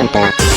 Danganronpa.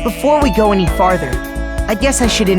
Before we go any farther, I guess I should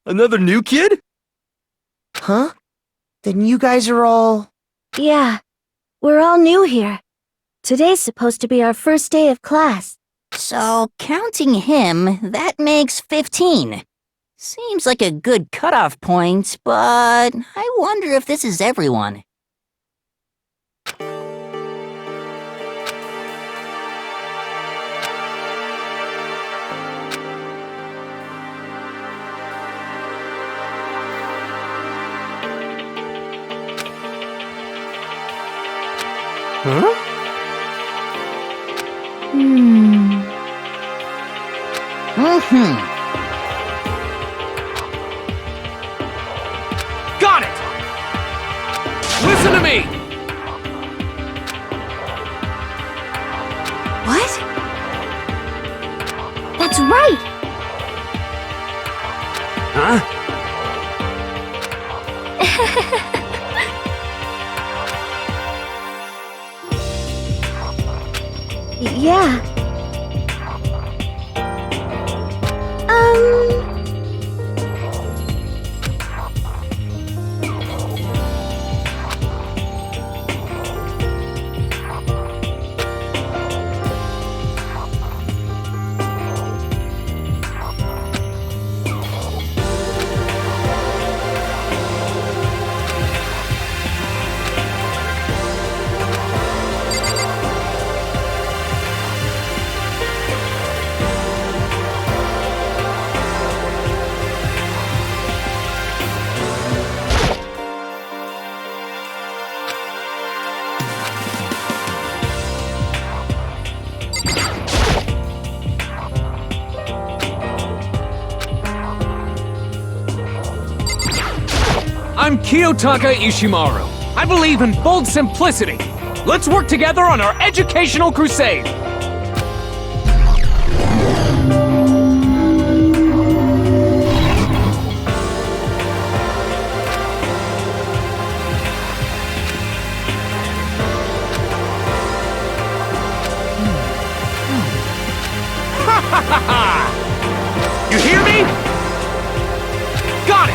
Another new kid? Huh? Then you guys are all... Yeah, we're all new here. Today's supposed to be our first day of class. So, counting him, that makes 15. Seems like a good cutoff point, but I wonder if this is everyone. Huh? Got it! Listen to me! What? That's right! Huh? Yeah. I'm Kiyotaka Ishimaru. I believe in bold simplicity. Let's work together on our educational crusade. You hear me? Got it!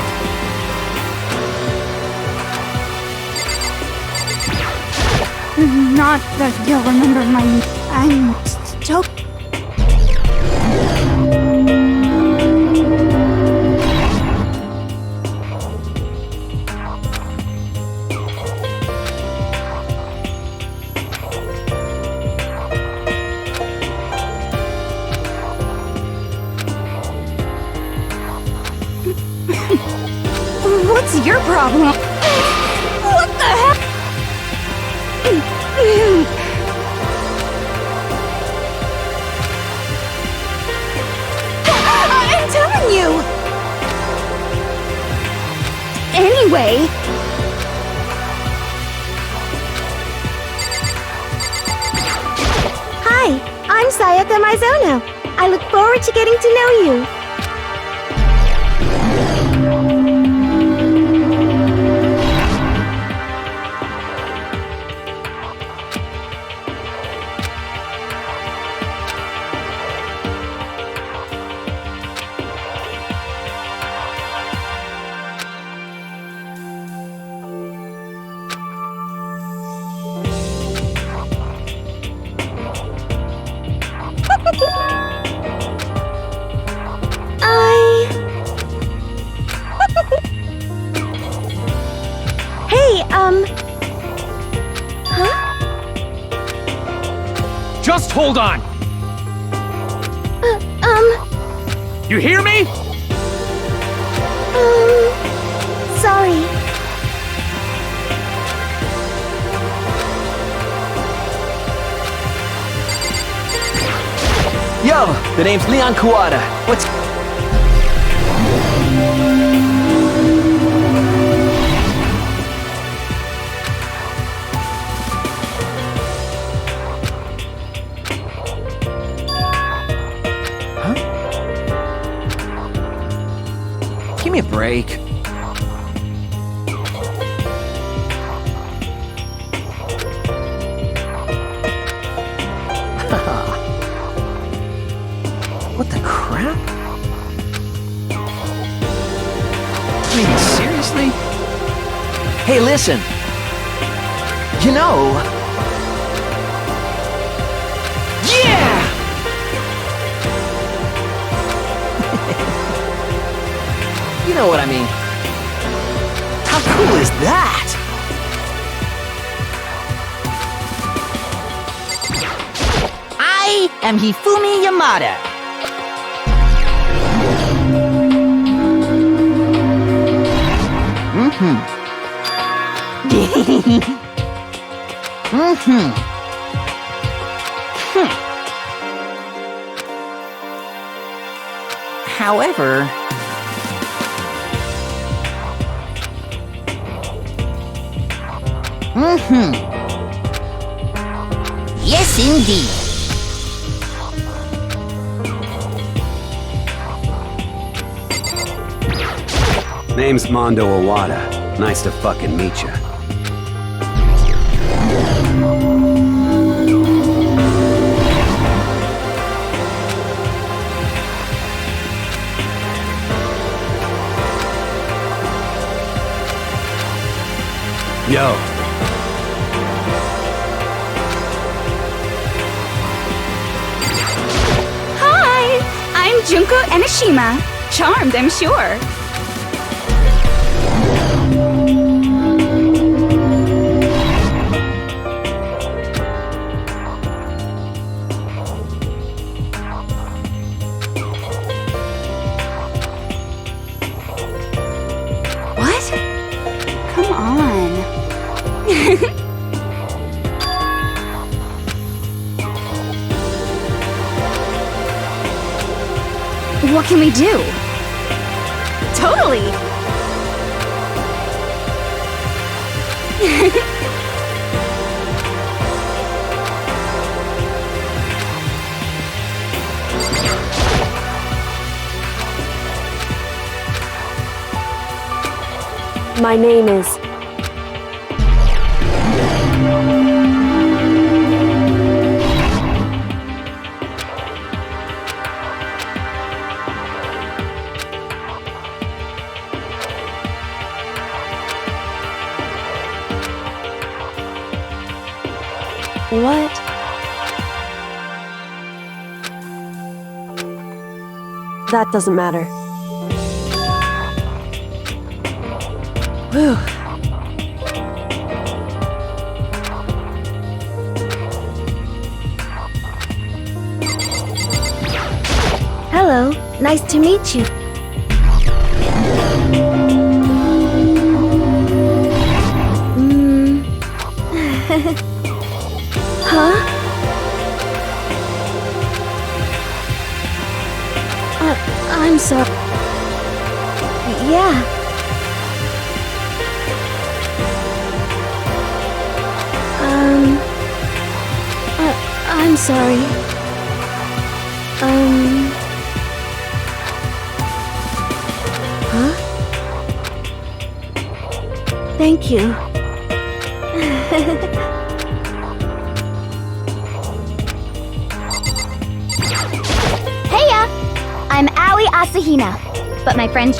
Not that you'll remember my... I'm so... What's your problem? What the heck? I'm telling you! Anyway... Hi, I'm Sayaka Mizono. I look forward to getting to know you. Just hold on! You hear me? Sorry. Yo, the name's Leon Kawada. What's... Give me a break. What the crap? I mean, seriously? Hey, listen. You know... Yeah! You know what I mean. How cool is that? I am Hifumi Yamada. However... Yes, indeed. Name's Mondo Iwata. Nice to fucking meet ya. Yo. Hi! I'm Junko Enoshima. Charmed, I'm sure. What? Come on. What can we do? Totally! My name is... What? That doesn't matter. Whew. Hello, nice to meet you. Huh? I'm sorry. Yeah. I'm sorry. Huh? Thank you. Heya! I'm Aoi Asahina, but my friend...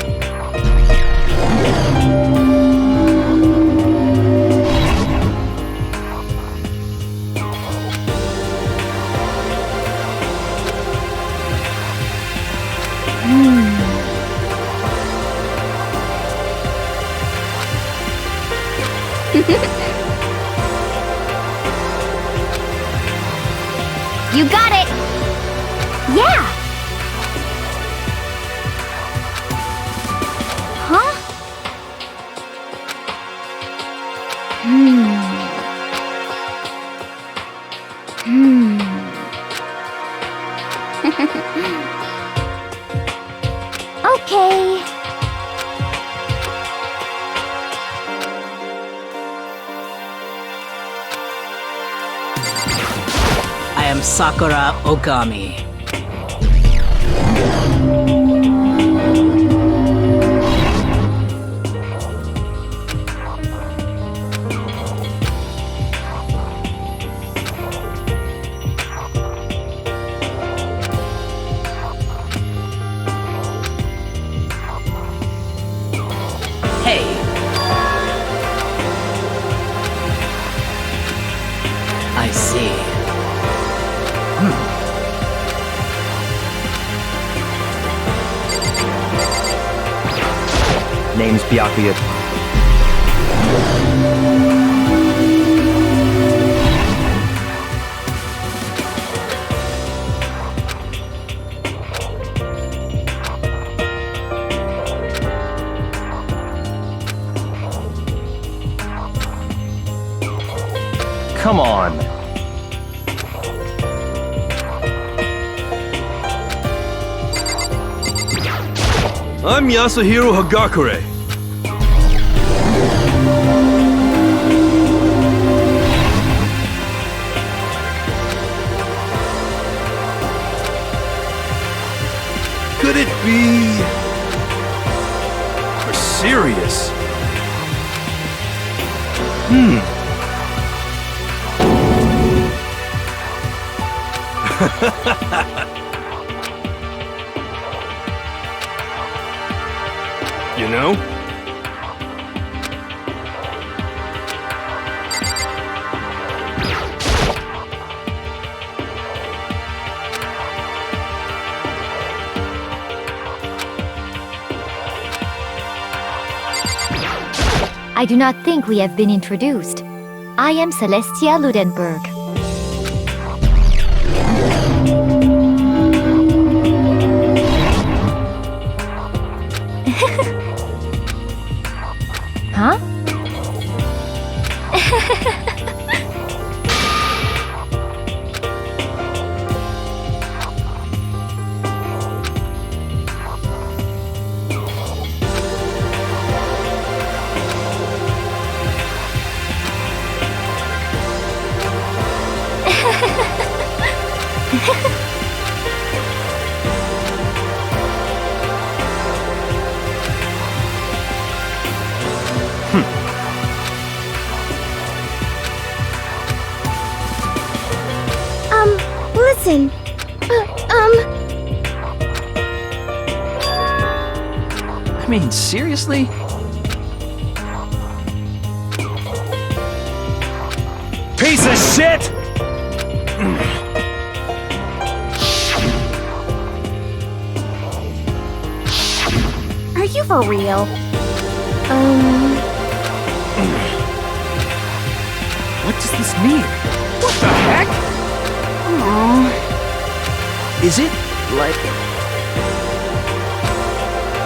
You got it! Yeah! Huh? Okay. I am Sakura Ogami. name's Byakuya. Come on. I'm Yasuhiro Hagakure. Could it be... You're serious? You know? I do not think we have been introduced. I am Celestia Ludenberg. Huh? Listen. I mean, seriously? Piece of shit! Are you for real? What does this mean? What the heck? Is it like...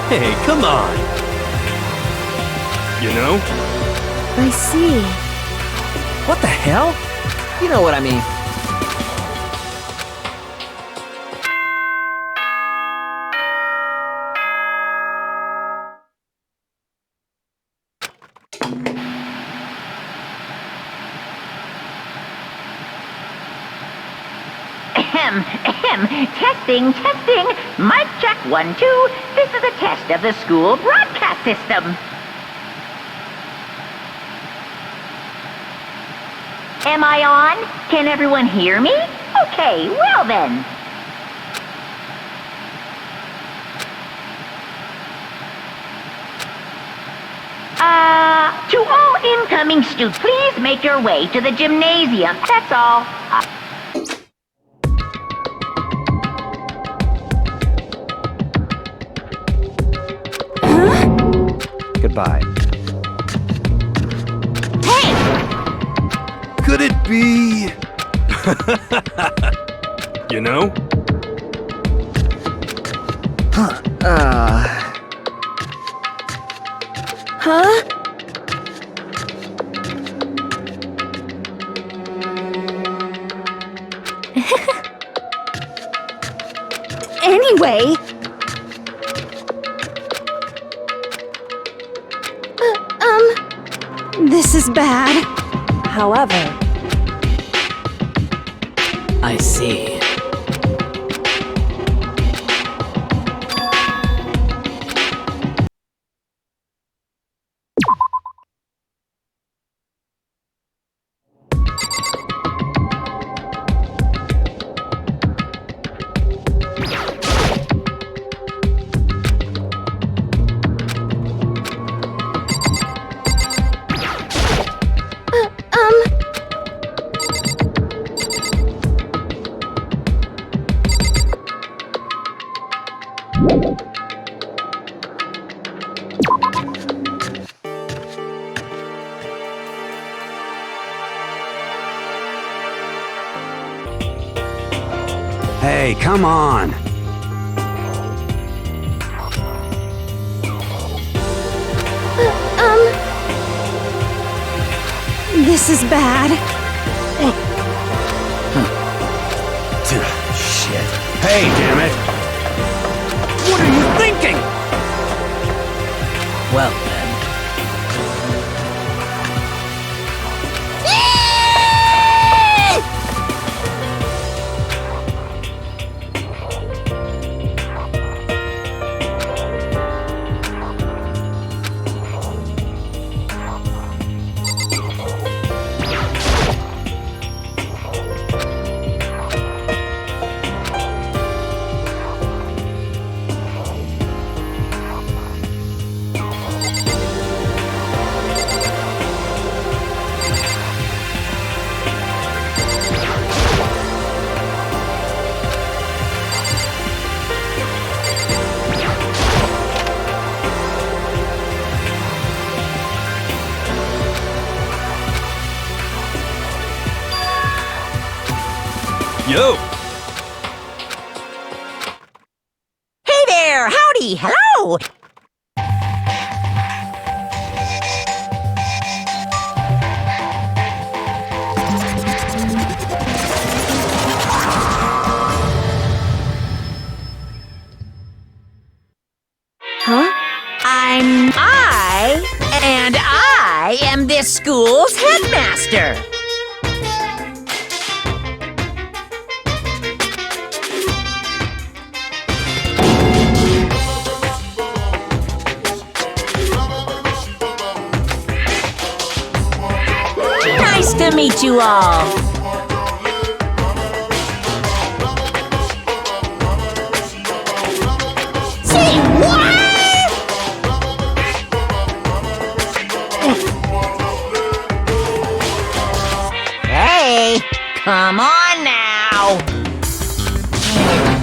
Hey, come on. You know? I see. What the hell? You know what I mean. Testing, testing. Mic check 1, 2. This is a test of the school broadcast system. Am I on? Can everyone hear me? Okay, well then. To all incoming students, please make your way to the gymnasium. That's all. Goodbye. Hey! Could it be... You know? Huh? Anyway... This is bad. However... I see. Hey, come on. This is bad. Shit. Hey, damn it. What are you thinking? Well then. Yo! Hey there! Howdy! Hello! Huh? I am this school's headmaster. Nice to meet you all. Say what? Hey, come on now.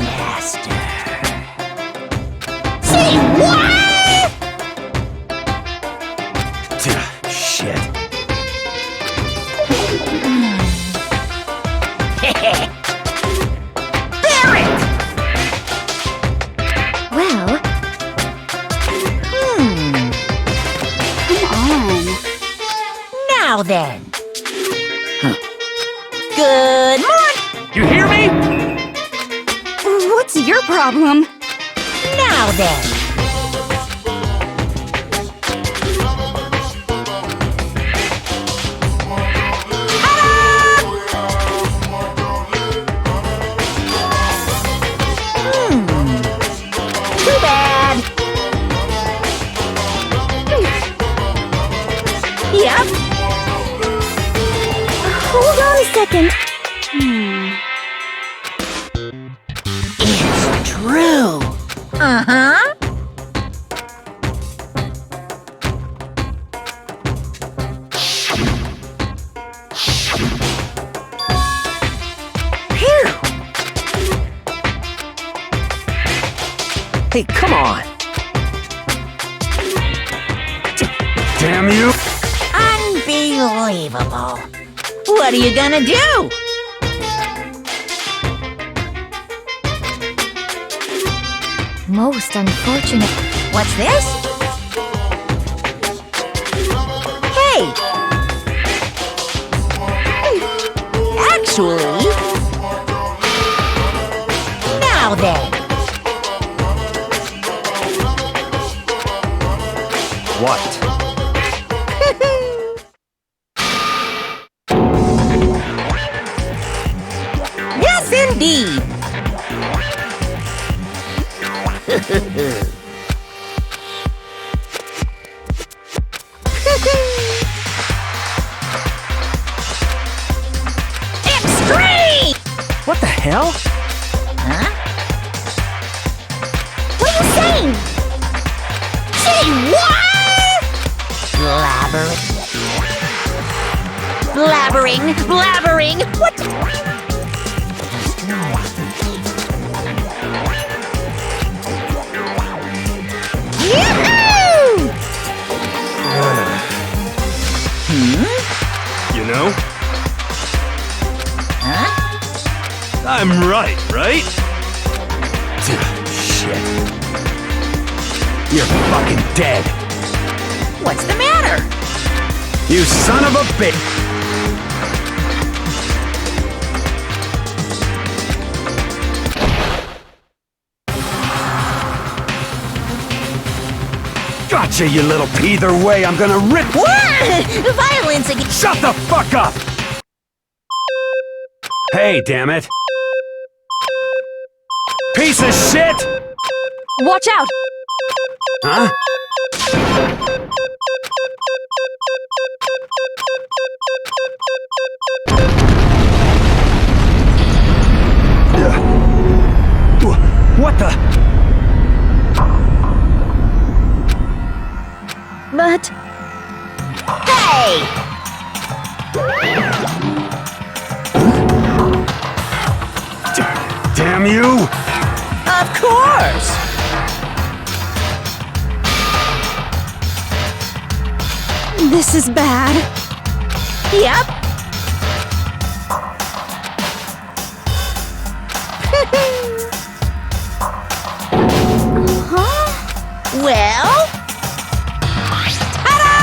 Master. Say what? Shit. Barrett! Well, Come on. Now then. Good morning. You hear me? What's your problem? Now then. Too bad. Yep. hold on a second. It's true. Uh-huh. Hey, come on! Damn you! Unbelievable. What are you gonna do? Most unfortunate. What's this? Hey! Actually... Now then. What? Yes, indeed. Extreme! What the hell? Huh? What are you saying? Say what? Blabbering. What? Yahoo! You know? Huh? I I'm right, right? Shit. You're fucking dead. What's the matter? You son of a bitch! Gotcha, you little pea. Either way, I'm gonna rip— Violence against— Shut the fuck up! Hey, damn it! Piece of shit! Watch out! Huh? What the— But... Hey! Damn you! Of course! This is bad. Yep. Huh? Well? Ta-da!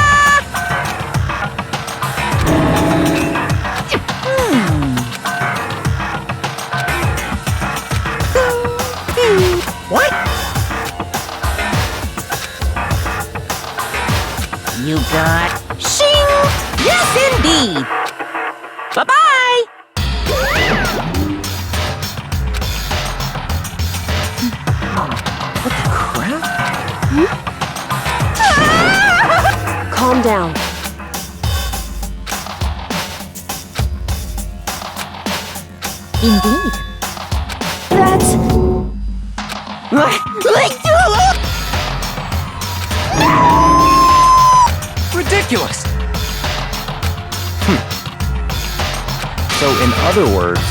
What? You got shing! Yes, indeed! Bye-bye! What the crap? Calm down. Indeed. That's... Ridiculous! So, in other words,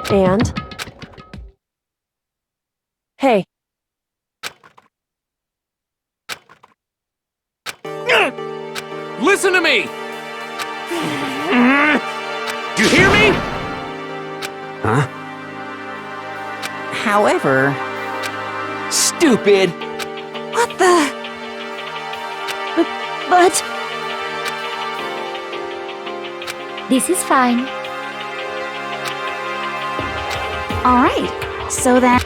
And? Hey. Listen to me! You hear me? Huh? However... stupid! What the... But... This is fine. All right, so then...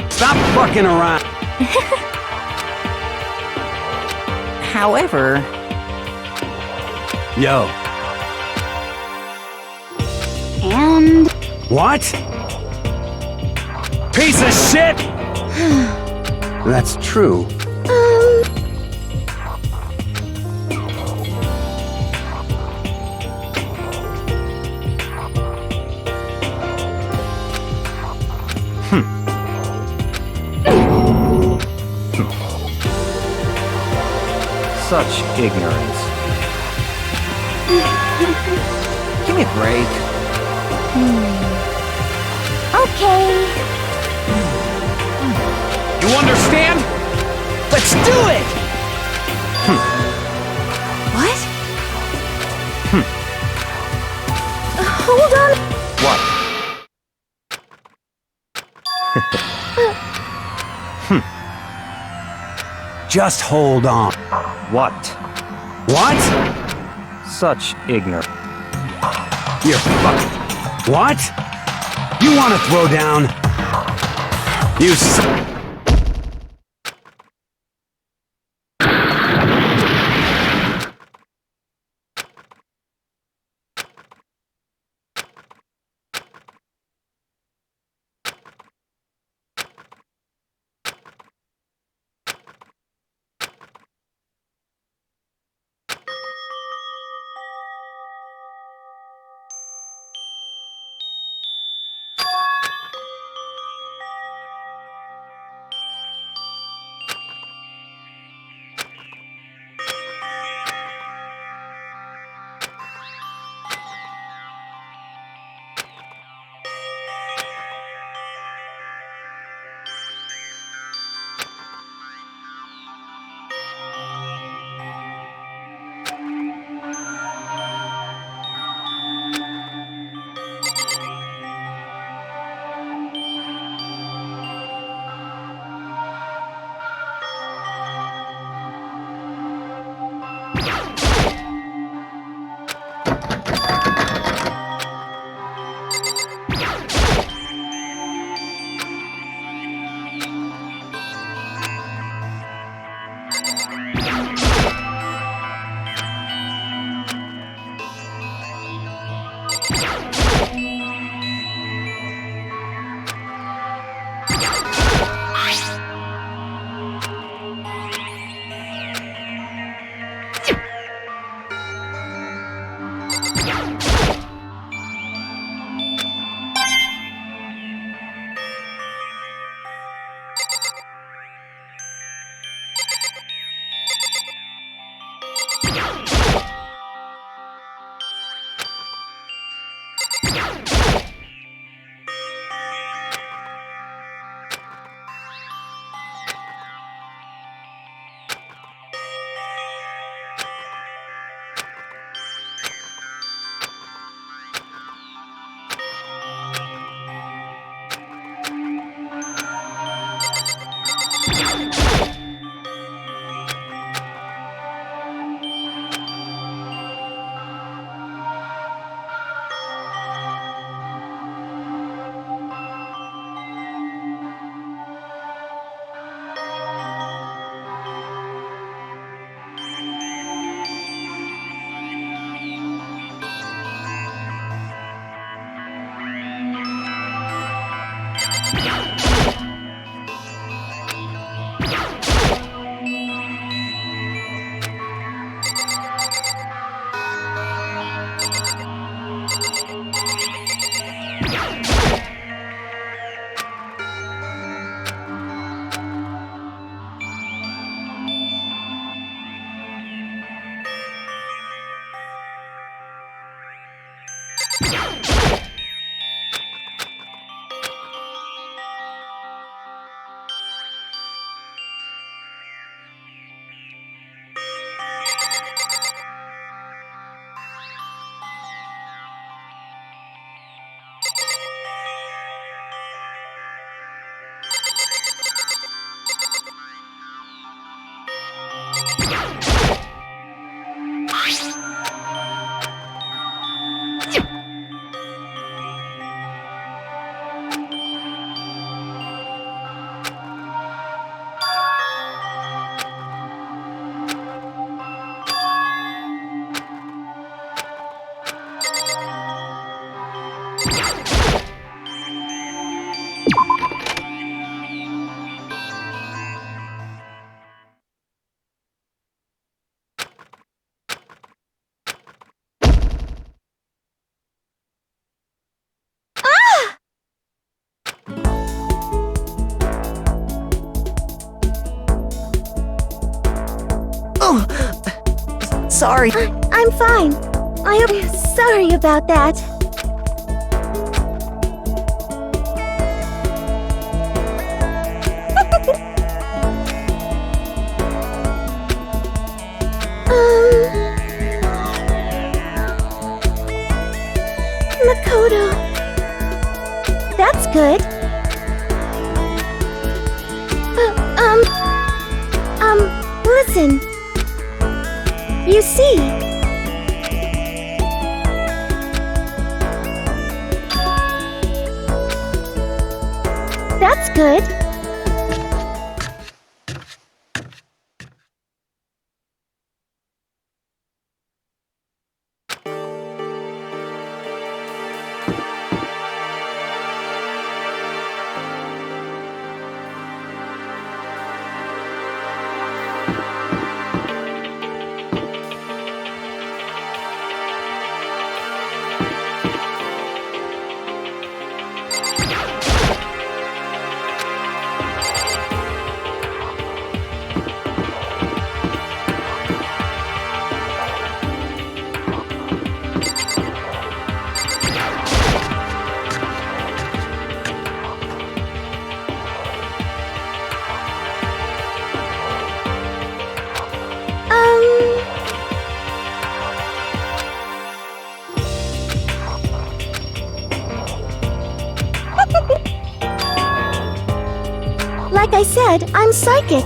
Stop fucking around! However... Yo. And... What? Piece of shit! That's true. Such ignorance. Give me a break. Okay. You understand? Let's do it! What? Hold on. What? Just hold on. What? What? Such ignorance. You're fucking... What? You want to throw down? You sorry. I'm fine. I am sorry about that. Makoto. That's good. Listen. You see. That's good. Like I said, I'm psychic.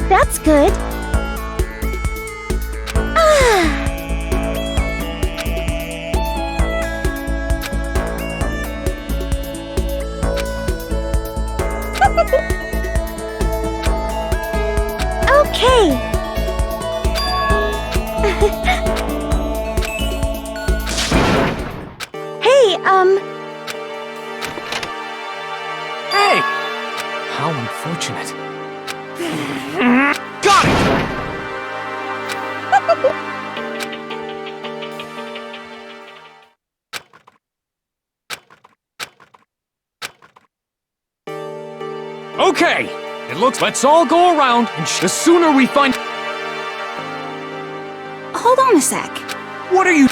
That's good. Okay. looks. Let's all go around, and the sooner we find. Hold on a sec. What are you?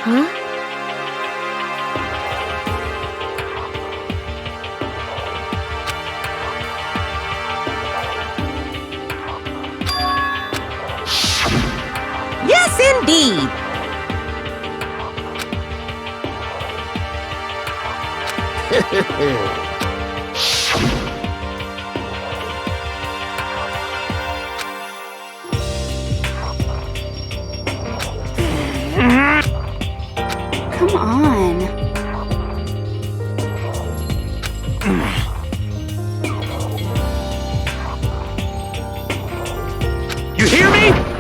Huh? Yes, indeed. Come on. You hear me?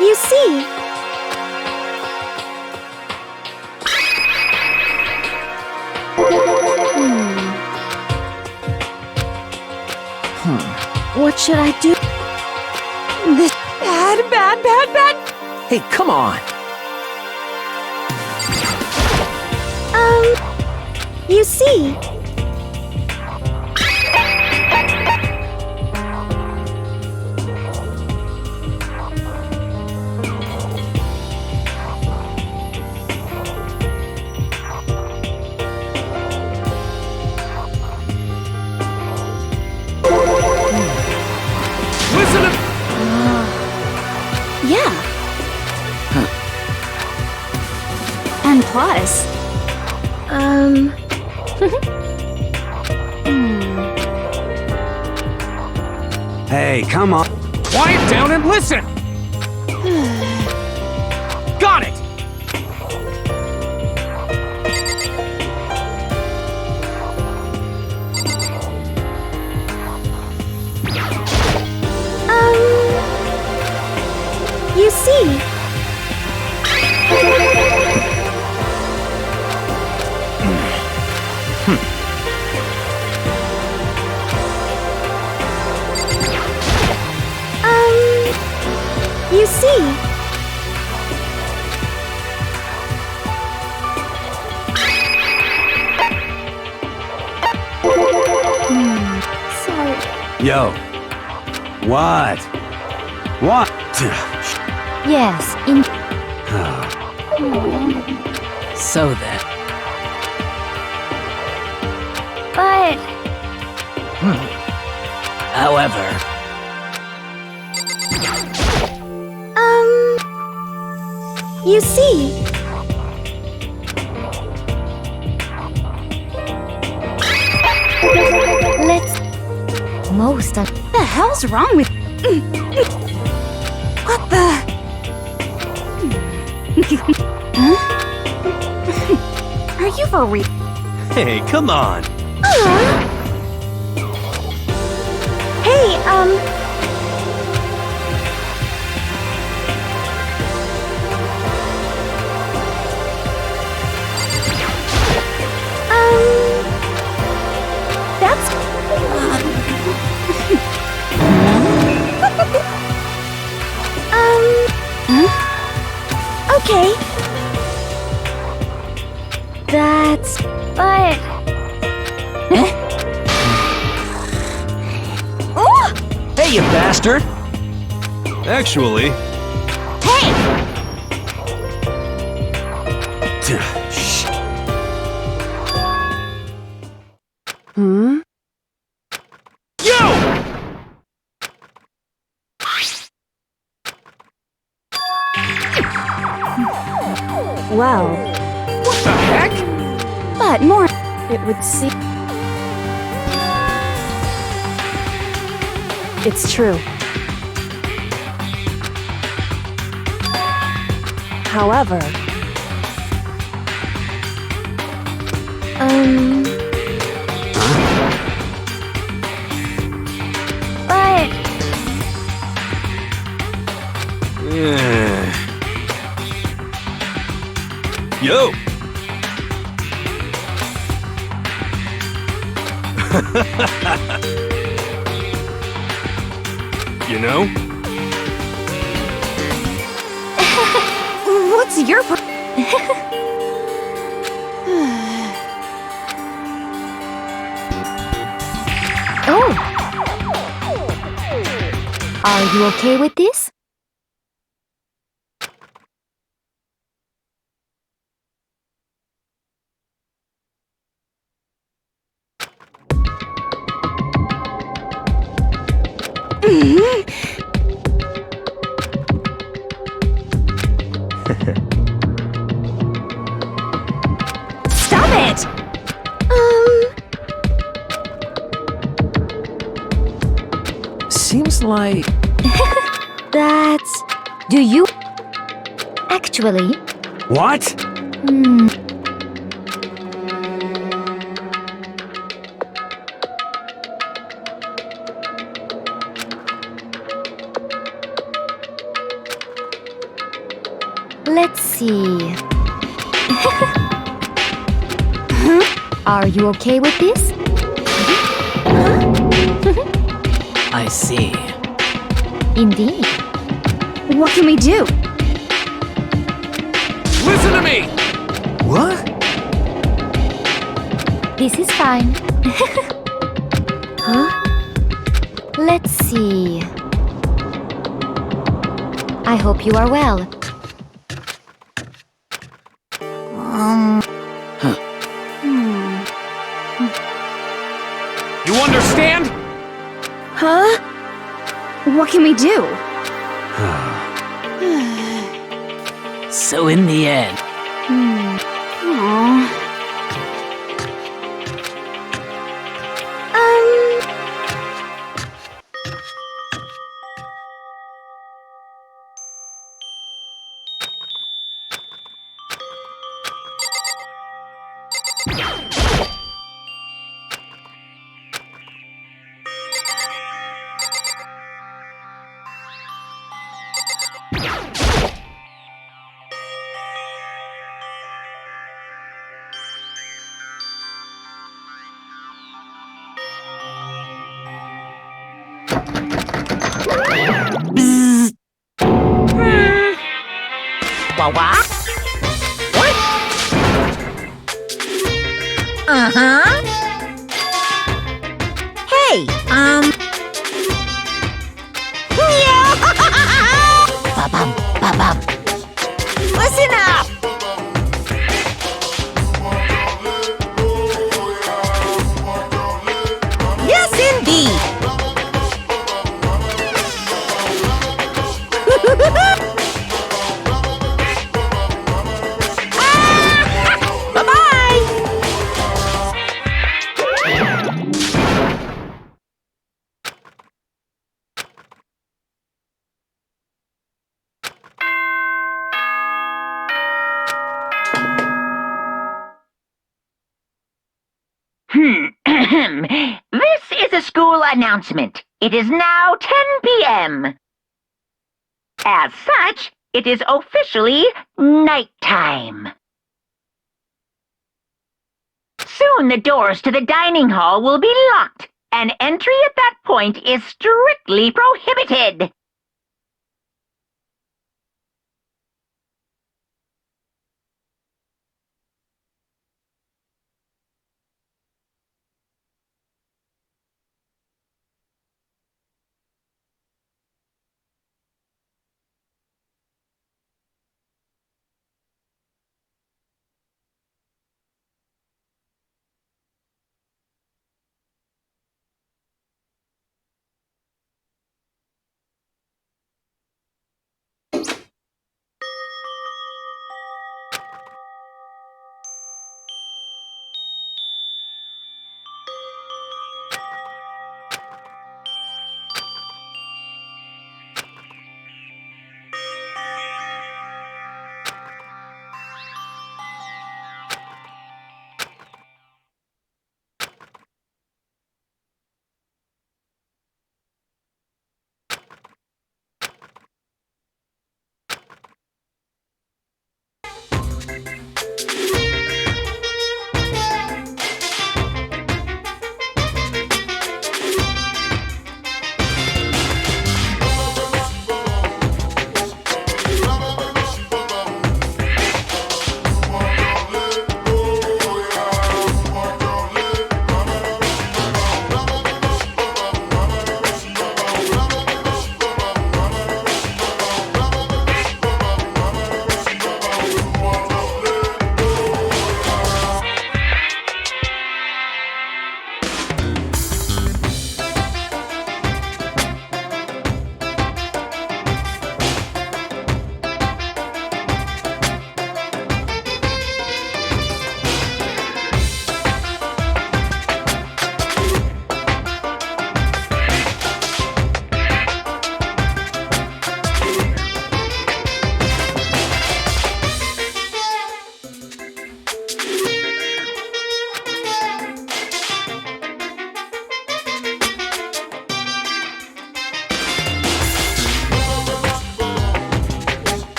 You see, what should I do? This bad. Hey, come on. You see, Listen to. Yeah. And plus, Hey, come on. Quiet down and listen! Got it! you see, you see. Sorry. Yo. What? What? Yes, in So then. but However, You see, let's most of what the hell's wrong with? What the? Huh? Are you for real? Hey, come on. hey, that's Okay. That's... But... Hey, you bastard! Actually... Hey! Shh. Hmm? You! Well... What the heck? But more... It would seem... It's true. However... But... Yo! You know? What's your... Oh! Are you okay with this? Stop it! Seems like... That's... Do you... Actually... What? Hmm... Let's see... Are you okay with this? I see. Indeed. What can we do? Listen to me! What? This is fine. Huh? Let's see... I hope you are well. You understand? Huh? What can we do? So in the end... Aww. What? Uh-huh. Hey, Ba-bum, ba-bum. Listen up! Yes, indeed! Bye-bye! This is a school announcement. It is now 10 p.m. As such, it is officially nighttime. Soon the doors to the dining hall will be locked, and entry at that point is strictly prohibited.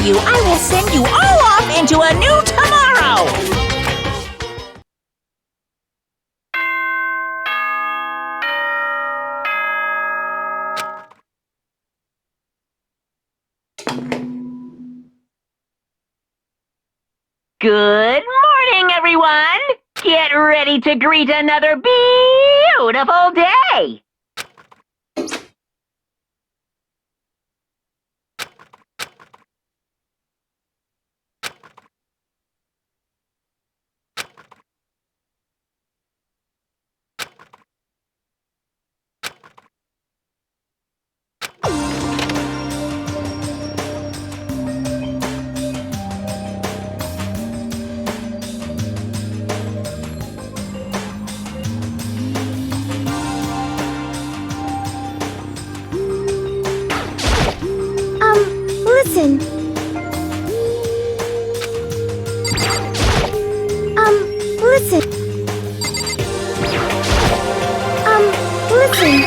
you, I will send you all off into a new tomorrow! Good morning, everyone! Get ready to greet another beautiful day! Listen. Listen. Listen.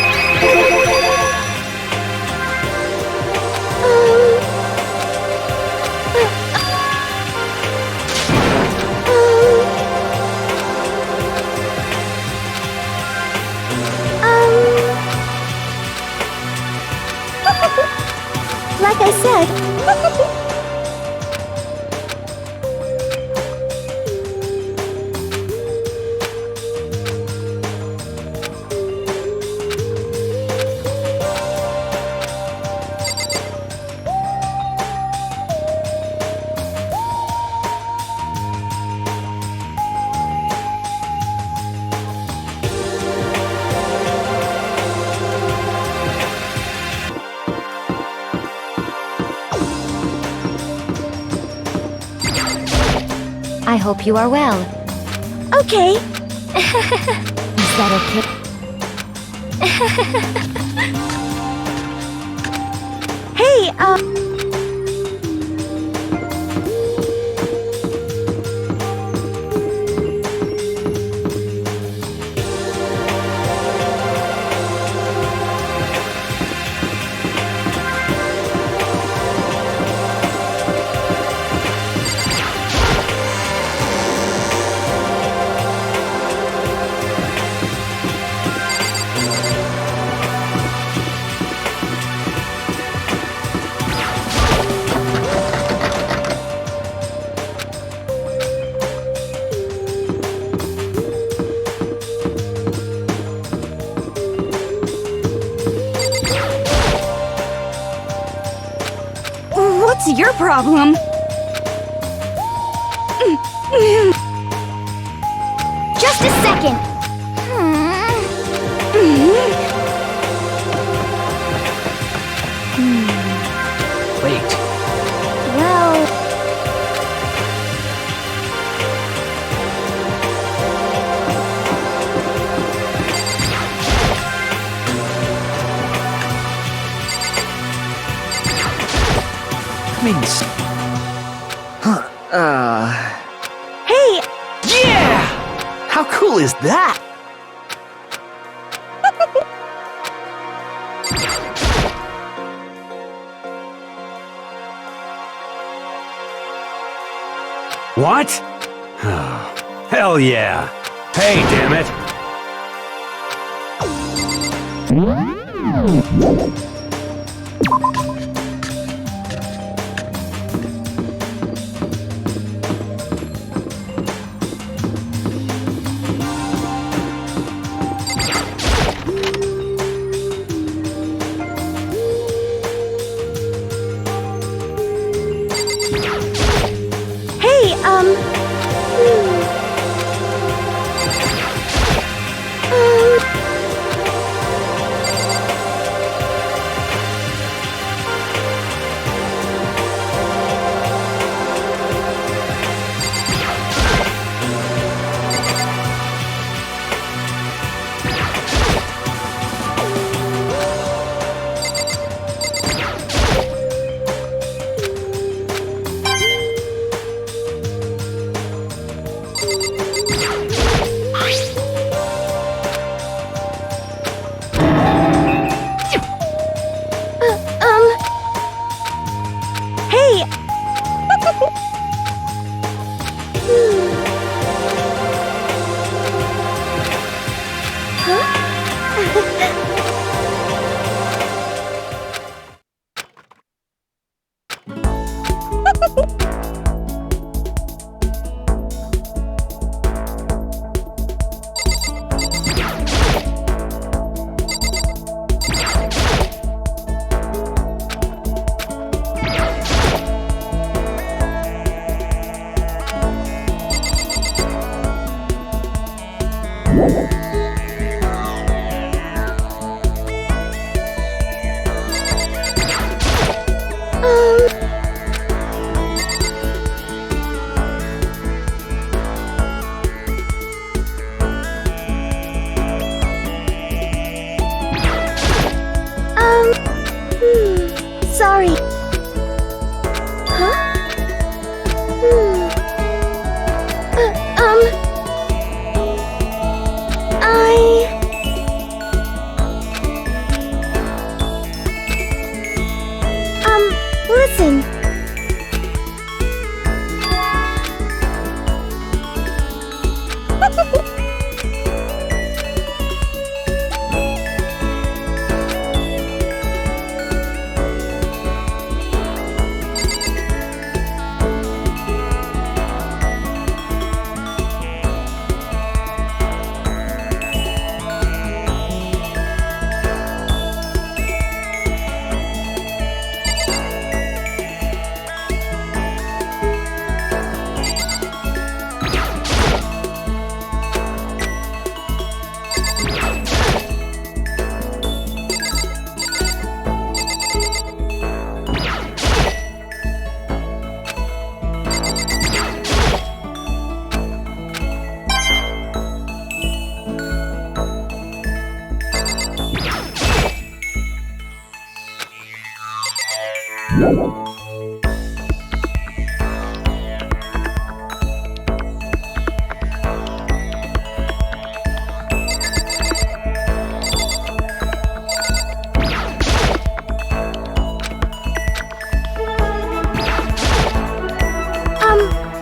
Like I said. I hope you are well. Okay. Is that okay? Hey, What's your problem? just a second. Wait. Well, Means. hey, Yeah! How cool is that? What? Oh, hell yeah. Hey, damn it. hey, Sorry. Huh? Listen.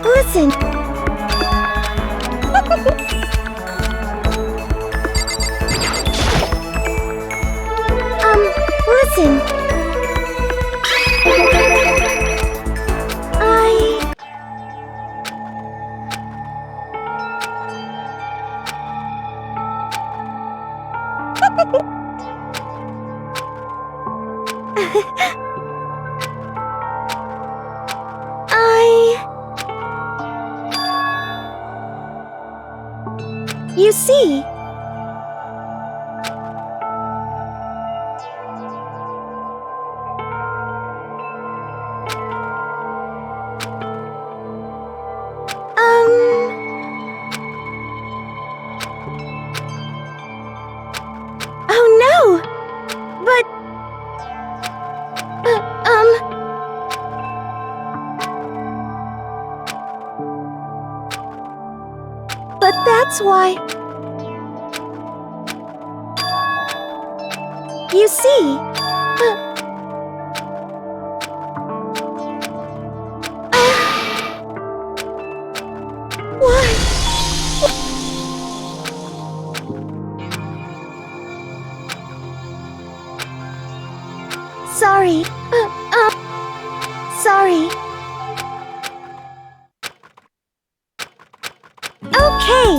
Listen. Listen. You see? Oh no! But... But that's why... You see... Why? Sorry. Sorry. Okay.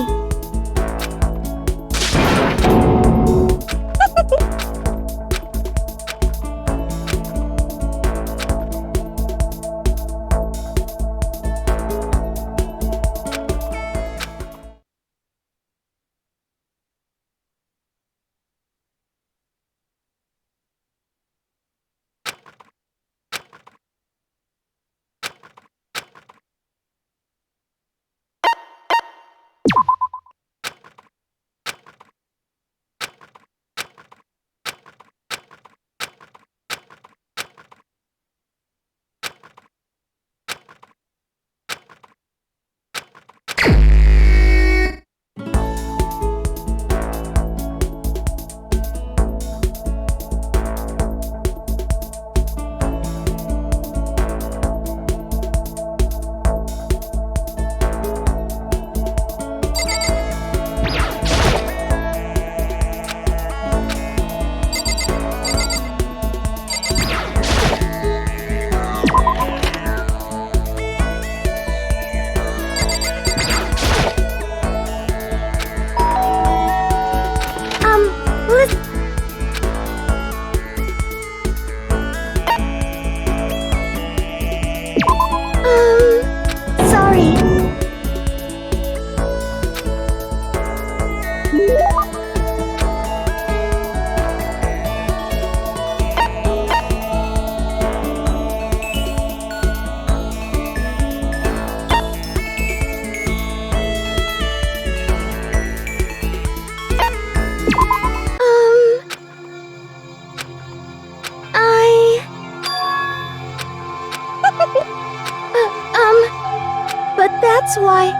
But that's why...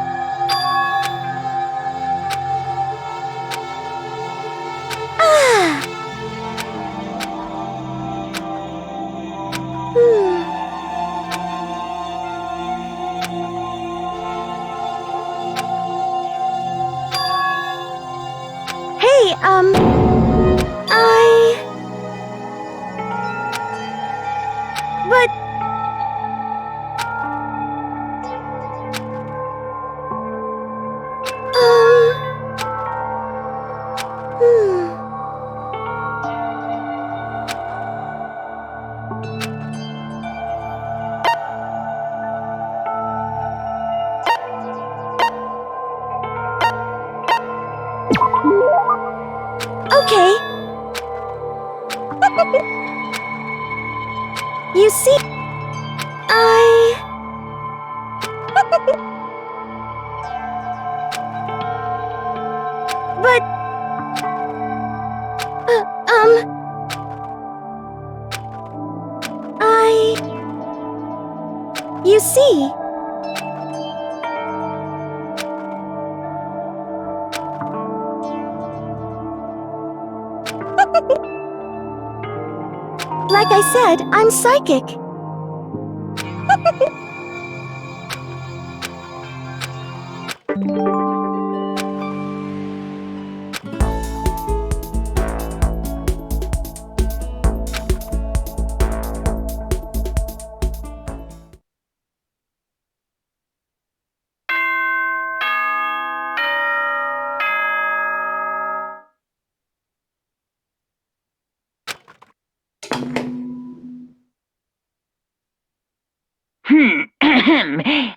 Ah! Hey, But... Okay. You see, But... You see... Like I said, I'm psychic.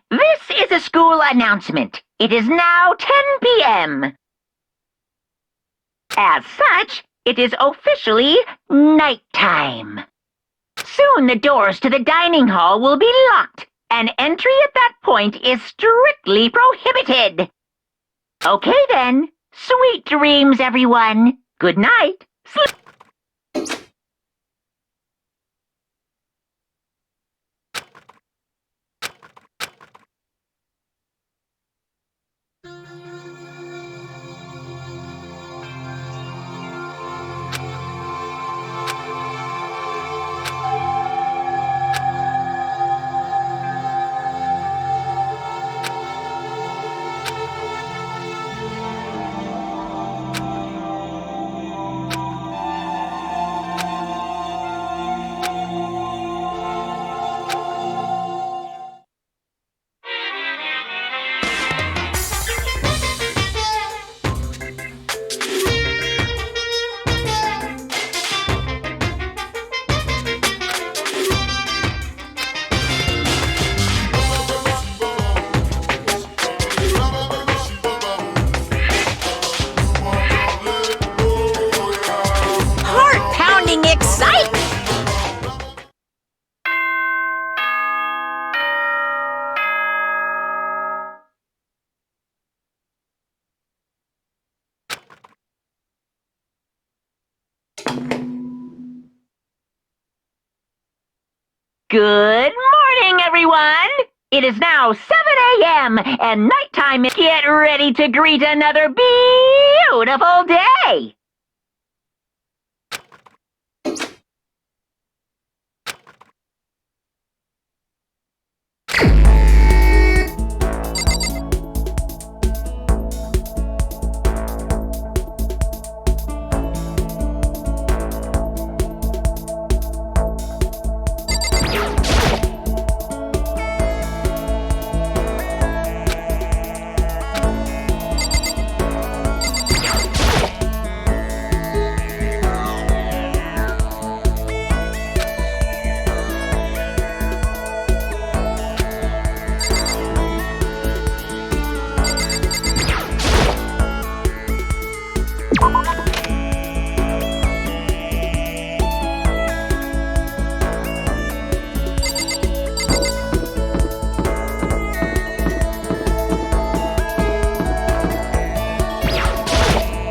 This is a school announcement. It is now 10 p.m. As such, it is officially nighttime. Soon the doors to the dining hall will be locked, and entry at that point is strictly prohibited. Okay then. Sweet dreams, everyone. Good night. Sleep. Good morning, everyone! It is now 7 a.m. and nighttime. Get ready to greet another beautiful day!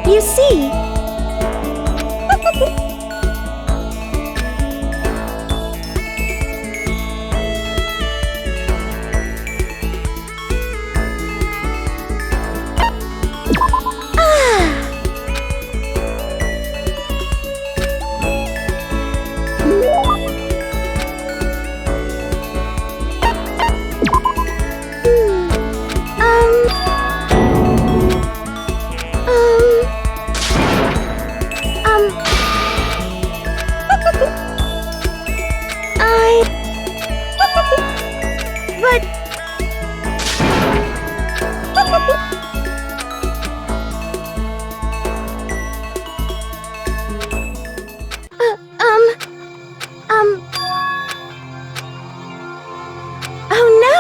You see... Oh no!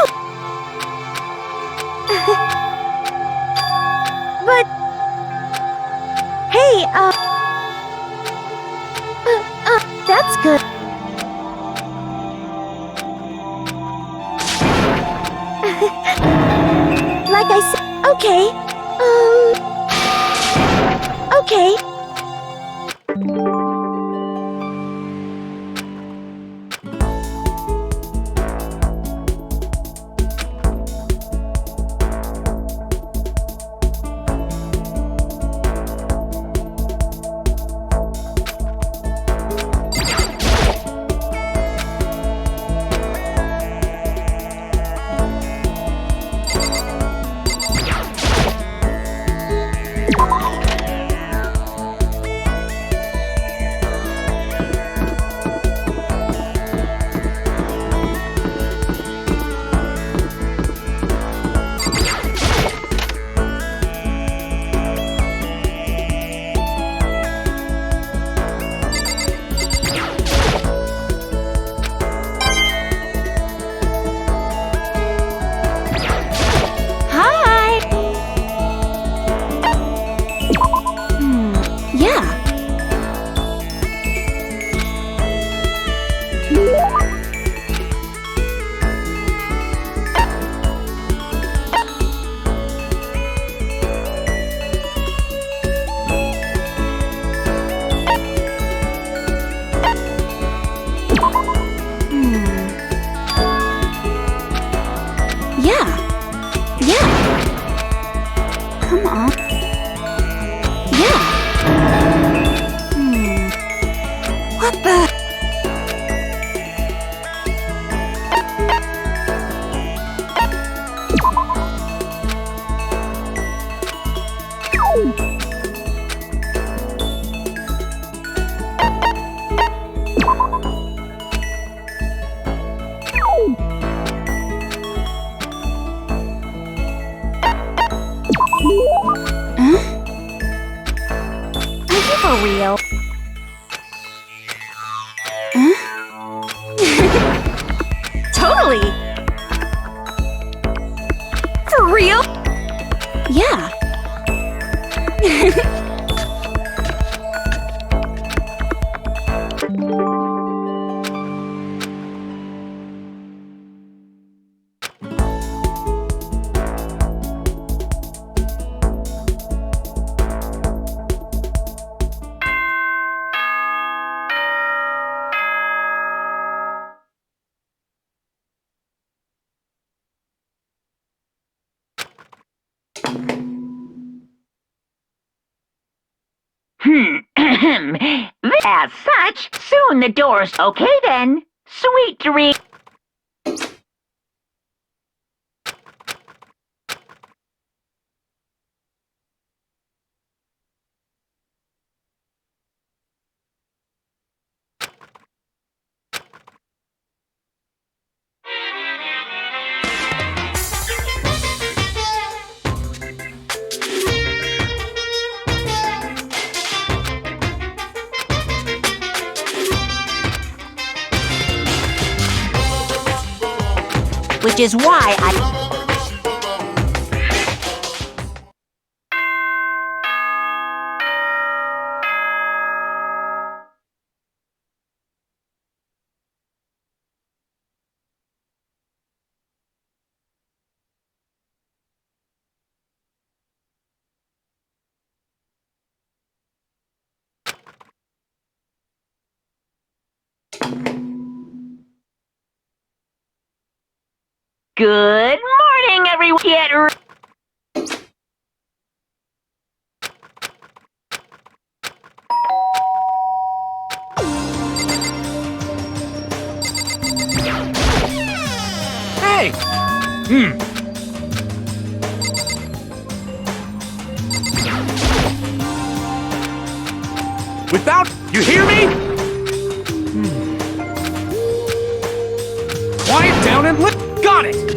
But... Hey, that's good. Like I said... Okay. Okay. For real? Totally! For real? Yeah. As such, soon the doors... Okay then. Sweet dream. Which is why I... Good morning, everyone. Get Hey! Without... You hear me? Quiet down and look. Got it!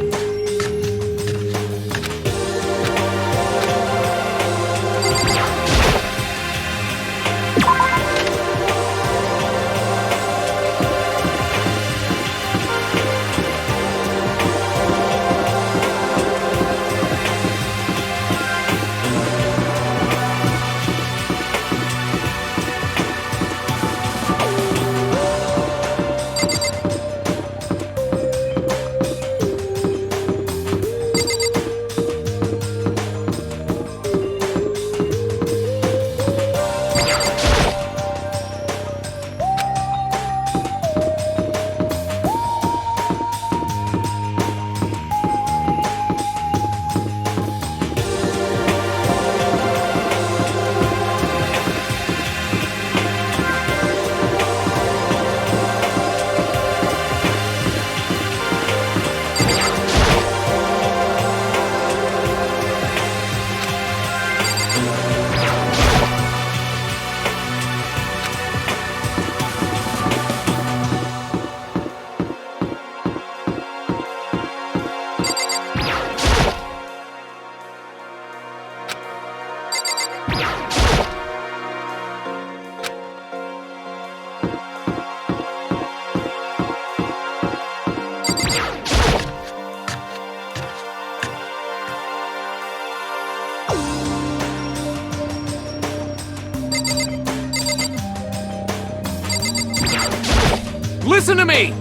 Listen to me!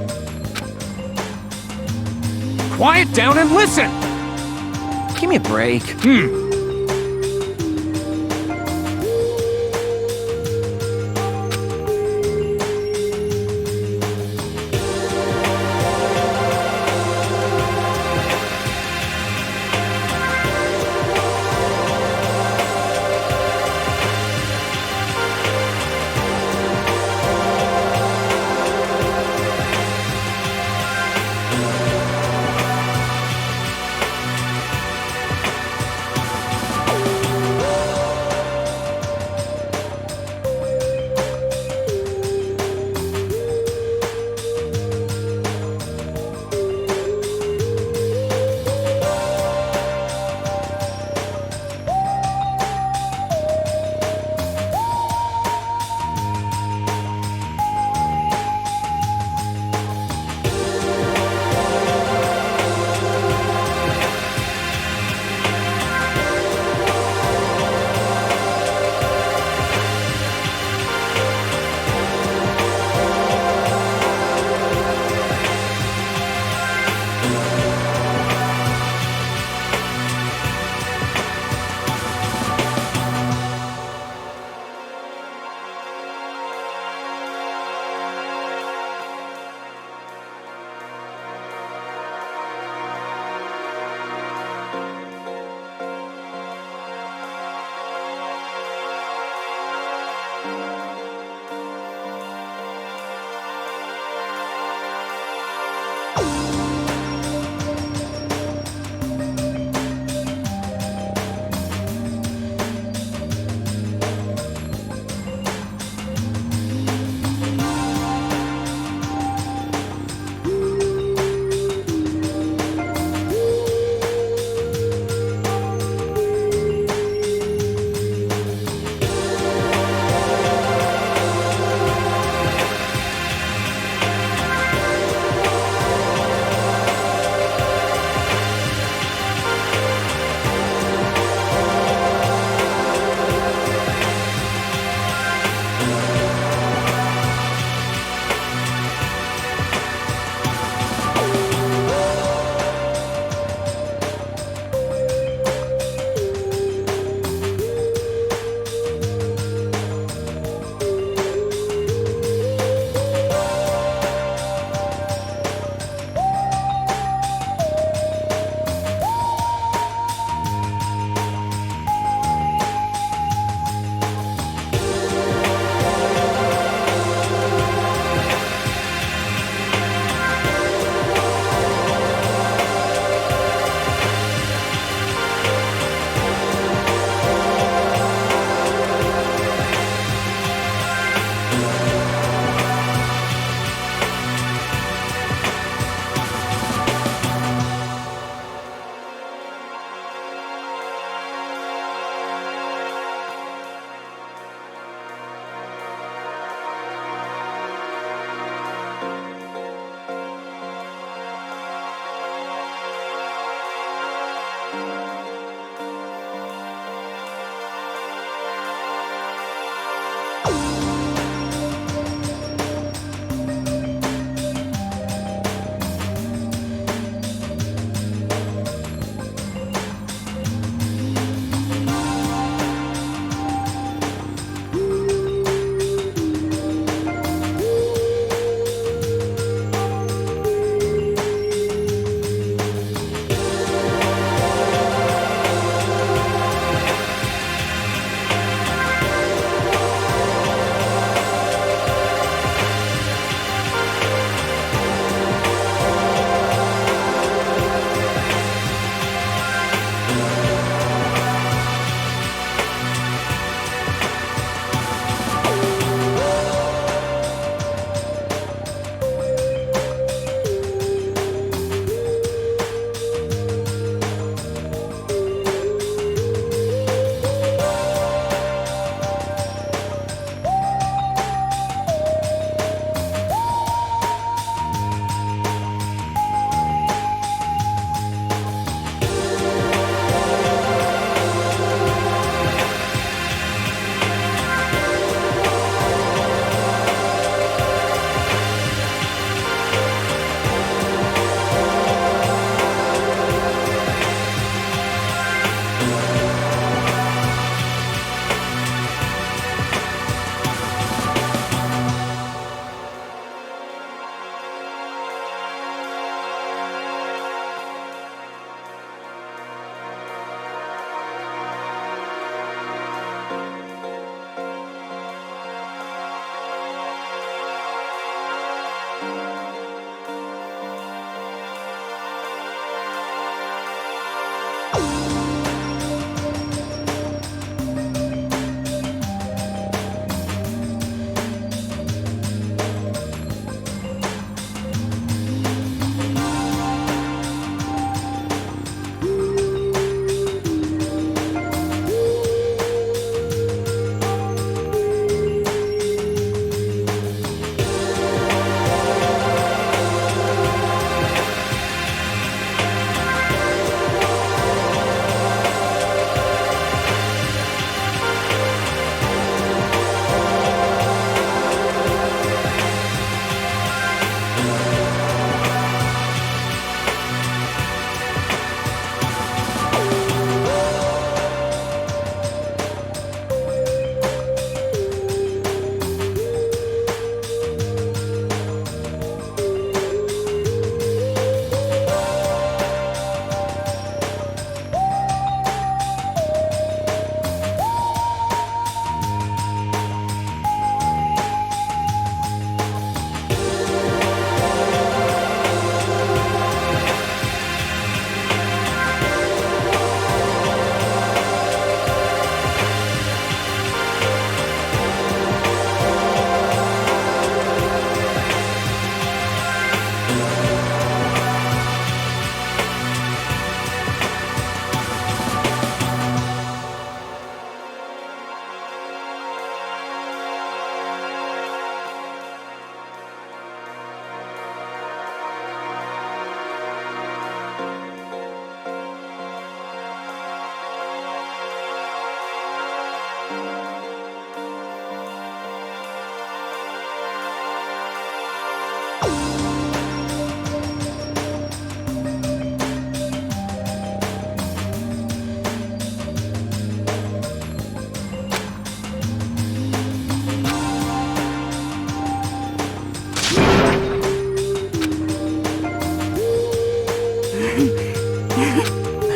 Quiet down and listen! Give me a break.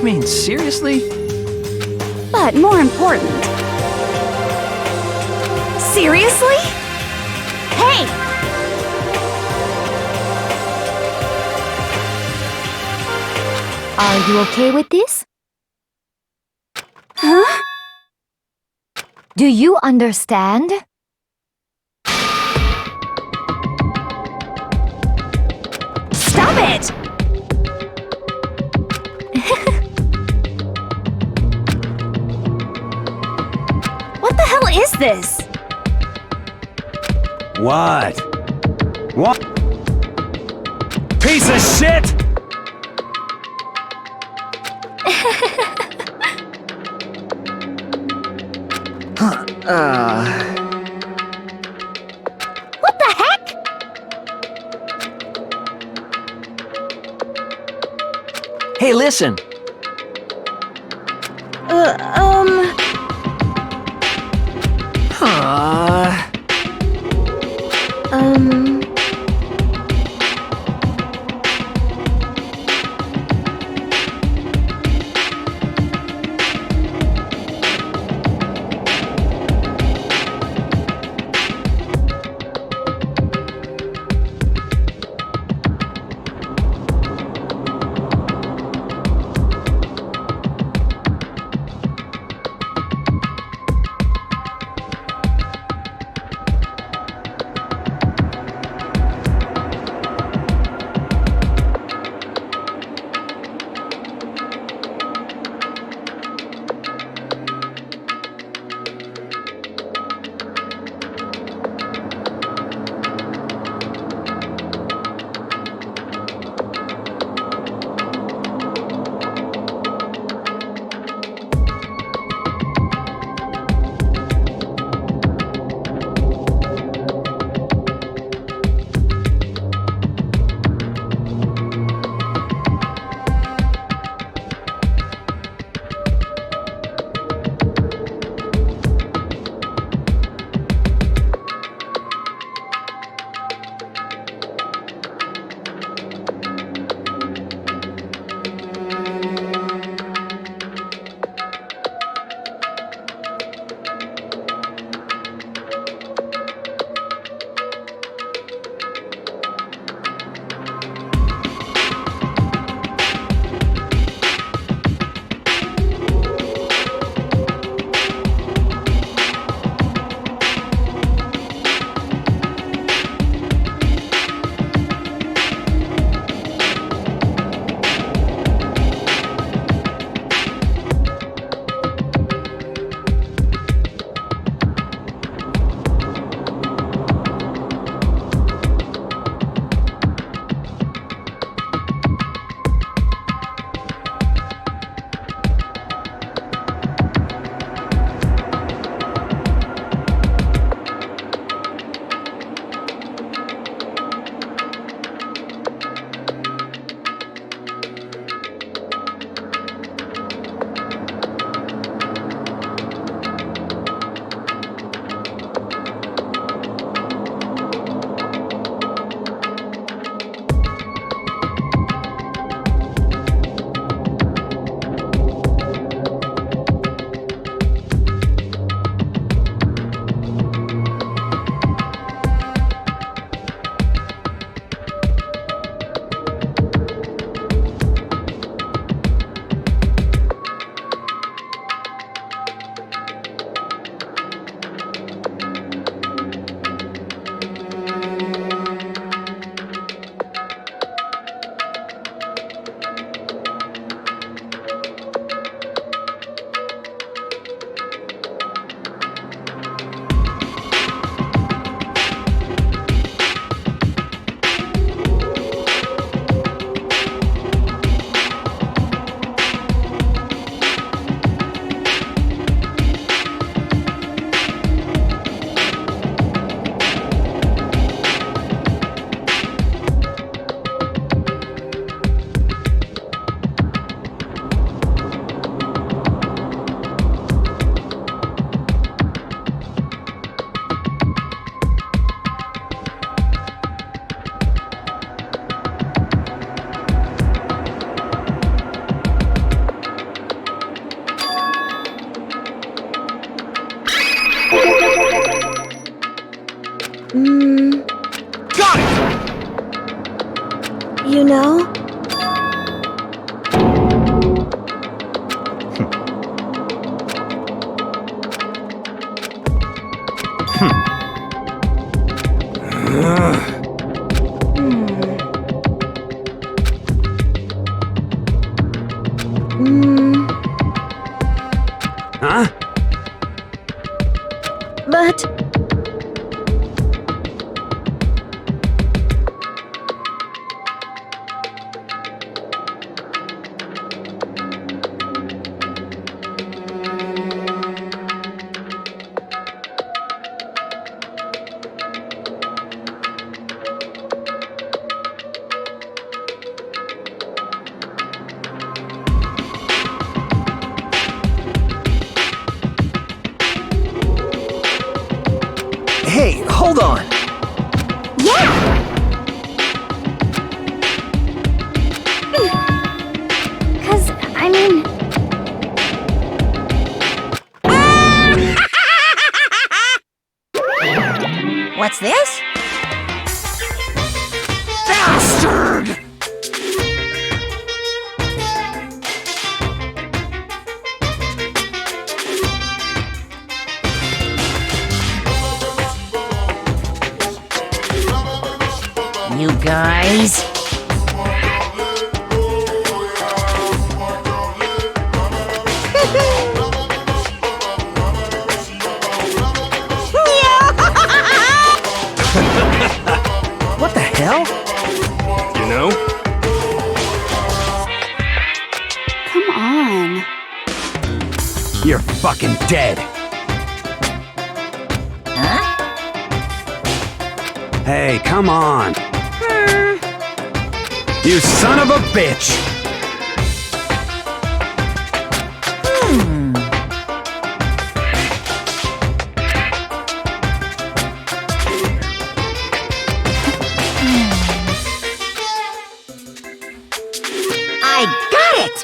mean, seriously? But more important. Seriously? Hey! Are you okay with this? Huh? Do you understand? Stop it! What the hell is this? What? What? Piece of shit! What the heck? Hey, listen! Huh? But... Hey, hold on! Cause, I mean... What's this? Bastard! You guys? What the hell? You know? Come on. You're fucking dead. Huh? Hey, come on. You son of a bitch! I got it!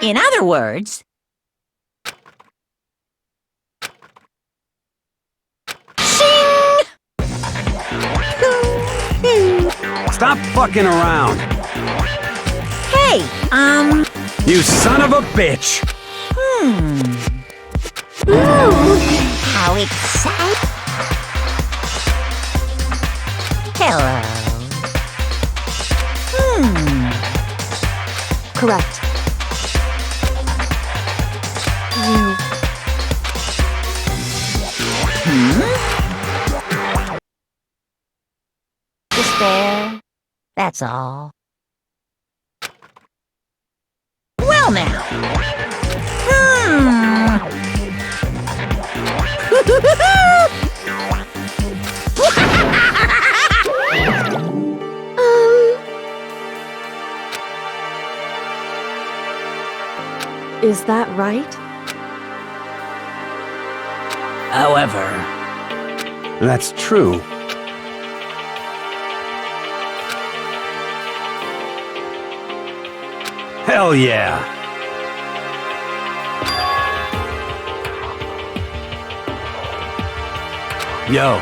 In other words... Stop fucking around! Hey, You son of a bitch! How exciting! Hello. Correct. You... Just there. That's all. Well now. Is that right? However... That's true. Hell yeah! Yo.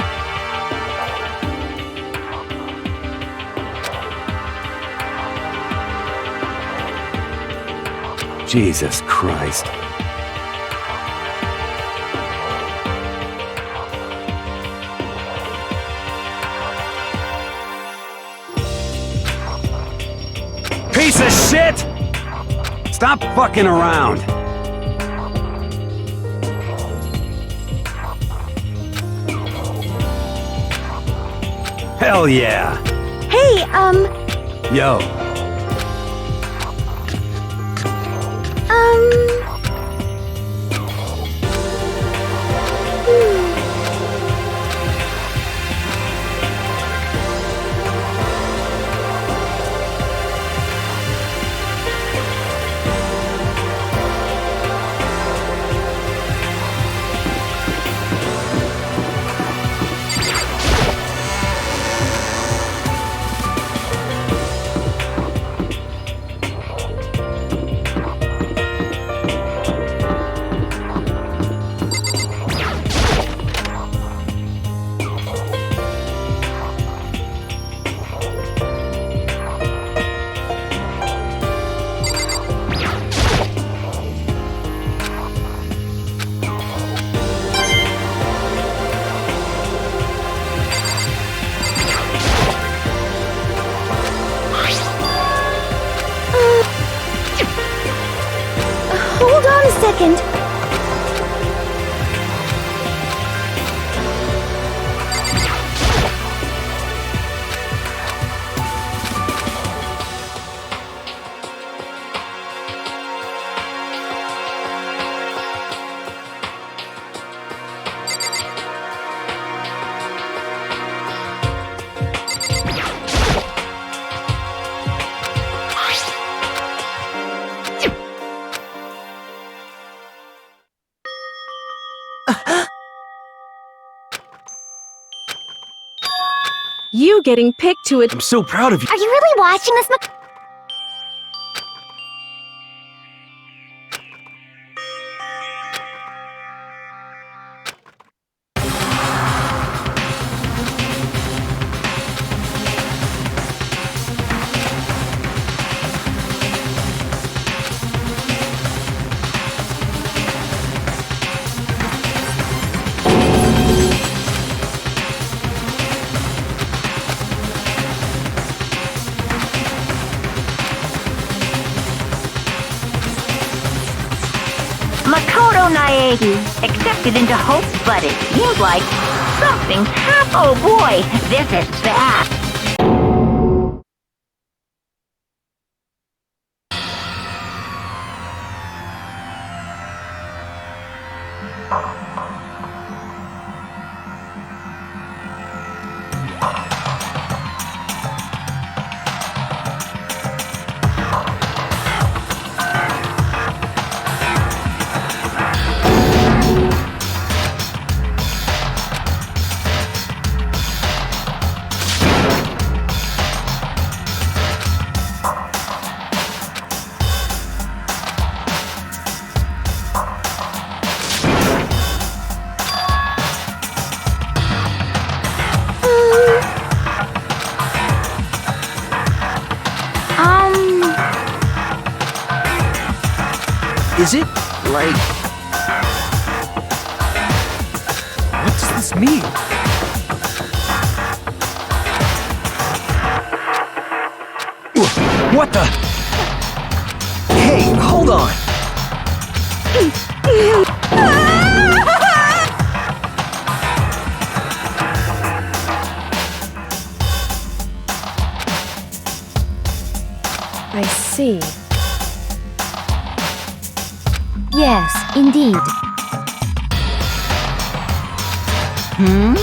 Jesus Christ. Piece of shit! Stop fucking around! Hell yeah! Hey, Yo. second. You getting picked to it. I'm so proud of you. Are you really watching this? Makoto Naegi accepted into Hope, but it seems like something's Oh boy, this is bad. Is it, like... What does this mean? What the... Hey, hold on! I see. Yes, indeed. Hmm?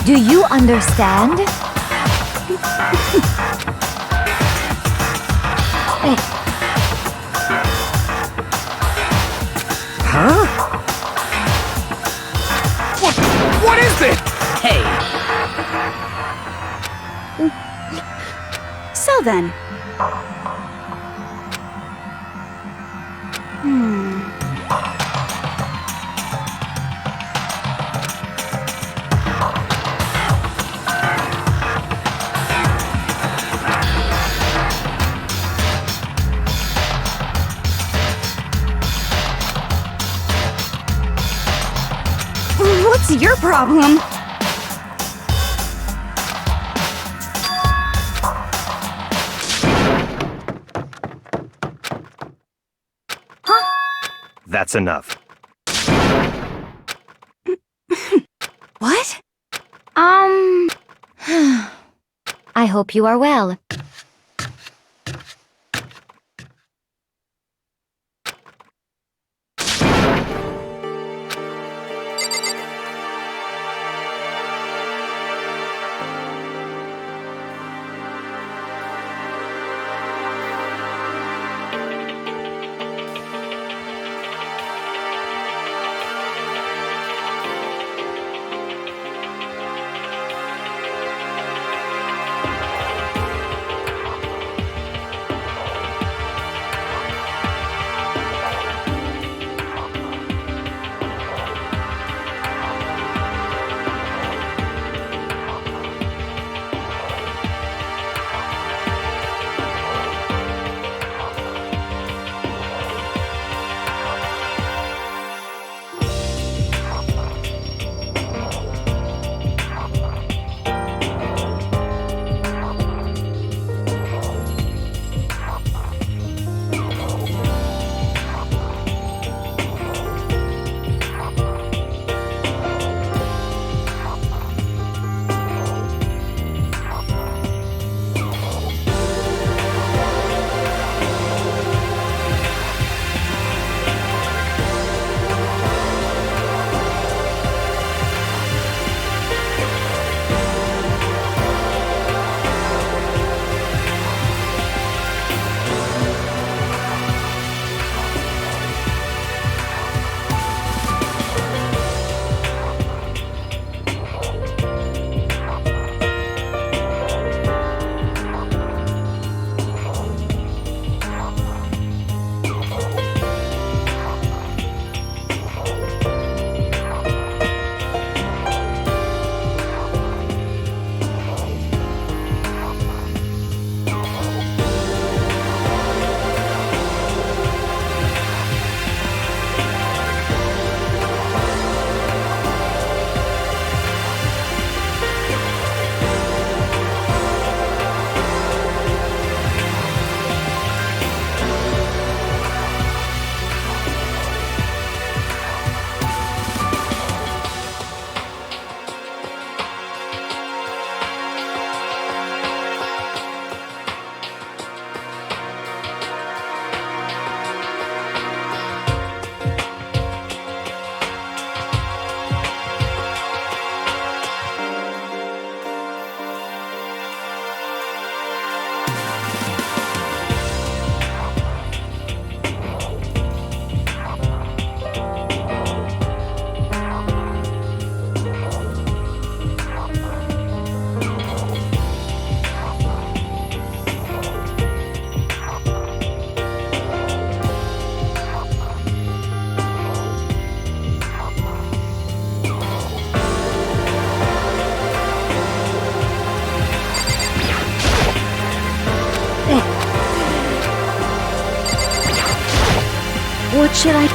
Do you understand? Huh? What is this? Hey! So then. What's your problem? That's enough. What? I hope you are well. What should I...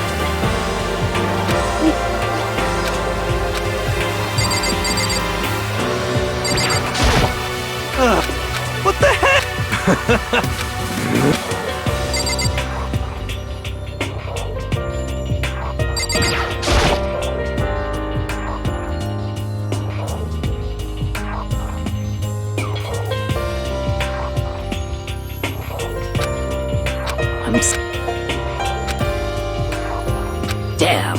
What the heck? Damn.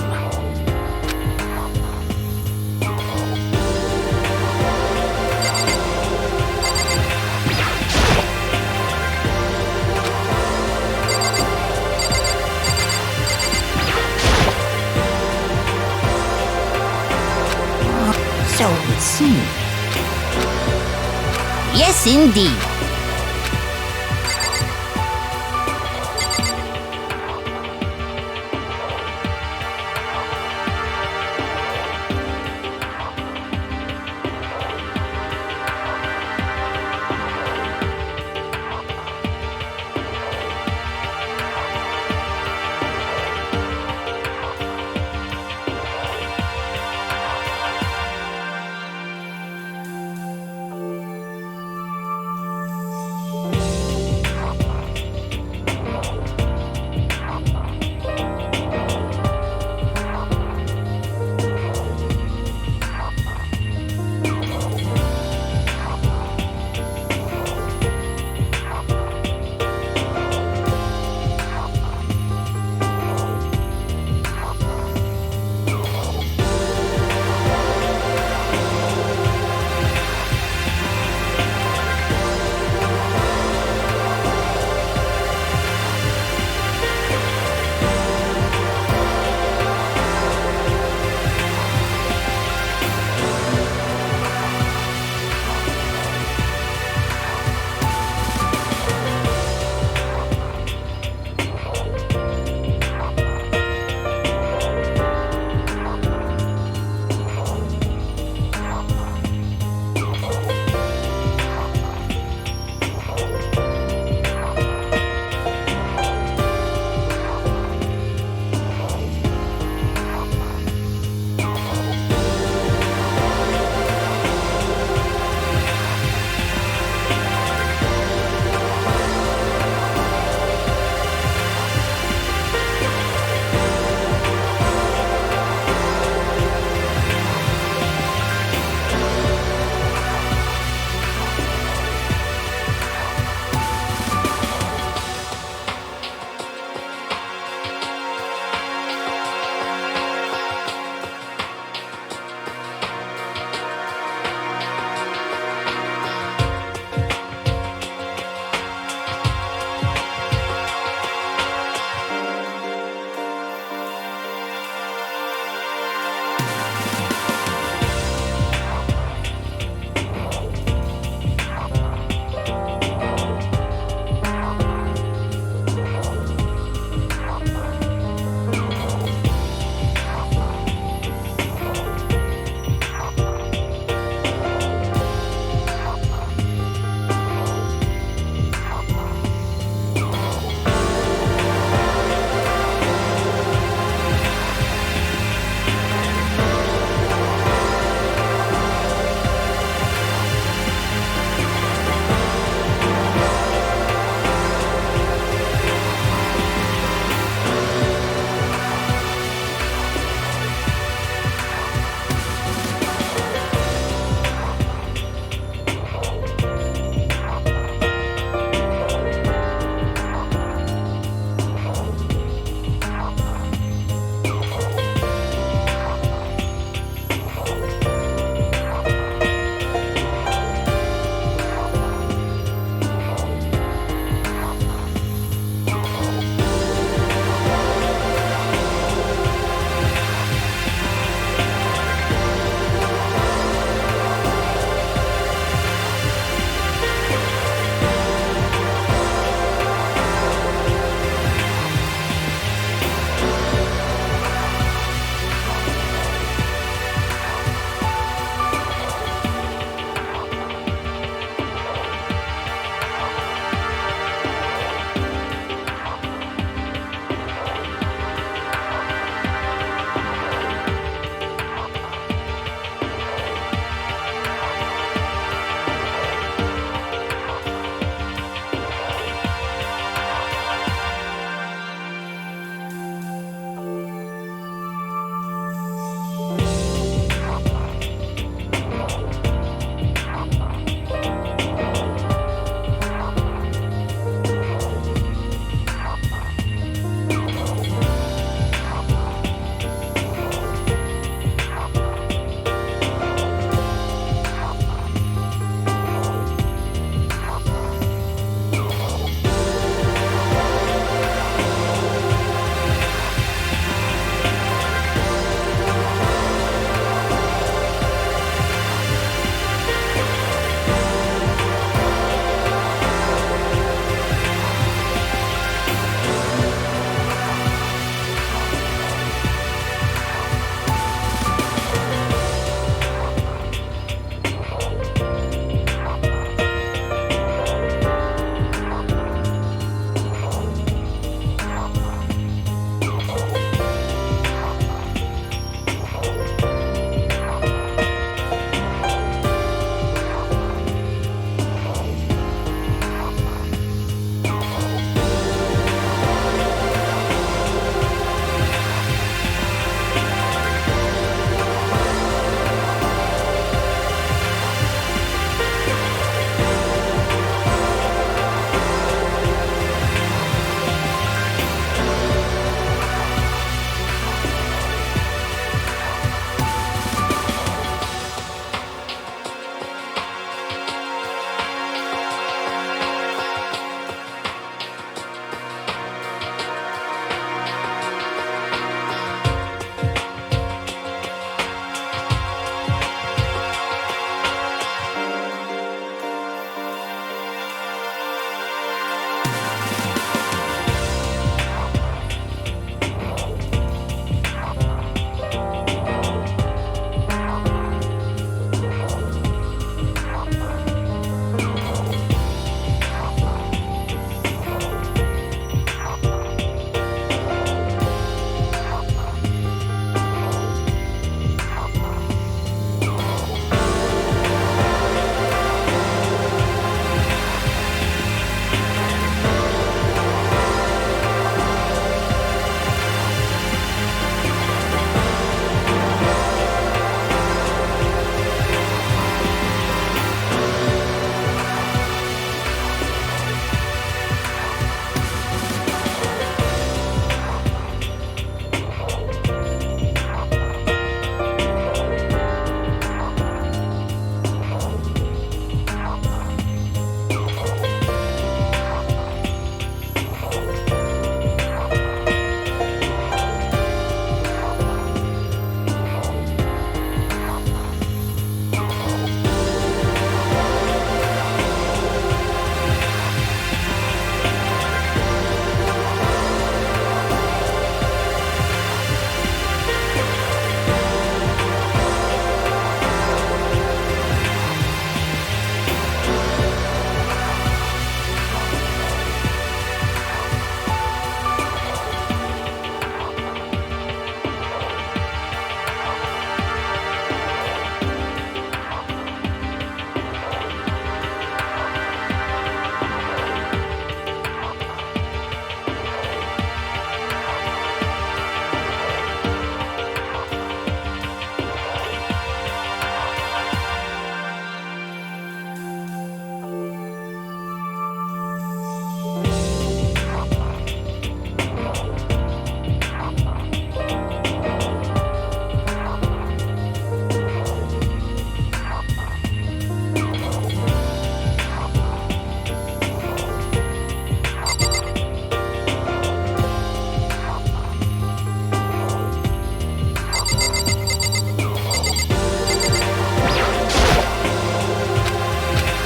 So it would seem. Yes, indeed.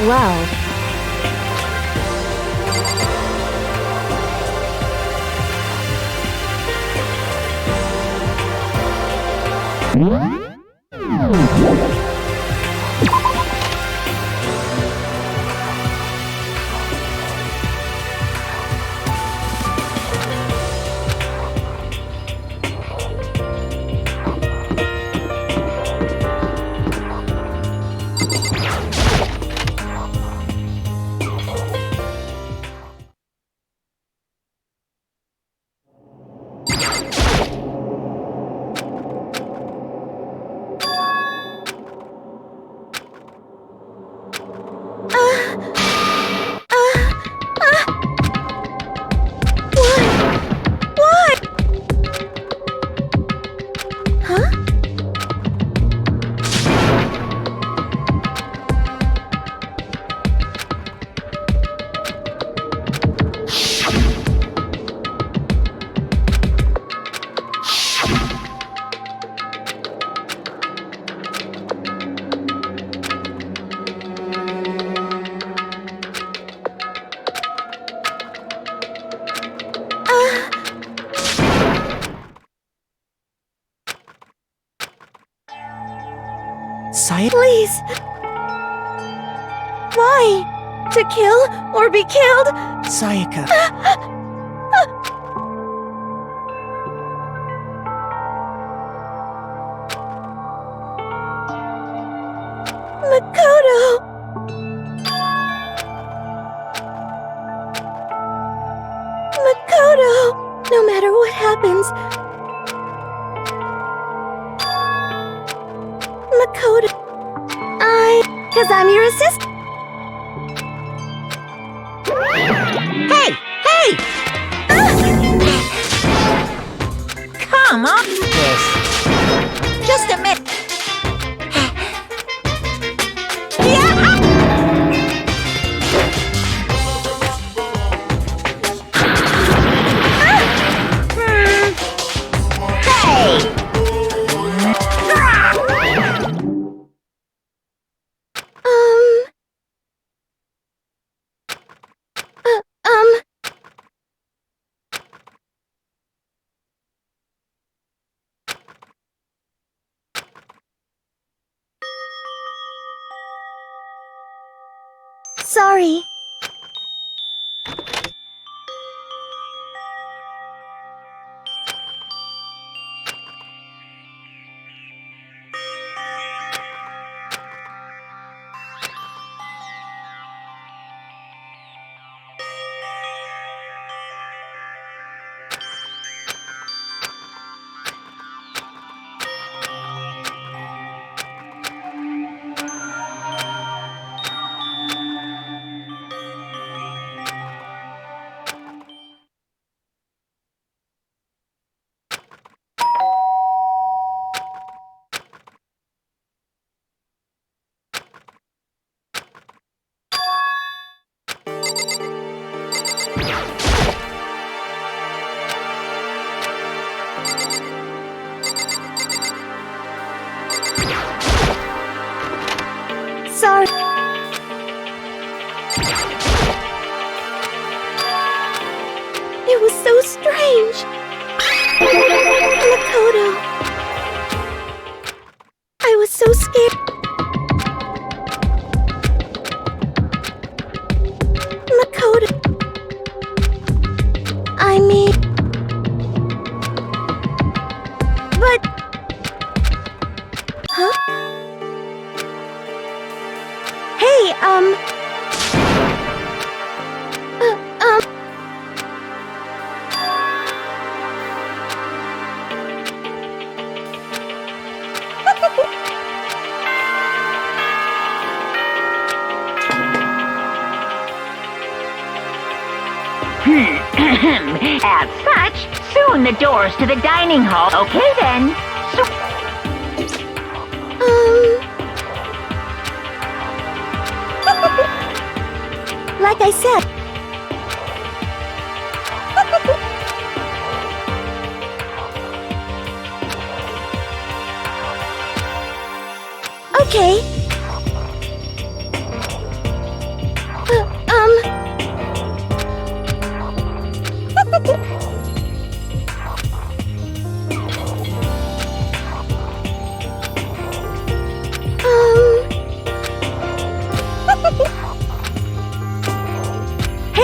well. Sayaka? Please! Why? To kill or be killed? Sayaka. Makoto! Makoto! No matter what happens, Makoto, cause I'm your assistant. Hey! Hey! Come on! This. Just a minute. Sorry. Sorry. It was so strange. Makoto. I was so scared. Makoto. I mean... But... Huh? Hey, As such, soon the doors to the dining hall. Okay then. Like I said. Okay.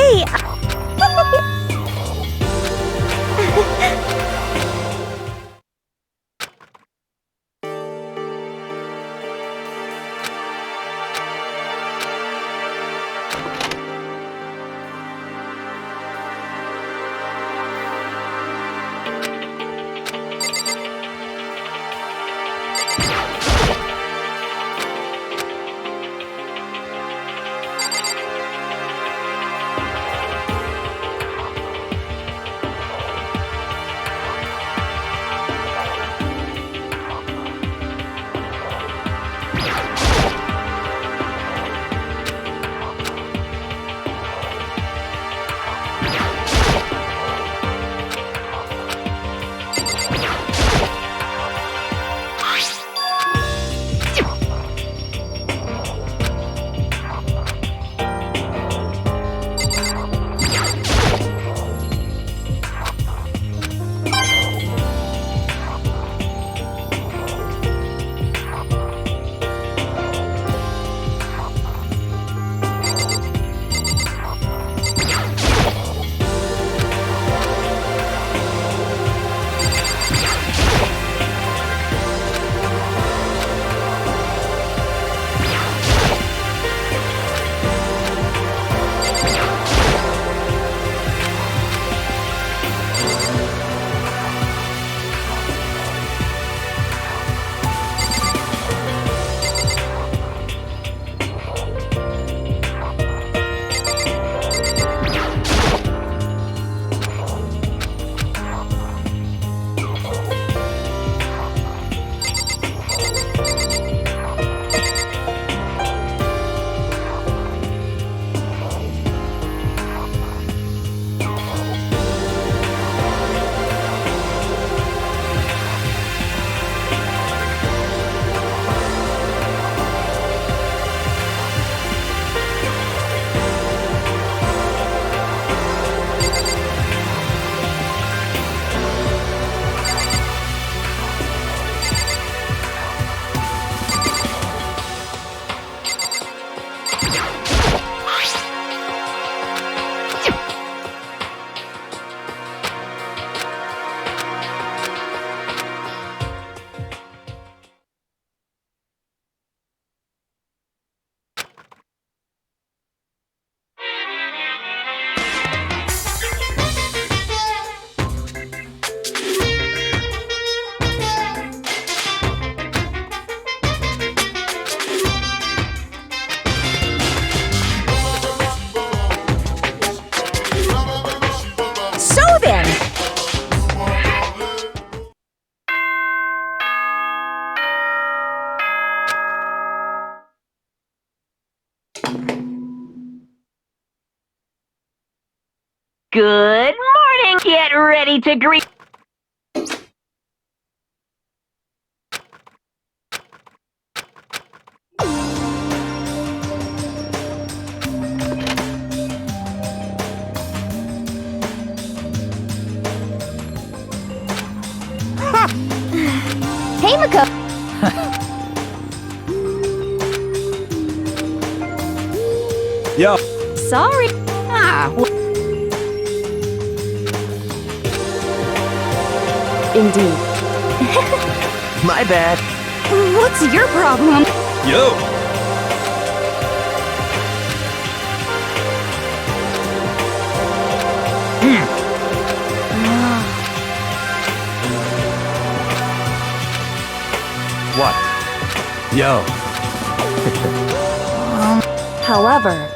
Hey! Good morning! Get ready to greet... Hey, Mako! Yo. Sorry. Indeed. My bad. What's your problem? Yo. What? Yo. However...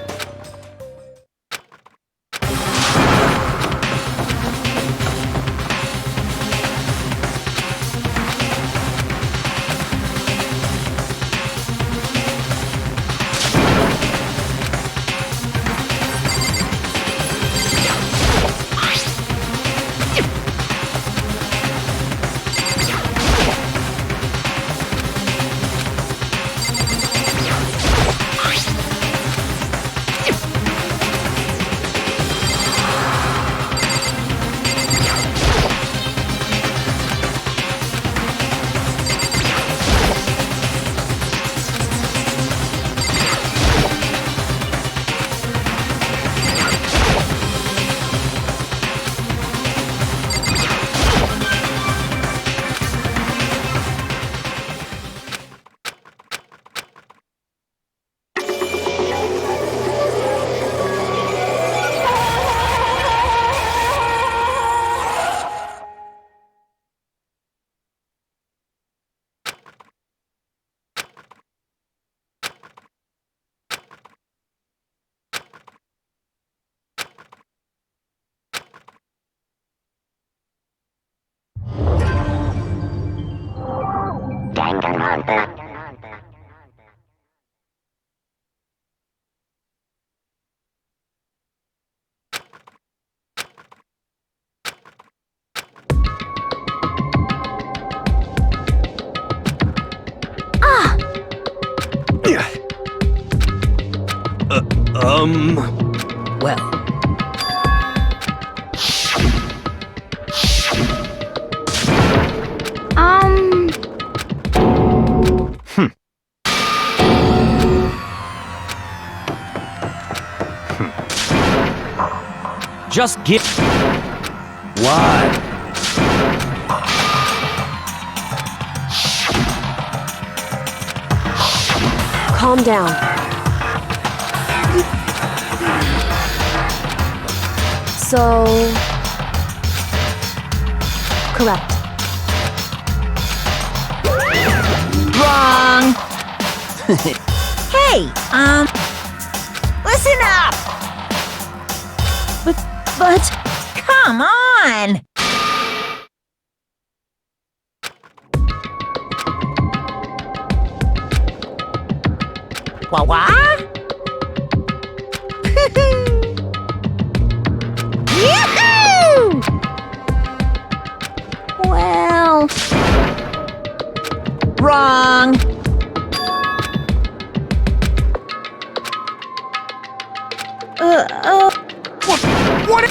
Well. Just get. Why? Calm down. So... correct. Wrong! Hey, listen up! But... Come on! What? Yahoo! Well... Wrong! What?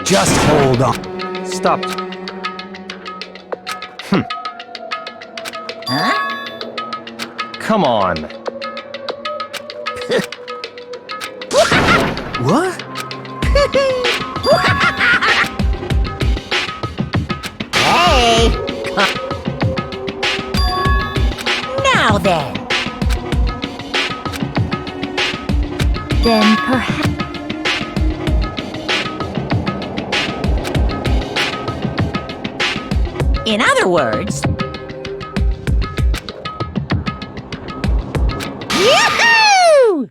Just hold on. Stop. Huh? Come on. What? Hey! Now then. Then perhaps... In other words... Yahoo!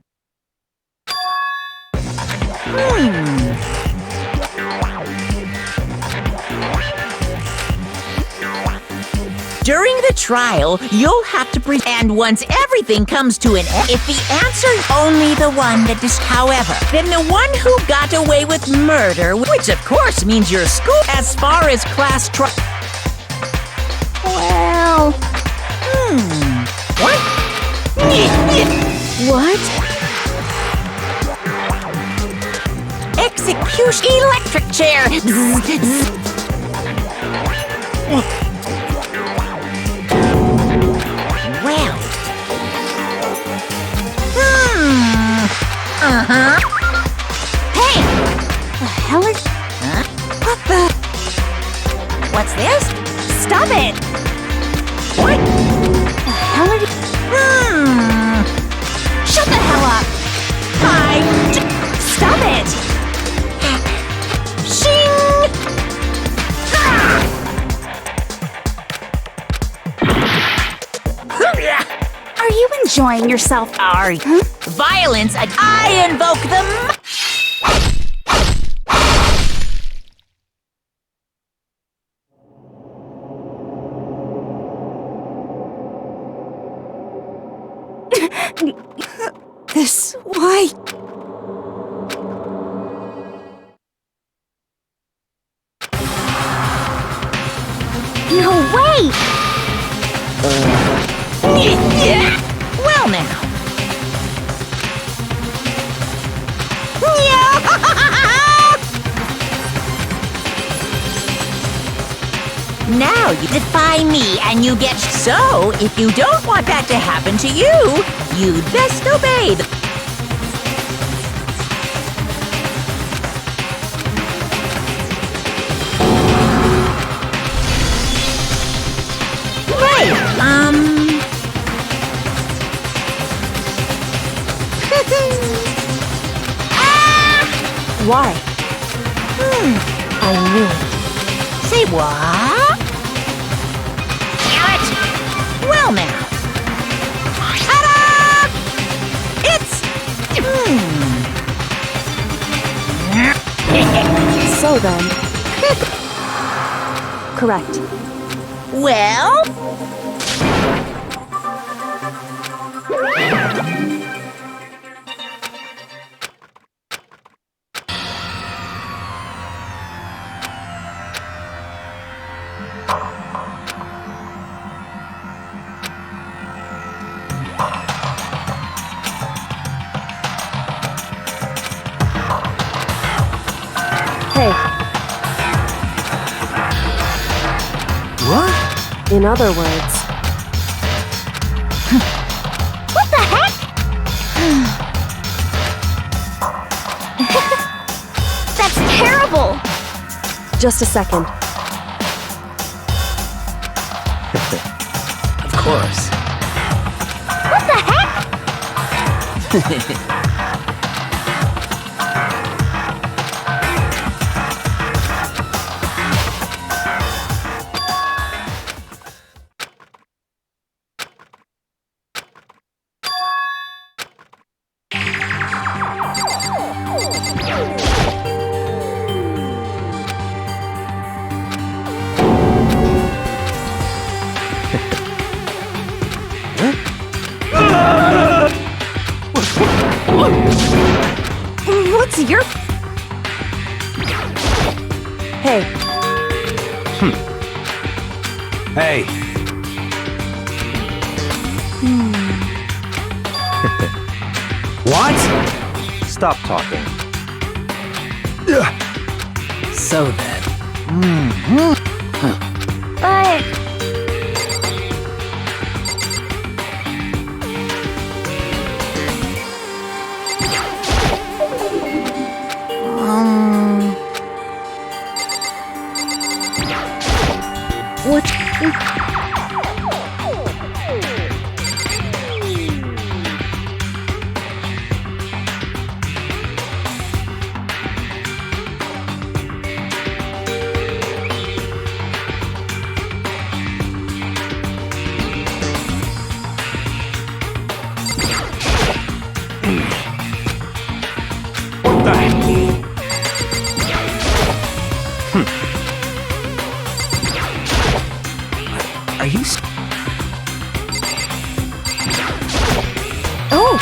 During the trial, you'll have to and once everything comes to an end, if the answer's only the one that is, however, then the one who got away with murder, which of course means your school as far as class well, what? What? Execution electric chair. Well. Hey! The hell is... Huh? What the... What's this? Stop it! What? The hell are you... Shut the hell up! Stop it! Shing! Are you enjoying yourself? Violence, I invoke them! This... why? No way! Well now. Now you defy me and you get... So, if you don't want that to happen to you, you'd best obey the... Why? I knew it. Say what? Damn it! Well now. Ta-da! It's... So then... correct. Well... Hey. What? In other words. What the heck? That's terrible! Just a second. Of course. What the heck? What's your... Hey. Hey. What? Stop talking. So then. But... What? What the heck? Are you... Oh!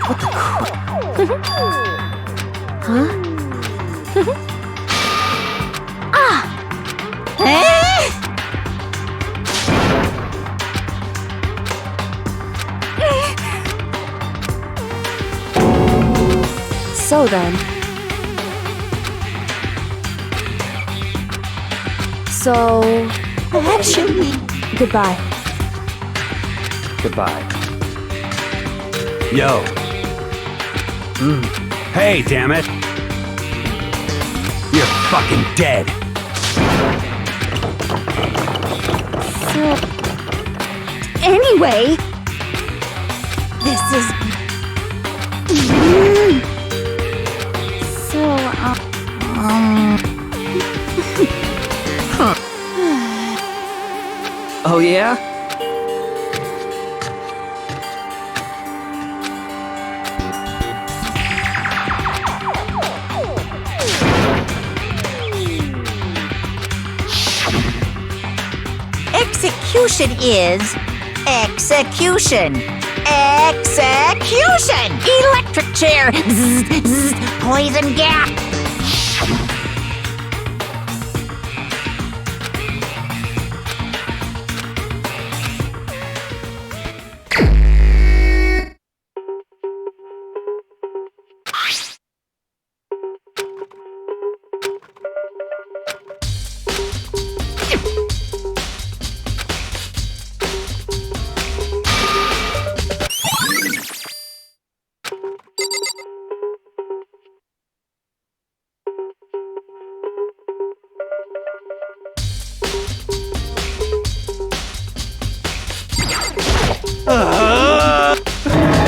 What the crap? Huh? So then. So... Actually... Goodbye. Goodbye. Yo. Hey, damn it. You're fucking dead. Anyway, this is... So, Oh yeah? Execution is... execution. Execution! Electric chair! Zzz, zzz, poison gas!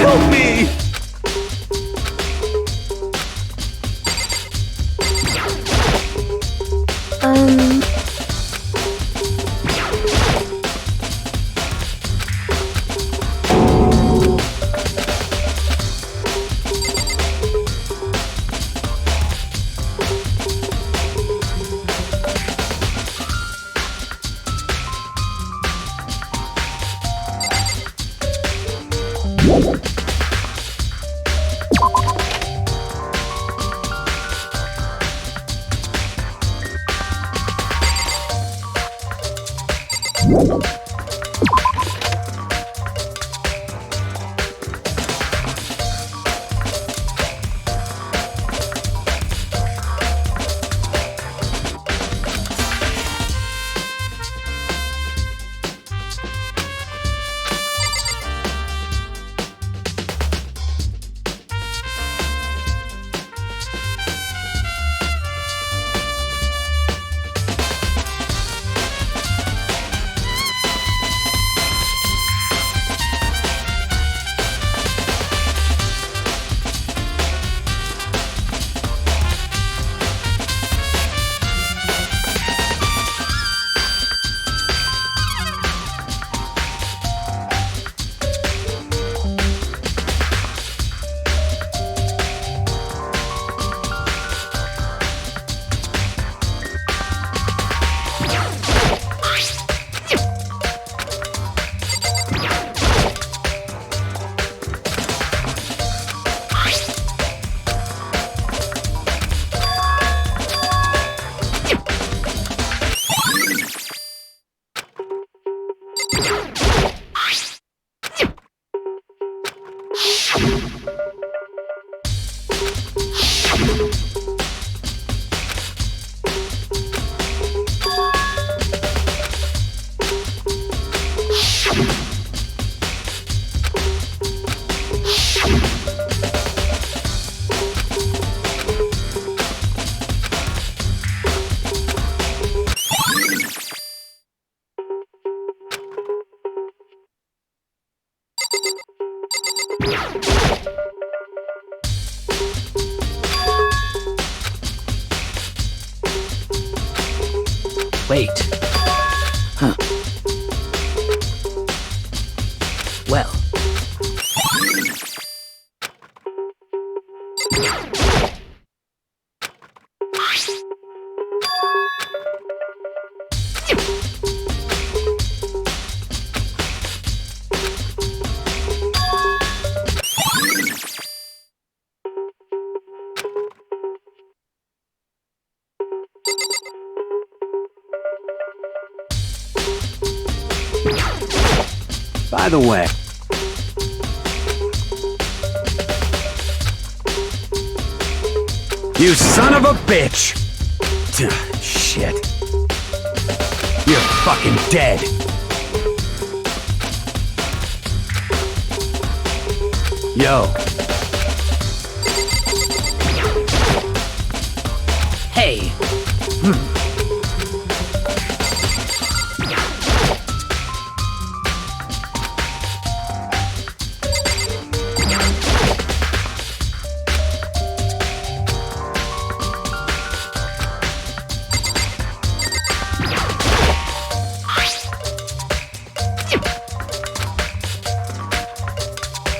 Help me! Wait. Huh. Well. By the way, you son of a bitch! Shit. You're fucking dead. Yo. Hey.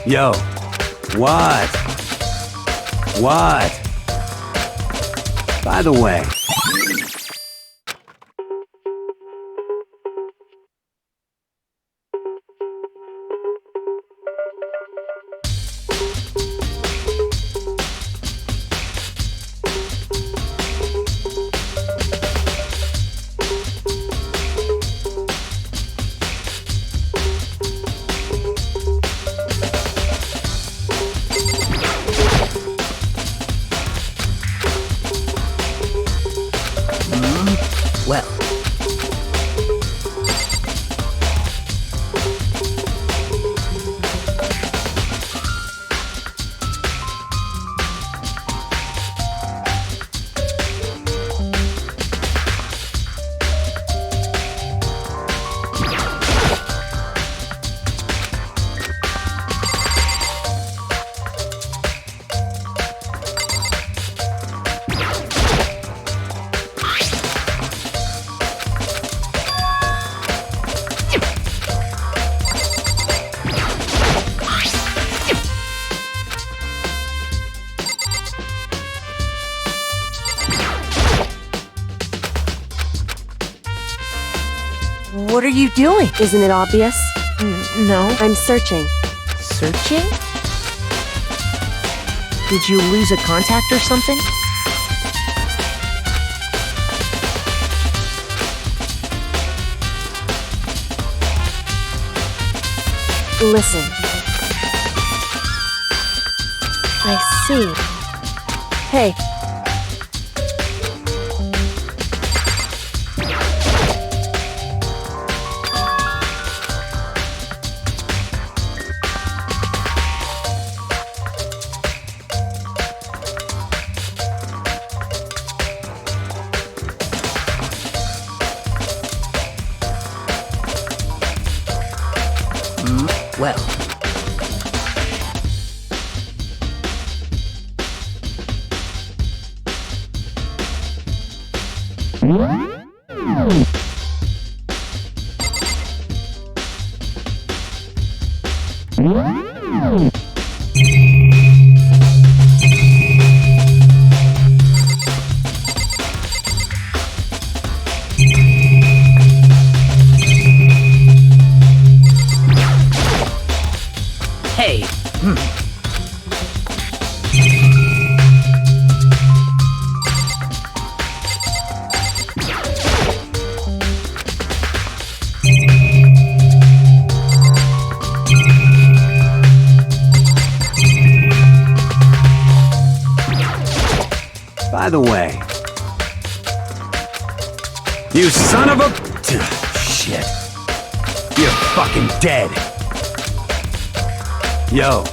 Yo. What? What? By the way. Well. What are you doing? Isn't it obvious? No. I'm searching. Searching? Did you lose a contact or something? Listen. I see. Hey. Well. Hey. By the way. You son of a... Shit. You're fucking dead. Yo.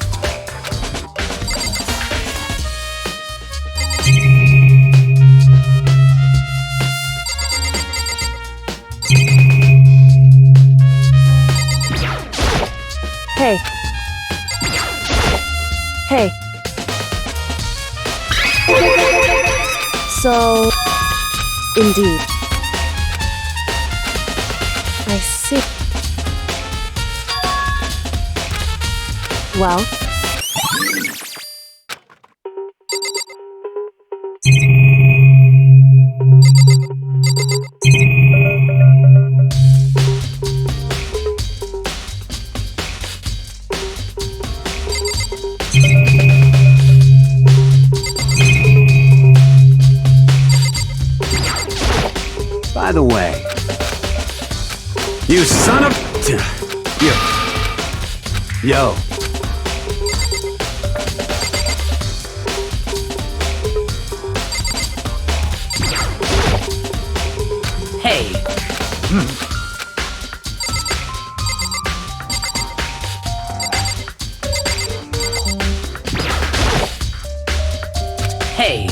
Hey. Hey. So... Indeed. see. Well? By the way, you son of... Yo. Hey. Hey.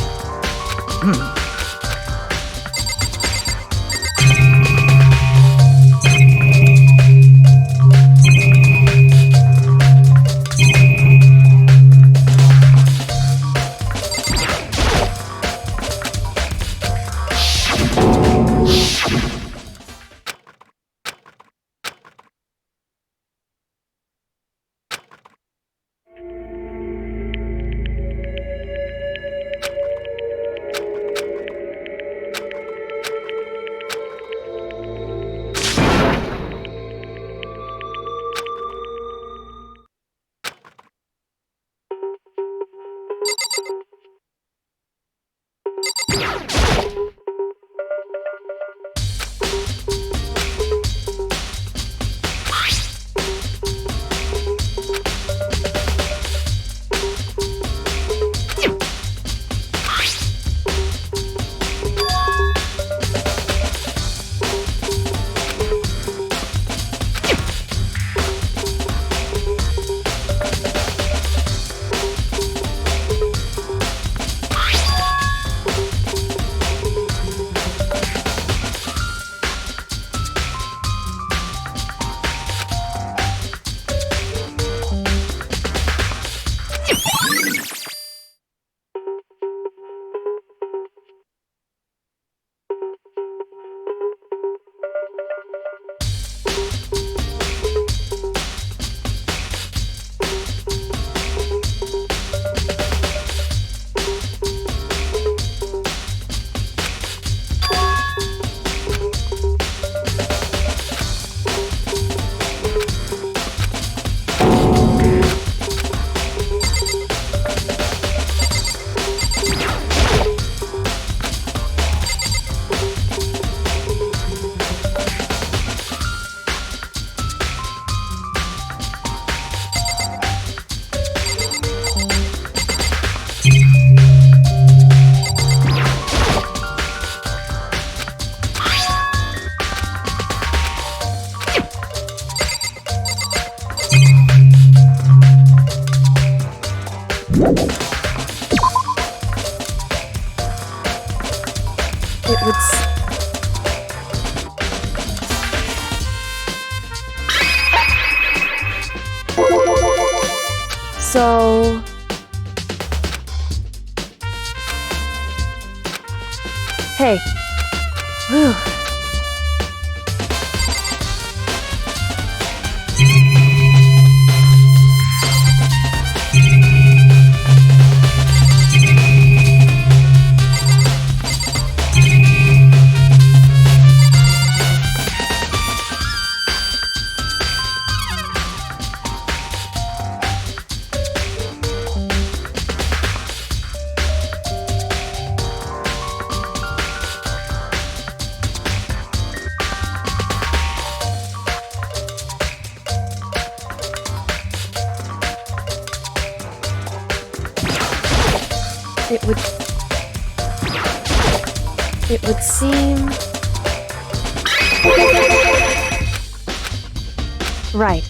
It would So... Hey. Whew. It would seem... Right.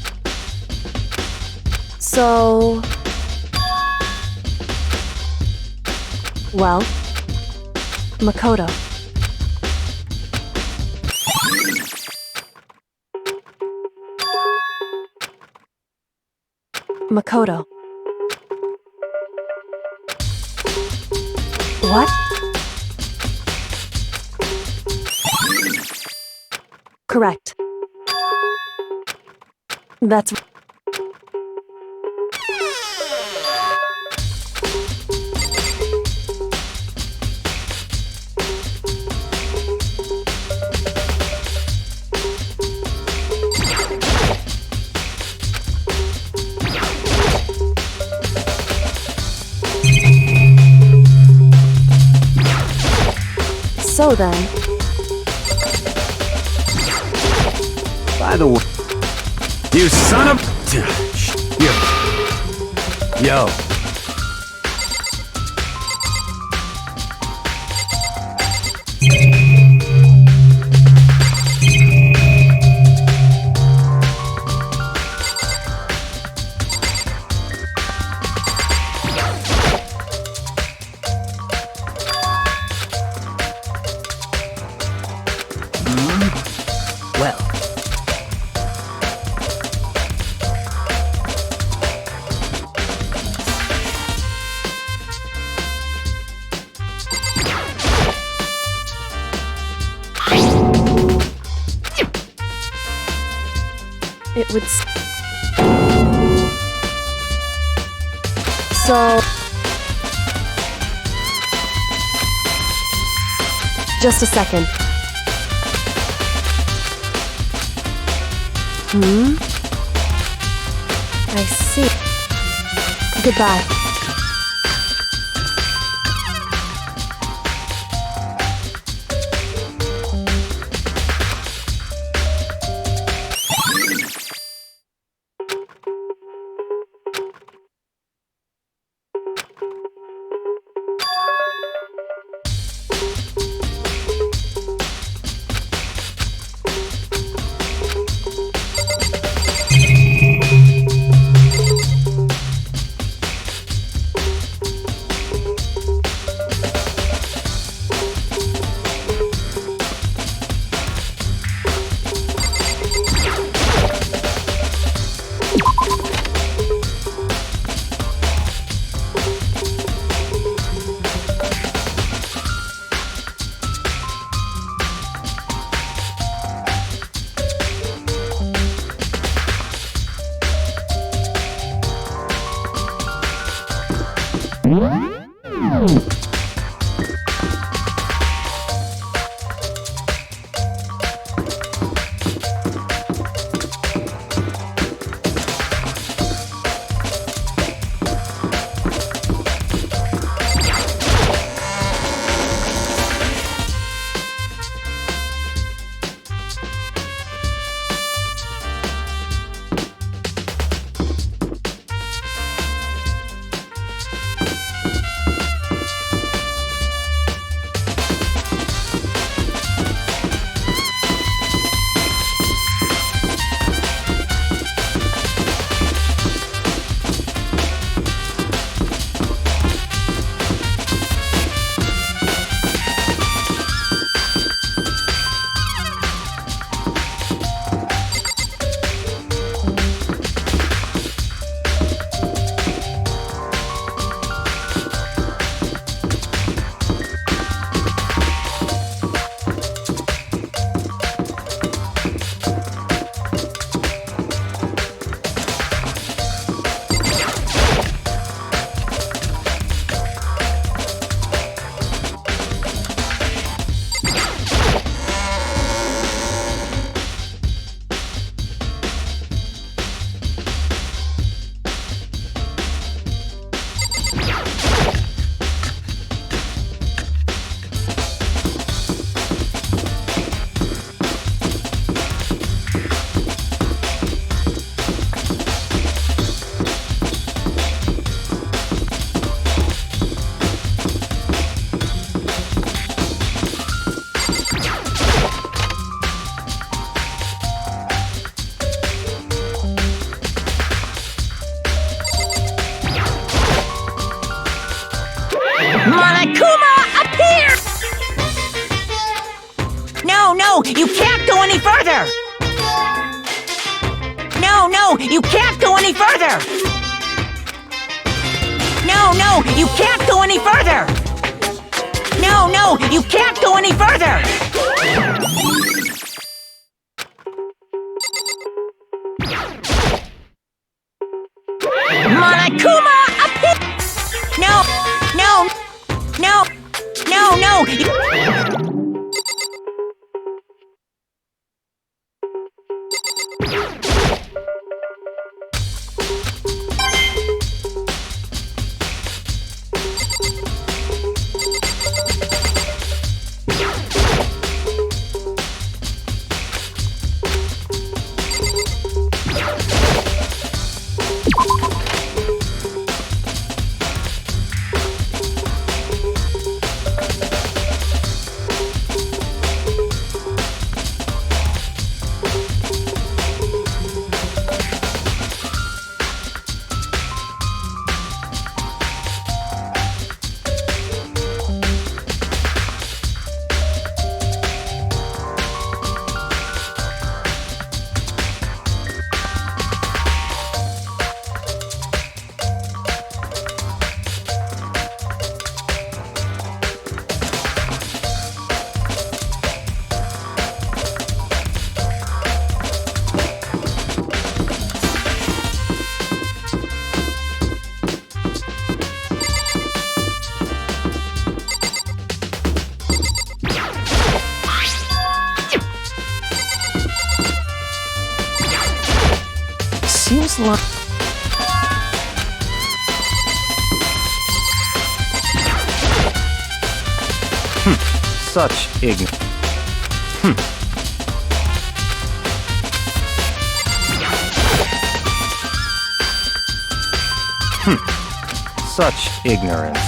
So... Well... Makoto. Makoto. What? Correct. That's... So then... By the way... You son of... Yo. Well. It would... So... Just a second. I see. Goodbye. No, you can't go any further! No, you can't go any further! No, you can't go any further! No, you can't go any further! Oh no! Seems like... Such ignorance. Such ignorance.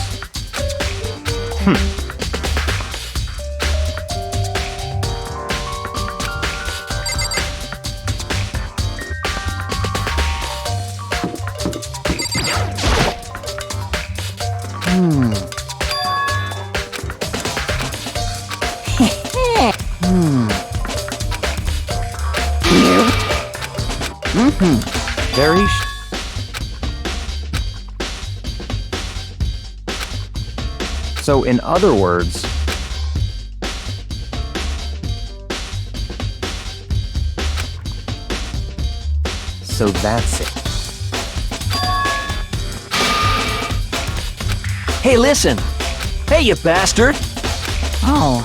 Very So in other words, so that's it. Hey, listen! Hey, you bastard! Oh,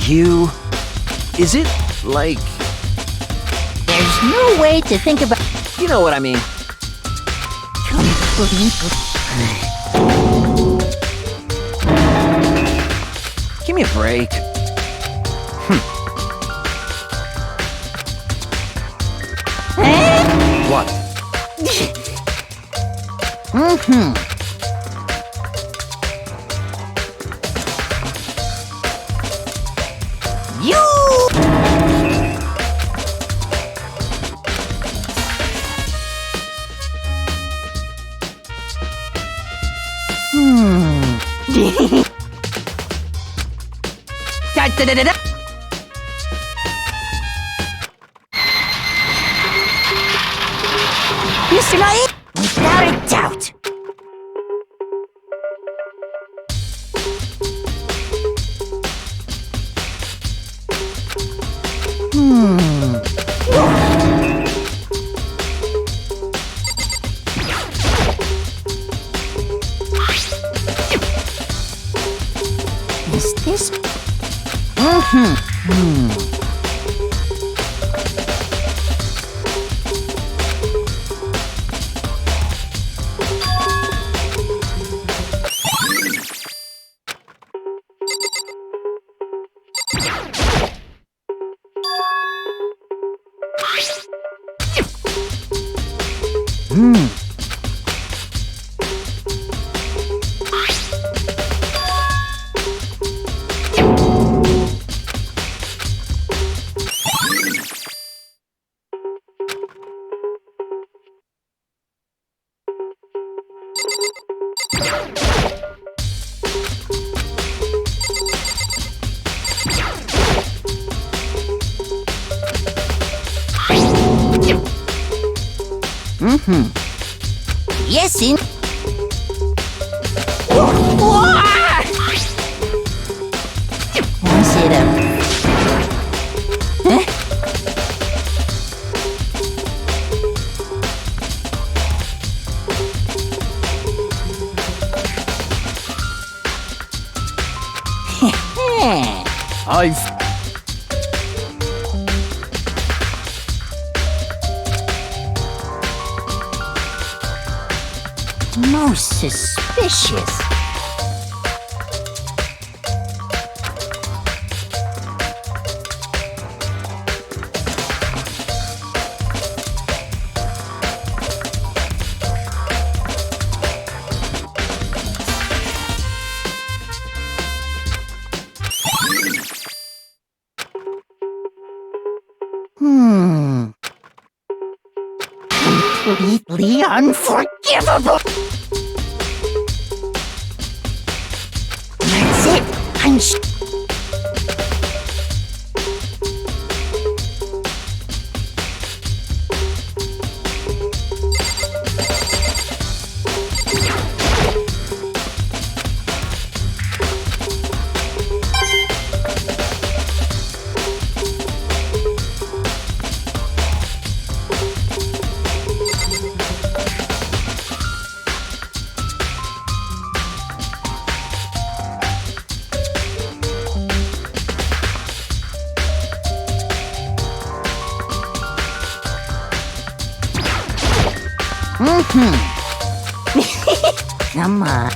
You... Is it, like... there's no way to think about... You know what I mean. Give me a break. What? Da-da-da-da-da. Mr. Knight, without a doubt. Is this... Yes, in... Was it a... Huh? I... Most suspicious. Completely unforgivable. That's it. Come on.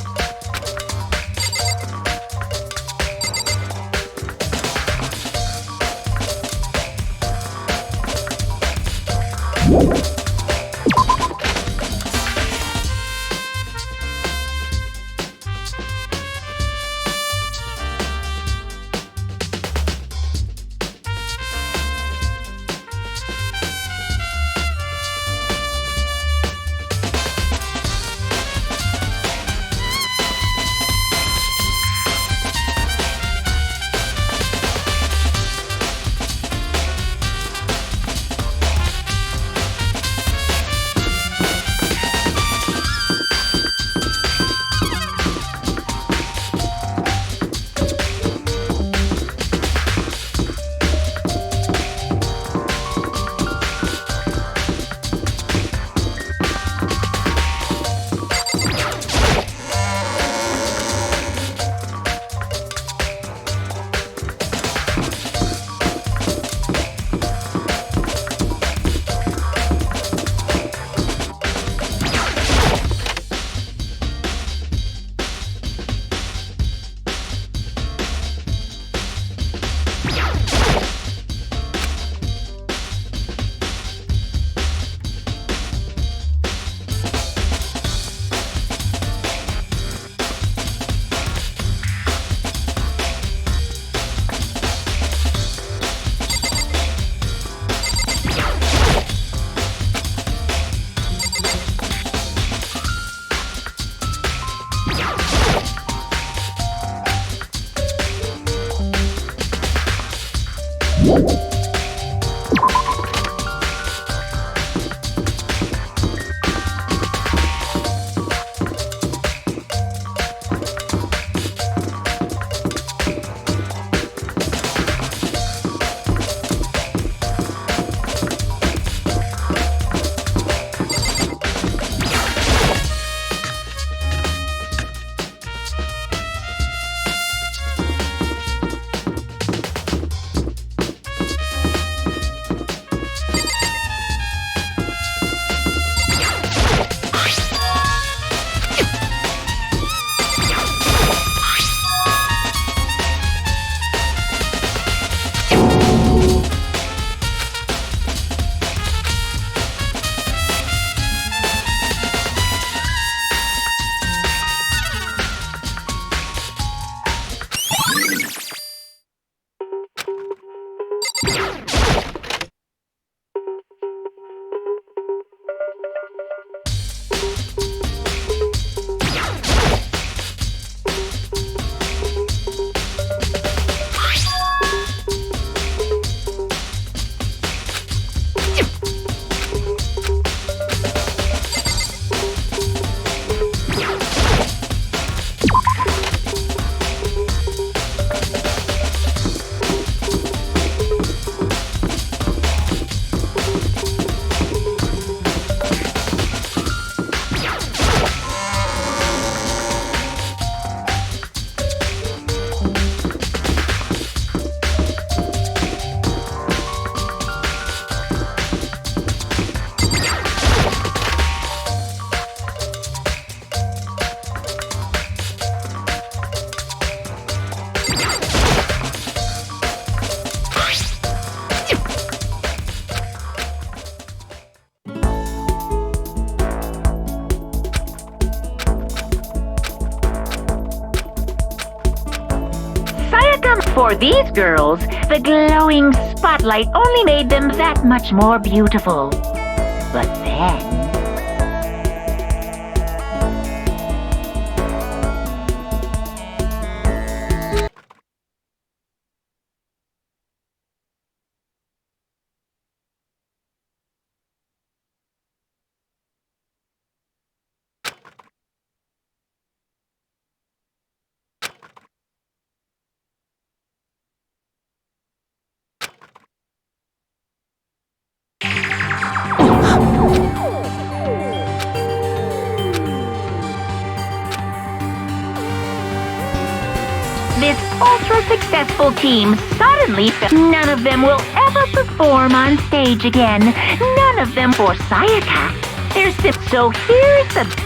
Come for these girls, the glowing spotlight only made them that much more beautiful. But then... This ultra-successful team suddenly none of them will ever perform on stage again. None of them for Sayaka. There's this, so here's the...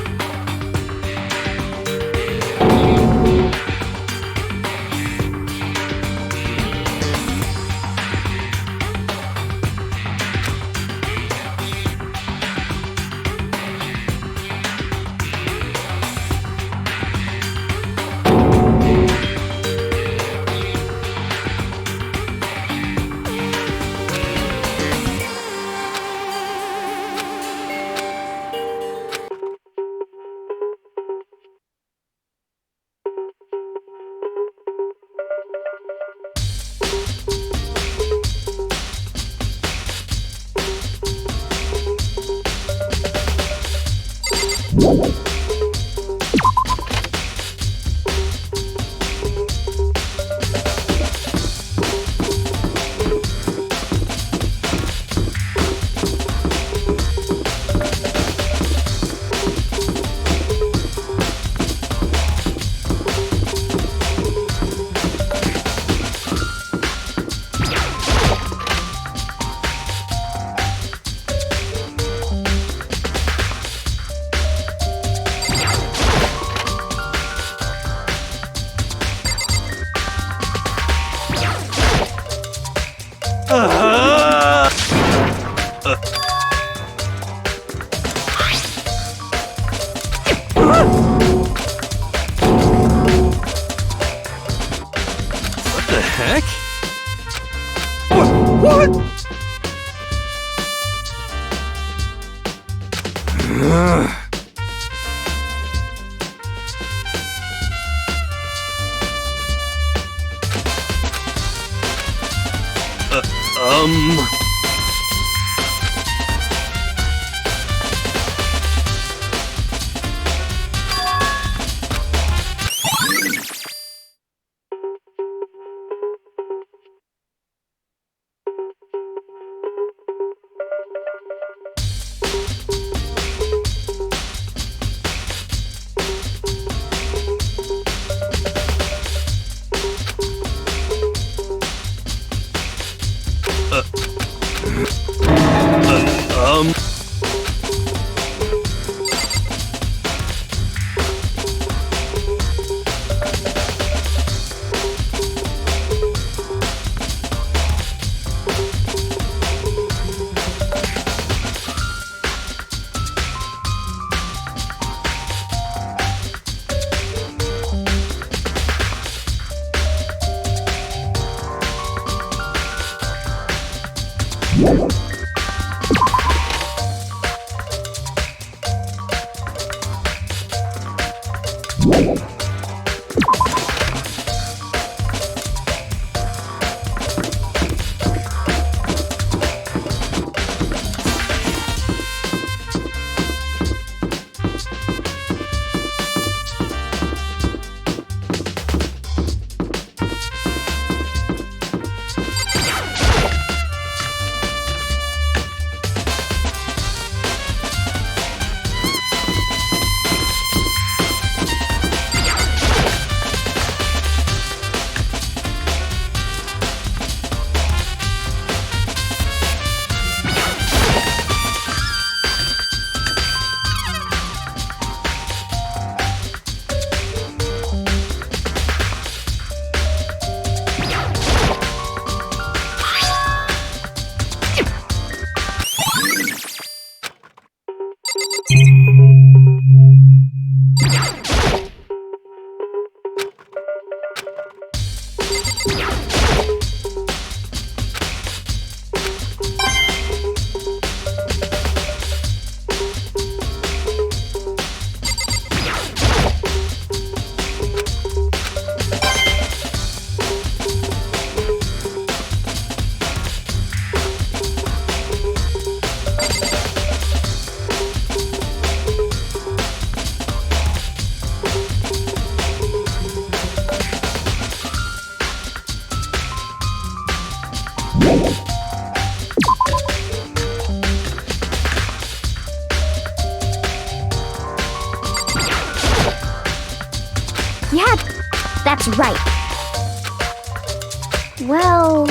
Well...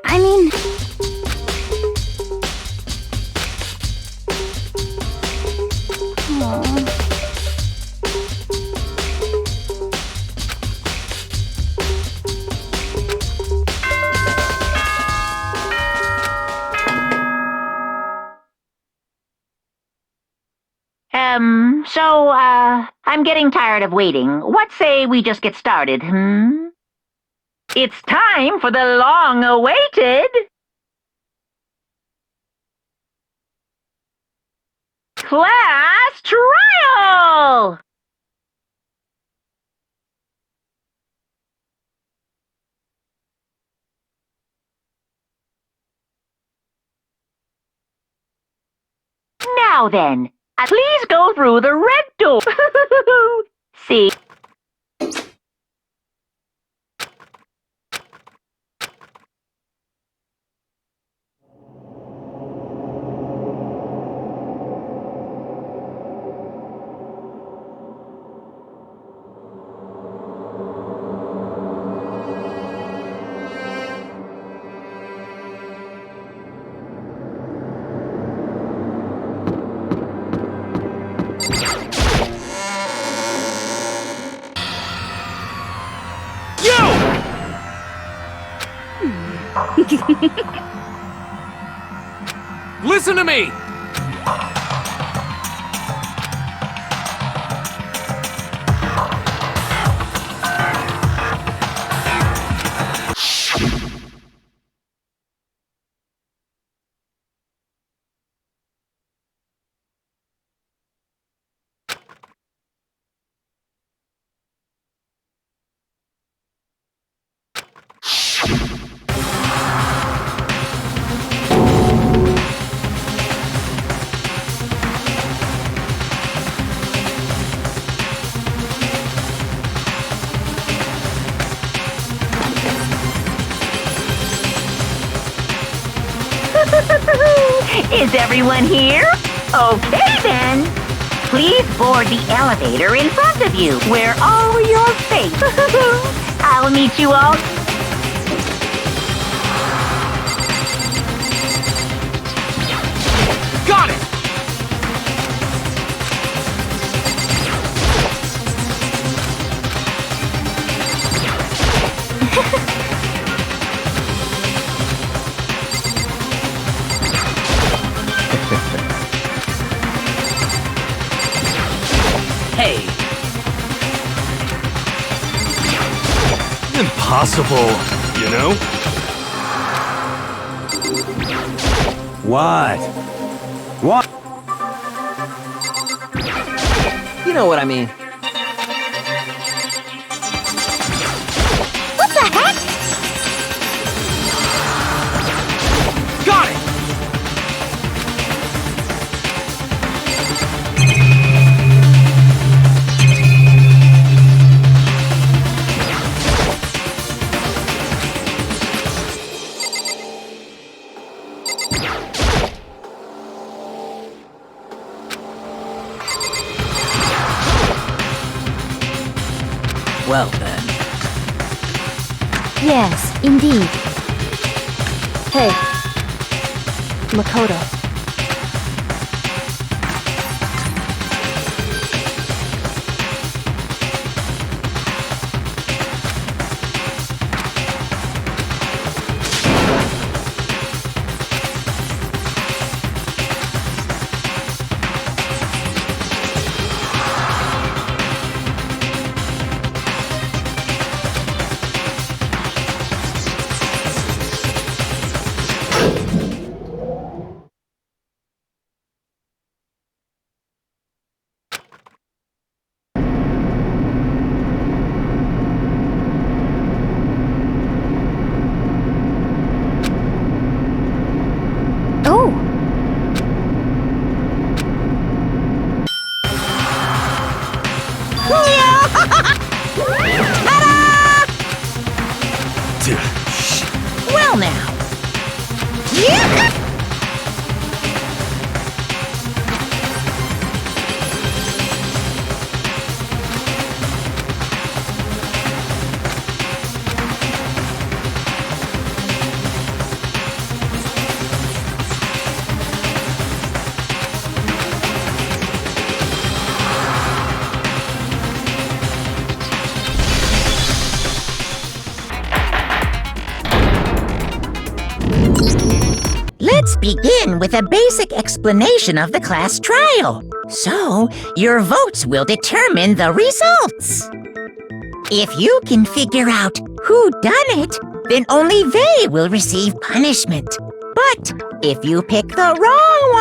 I mean... I'm getting tired of waiting. What say we just get started, It's time for the long-awaited... class trial! Now then, please go through the red door. See? Listen to me! Is everyone here? Okay then. Please board the elevator in front of you, where all your fate. I'll meet you all. Got it! Hey! Impossible, you know? What? What? You know what I mean. What the heck? Got it! Well then. Yes, indeed. Hey. Makoto. begin with a basic explanation of the class trial. So, your votes will determine the results. If you can figure out who done it, then only they will receive punishment. But if you pick the wrong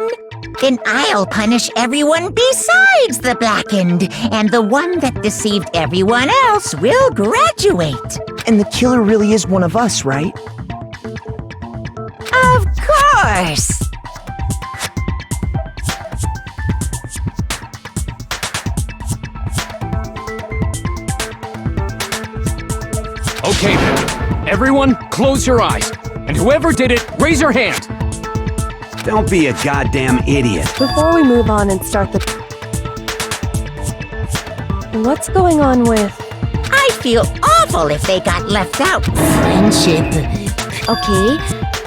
one, then I'll punish everyone besides the blackened, and the one that deceived everyone else will graduate. And the killer really is one of us, right? Of course! Okay then. Everyone, close your eyes. And whoever did it, raise your hand. Don't be a goddamn idiot. Before we move on and start the... What's going on with... I feel awful if they got left out. Friendship. Okay,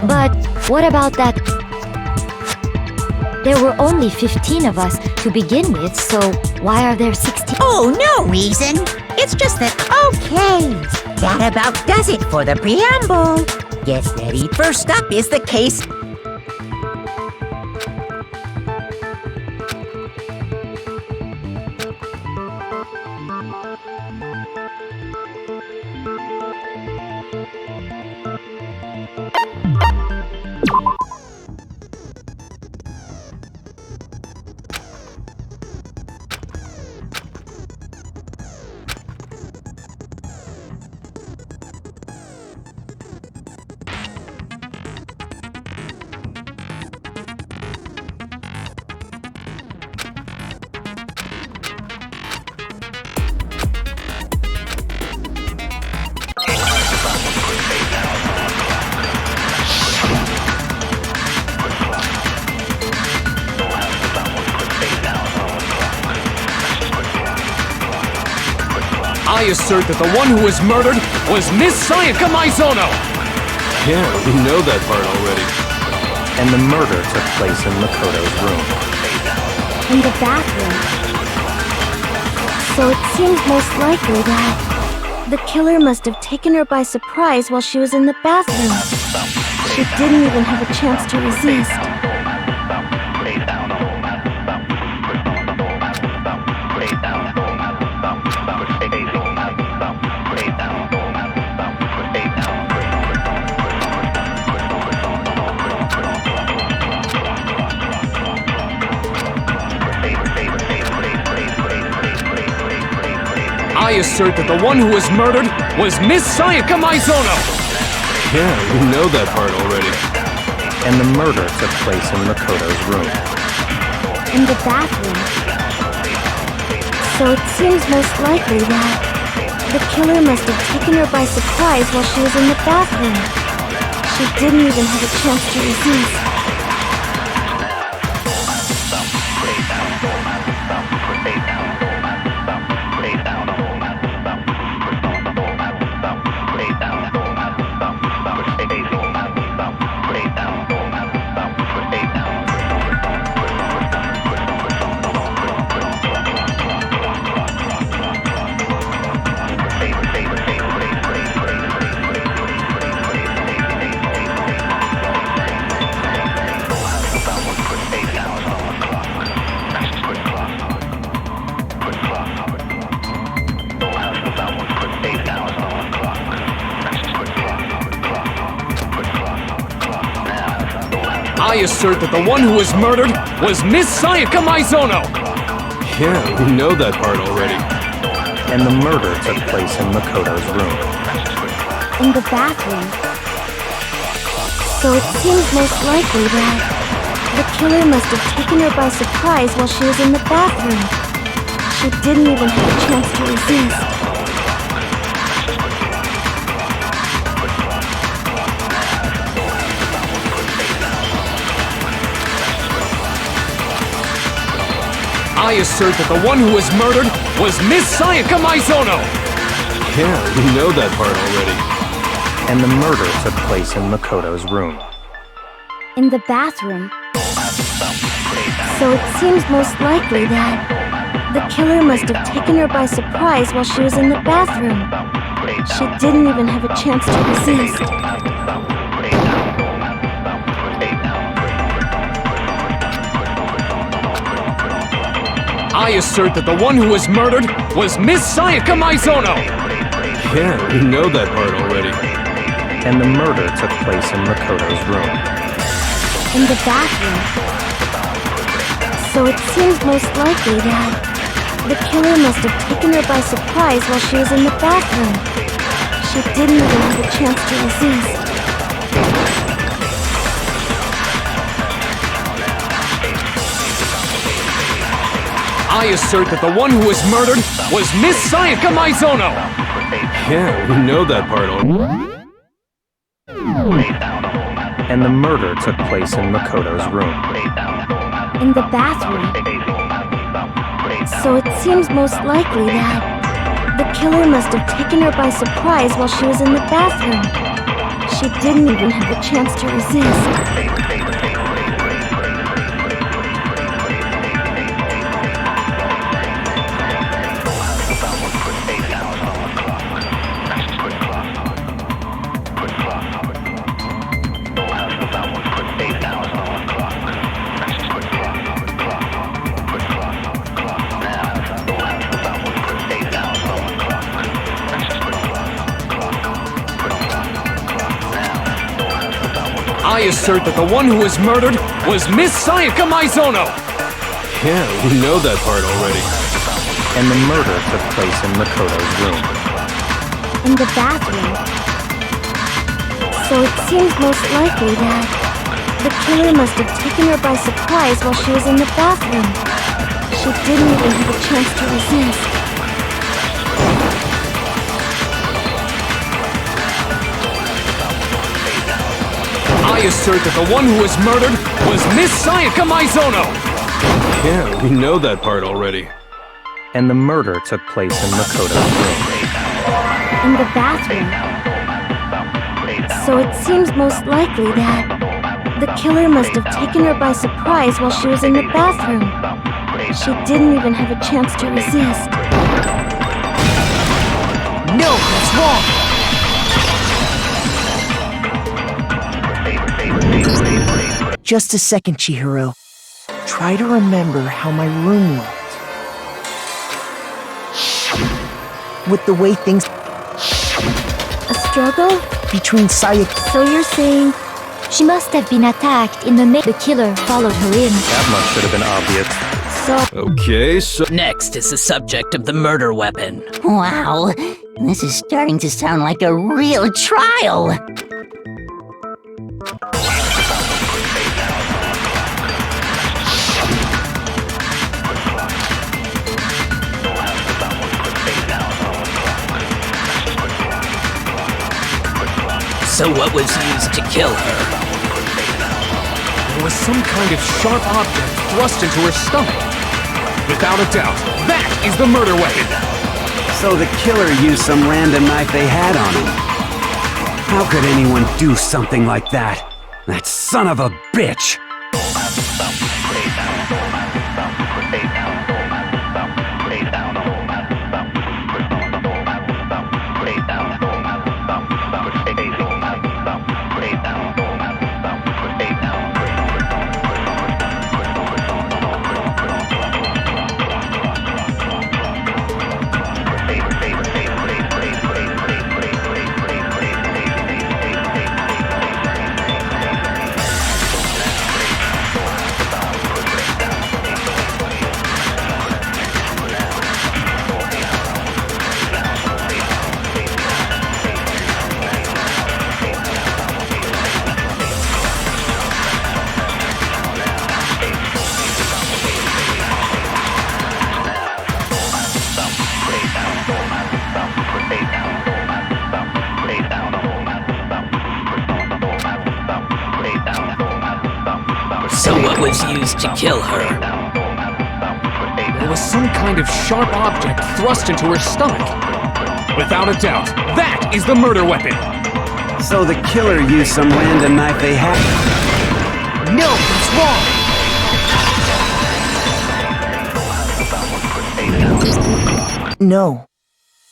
but what about that? There were only 15 of us to begin with, so why are there 16? Oh, no reason. It's just that, okay. That about does it for the preamble. Get ready. First up is the case. I assert that the one who was murdered was Miss Sayaka Maizono! Yeah, we know that part already. And the murder took place in Makoto's room. In the bathroom. So it seems most likely that the killer must have taken her by surprise while she was in the bathroom. She didn't even have a chance to resist. I assert that the one who was murdered was Miss Sayaka Maizono! Yeah, we know that part already. And the murder took place in Makoto's room. In the bathroom. So it seems most likely that the killer must have taken her by surprise while she was in the bathroom. She didn't even have a chance to resist. I assert that the one who was murdered was Miss Sayaka Maizono! Yeah, we know that part already. And the murder took place in Makoto's room. In the bathroom. So it seems most likely that the killer must have taken her by surprise while she was in the bathroom. She didn't even have a chance to resist. I assert that the one who was murdered was Miss Sayaka Maizono! Yeah, we know that part already. And the murder took place in Makoto's room. In the bathroom. So it seems most likely that the killer must have taken her by surprise while she was in the bathroom. She didn't even have a chance to resist. I assert that the one who was murdered was Miss Sayaka Maizono! Yeah, we know that part already. And the murder took place in Makoto's room. In the bathroom. So it seems most likely that the killer must have taken her by surprise while she was in the bathroom. She didn't even have a chance to resist. I assert that the one who was murdered was Miss Sayaka Maizono! Yeah, we know that part already. And the murder took place in Makoto's room. In the bathroom. So it seems most likely that the killer must have taken her by surprise while she was in the bathroom. She didn't even have a chance to resist. I assert that the one who was murdered was Miss Sayaka Maizono! Yeah, we know that part already. And the murder took place in Makoto's room. In the bathroom. So it seems most likely that the killer must have taken her by surprise while she was in the bathroom. She didn't even have a chance to resist. I assert that the one who was murdered was Miss Sayaka Maizono! Yeah, we know that part already. And the murder took place in Makoto's room. In the bathroom. So it seems most likely that the killer must have taken her by surprise while she was in the bathroom. She didn't even have a chance to resist. No, that's wrong! Just a second, Chihiro. Try to remember how my room looked. With the way things... A struggle? Between Sayaka... So you're saying... She must have been attacked in the night. The killer followed her in. That much should have been obvious. So... Okay, so... Next is the subject of the murder weapon. Wow, this is starting to sound like a real trial. So what was used to kill her? There was some kind of sharp object thrust into her stomach. Without a doubt, that is the murder weapon! So the killer used some random knife they had on him. How could anyone do something like that? That son of a bitch! So what was used to kill her? There was some kind of sharp object thrust into her stomach. Without a doubt, that is the murder weapon! So the killer used some random knife they had... No, that's wrong! No.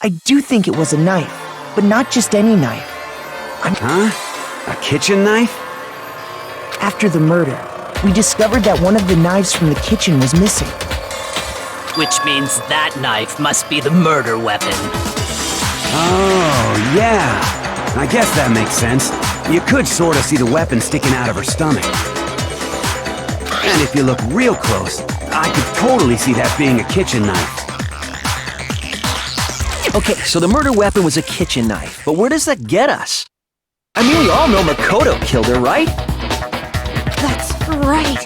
I do think it was a knife, but not just any knife. Huh? A kitchen knife? After the murder, we discovered that one of the knives from the kitchen was missing. Which means that knife must be the murder weapon. Oh, yeah. I guess that makes sense. You could sort of see the weapon sticking out of her stomach. And if you look real close, I could totally see that being a kitchen knife. Okay, so the murder weapon was a kitchen knife, but where does that get us? I mean, we all know Makoto killed her, right? That's right.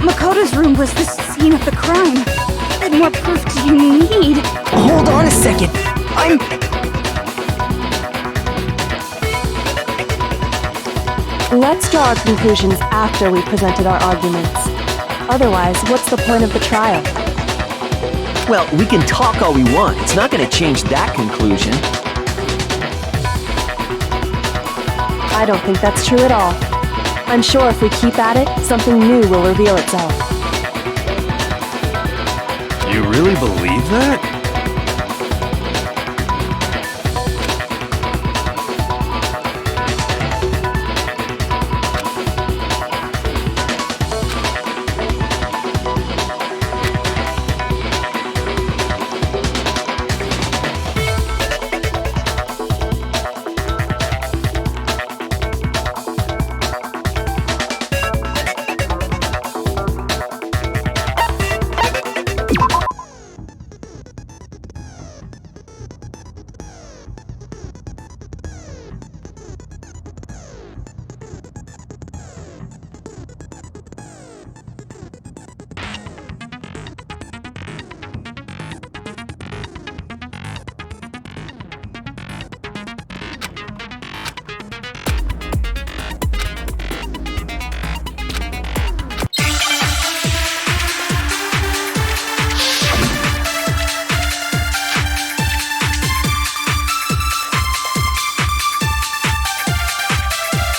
Makoto's room was the scene of the crime. Then what proof do you need? Hold on a second. Let's draw our conclusions after we presented our arguments. Otherwise, what's the point of the trial? Well, we can talk all we want. It's not going to change that conclusion. I don't think that's true at all. I'm sure if we keep at it, something new will reveal itself. You really believe that?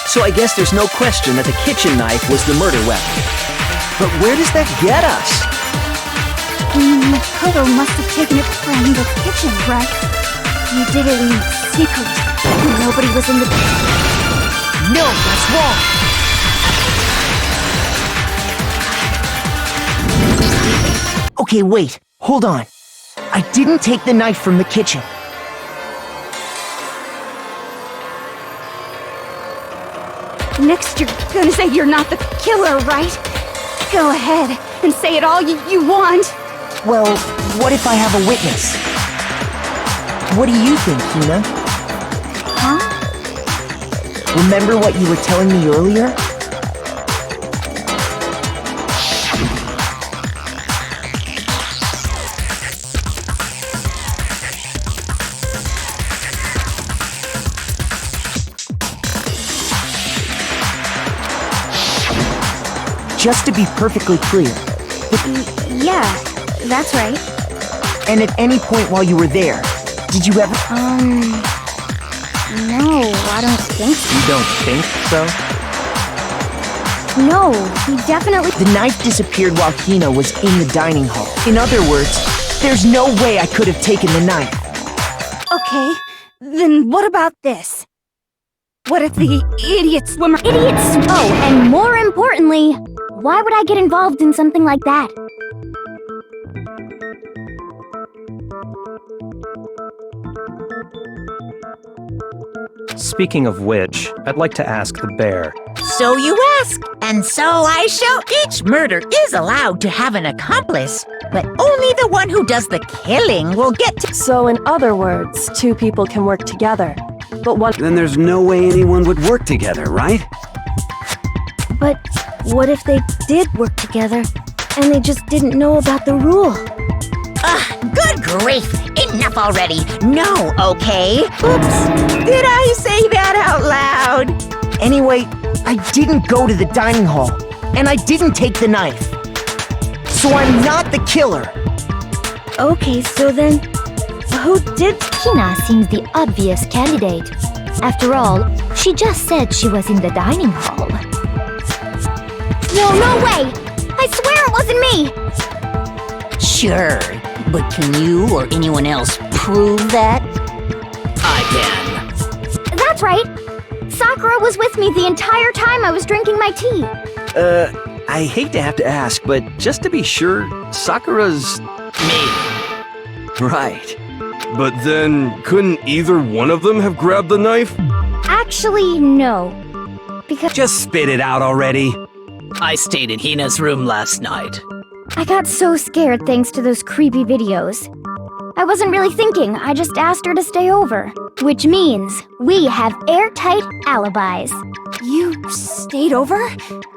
So I guess there's no question that the kitchen knife was the murder weapon. But where does that get us? Makoto must have taken it from the kitchen, right? He did it in secret. Nobody was in the... No, that's wrong. Okay, wait. Hold on. I didn't take the knife from the kitchen. Next, you're gonna say you're not the killer, right? Go ahead and say it all you want. Well, what if I have a witness? What do you think, Hina? Huh? Remember what you were telling me earlier? Just to be perfectly clear. Yeah, that's right. And at any point while you were there, did you ever... No, I don't think so. You don't think so? No, he definitely... The knife disappeared while Hina was in the dining hall. In other words, there's no way I could have taken the knife. Okay, then what about this? What if the idiot swimmer... Oh, and more importantly, why would I get involved in something like that? Speaking of which, I'd like to ask the bear. So you ask, and so I shall. Each murder is allowed to have an accomplice, but only the one who does the killing will get to... So in other words, two people can work together, but one... Then there's no way anyone would work together, right? But what if they did work together, and they just didn't know about the rule? Good grief! Enough already! No, okay? Oops! Did I say that out loud? Anyway, I didn't go to the dining hall, and I didn't take the knife. So I'm not the killer. Okay, so then, who did? Hina seems the obvious candidate. After all, she just said she was in the dining hall. No way! I swear it wasn't me! Sure, but can you or anyone else prove that? I can. That's right! Sakura was with me the entire time I was drinking my tea. I hate to have to ask, but just to be sure, Sakura's Me. Right. But then, couldn't either one of them have grabbed the knife? Actually, no. Because Just spit it out already. I stayed in Hina's room last night. I got so scared thanks to those creepy videos. I wasn't really thinking, I just asked her to stay over. Which means we have airtight alibis. You stayed over?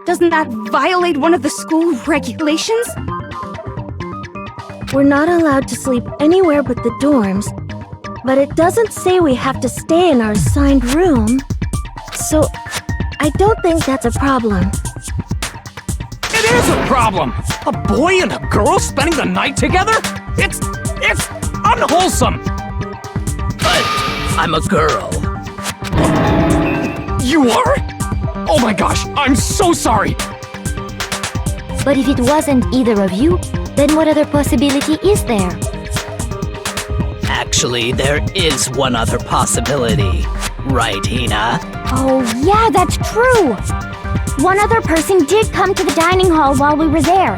Doesn't that violate one of the school regulations? We're not allowed to sleep anywhere but the dorms, but it doesn't say we have to stay in our assigned room. So, I don't think that's a problem. It is a problem! A boy and a girl spending the night together? It's unwholesome! But I'm a girl. You are? Oh my gosh, I'm so sorry! But if it wasn't either of you, then what other possibility is there? Actually, there is one other possibility. Right, Hina? Oh, yeah, that's true! One other person did come to the dining hall while we were there.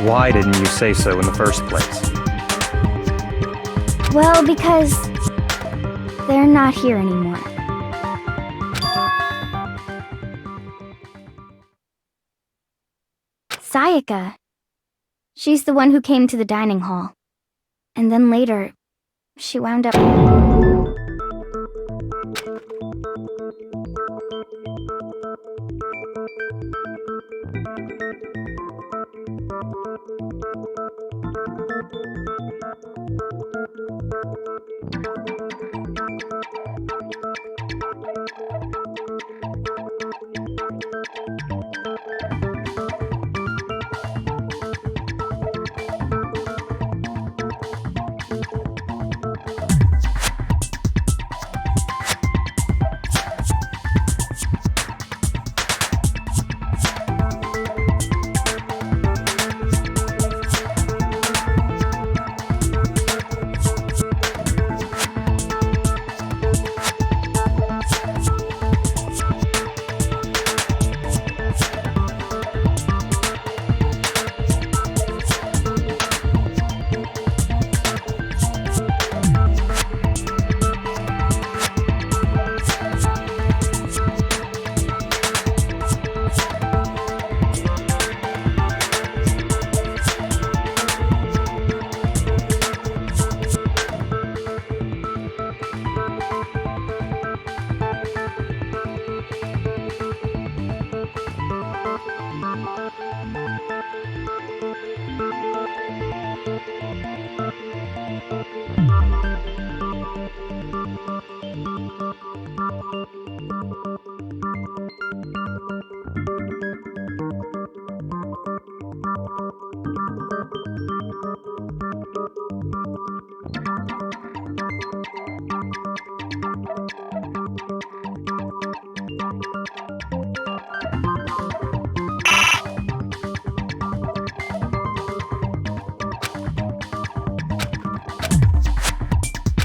Why didn't you say so in the first place? Well, because they're not here anymore. Sayaka. She's the one who came to the dining hall. And then later, she wound up...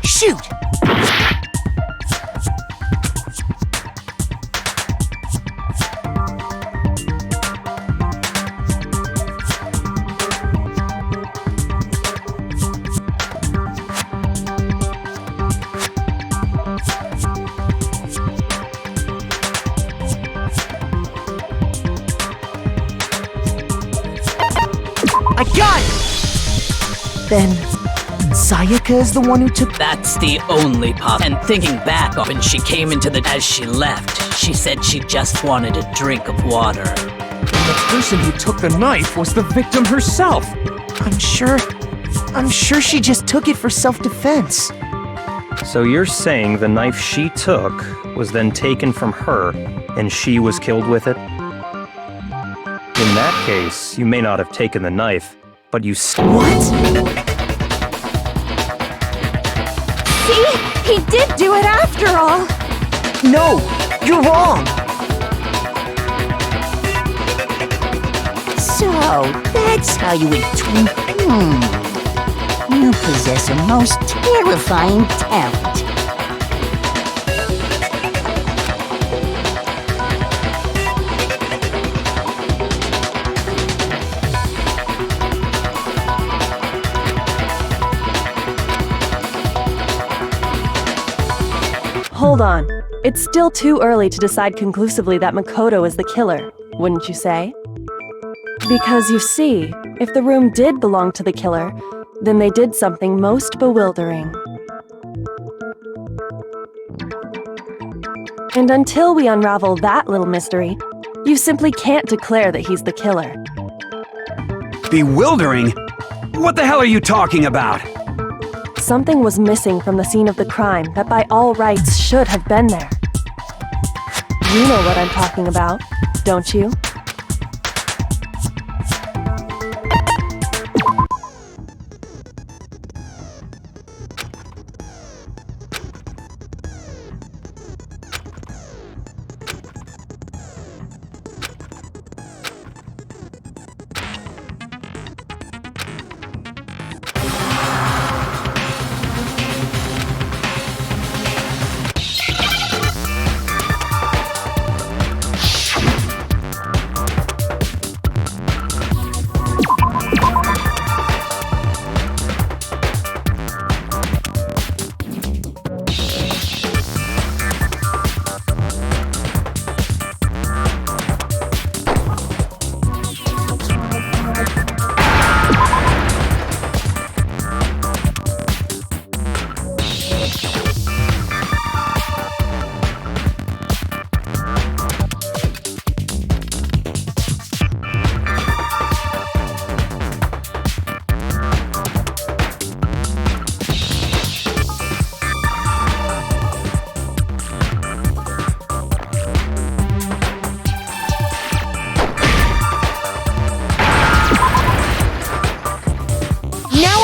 Shoot! I got it! Then, Sayaka is the one who took... That's the only And thinking back when she came into as she left, she said she just wanted a drink of water. The person who took the knife was the victim herself. I'm sure she just took it for self-defense. So you're saying the knife she took was then taken from her, and she was killed with it? In that case, you may not have taken the knife, but you What? See? He did do it after all! No! You're wrong! So, that's how you would You possess a most terrifying talent. Hold on. It's still too early to decide conclusively that Makoto is the killer, wouldn't you say? Because you see, if the room did belong to the killer, then they did something most bewildering. And until we unravel that little mystery, you simply can't declare that he's the killer. Bewildering? What the hell are you talking about? Something was missing from the scene of the crime that by all rights should have been there. You know what I'm talking about, don't you?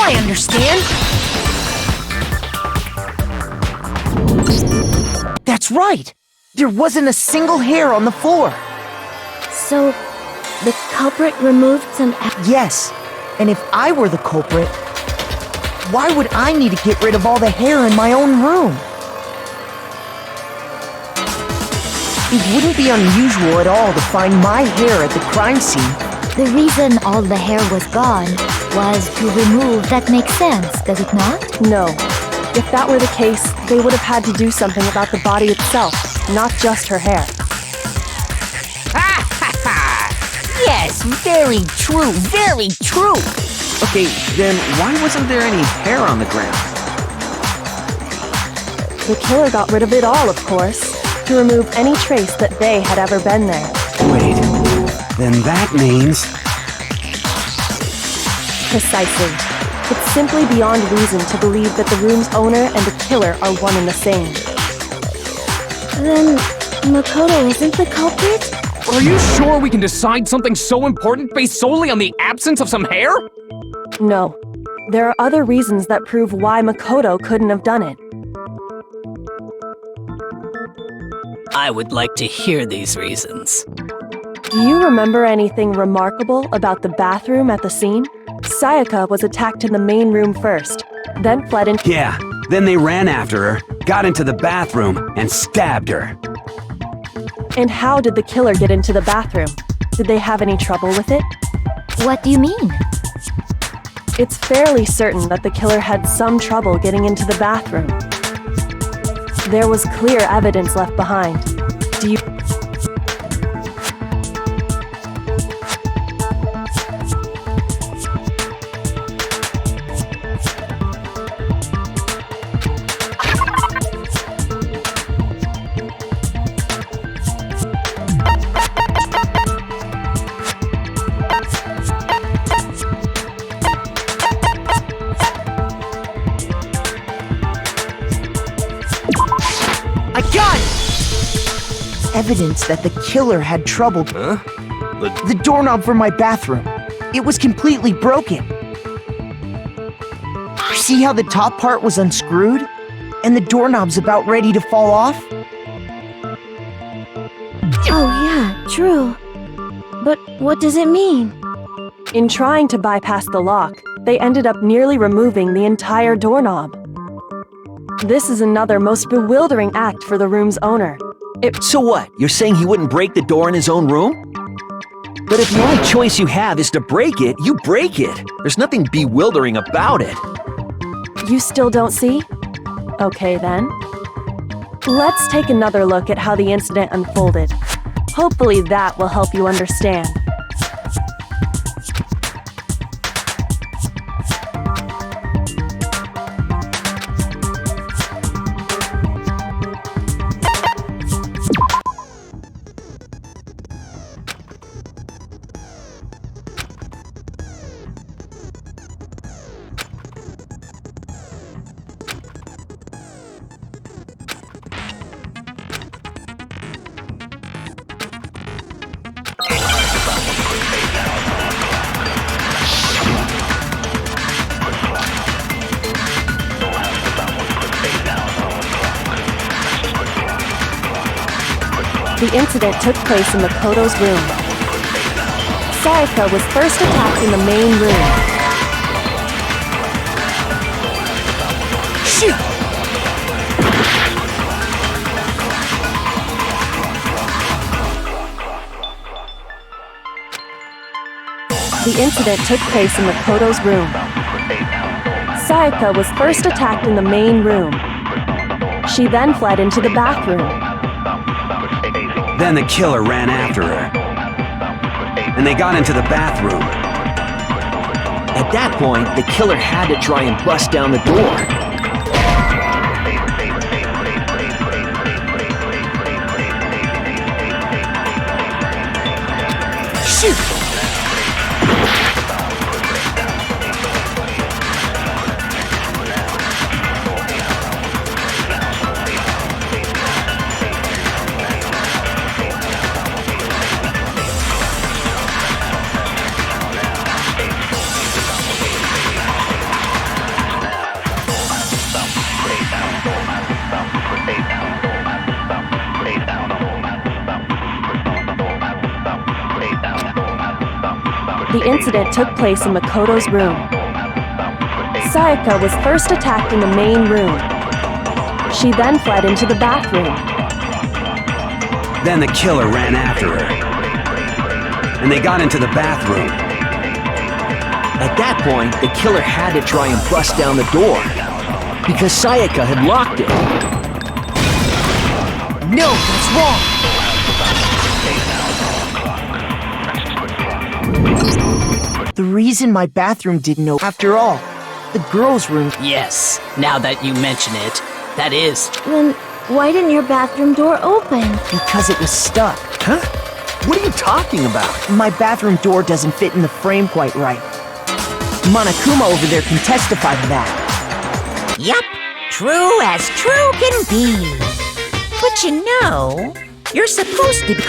I understand. That's right. There wasn't a single hair on the floor. So, the culprit removed some... Yes. And if I were the culprit, why would I need to get rid of all the hair in my own room? It wouldn't be unusual at all to find my hair at the crime scene. The reason all the hair was gone was to remove... That makes sense, does it not? No. If that were the case, they would have had to do something about the body itself, not just her hair. Yes, very true, very true. Okay, then why wasn't there any hair on the ground? The killer got rid of it all, of course, to remove any trace that they had ever been there. Wait, then that means... Precisely. It's simply beyond reason to believe that the room's owner and the killer are one and the same. Then, Makoto isn't the culprit? Are you sure we can decide something so important based solely on the absence of some hair? No. There are other reasons that prove why Makoto couldn't have done it. I would like to hear these reasons. Do you remember anything remarkable about the bathroom at the scene? Sayaka was attacked in the main room first, then fled into... Yeah, then they ran after her, got into the bathroom, and stabbed her. And how did the killer get into the bathroom? Did they have any trouble with it? What do you mean? It's fairly certain that the killer had some trouble getting into the bathroom. There was clear evidence left behind. Do you... Evidence that the killer had trouble. Huh? The doorknob for my bathroom. It was completely broken. See how the top part was unscrewed? And the doorknob's about ready to fall off? Oh yeah, true. But what does it mean? In trying to bypass the lock, they ended up nearly removing the entire doorknob. This is another most bewildering act for the room's owner. So what? You're saying he wouldn't break the door in his own room? But if the only choice you have is to break it, you break it. There's nothing bewildering about it. You still don't see? Okay then. Let's take another look at how the incident unfolded. Hopefully that will help you understand. The incident took place in Makoto's room. Sayaka was first attacked in the main room. Shoot! The incident took place in Makoto's room. Sayaka was first attacked in the main room. She then fled into the bathroom. Then the killer ran after her. And they got into the bathroom. At that point, the killer had to try and bust down the door. Shoot! The incident took place in Makoto's room. Sayaka was first attacked in the main room. She then fled into the bathroom. Then the killer ran after her. And they got into the bathroom. At that point, the killer had to try and bust down the door, because Sayaka had locked it. No, that's wrong! The reason my bathroom didn't open, after all, the girls' room. Yes, now that you mention it, that is. Then why didn't your bathroom door open? Because it was stuck. Huh? What are you talking about? My bathroom door doesn't fit in the frame quite right. Monokuma over there can testify to that. Yup, true as true can be. But you know, you're supposed to be.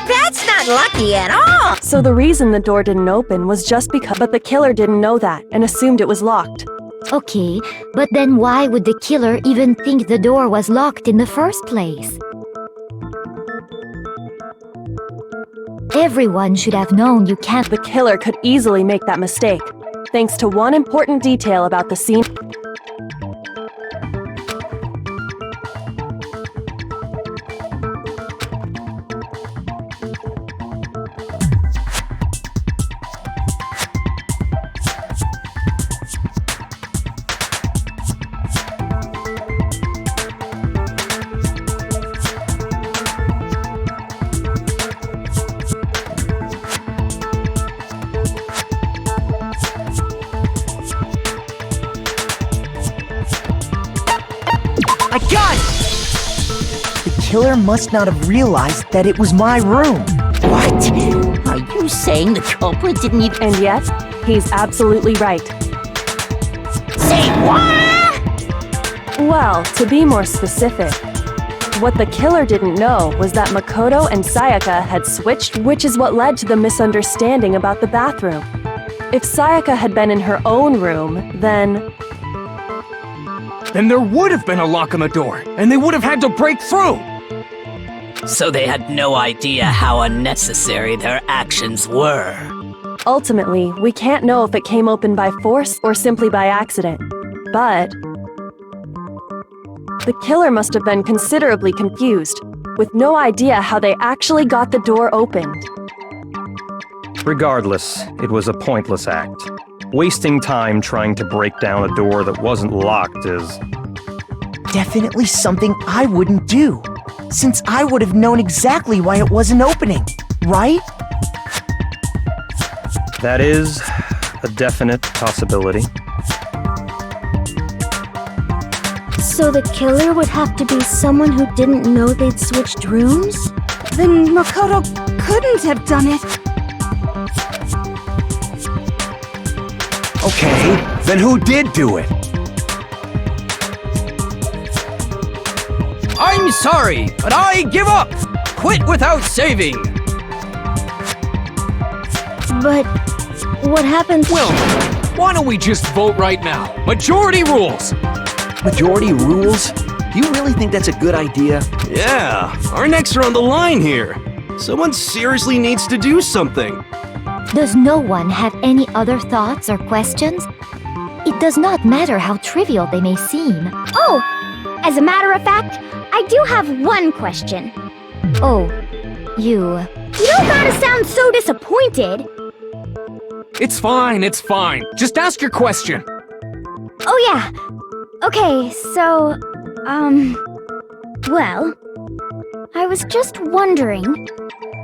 That's not lucky at all. So the reason the door didn't open was just because, but the killer didn't know that and assumed it was locked. Okay, but then why would the killer even think the door was locked in the first place? Everyone should have known you can't. The killer could easily make that mistake, thanks to one important detail about the scene. I got it! The killer must not have realized that it was my room. What? Are you saying the culprit didn't even... And yet, he's absolutely right. Say what? Well, to be more specific, what the killer didn't know was that Makoto and Sayaka had switched, which is what led to the misunderstanding about the bathroom. If Sayaka had been in her own room, then there would have been a lock on the door, and they would have had to break through! So they had no idea how unnecessary their actions were. Ultimately, we can't know if it came open by force or simply by accident. But the killer must have been considerably confused, with no idea how they actually got the door opened. Regardless, it was a pointless act. Wasting time trying to break down a door that wasn't locked is definitely something I wouldn't do, since I would have known exactly why it wasn't opening, right? That is a definite possibility. So the killer would have to be someone who didn't know they'd switched rooms? Then Makoto couldn't have done it. Okay, then who did do it? I'm sorry, but I give up! Quit without saving! But what happens? Well, why don't we just vote right now? Majority rules! Majority rules? Do you really think that's a good idea? Yeah, our necks are on the line here. Someone seriously needs to do something. Does no one have any other thoughts or questions? It does not matter how trivial they may seem. Oh, as a matter of fact, I do have one question. Oh, you... You don't gotta sound so disappointed. It's fine, it's fine. Just ask your question. Oh yeah. Okay, so, well, I was just wondering,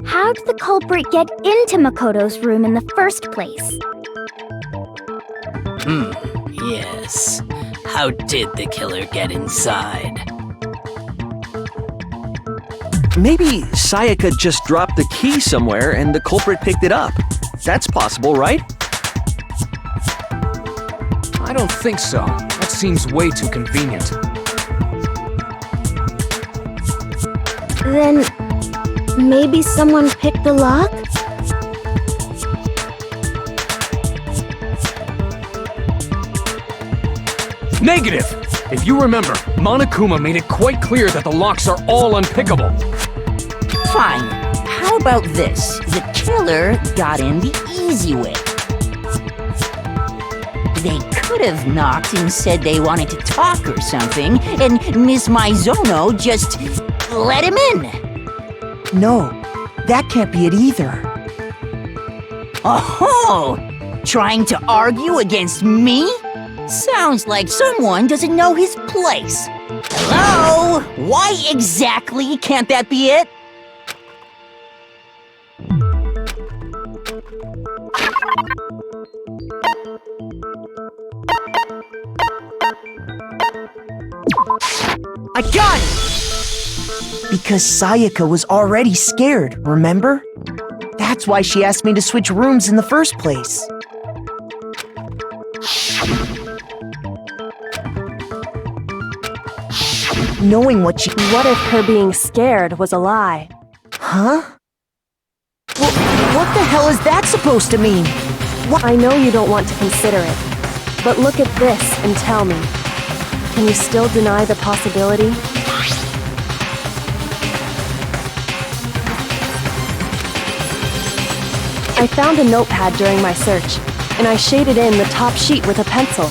how did the culprit get into Makoto's room in the first place? Yes. How did the killer get inside? Maybe Sayaka just dropped the key somewhere and the culprit picked it up. That's possible, right? I don't think so. That seems way too convenient. Then maybe someone picked the lock? Negative! If you remember, Monokuma made it quite clear that the locks are all unpickable. Fine. How about this? The killer got in the easy way. They could have knocked and said they wanted to talk or something, and Miss Maizono just let him in. No, that can't be it either. Oh, trying to argue against me? Sounds like someone doesn't know his place. Hello? Why exactly can't that be it? I got it! Because Sayaka was already scared, remember? That's why she asked me to switch rooms in the first place. Knowing what if her being scared was a lie? Huh? What the hell is that supposed to mean? I know you don't want to consider it, but look at this and tell me. Can you still deny the possibility? I found a notepad during my search, and I shaded in the top sheet with a pencil.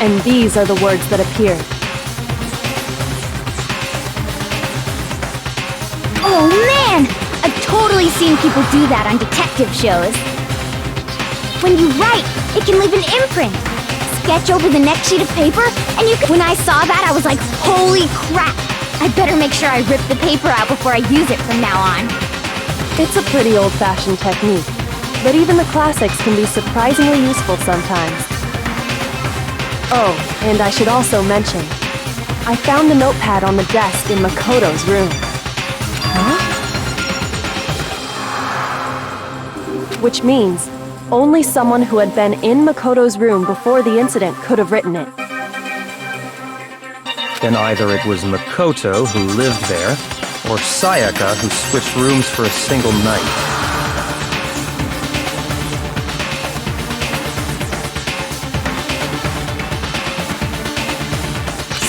And these are the words that appeared. Oh man! I've totally seen people do that on detective shows. When you write, it can leave an imprint. Sketch over the next sheet of paper, and you can... When I saw that, I was like, holy crap! I better make sure I rip the paper out before I use it from now on. It's a pretty old-fashioned technique, but even the classics can be surprisingly useful sometimes. Oh, and I should also mention, I found the notepad on the desk in Makoto's room. Huh? Which means, only someone who had been in Makoto's room before the incident could have written it. Then either it was Makoto who lived there, or Sayaka who switched rooms for a single night.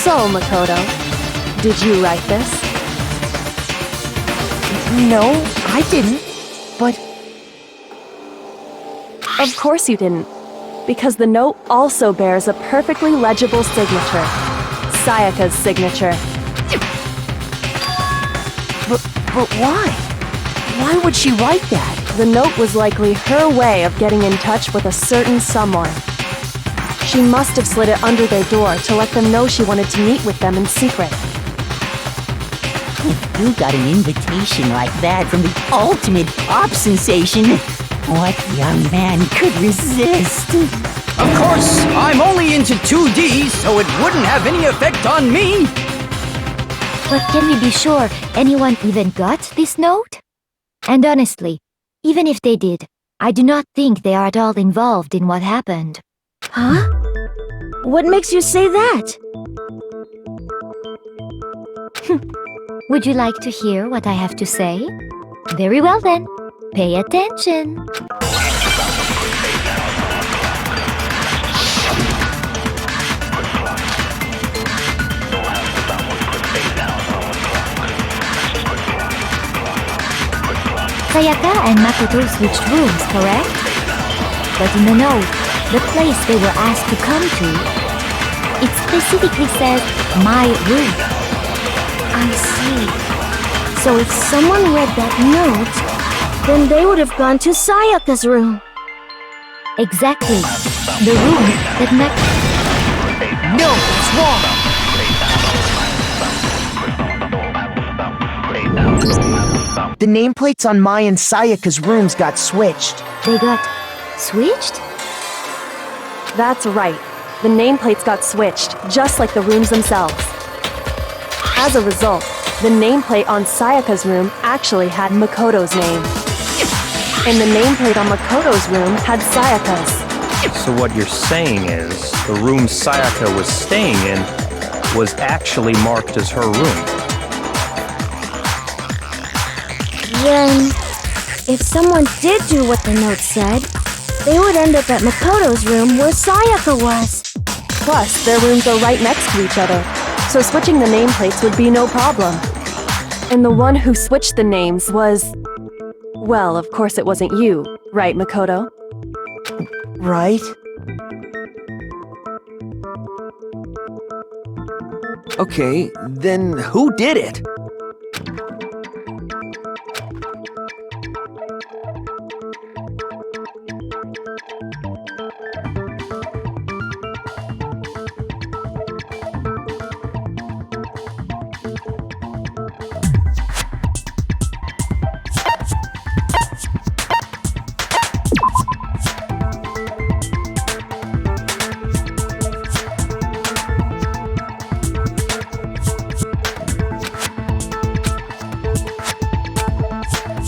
So, Makoto, did you write this? No, I didn't. But... Of course you didn't, because the note also bears a perfectly legible signature. Sayaka's signature. But why? Why would she write that? The note was likely her way of getting in touch with a certain someone. She must have slid it under their door to let them know she wanted to meet with them in secret. You got an invitation like that from the ultimate pop sensation. What young man could resist? Of course, I'm only into 2D, so it wouldn't have any effect on me. But can we be sure anyone even got this note? And honestly, even if they did, I do not think they are at all involved in what happened. Huh? What makes you say that? Would you like to hear what I have to say? Very well then, pay attention. Sayaka and Makoto switched rooms, correct? But in the note, the place they were asked to come to, it specifically says, my room. I see. So if someone read that note, then they would have gone to Sayaka's room. Exactly. The room that No, it's wrong. The nameplates on Mai and Sayaka's rooms got switched. They got switched? That's right. The nameplates got switched, just like the rooms themselves. As a result, the nameplate on Sayaka's room actually had Makoto's name. And the nameplate on Makoto's room had Sayaka's. So what you're saying is, the room Sayaka was staying in was actually marked as her room. Then, if someone did do what the note said, they would end up at Makoto's room where Sayaka was. Plus, their rooms are right next to each other, so switching the nameplates would be no problem. And the one who switched the names was... Well, of course it wasn't you, right, Makoto? Right? Okay, then who did it?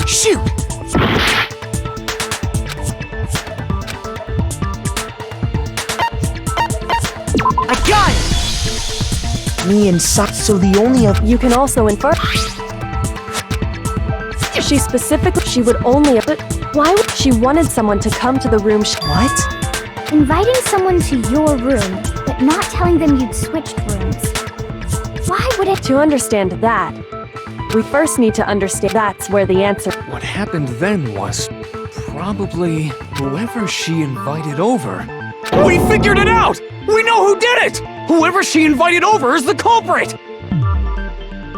Shoot! I got it! Me and so the only of you can also infer. She specifically, she would only, but why would she wanted someone to come to the room? What? Inviting someone to your room, but not telling them you'd switched rooms. Why would it? To understand that, we first need to understand that's where the answer. What happened then was probably whoever she invited over. We figured it out! We know who did it! Whoever she invited over is the culprit!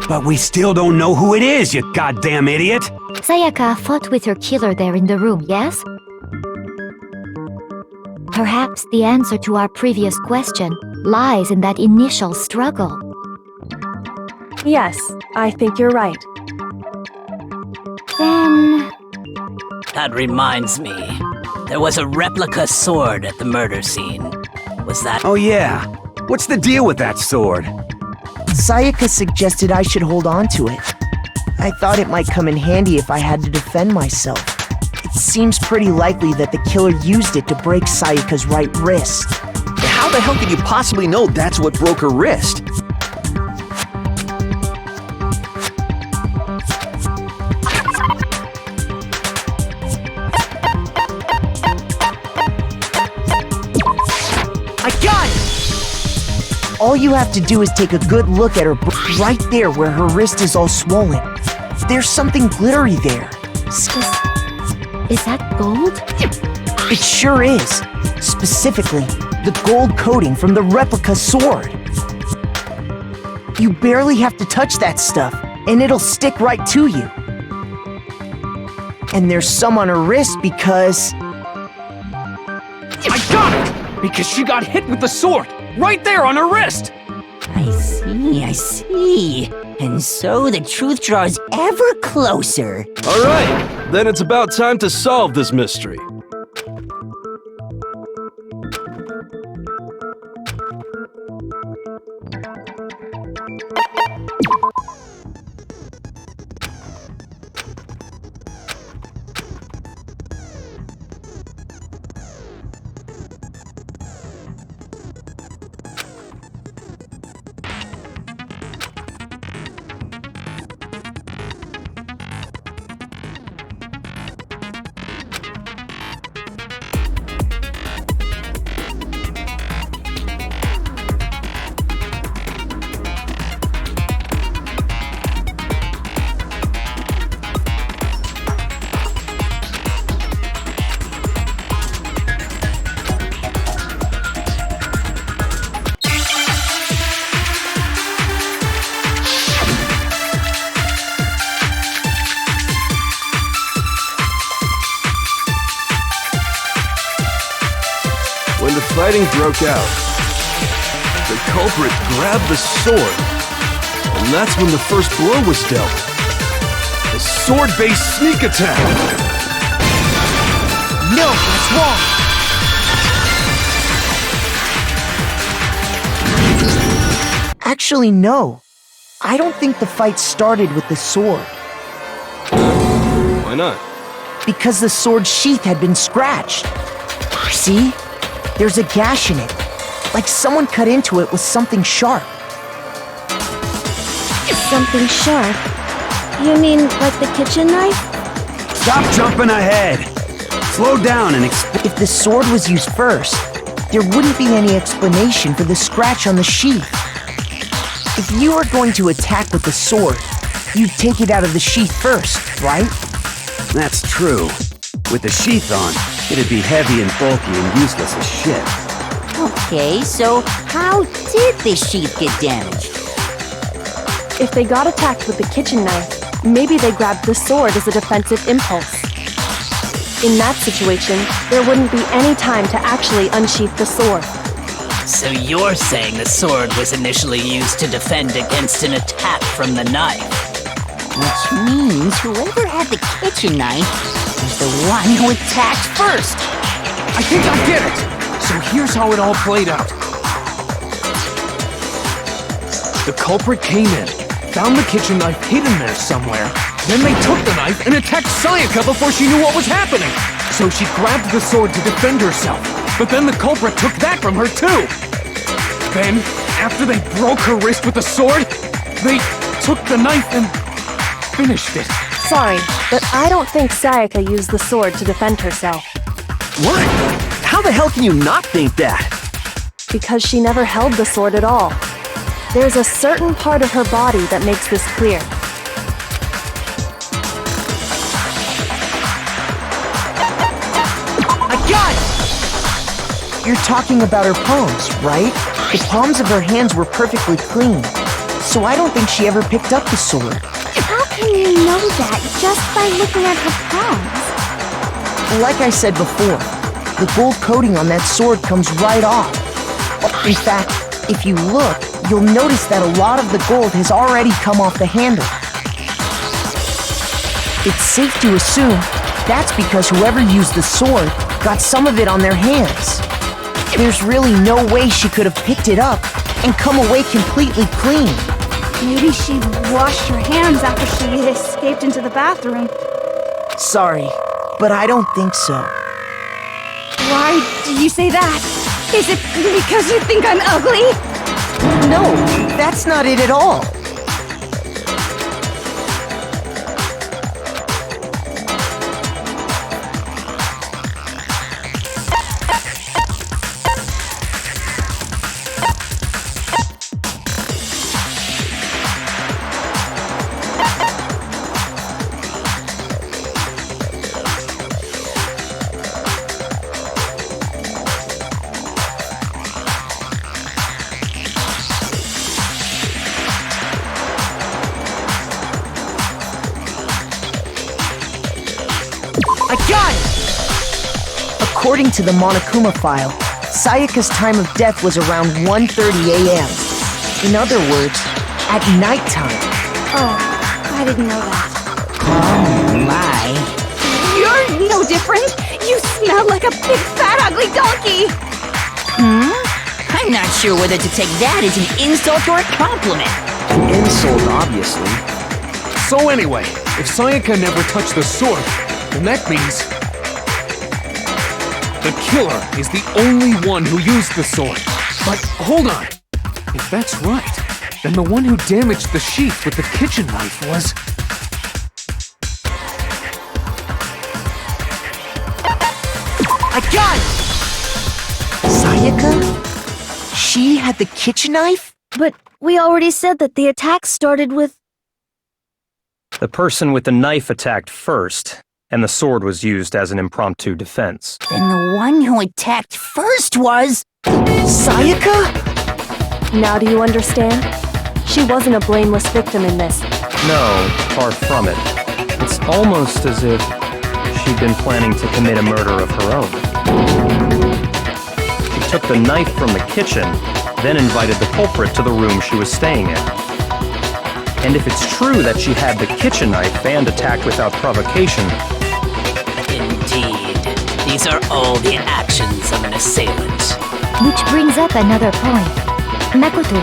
But we still don't know who it is, you goddamn idiot! Sayaka fought with her killer there in the room, yes? Perhaps the answer to our previous question lies in that initial struggle. Yes, I think you're right. Then... That reminds me. There was a replica sword at the murder scene. Was that... Oh yeah. What's the deal with that sword? Sayaka suggested I should hold on to it. I thought it might come in handy if I had to defend myself. It seems pretty likely that the killer used it to break Sayaka's right wrist. How the hell could you possibly know that's what broke her wrist? All you have to do is take a good look at her right there where her wrist is all swollen. There's something glittery there. Is that gold? It sure is. Specifically, the gold coating from the replica sword. You barely have to touch that stuff, and it'll stick right to you. And there's some on her wrist because... I got it! Because she got hit with the sword, right there on her wrist! I see. And so the truth draws ever closer. Alright, then it's about time to solve this mystery. When the fighting broke out, the culprit grabbed the sword, and that's when the first blow was dealt. A sword-based sneak attack! No, that's wrong! Actually, no. I don't think the fight started with the sword. Why not? Because the sword's sheath had been scratched. See? There's a gash in it. Like someone cut into it with something sharp. Something sharp? You mean like the kitchen knife? Stop jumping ahead! Slow down and explain. If the sword was used first, there wouldn't be any explanation for the scratch on the sheath. If you were going to attack with the sword, you'd take it out of the sheath first, right? That's true. With the sheath on, it'd be heavy and bulky and useless as shit. Okay, so how did the sheath get damaged? If they got attacked with the kitchen knife, maybe they grabbed the sword as a defensive impulse. In that situation, there wouldn't be any time to actually unsheath the sword. So you're saying the sword was initially used to defend against an attack from the knife? Which means whoever had the kitchen knife was the one who attacked first. I think I get it! So here's how it all played out. The culprit came in, found the kitchen knife hidden there somewhere, then they took the knife and attacked Sayaka before she knew what was happening. So she grabbed the sword to defend herself, but then the culprit took that from her too. Then, after they broke her wrist with the sword, they took the knife and finished it. Sorry, but I don't think Sayaka used the sword to defend herself. What? How the hell can you not think that? Because she never held the sword at all. There's a certain part of her body that makes this clear. I got it! You're talking about her palms, right? The palms of her hands were perfectly clean, so I don't think she ever picked up the sword. How can you know that just by looking at her palms? Like I said before, the gold coating on that sword comes right off. In fact, if you look, you'll notice that a lot of the gold has already come off the handle. It's safe to assume that's because whoever used the sword got some of it on their hands. There's really no way she could have picked it up and come away completely clean. Maybe she washed her hands after she escaped into the bathroom. Sorry, but I don't think so. Why do you say that? Is it because you think I'm ugly? No, that's not it at all. I got it! According to the Monokuma file, Sayaka's time of death was around 1:30 a.m. In other words, at nighttime. Oh, I didn't know that. Oh my. You're no different. You smell like a big, fat, ugly donkey. I'm not sure whether to take that as an insult or a compliment. Insult, obviously. So anyway, if Sayaka never touched the sword, then that means the killer is the only one who used the sword. But hold on. If that's right, then the one who damaged the sheath with the kitchen knife was... I got it! Sayaka? She had the kitchen knife? But we already said that the attack started with... The person with the knife attacked first, and the sword was used as an impromptu defense. Then the one who attacked first was... Sayaka? Now do you understand? She wasn't a blameless victim in this. No, far from it. It's almost as if she'd been planning to commit a murder of her own. She took the knife from the kitchen, then invited the culprit to the room she was staying in. And if it's true that she had the kitchen knife and attacked without provocation... Indeed. These are all the actions of an assailant. Which brings up another point. Makoto,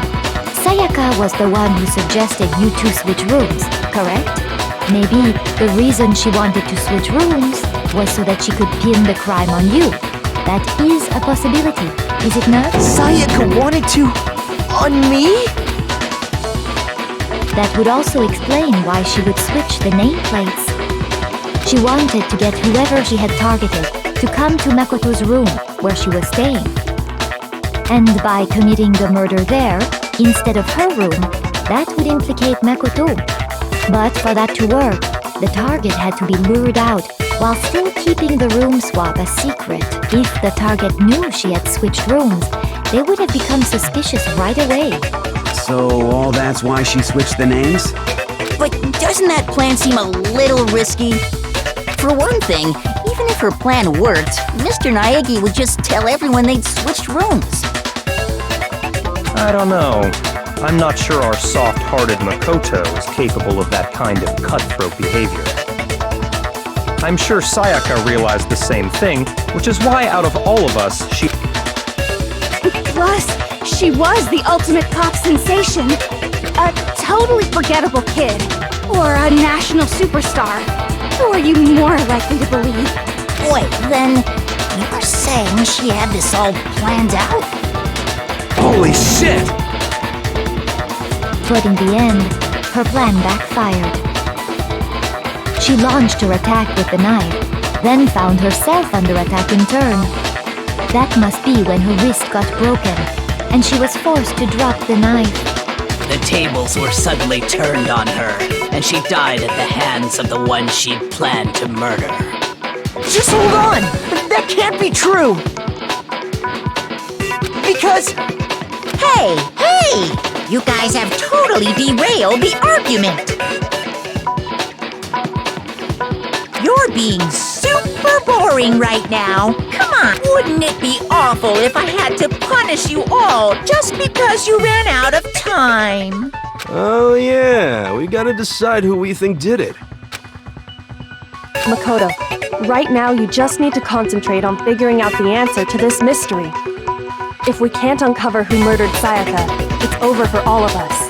Sayaka was the one who suggested you two switch rooms, correct? Maybe the reason she wanted to switch rooms was so that she could pin the crime on you. That is a possibility, is it not? Sayaka wanted to... on me? That would also explain why she would switch the nameplates. She wanted to get whoever she had targeted to come to Makoto's room where she was staying. And by committing the murder there, instead of her room, that would implicate Makoto. But for that to work, the target had to be lured out while still keeping the room swap a secret. If the target knew she had switched rooms, they would have become suspicious right away. So all that's why she switched the names? But doesn't that plan seem a little risky? For one thing, even if her plan worked, Mr. Naegi would just tell everyone they'd switched rooms. I don't know. I'm not sure our soft-hearted Makoto is capable of that kind of cutthroat behavior. I'm sure Sayaka realized the same thing, which is why out of all of us, she... Plus, she was the ultimate pop sensation. A totally forgettable kid. Or a national superstar. Who are you more likely to believe? Wait, then you're saying she had this all planned out? Holy shit! But in the end, her plan backfired. She launched her attack with the knife, then found herself under attack in turn. That must be when her wrist got broken, and she was forced to drop the knife. The tables were suddenly turned on her, and she died at the hands of the one she'd planned to murder. Just hold on! That can't be true! Because... Hey! You guys have totally derailed the argument! You're being super boring right now. Come on, wouldn't it be awful if I had to punish you all just because you ran out of time? Oh yeah, we gotta decide who we think did it. Makoto, right now you just need to concentrate on figuring out the answer to this mystery. If we can't uncover who murdered Sayaka, it's over for all of us.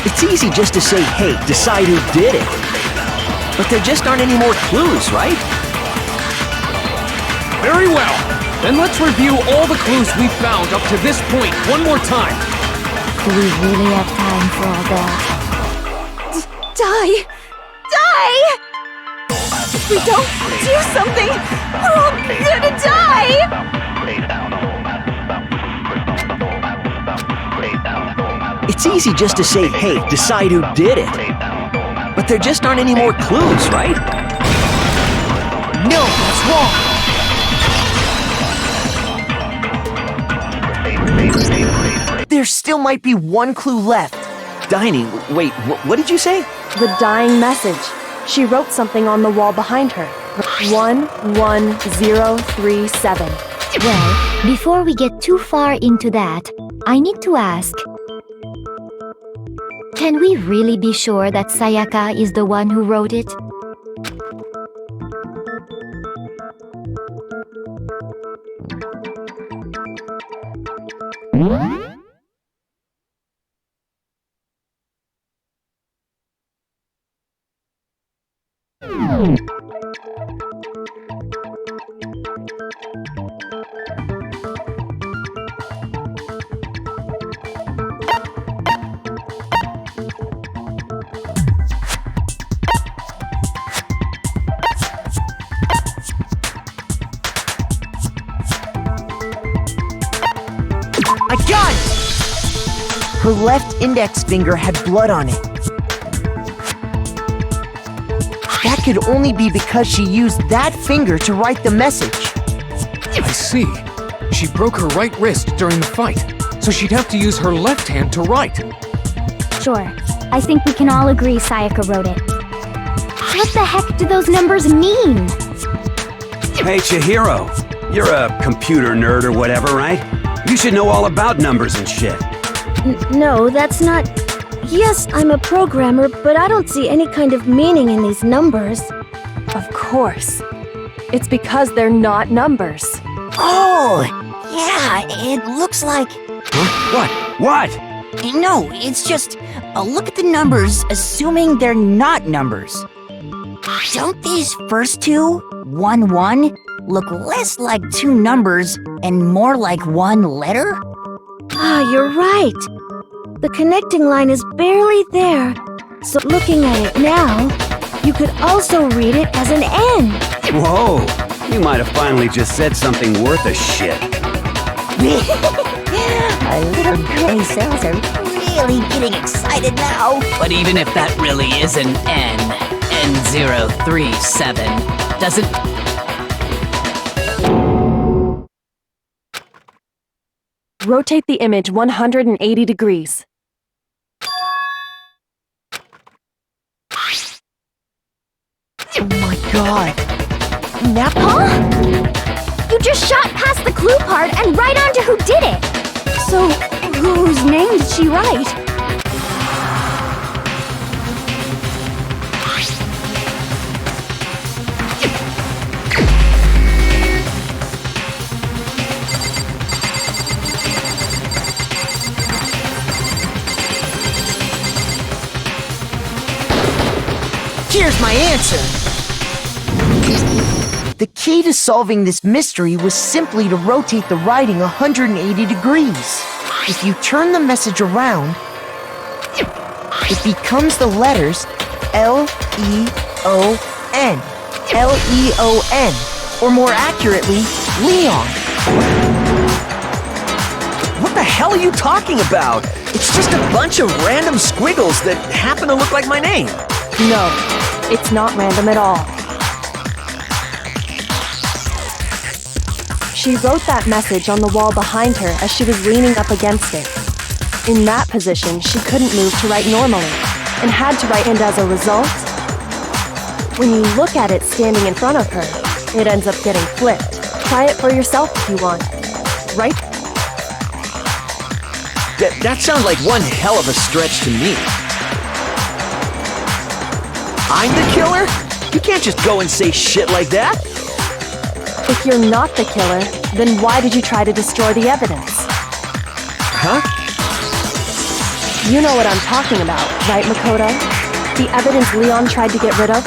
It's easy just to say, hey, decide who did it. But there just aren't any more clues, right? Very well. Then let's review all the clues we've found up to this point one more time. Do we really have time for all that? Die! Die! If we don't do something, we're all gonna die! It's easy just to say, hey, decide who did it. But there just aren't any more clues, right? No, that's wrong. There still might be one clue left. Dining. Wait, what did you say? The dying message. She wrote something on the wall behind her. 11037. Well, before we get too far into that, I need to ask, can we really be sure that Sayaka is the one who wrote it? I got it! Her left index finger had blood on it. That could only be because she used that finger to write the message. I see. She broke her right wrist during the fight, so she'd have to use her left hand to write. Sure. I think we can all agree Sayaka wrote it. What the heck do those numbers mean? Hey, Chihiro. You're a computer nerd or whatever, right? You should know all about numbers and shit. No, that's not... Yes, I'm a programmer, but I don't see any kind of meaning in these numbers. Of course. It's because they're not numbers. Oh, yeah, it looks like... Huh? What? No, it's just... look at the numbers, assuming they're not numbers. Don't these first two, 1-1, look less like two numbers and more like one letter? Ah, you're right. The connecting line is barely there. So looking at it now, you could also read it as an N. Whoa, you might have finally just said something worth a shit. Our little gray cells are really getting excited now. But even if that really is an N, N037, doesn't... Rotate the image 180 degrees. Oh my god. Napa? Huh? You just shot past the clue part and right onto who did it! So, whose name did she write? Here's my answer! The key to solving this mystery was simply to rotate the writing 180 degrees. If you turn the message around, it becomes the letters L-E-O-N. L-E-O-N. Or more accurately, Leon. What the hell are you talking about? It's just a bunch of random squiggles that happen to look like my name. No, it's not random at all. She wrote that message on the wall behind her as she was leaning up against it. In that position, she couldn't move to write normally, and had to write, and as a result, when you look at it standing in front of her, it ends up getting flipped. Try it for yourself if you want. Right? That sounds like one hell of a stretch to me. I'm the killer? You can't just go and say shit like that. If you're not the killer, then why did you try to destroy the evidence? Huh? You know what I'm talking about, right, Makoto? The evidence Leon tried to get rid of?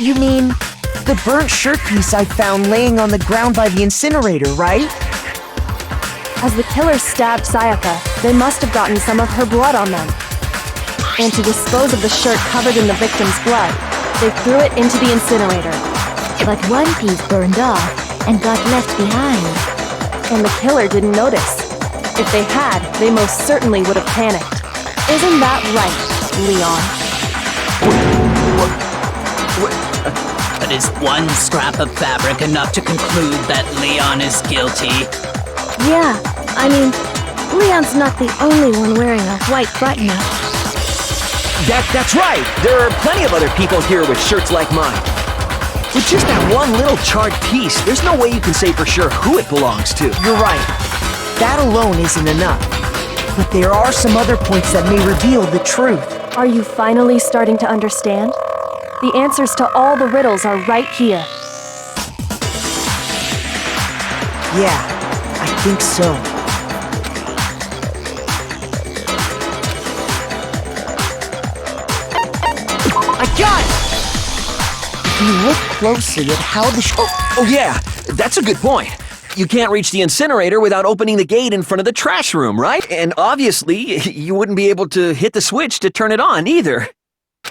You mean the burnt shirt piece I found laying on the ground by the incinerator, right? As the killer stabbed Sayaka, they must have gotten some of her blood on them. And to dispose of the shirt covered in the victim's blood, they threw it into the incinerator. But one piece burned off and got left behind. And the killer didn't notice. If they had, they most certainly would have panicked. Isn't that right, Leon? But is one scrap of fabric enough to conclude that Leon is guilty? Yeah, I mean, Leon's not the only one wearing a white button-up. That's right! There are plenty of other people here with shirts like mine. With just that one little charred piece, there's no way you can say for sure who it belongs to. You're right. That alone isn't enough. But there are some other points that may reveal the truth. Are you finally starting to understand? The answers to all the riddles are right here. Yeah, I think so. I got it! If you look closely at how the Oh yeah, that's a good point. You can't reach the incinerator without opening the gate in front of the trash room, right? And obviously, you wouldn't be able to hit the switch to turn it on either.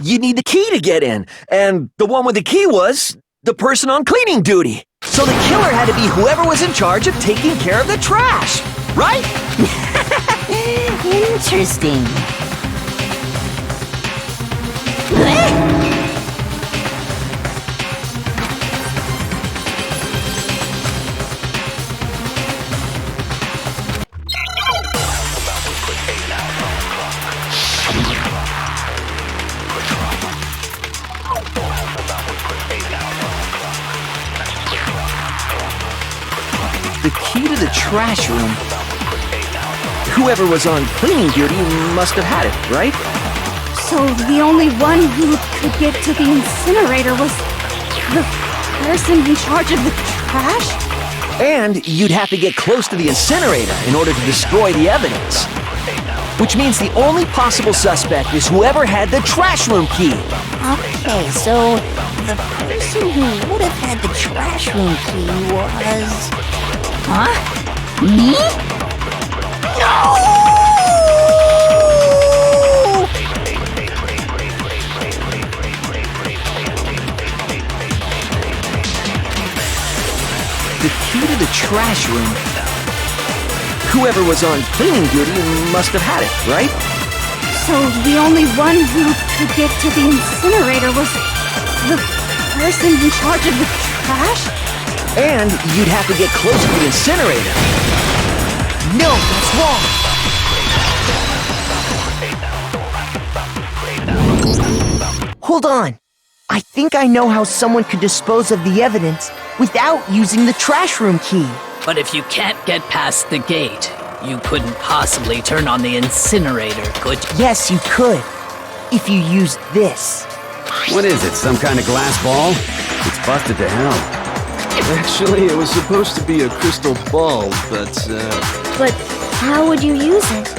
You need the key to get in, and the one with the key was the person on cleaning duty. So the killer had to be whoever was in charge of taking care of the trash, right? Interesting. The key to the trash room. Whoever was on cleaning duty must have had it, right? So the only one who could get to the incinerator was the person in charge of the trash? And you'd have to get close to the incinerator in order to destroy the evidence. Which means the only possible suspect is whoever had the trash room key. Okay, so the person who would have had the trash room key was... Huh? Me? No! The key to the trash room. Whoever was on cleaning duty must have had it, right? So the only one who could get to the incinerator was the person in charge of the trash? And you'd have to get close to the incinerator. No, that's wrong. Hold on. I think I know how someone could dispose of the evidence without using the trash room key. But if you can't get past the gate, you couldn't possibly turn on the incinerator, could you? Yes, you could. If you used this. What is it, some kind of glass ball? It's busted to hell. Actually, it was supposed to be a crystal ball, but, But how would you use it?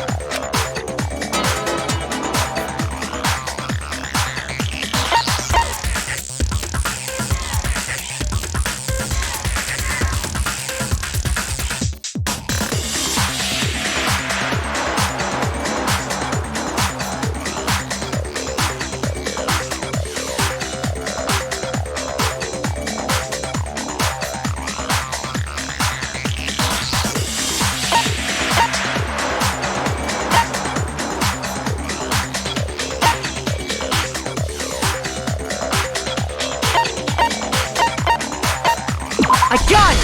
I got it!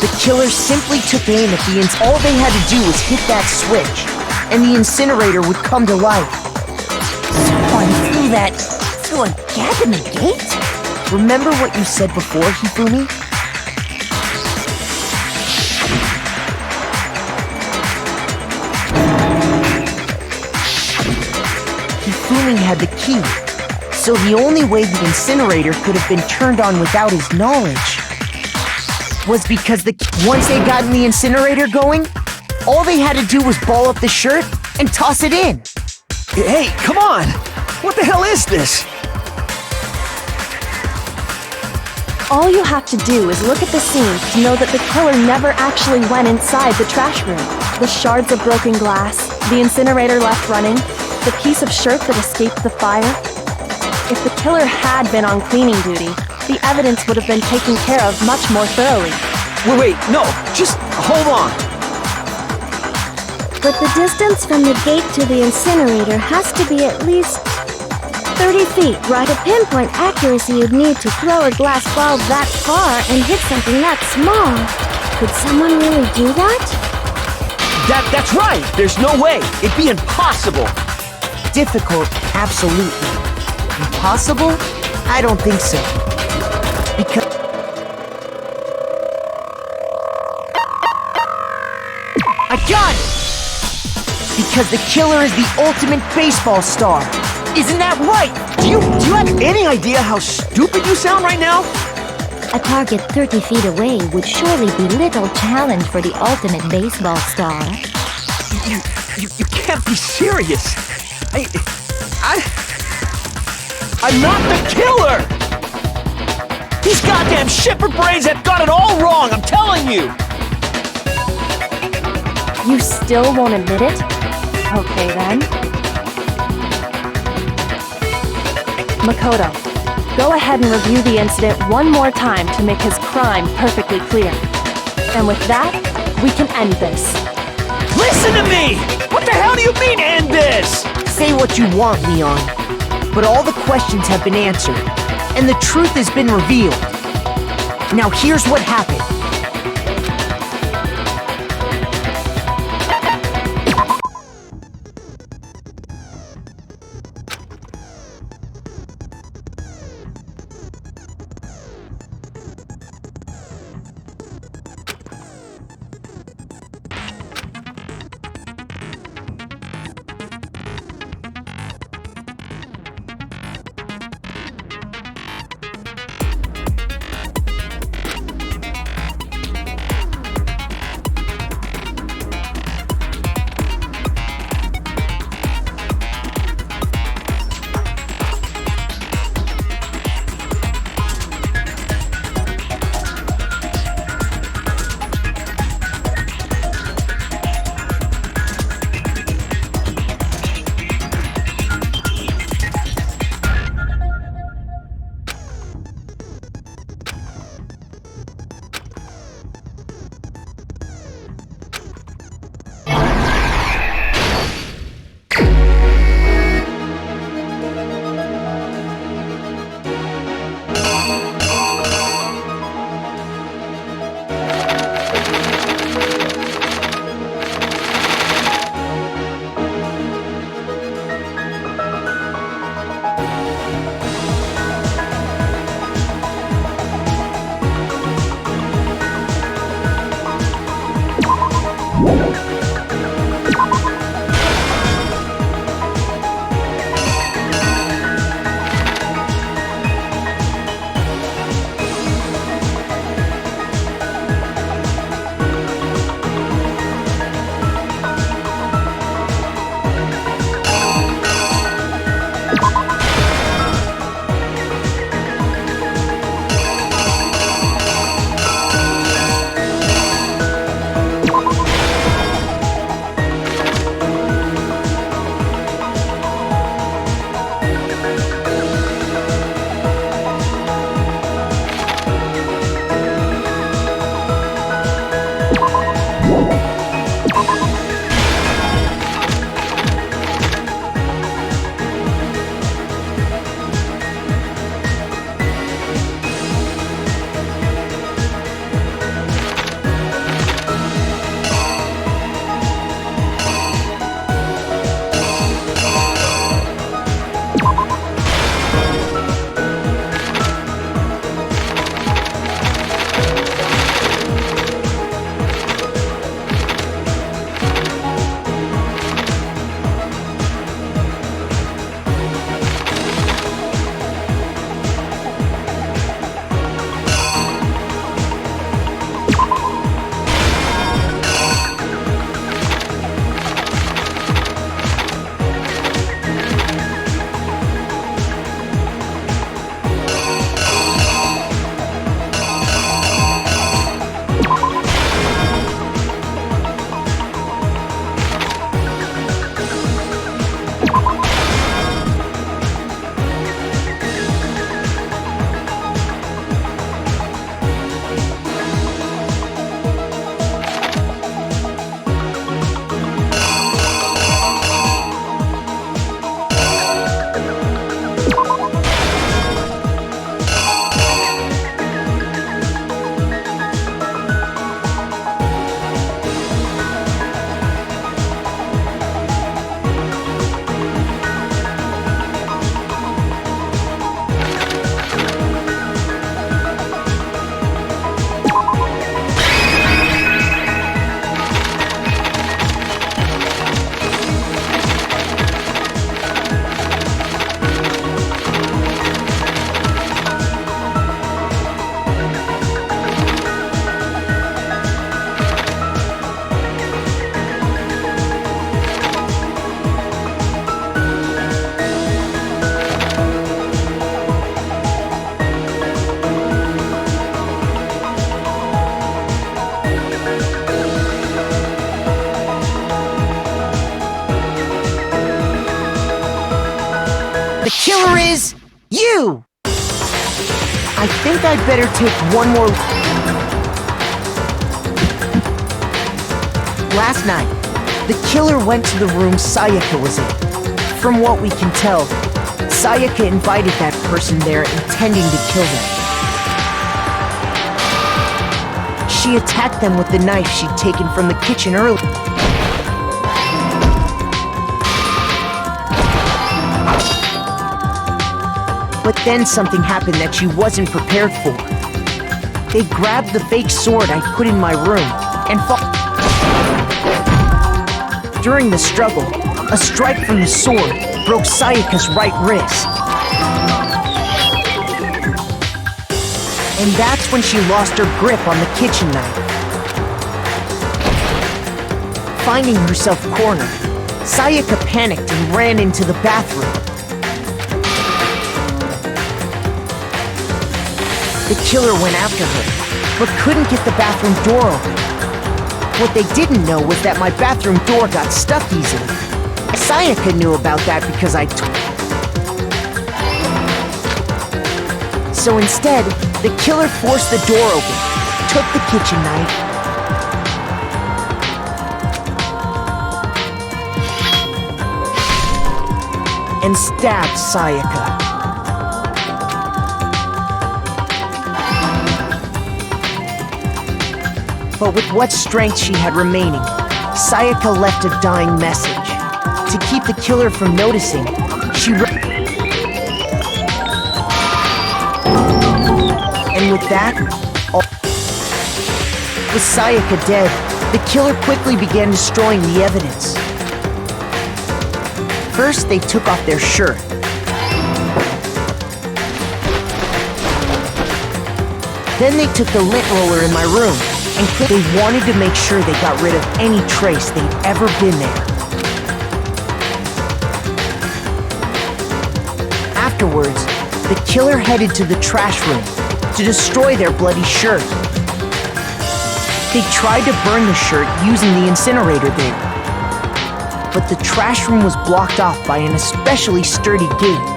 The killer simply took aim at the all they had to do was hit that switch, and the incinerator would come to life. Someone threw that through a gap in the gate? Remember what you said before, Hifumi? Hifumi had the key, so the only way the incinerator could have been turned on without his knowledge was because once they got in the incinerator going, all they had to do was ball up the shirt and toss it in. Hey, come on! What the hell is this? All you have to do is look at the scene to know that the killer never actually went inside the trash room. The shards of broken glass, the incinerator left running, the piece of shirt that escaped the fire. If the killer had been on cleaning duty, the evidence would have been taken care of much more thoroughly. Wait, no, just hold on. But the distance from the gate to the incinerator has to be at least 30 feet, right? To pinpoint accuracy, you'd need to throw a glass ball that far and hit something that small. Could someone really do that? That's right. There's no way. It'd be impossible. Difficult, absolutely. Impossible? I don't think so. Because... I got it! Because the killer is the ultimate baseball star. Isn't that right? Do you have any idea how stupid you sound right now? A target 30 feet away would surely be little challenge for the ultimate baseball star. You can't be serious. I'm not the killer! These goddamn shepherd brains have got it all wrong, I'm telling you! You still won't admit it? Okay then. Makoto, go ahead and review the incident one more time to make his crime perfectly clear. And with that, we can end this. Listen to me! What the hell do you mean, end this? Say what you want, Leon. But all the questions have been answered, and the truth has been revealed. Now here's what happened. killer is you! I think I'd better take one more... Last night, the killer went to the room Sayaka was in. From what we can tell, Sayaka invited that person there intending to kill them. She attacked them with the knife she'd taken from the kitchen earlier. But then something happened that she wasn't prepared for. They grabbed the fake sword I put in my room and fought. During the struggle, a strike from the sword broke Sayaka's right wrist. And that's when she lost her grip on the kitchen knife. Finding herself cornered, Sayaka panicked and ran into the bathroom. The killer went after her, but couldn't get the bathroom door open. What they didn't know was that my bathroom door got stuck easily. Sayaka knew about that because So instead, the killer forced the door open, took the kitchen knife, and stabbed Sayaka. But with what strength she had remaining, Sayaka left a dying message. To keep the killer from noticing, she And with that, with Sayaka dead, the killer quickly began destroying the evidence. First, they took off their shirt. Then they took the lint roller in my room, and they wanted to make sure they got rid of any trace they'd ever been there. Afterwards, the killer headed to the trash room to destroy their bloody shirt. They tried to burn the shirt using the incinerator there, but the trash room was blocked off by an especially sturdy gate.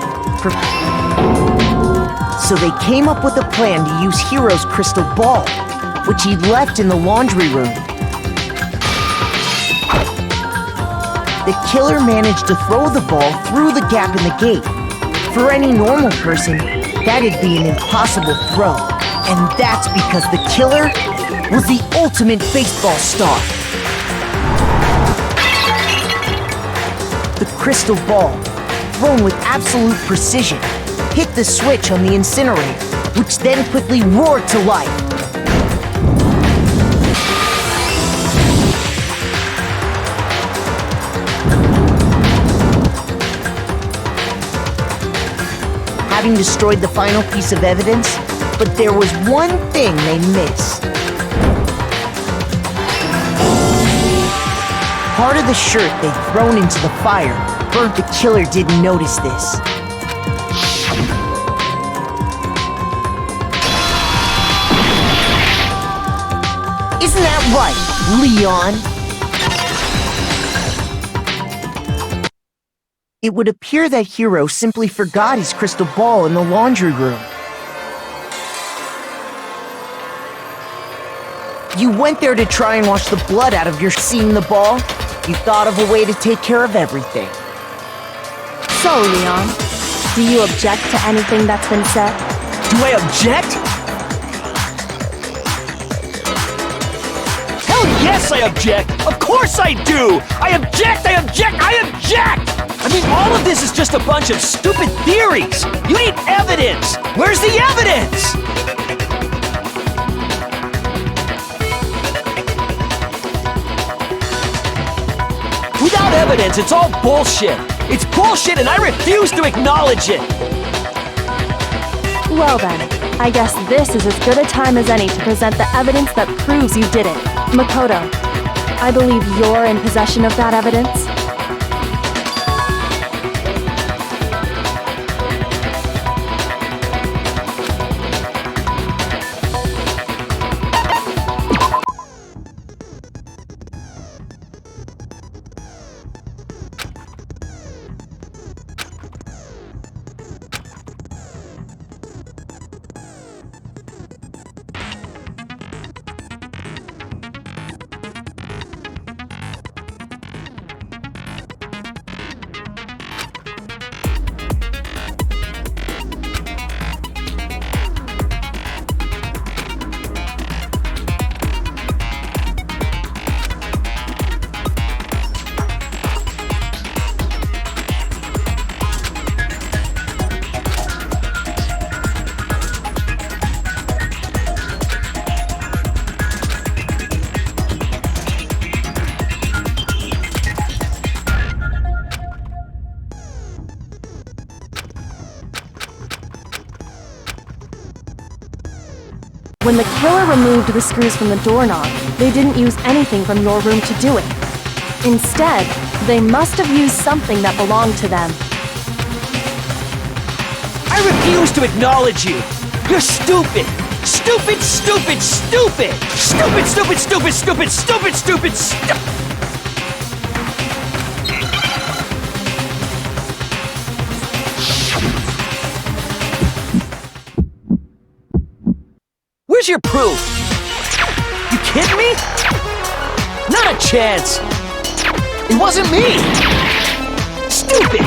So they came up with a plan to use Hiro's crystal ball, which he'd left in the laundry room. The killer managed to throw the ball through the gap in the gate. For any normal person, that'd be an impossible throw. And that's because the killer was the ultimate baseball star. The crystal ball, thrown with absolute precision, hit the switch on the incinerator, which then quickly roared to life. Having destroyed the final piece of evidence, but there was one thing they missed. Part of the shirt they'd thrown into the fire burnt. The killer didn't notice this. Isn't that right, Leon? It would appear that Hiro simply forgot his crystal ball in the laundry room. You went there to try and wash the blood out of your seeing the ball. You thought of a way to take care of everything. So, Leon, do you object to anything that's been said? Do I object? Hell yes, I object! Of course I do! I object! I object! I object! I mean, all of this is just a bunch of stupid theories! You need evidence! Where's the evidence? Without evidence, it's all bullshit! It's bullshit and I refuse to acknowledge it! Well then, I guess this is as good a time as any to present the evidence that proves you did it. Makoto, I believe you're in possession of that evidence? When the killer removed the screws from the doorknob, they didn't use anything from your room to do it. Instead, they must have used something that belonged to them. I refuse to acknowledge you! You're stupid! Stupid, stupid, stupid! Stupid, stupid, stupid, stupid, stupid, stupid, stupid! Where's your proof? You kidding me? Not a chance! It wasn't me! Stupid!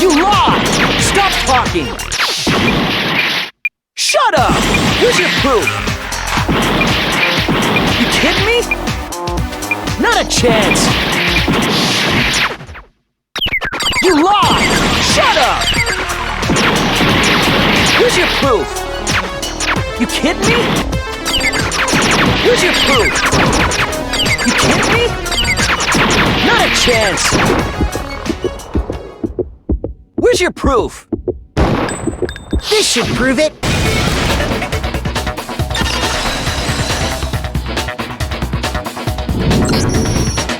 You lied! Stop talking! Shut up! Here's your proof! You kidding me? Not a chance! You lied! Shut up! Here's your proof! You kidding me? Here's your proof! You kidding me? Not a chance! Where's your proof? This should prove it.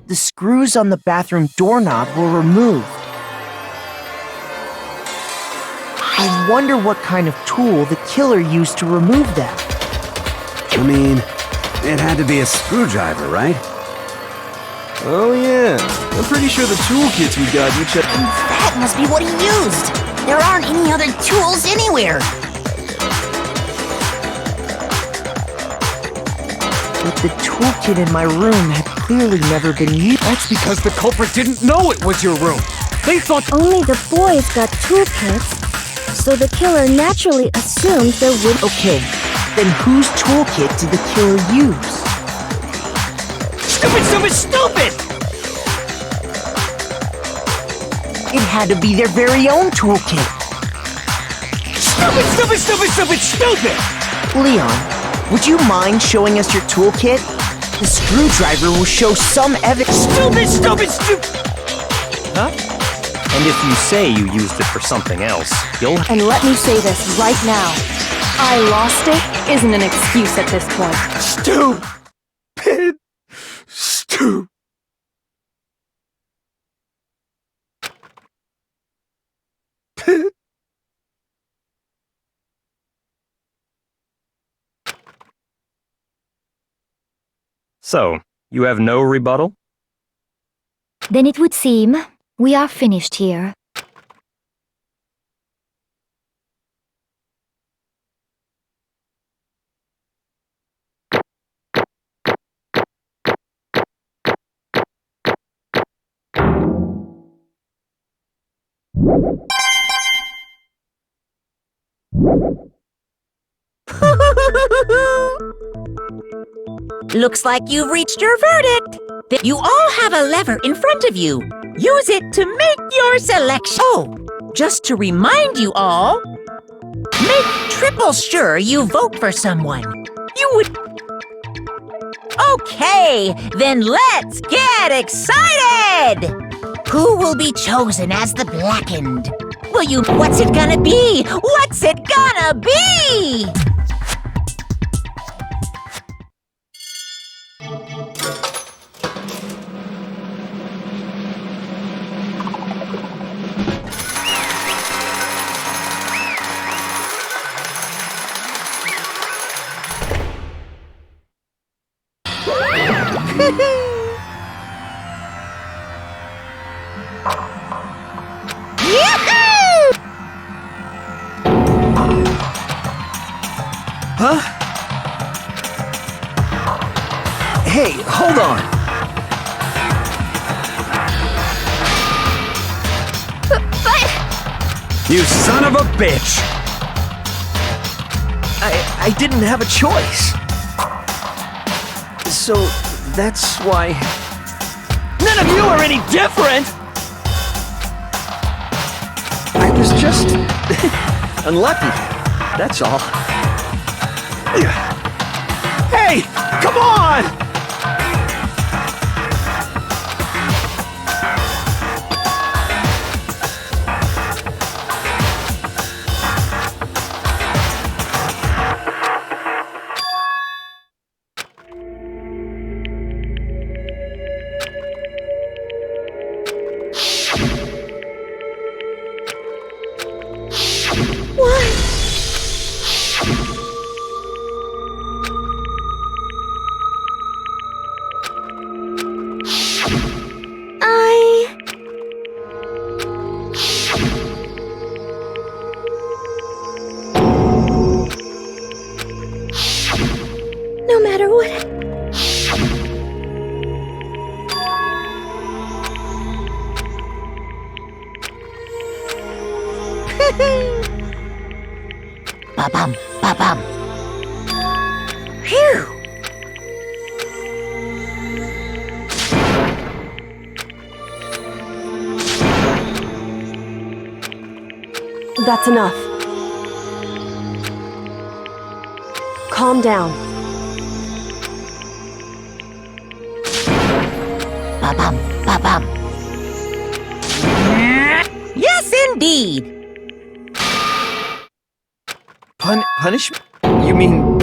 The screws on the bathroom doorknob were removed. I wonder what kind of tool the killer used to remove them. I mean, it had to be a screwdriver, right? Oh yeah, I'm pretty sure the toolkits we got each have... That must be what he used. There aren't any other tools anywhere. But the toolkit in my room had clearly never been used. That's because the culprit didn't know it was your room. They thought... Only the boys got toolkits, so the killer naturally assumed there would... Okay, then whose toolkit did the killer use? Stupid, stupid, stupid! It had to be their very own toolkit. Stupid, stupid, stupid, stupid, stupid! Leon, would you mind showing us your toolkit? The screwdriver will show some evidence. Stupid, stupid, stupid! Huh? And if you say you used it for something else, you'll... And let me say this right now. I lost it isn't an excuse at this point. Stupid! Stupid! So, you have no rebuttal? Then it would seem we are finished here. Looks like you've reached your verdict. You all have a lever in front of you. Use it to make your selection. Oh, just to remind you all, make triple sure you vote for someone. You would... Okay, then let's get excited! Who will be chosen as the blackened? Will you... What's it gonna be? What's it gonna be? Huh? Hey, hold on. But... You son of a bitch! I didn't have a choice. So, that's why... None of you are any different! I was just... unlucky. That's all. Hey! Come on! Ba-bum, ba-bum. Phew! That's enough. Calm down. Ba-bum, ba-bum. Yes, indeed. Punishment? You mean...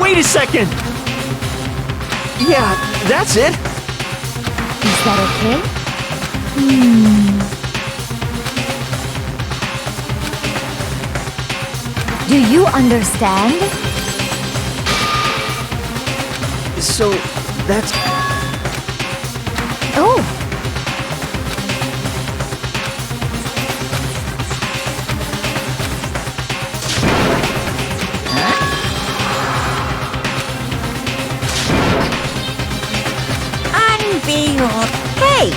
Wait a second! Yeah, that's it! Is that okay? Do you understand? So, that's... Oh! Unbelievable. Hey,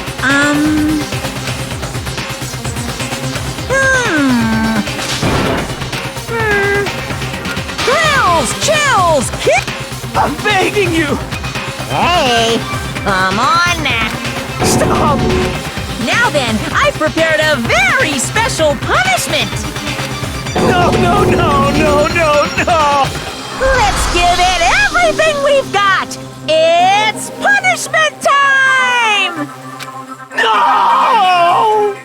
Chills! Kick! I'm begging you! Hey, come on now. Stop! Now then, I've prepared a very special punishment. No, no, no, no, no, no! Let's give it everything we've got. It's punishment time! No!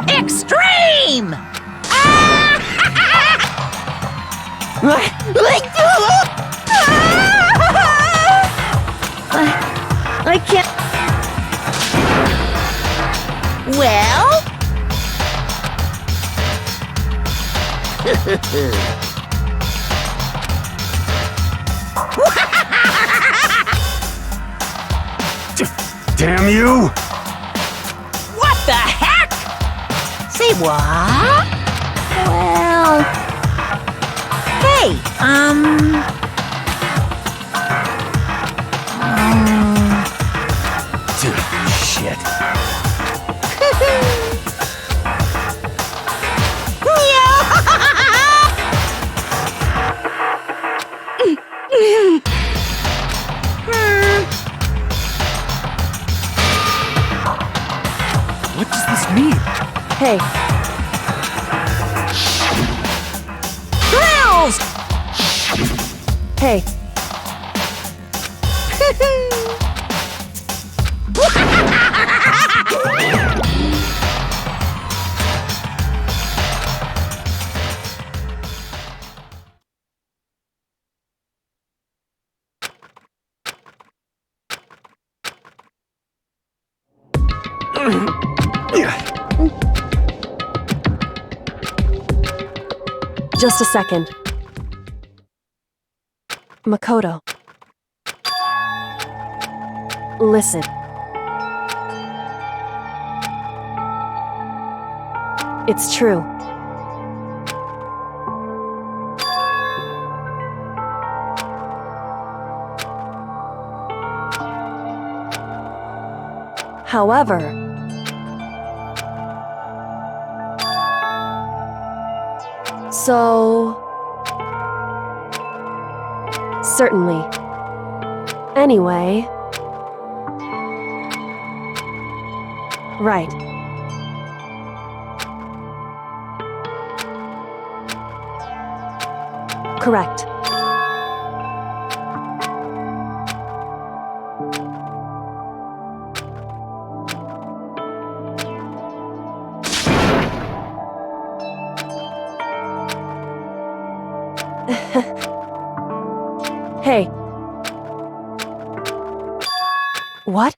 Extreme! I can't. Well? Damn you! What the heck? Say what? Well... Hey, Dude, shit. What does this mean? Hey, Thrills! hey. Just a second. Makoto. Listen. It's true. However, so certainly. Anyway, right. Correct. Hey. What?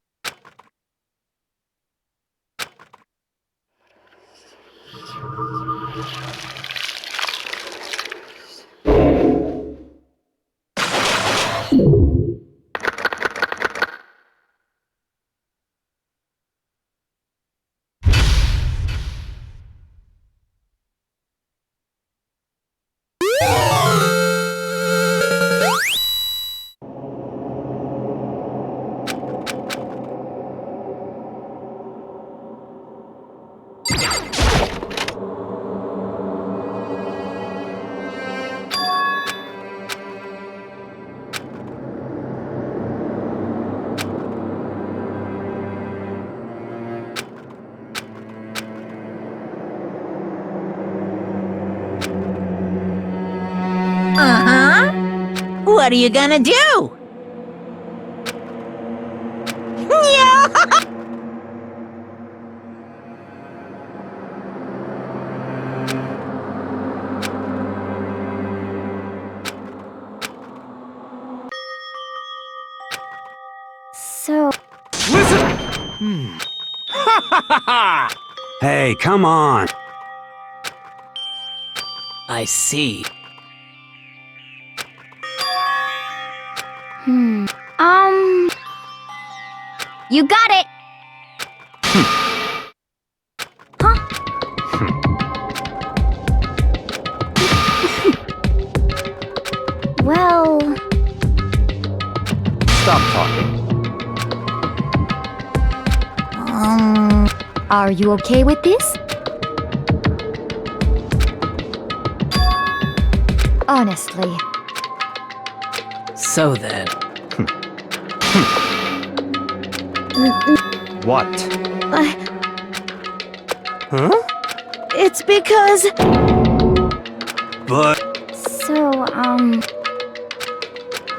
Uh-huh. What are you gonna do? Yeah. So, Listen! Hey, come on! I see. You got it! well, Stop talking. Are you okay with this? Honestly. So then, What? Huh? It's because... But... so,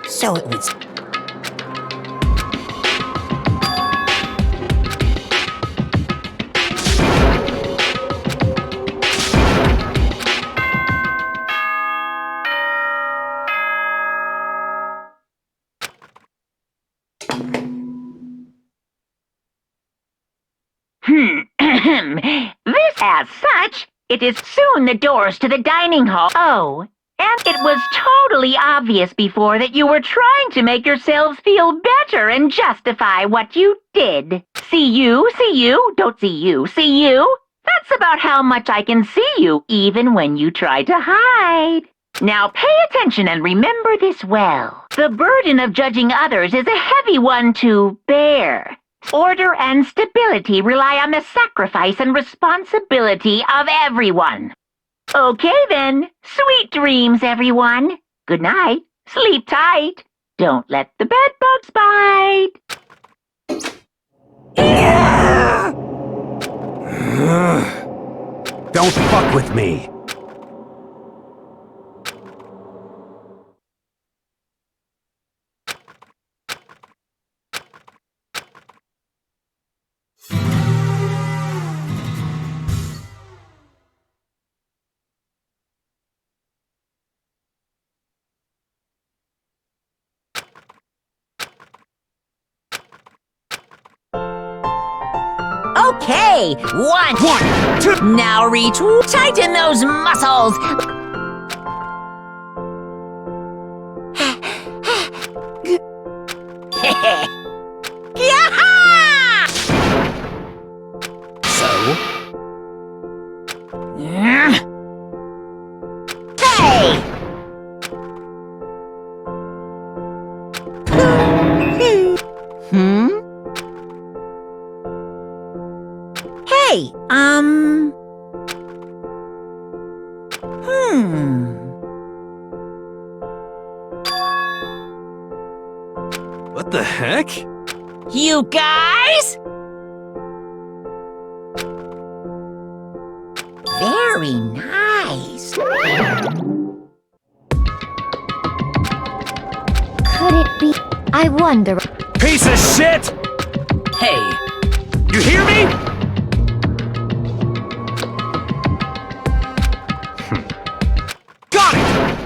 So it was... This, as such, it is soon the doors to the dining hall. Oh, and it was totally obvious before that you were trying to make yourselves feel better and justify what you did. See you, don't see you, see you. That's about how much I can see you, even when you try to hide. Now pay attention and remember this well. The burden of judging others is a heavy one to bear. Order and stability rely on the sacrifice and responsibility of everyone. Okay then, sweet dreams, everyone. Good night, sleep tight. Don't let the bedbugs bite. Don't fuck with me! Okay, one, two. Now reach, tighten those muscles. Yaha! So? Hey! Hmm? Hey, What the heck? You guys? Very nice. Could it be? I wonder. Piece of shit! Hey, You hear me? Got it!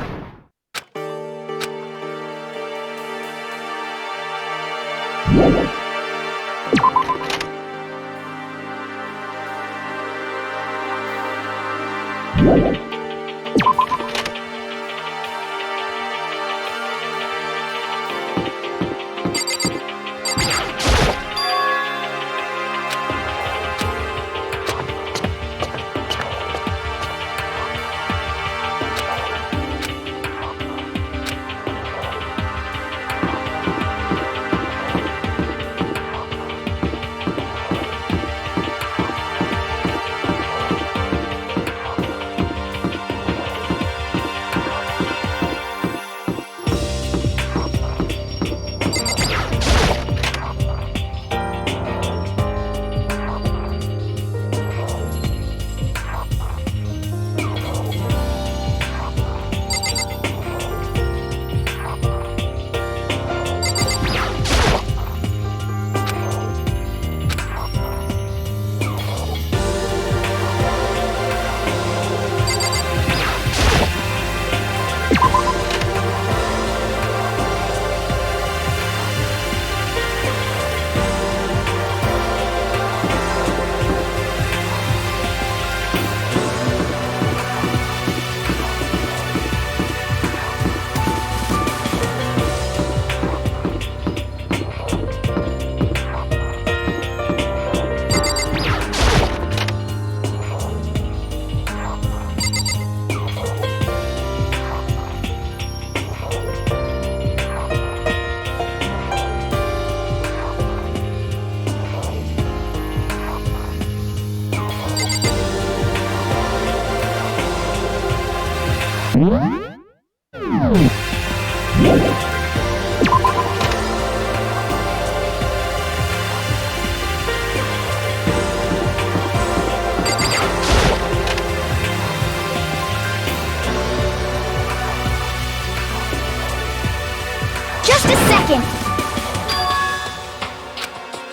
Just a second.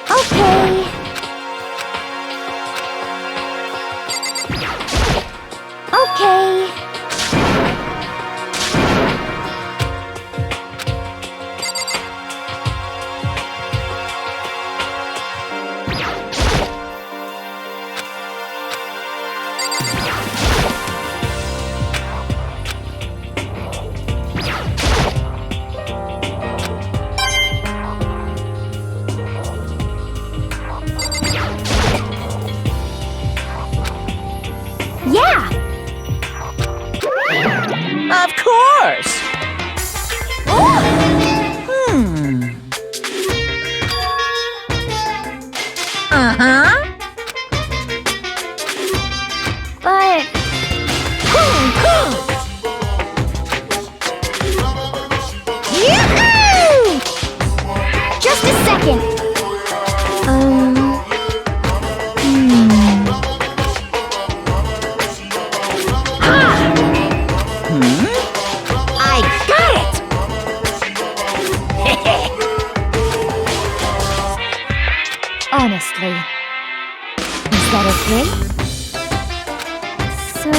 Okay. Okay. Yeah. Of course. Uh-huh. But Yoo-hoo! just a second. I got it! Honestly, is that okay? So,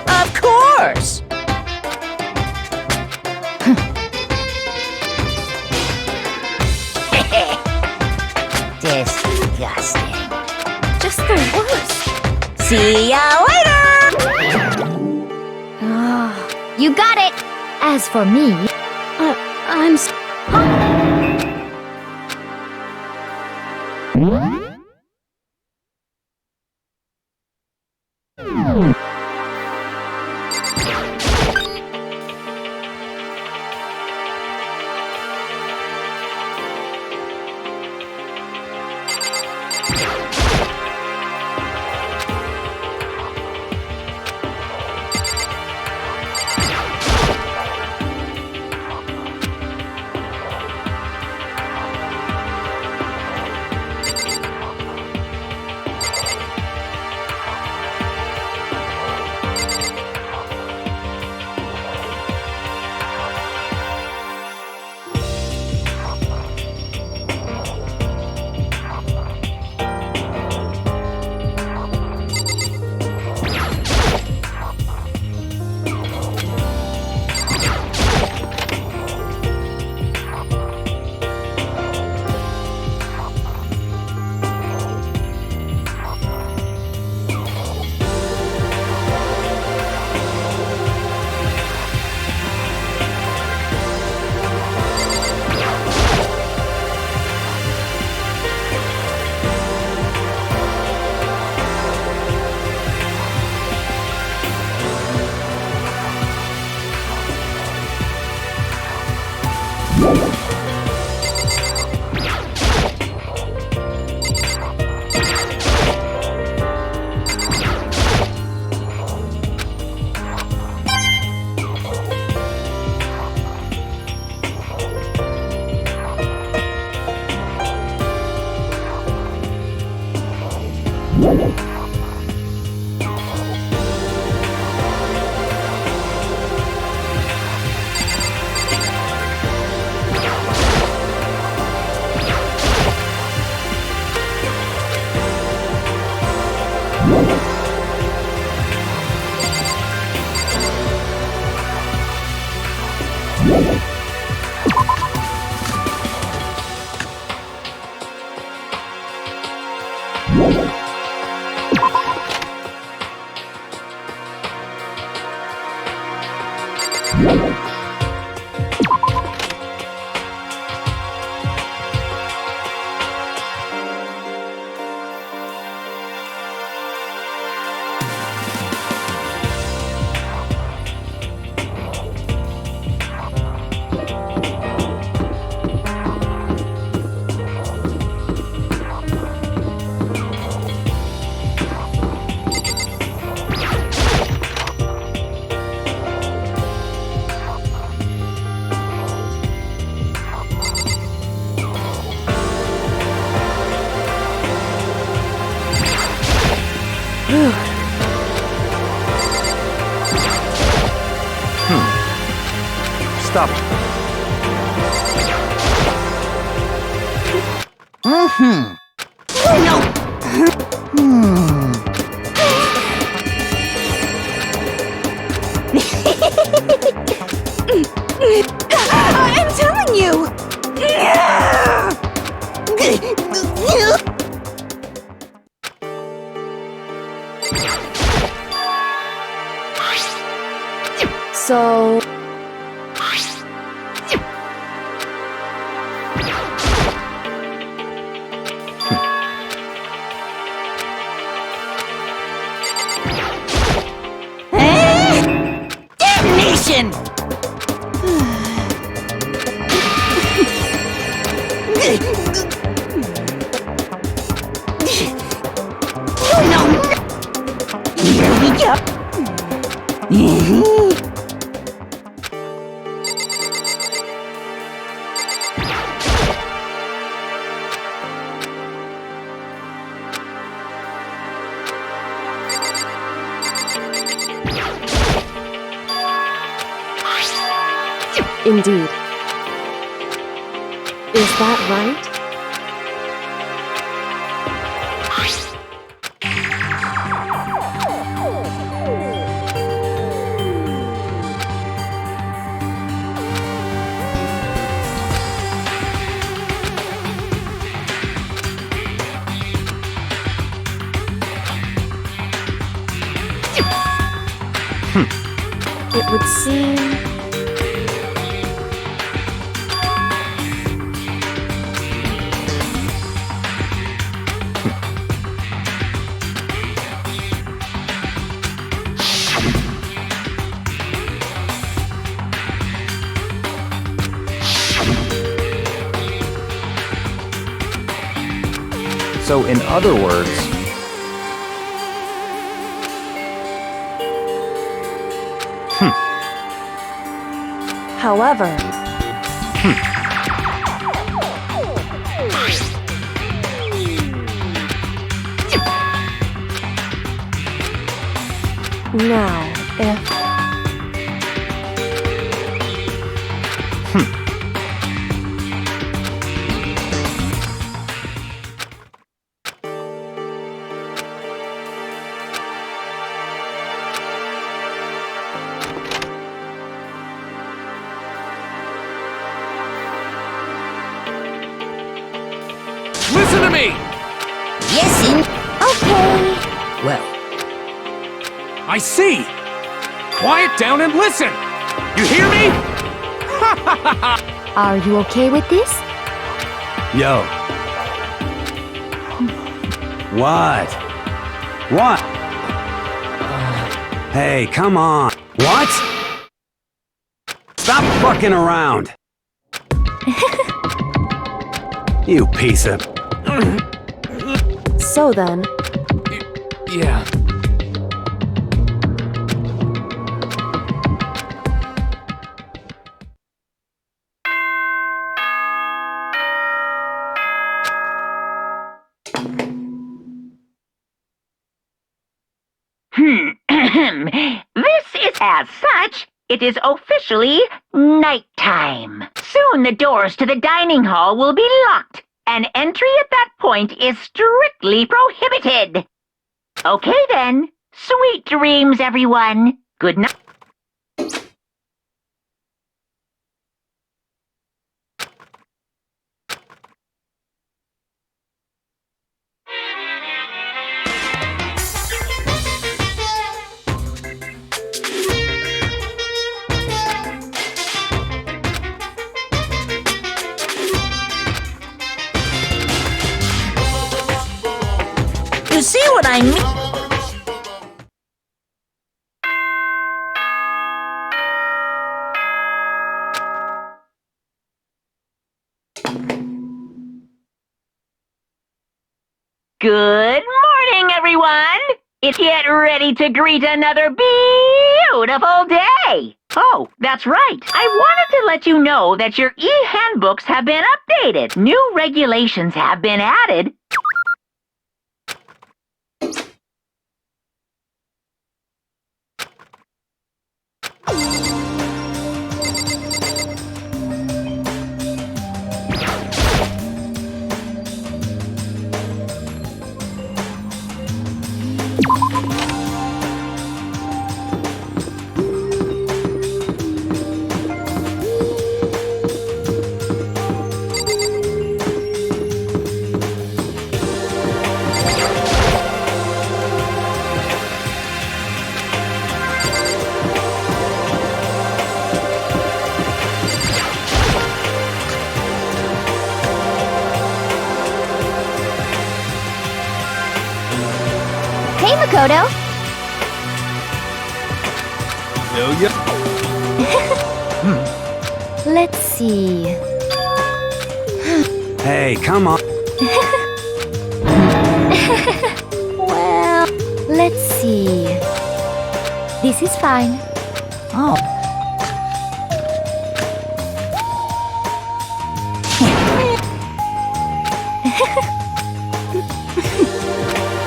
Of course! Did disgusting. Just the worst. See ya later! Oh, you got it! As for me, I'm Stop. I'm telling you! So... Damnation! No! Here we go! Indeed. Is that right? It would seem... So, in other words, However... Now, if... Listen to me! Yes, Okay. Well, I see! Quiet down and listen! You hear me? Are you okay with this? Yo. What? What? Hey, come on. What? Stop fucking around. You piece of... So then... Yeah. This is as such. It is officially nighttime. Soon the doors to the dining hall will be locked, and entry at that point is strictly prohibited. Okay then. Sweet dreams, everyone. Good night. you see what I mean? Good morning, everyone! Get ready to greet another beautiful day! Oh, that's right. I wanted to let you know that your e-handbooks have been updated. New regulations have been added. Hey, Makoto. Let's see. Hey, come on. Well, let's see. This is fine. Oh.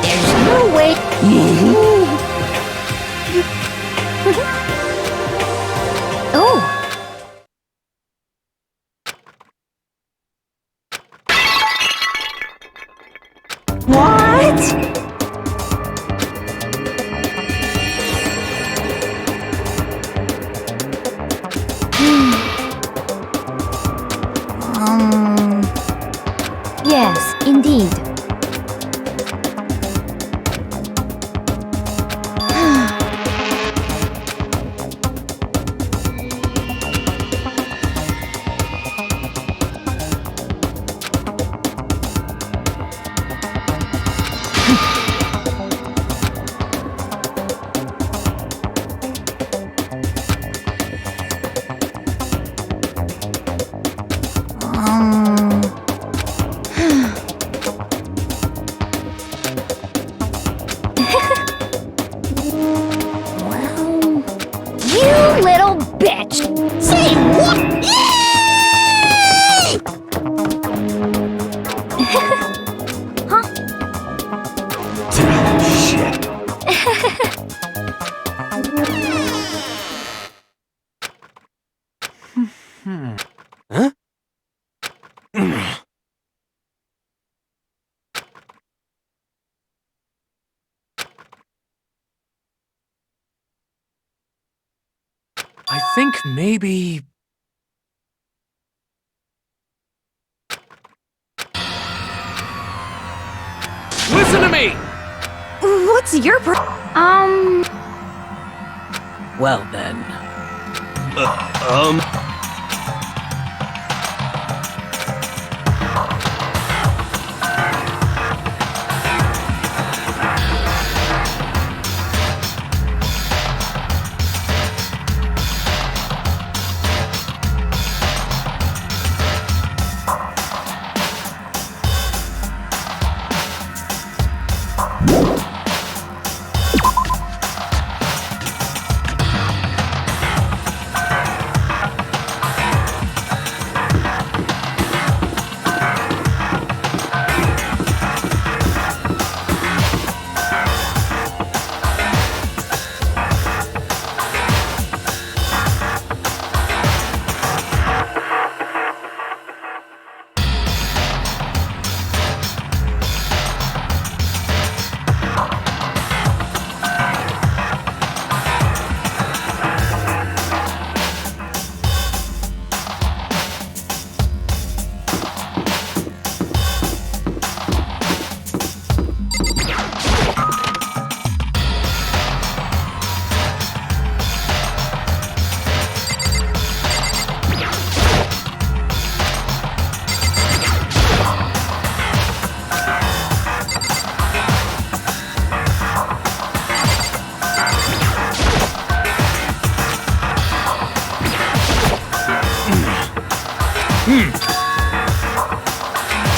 There's no way. Oh. What? Yes, indeed. think maybe... Listen to me! What's your Well then.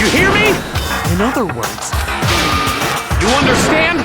You hear me? In other words, you understand?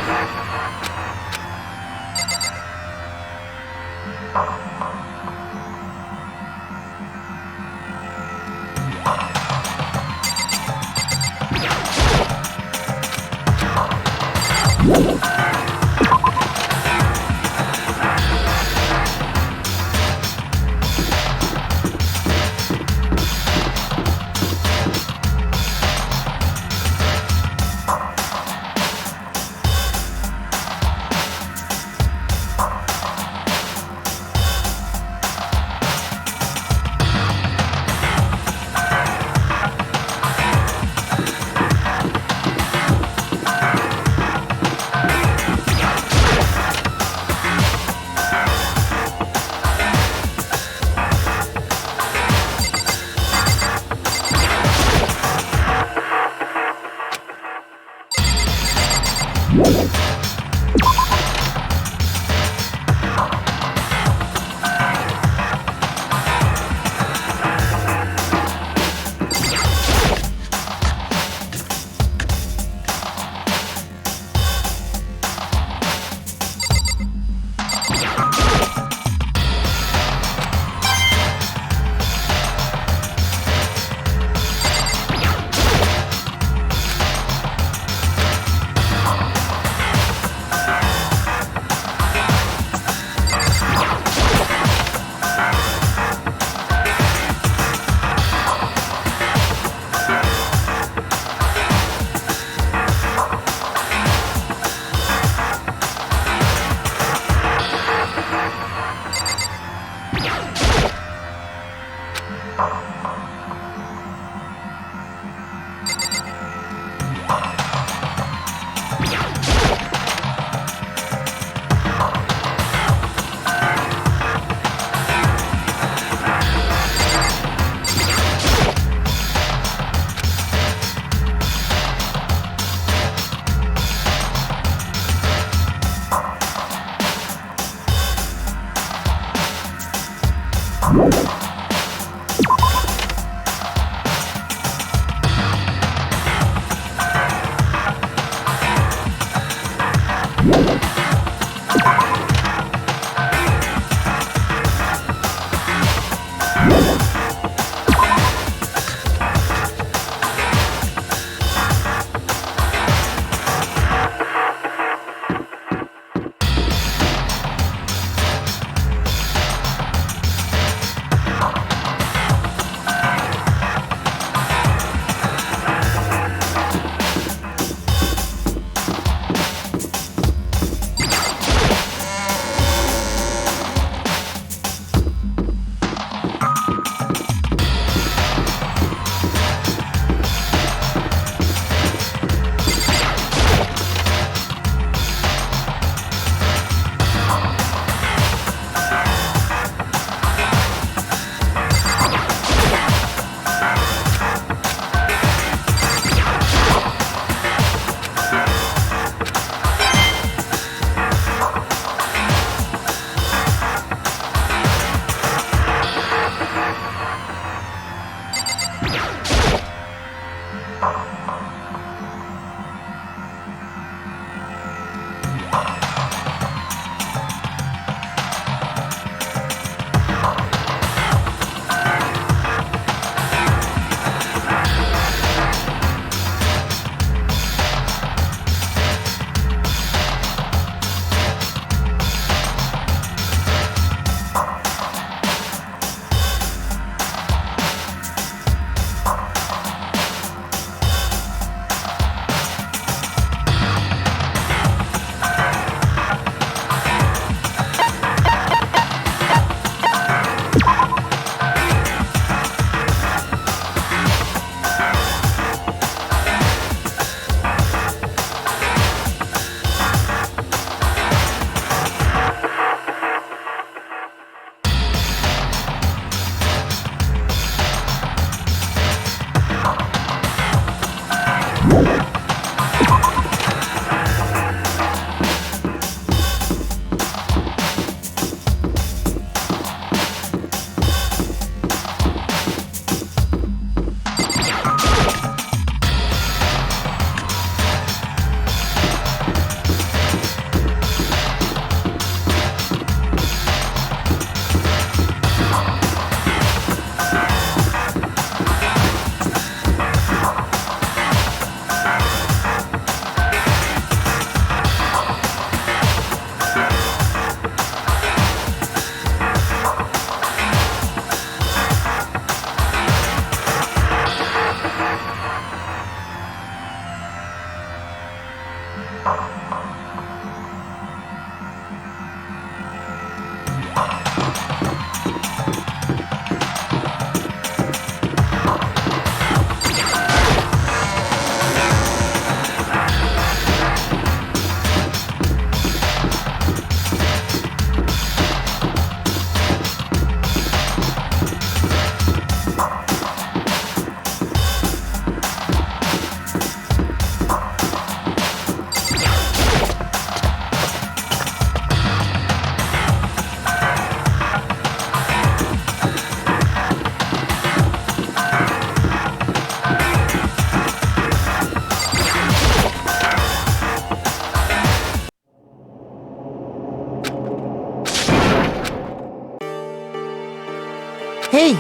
Hey,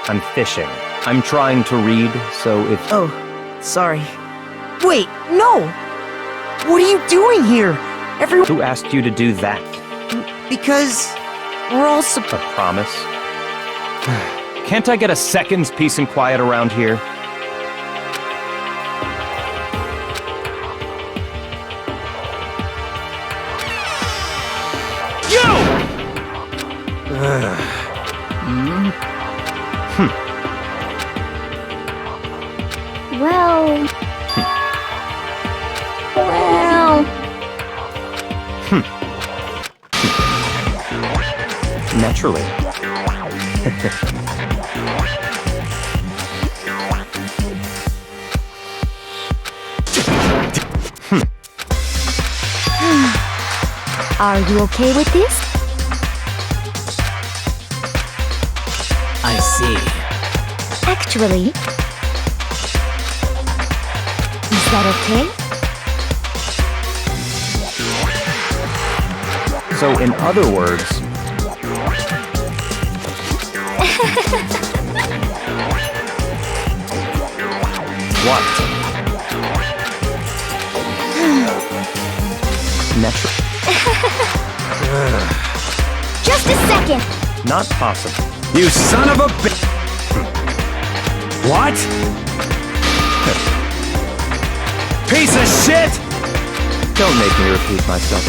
I'm fishing. I'm trying to read, so if... Oh, sorry. Wait, no! What are you doing here? Everyone... Who asked you to do that? Because... we're all A promise? Can't I get a second's peace and quiet around here? Well... Well... Naturally. Are you okay with this? I see. Actually, is that okay? So, in other words... What? Natural. Just a second! Not possible. You son of a bitch! What? Piece of shit! Don't make me repeat myself.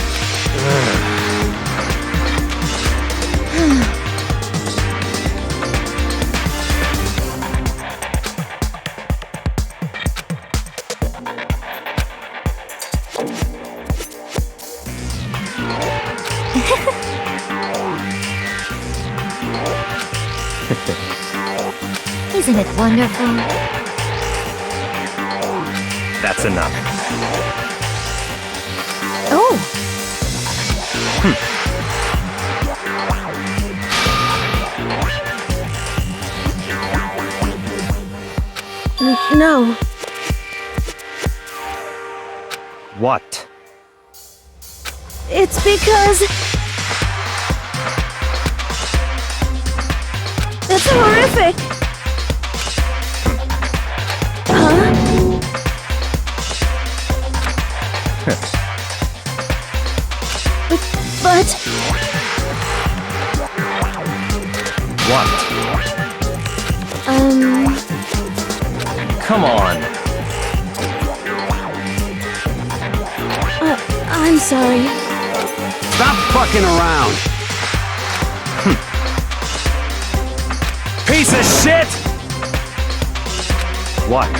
Isn't it wonderful? That's enough. Oh! No. What? It's because... It's horrific! Huh? But... What? Come on. I'm sorry. Stop fucking around! Piece of shit! What?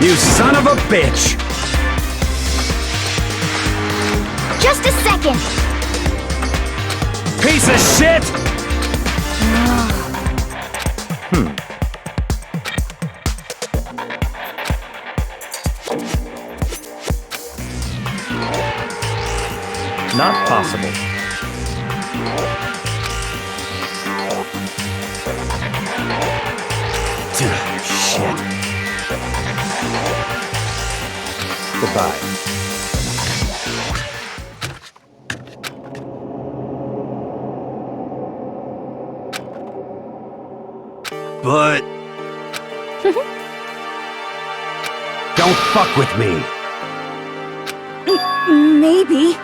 You son of a bitch! Just a second! Piece of shit! Not possible. Shit. Goodbye. But... Don't fuck with me. Maybe.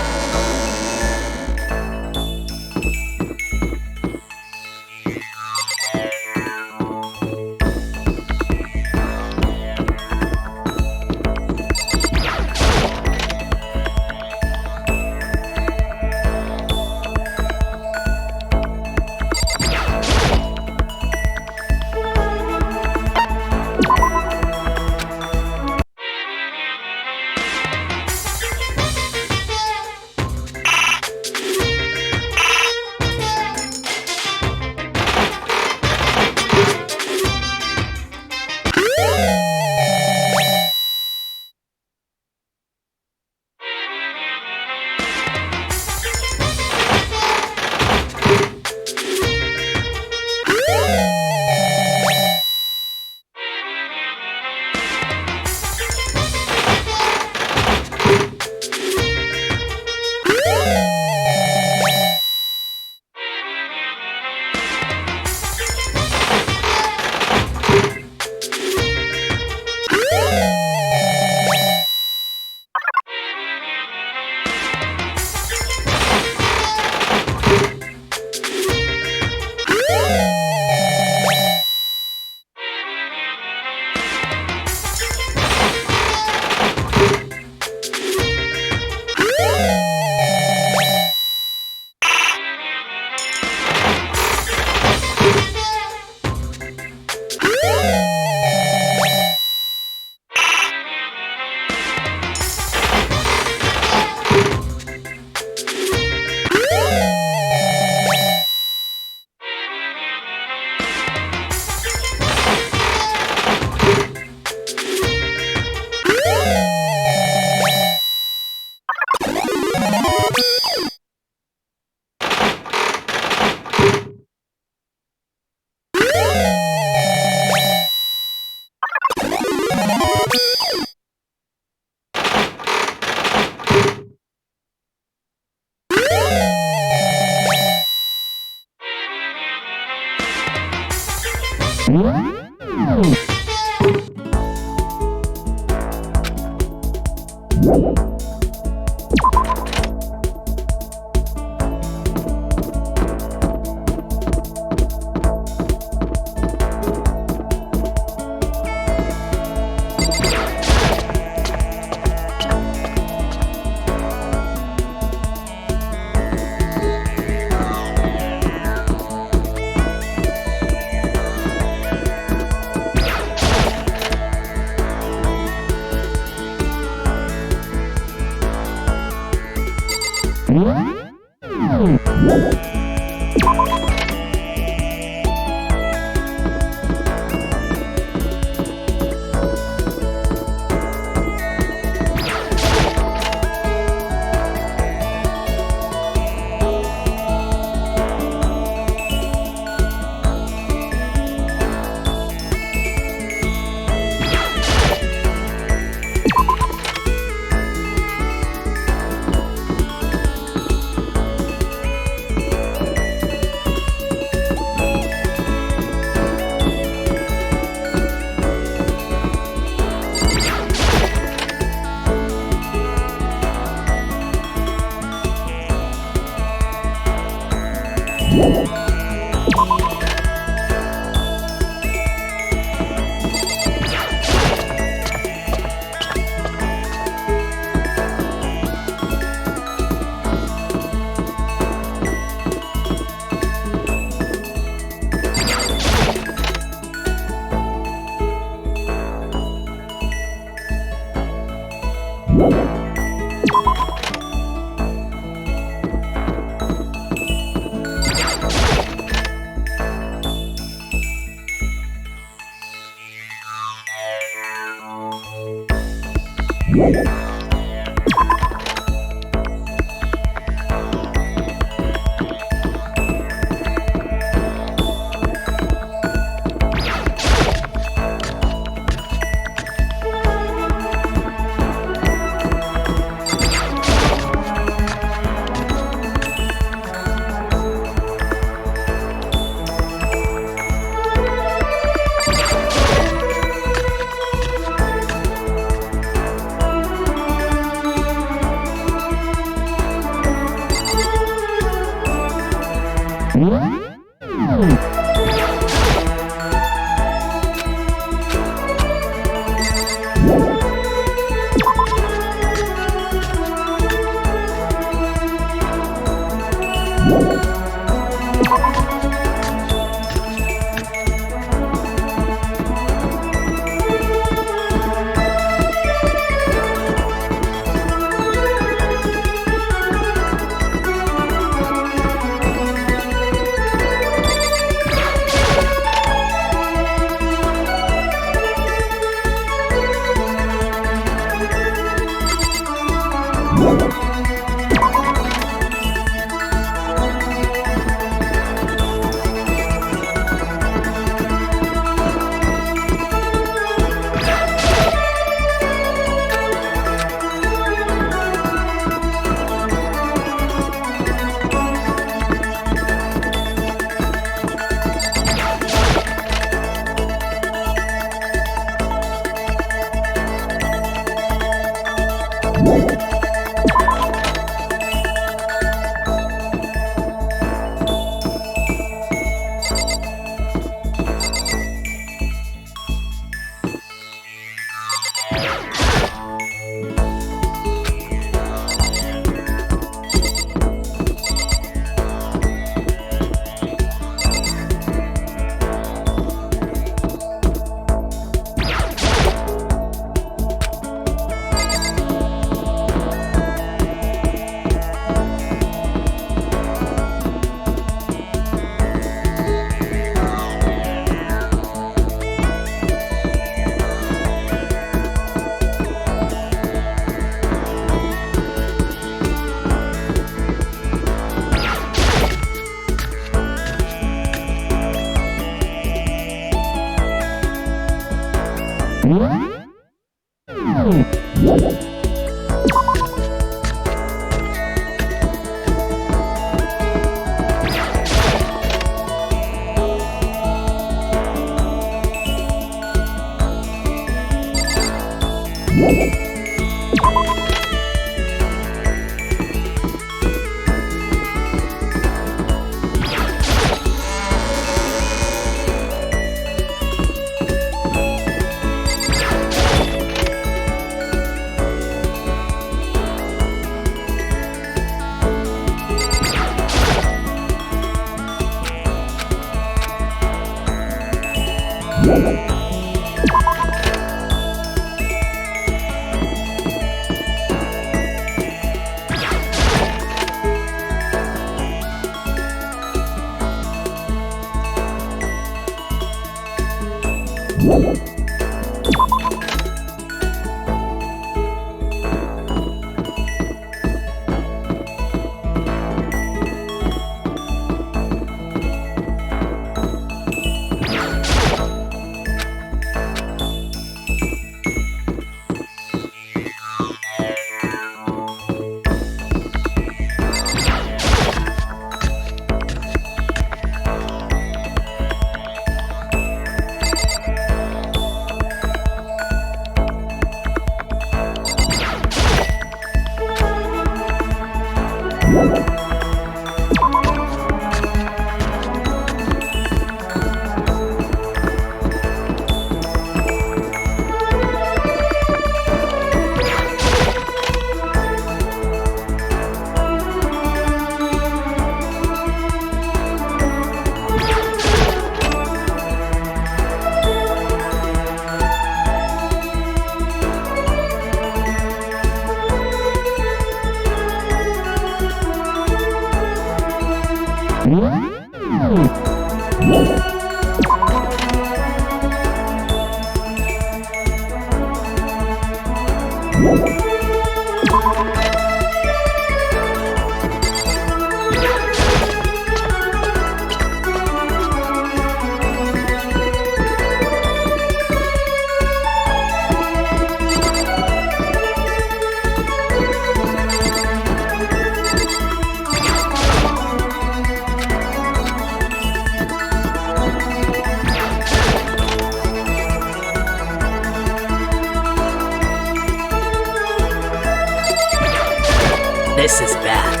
This is bad.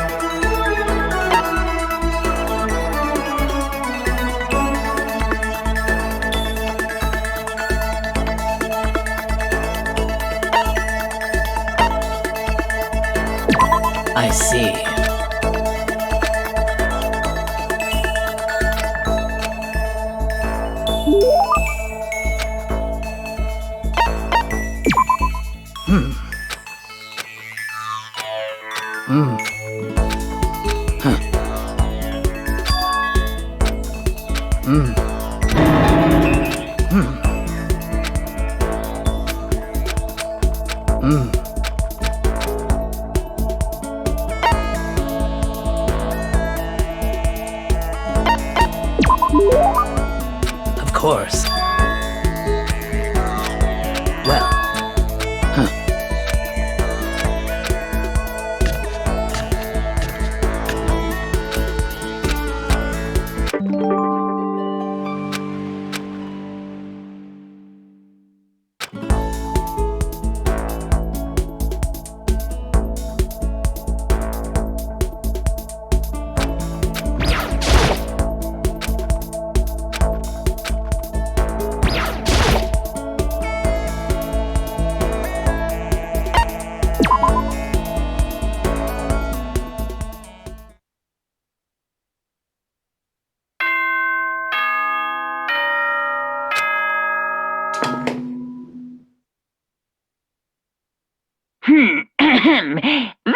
I see. Of course. Well.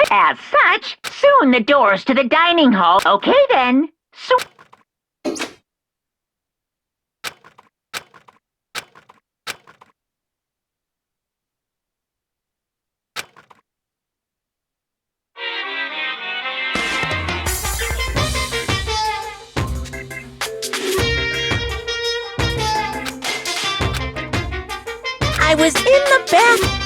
As such, soon the doors to the dining hall. Okay then. So I was in the bath.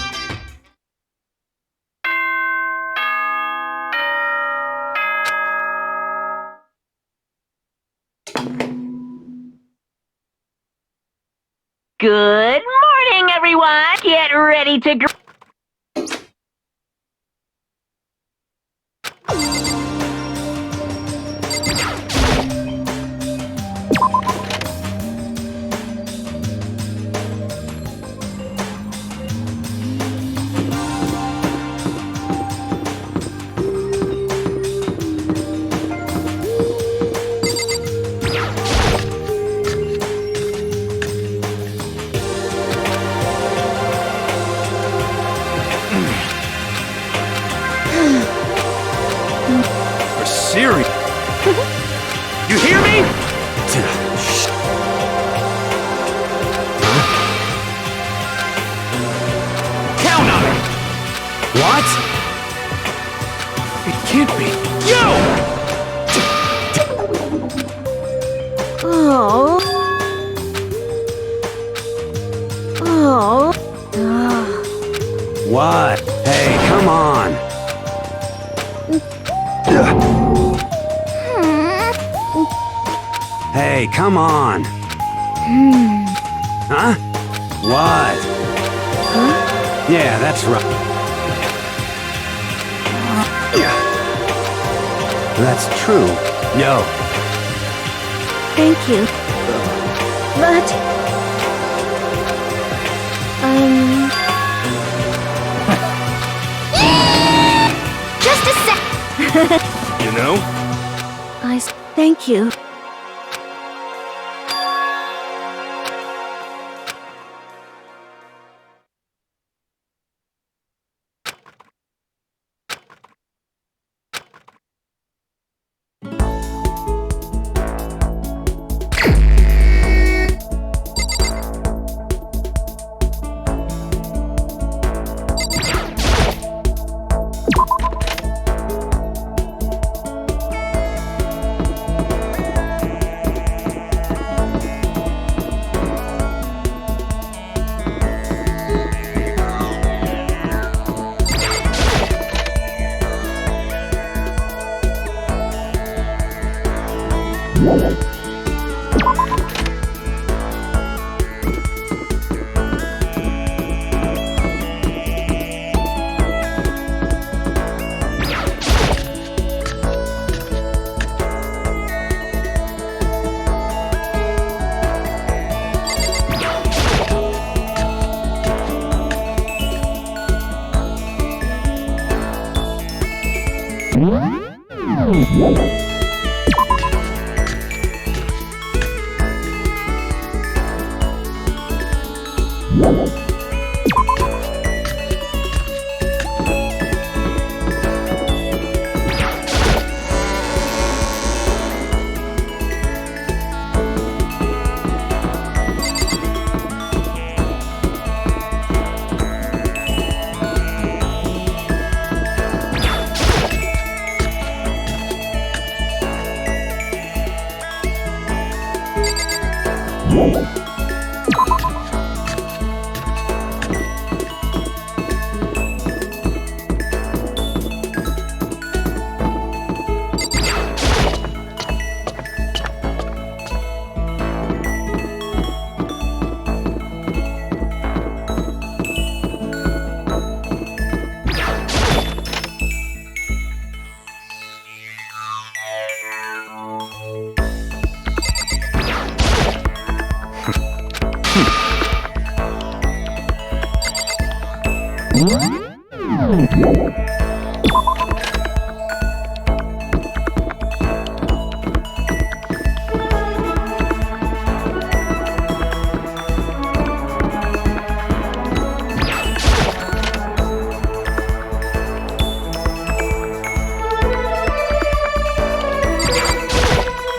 good morning, everyone. Get ready to Serious. You hear me? Count on it. What? It can't be. You! Oh. Oh. What? Hey, come on. Hey, come on. Huh? What? Huh? Yeah, that's right. That's true. Yo. Thank you. But... just a sec! You know? Thank you.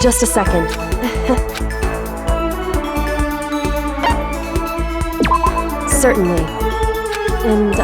Just a second. Certainly. And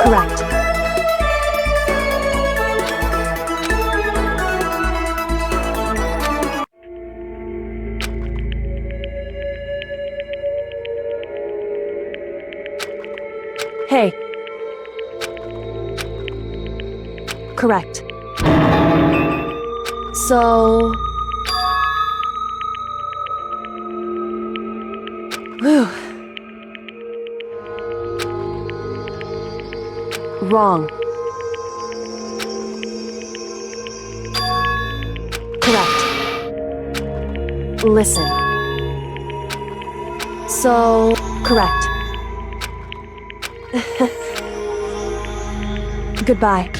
correct. Hey. Correct. So... Whew. Wrong. Correct. Listen. So... Correct. Goodbye.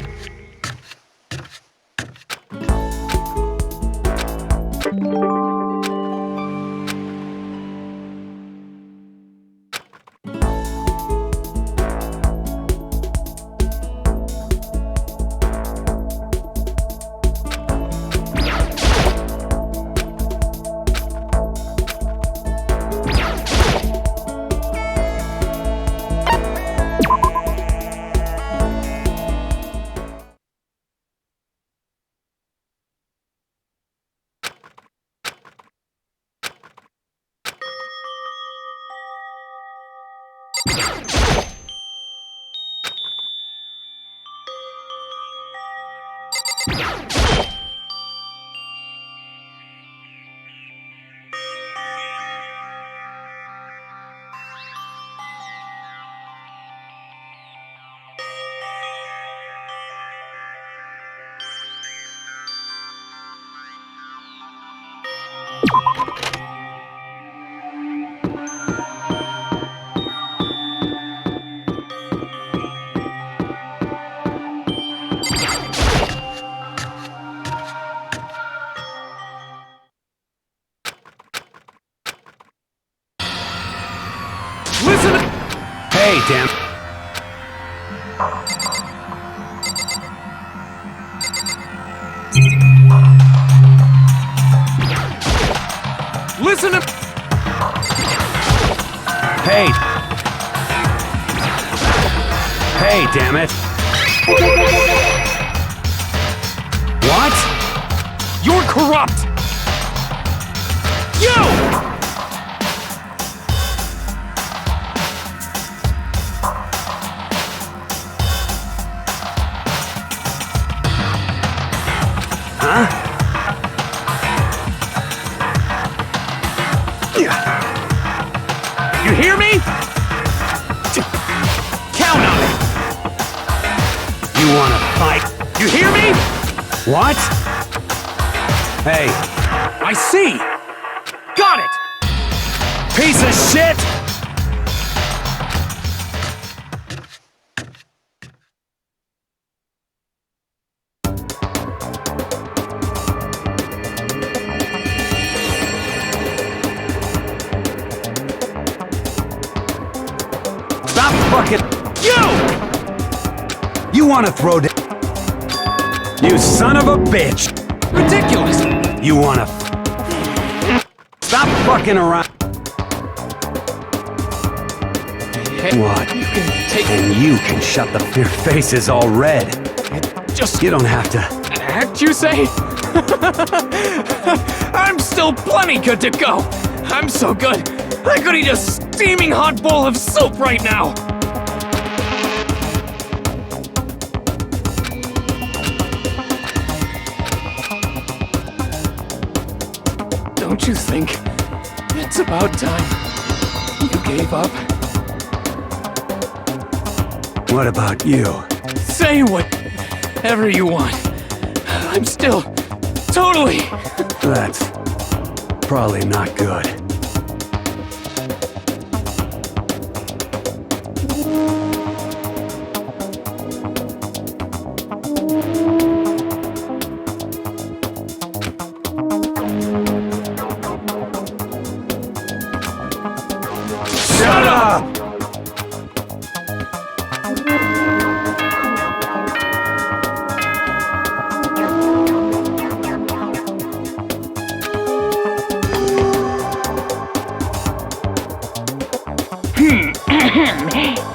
Listen! Hey, damn. Listen to... Hey. Hey, damn it! What? You're corrupt! You! Huh? You hear me? Count on it! You wanna fight? You hear me? What? Hey, I see! Got it! piece of shit! Stop fucking... You wanna throw down... You son of a bitch! Ridiculous! You wanna... Stop fucking around! Hey, What? you can take And you can shut the... Your face is all red. just You don't have to... act, you say? I'm still plenty good to go! I'm so good, I could eat a steaming hot bowl of soup right now! Don't you think it's about time you gave up? What about you? Say whatever you want. I'm still totally... That's... probably not good. Shut up!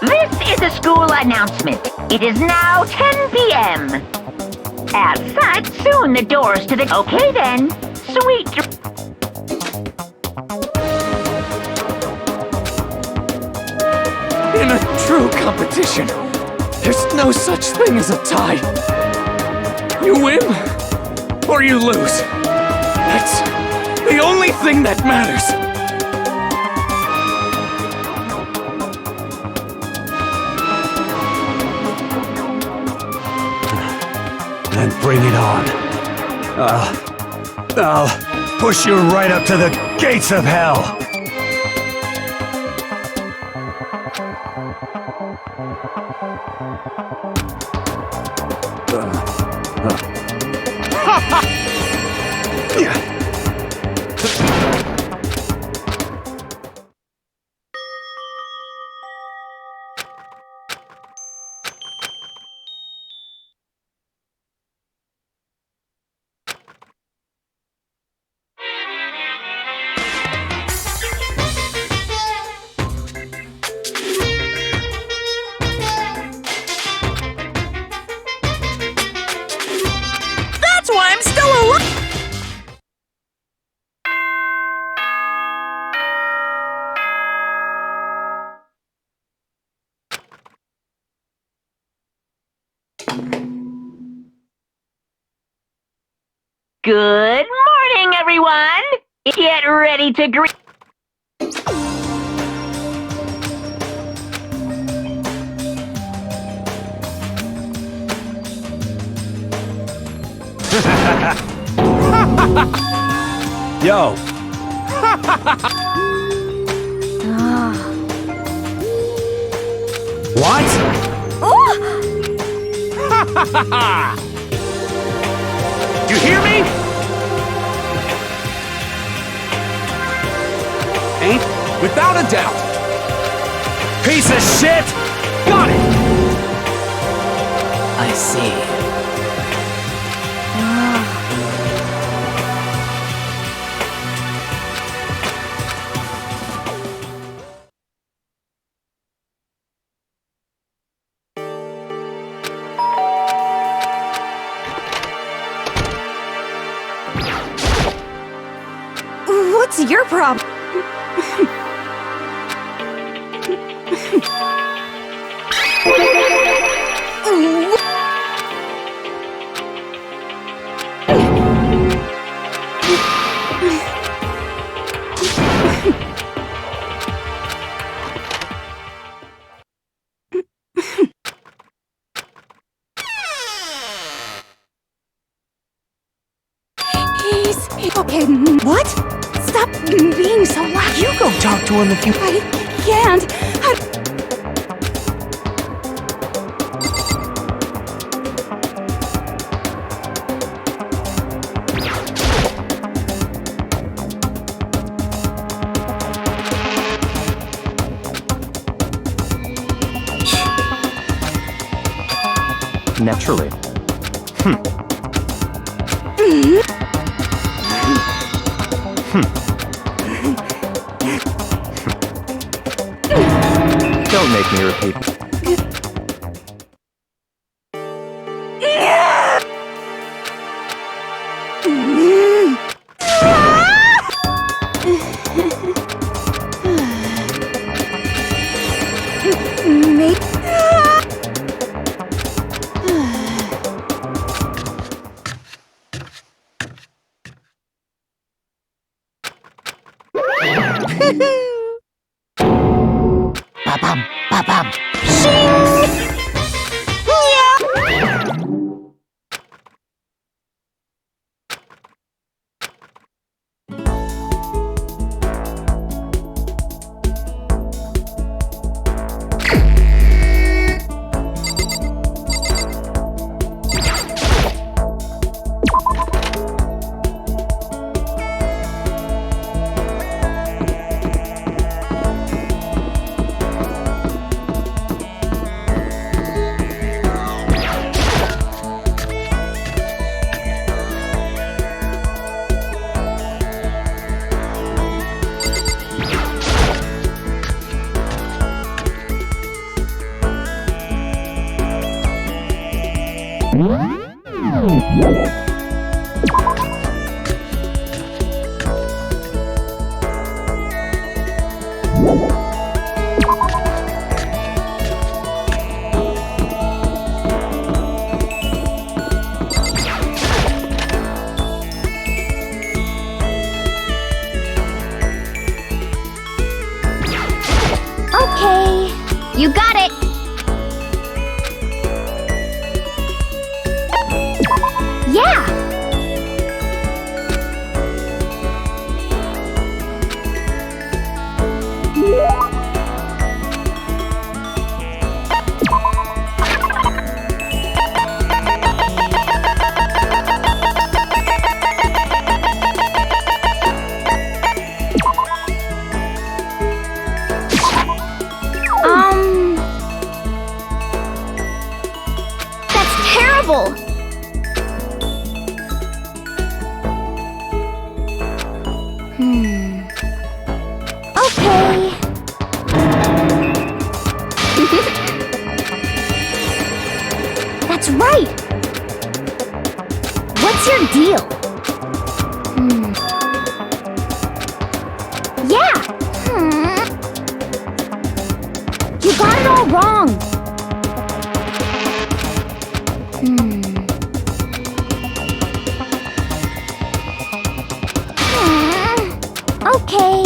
This is a school announcement. It is now 10 p.m. As such, soon the doors to the... Okay then. Sweet... In a true competition, there's no such thing as a tie. You win, or you lose. That's the only thing that matters. Then bring it on. I'll push you right up to the gates of hell. That's why I'm still alive! Good morning, everyone! Get ready to greet... Yo! What? You hear me? Ain't? Without a doubt. Piece of shit! Got it! I see. problem. Okay. What? Stop being so loud. You go talk to him if you... I can't. Naturally. Don't make me repeat. Ba-bum, ba-bum. Okay, you got it. Yeah. That's terrible. Okay. That's right. What's your deal? Yeah. You got it all wrong. Okay.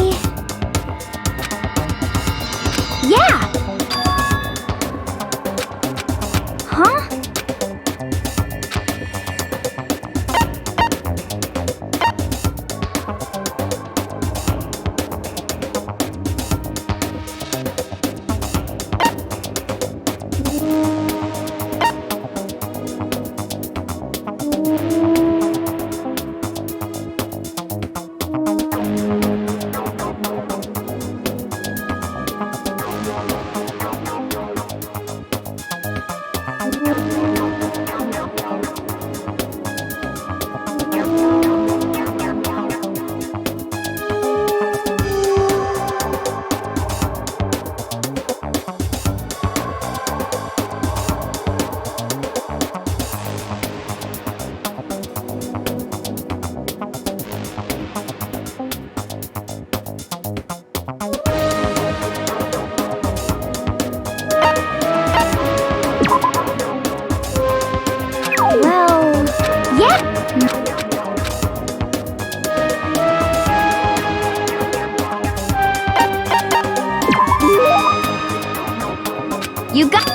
Yeah. Huh? You got.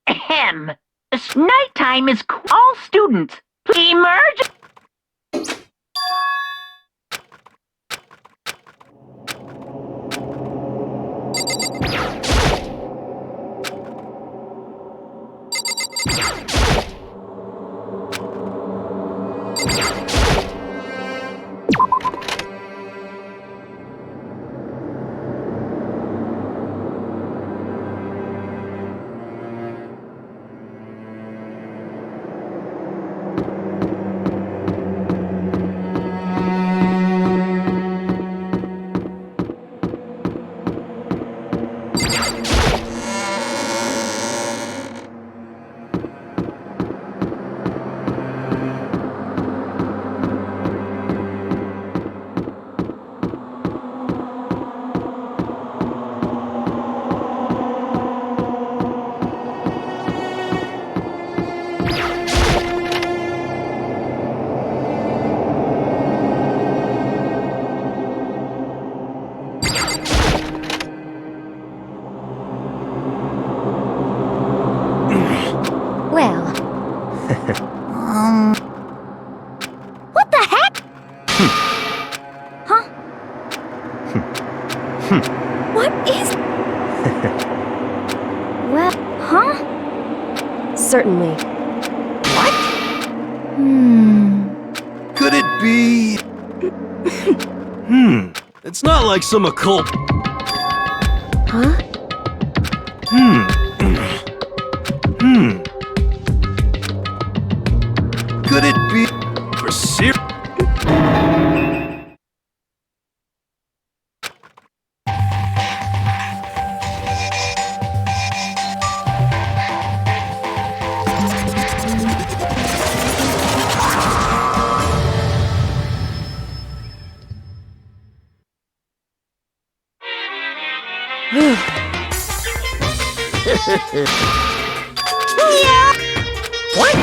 Ahem. Nighttime is all students. Please emerge. Well. What the heck? Huh? What is... Well, huh? Certainly. Could it be... It's not like some occult... Huh? Could it be... For serious... What?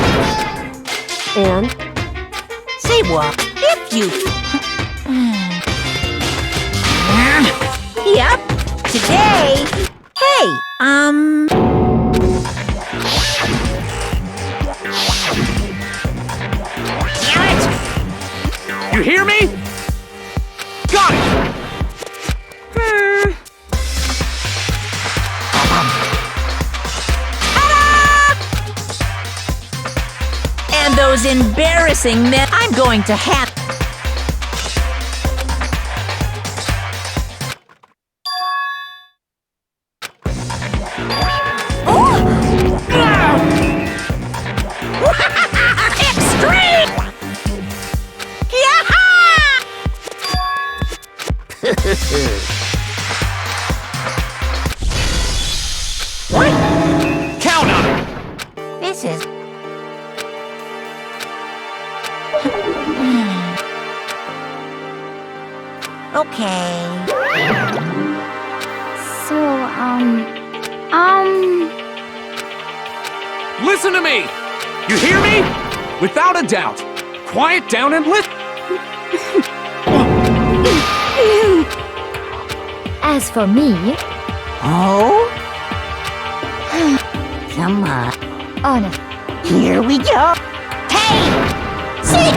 And? Say what? If you... Yep. Today. Hey, Damn it! You hear me? Got it! And those embarrassing men... I'm going to have... Extreme! What? Count on it! This is... Okay. So, Listen to me! You hear me? Without a doubt. Quiet down and listen. As for me... Oh? Come on. On. Here we go. Hey! See?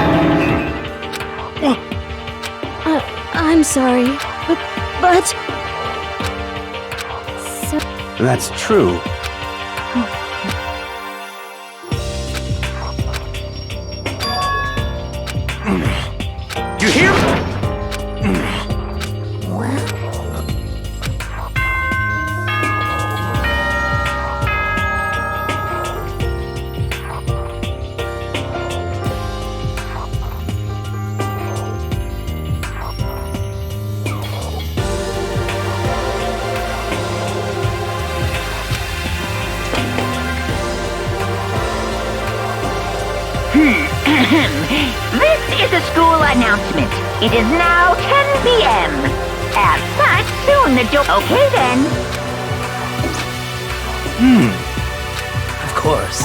I'm sorry, but... So... That's true. You hear me? This is a school announcement. It is now 10 p.m. As such, soon the door... Okay then. Of course.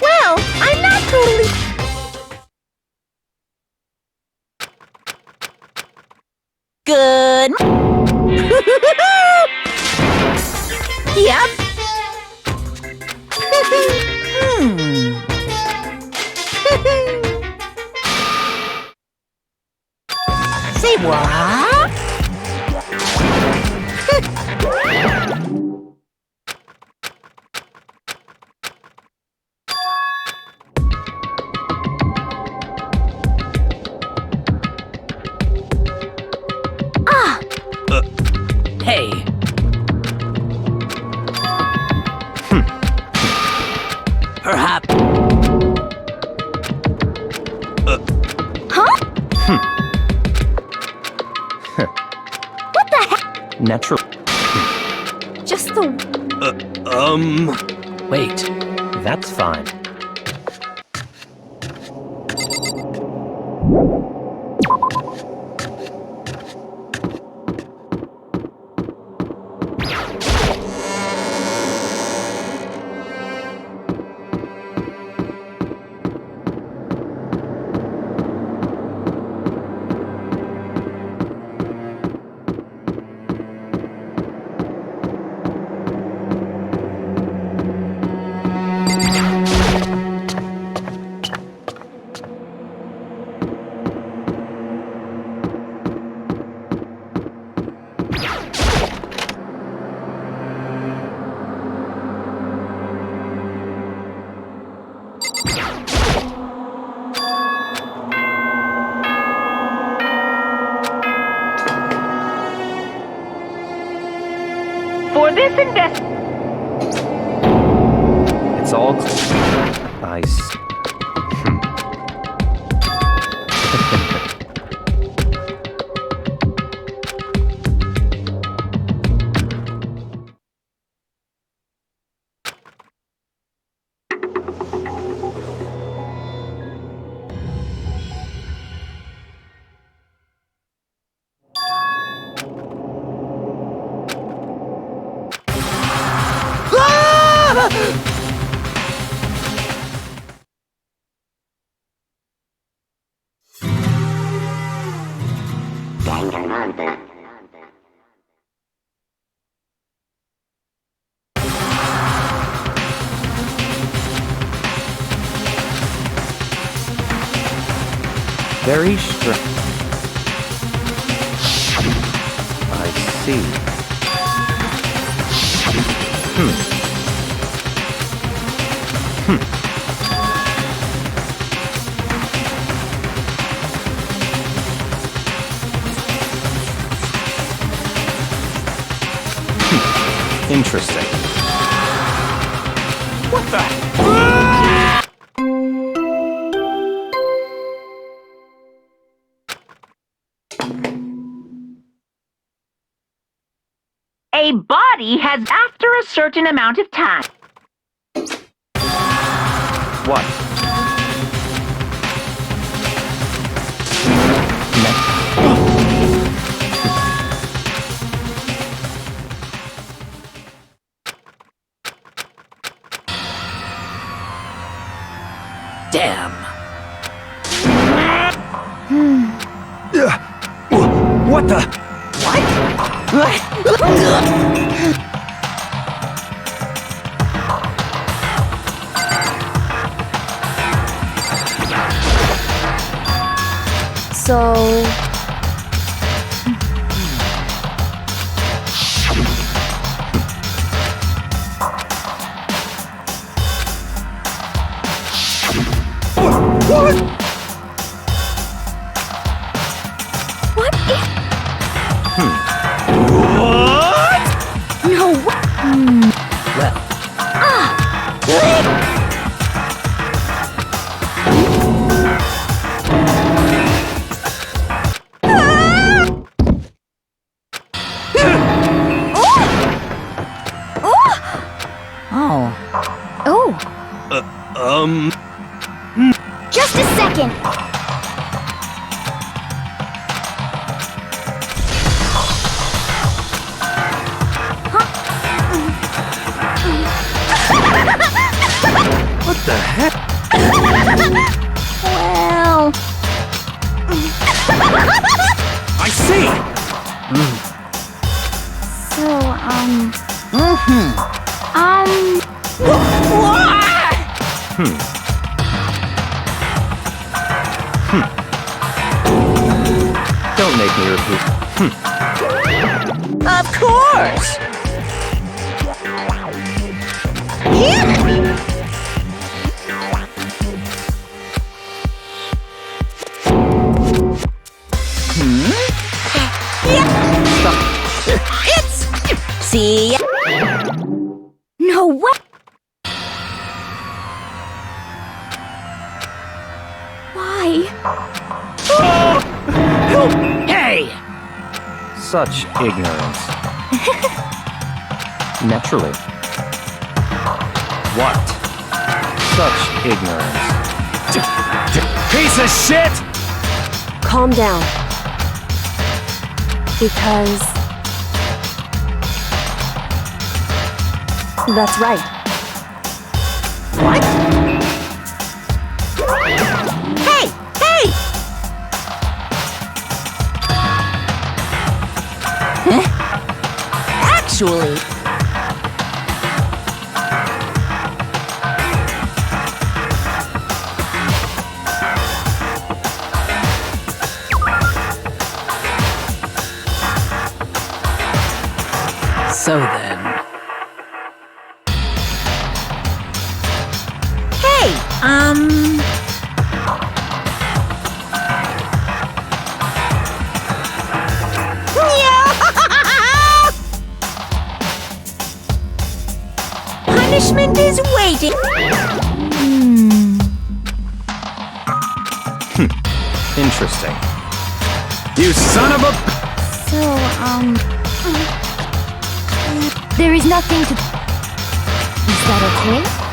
Well, I'm not totally... Good. Yep. Say what? Hey. Perhaps. Huh? What the heck? Natural. Just the... Wait. That's fine. For this invest... It's all I see. Danganronpa. Very strange. I see. Interesting. What the? A body has after a certain amount of time. What? Damn. What the? So... What? No way! Well, Just a second! What the heck? Well... I see! So, Don't make me repeat. Of course! It's... See? no way! Why? hey! Such ignorance. Naturally. What? Such ignorance. Piece of shit! Calm down. Because... That's right. What? Hey! Hey! Actually... So then... Hey, punishment is waiting. Interesting. You son of a... So, there is nothing to... Is that okay?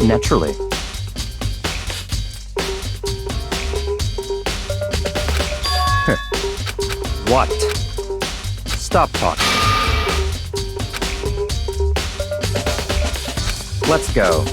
Naturally. What? Stop talking. Let's go.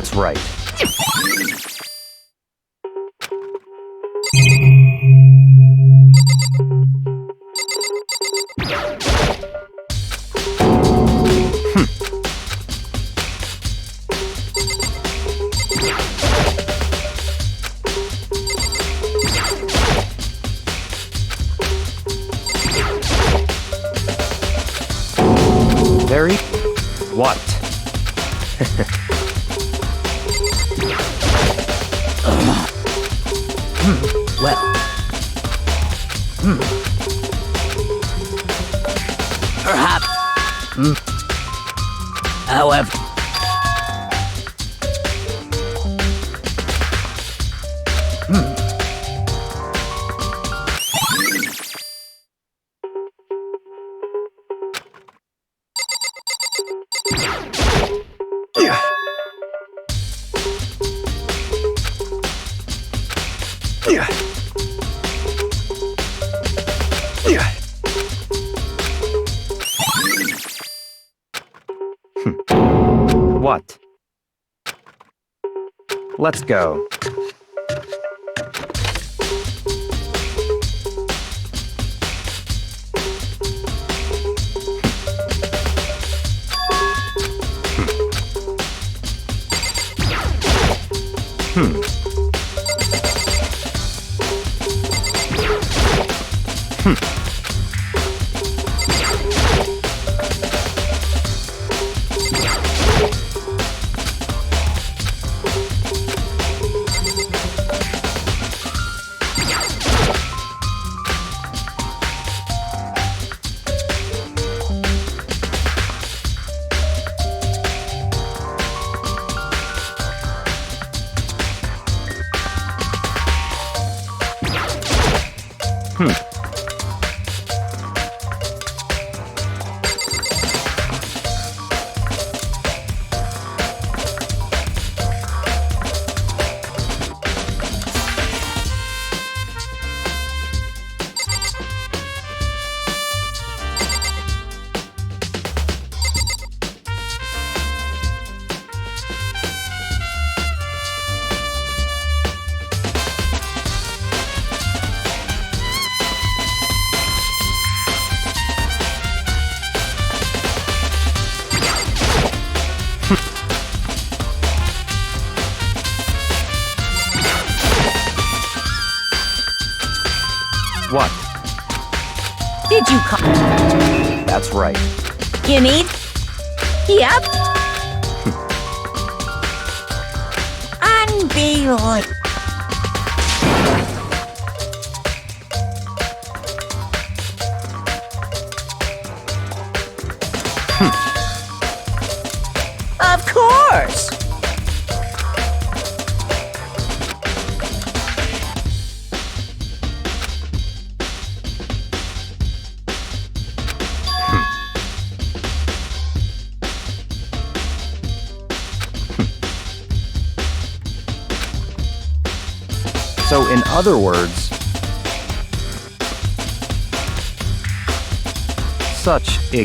That's right. Very... What? Well. Perhaps. However. What? Let's go. What? Did you call? That's right. You need? Yep. Unbelievable. Of course. So, in other words, such a...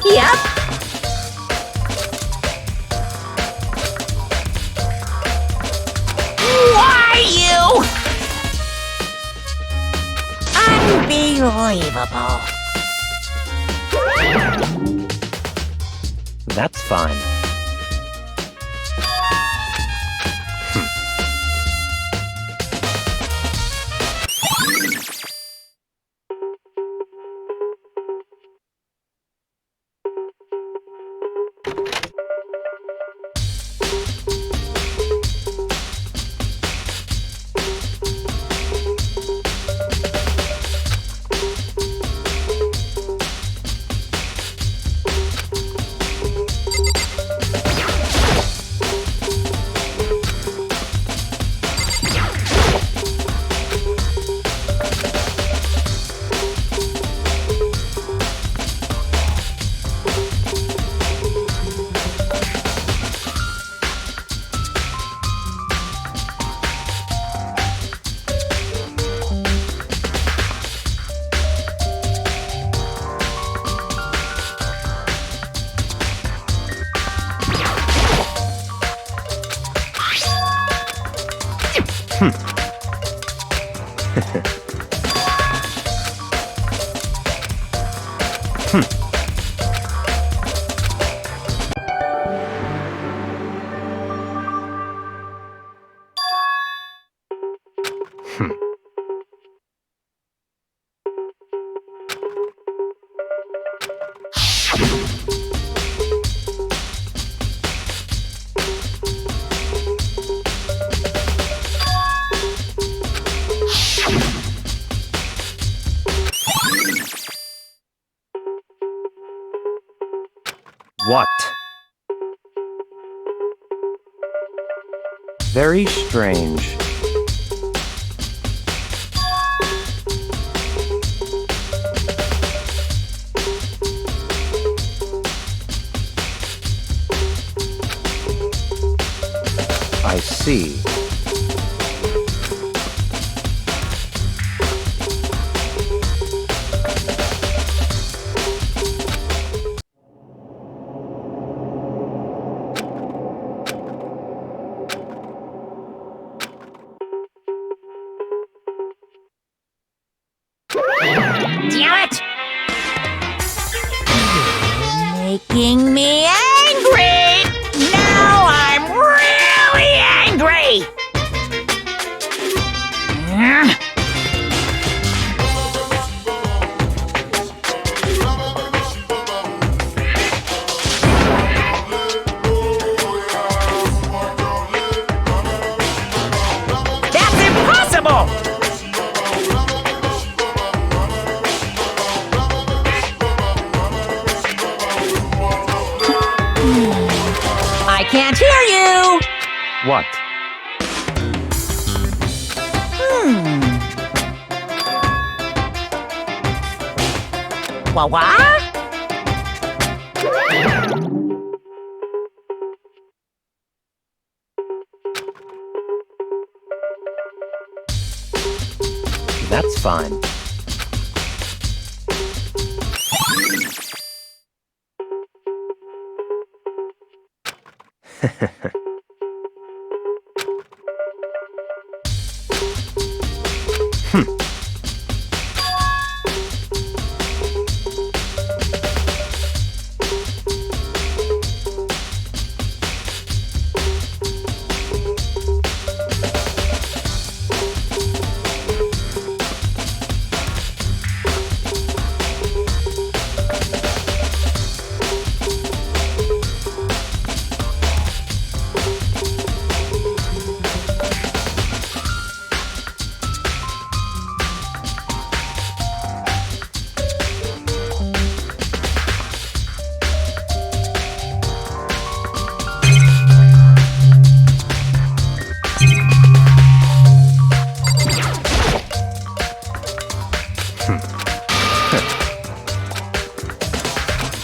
Yep. Why you? Unbelievable. That's fine. What? Very strange. I see. Damn it! You're making me angry! Now I'm really angry! That's impossible! I can't hear you! What? What? That's fine.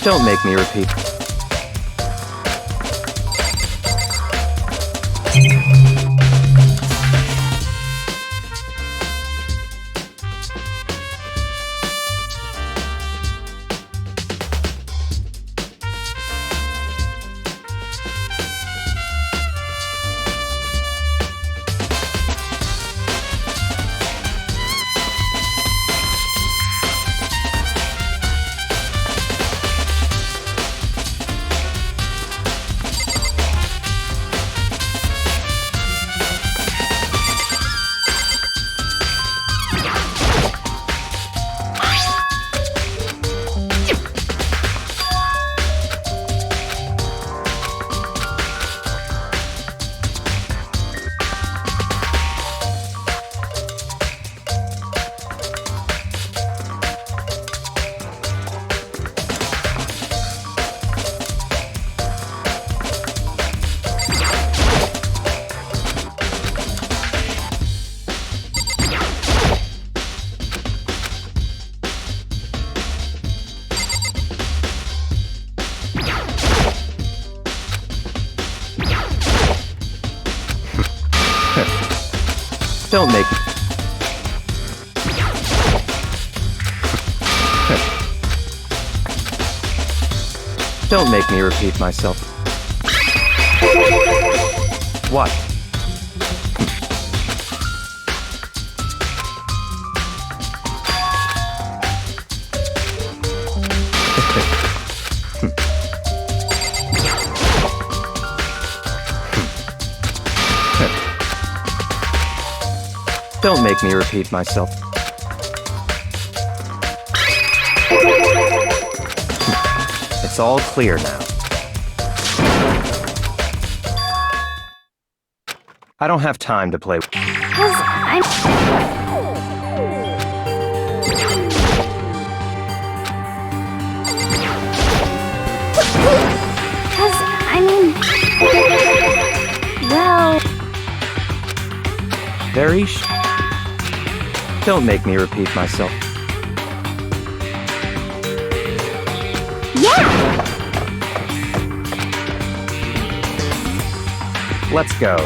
Don't make me repeat. Don't make me. Don't make me repeat myself. What? Don't make me repeat myself. It's all clear now. I don't have time to play. Well... Don't make me repeat myself. Yeah! Let's go.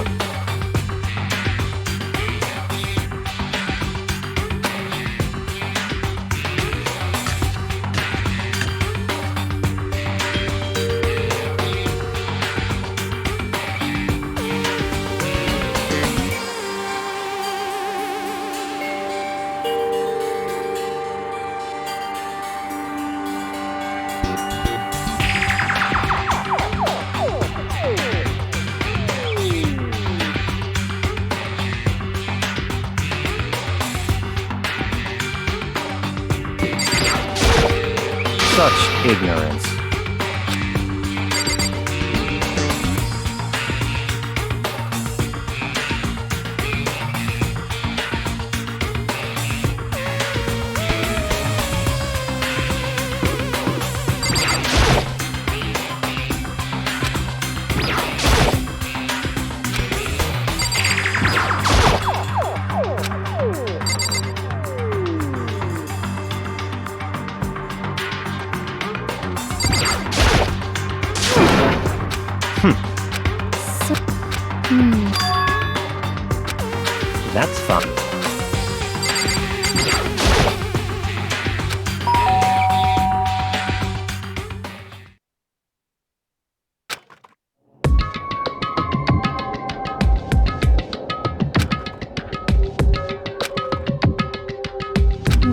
Such ignorance. That's fun.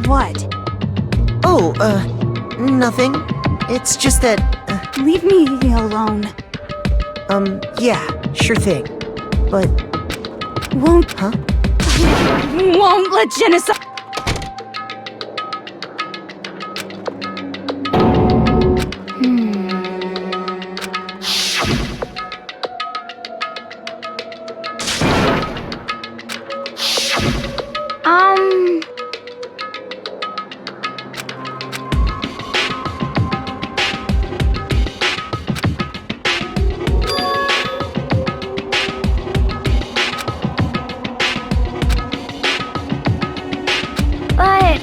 What? Oh, nothing. It's just that... Leave me alone. Yeah, sure thing. But... Won't... Huh? Won't let genocide... But...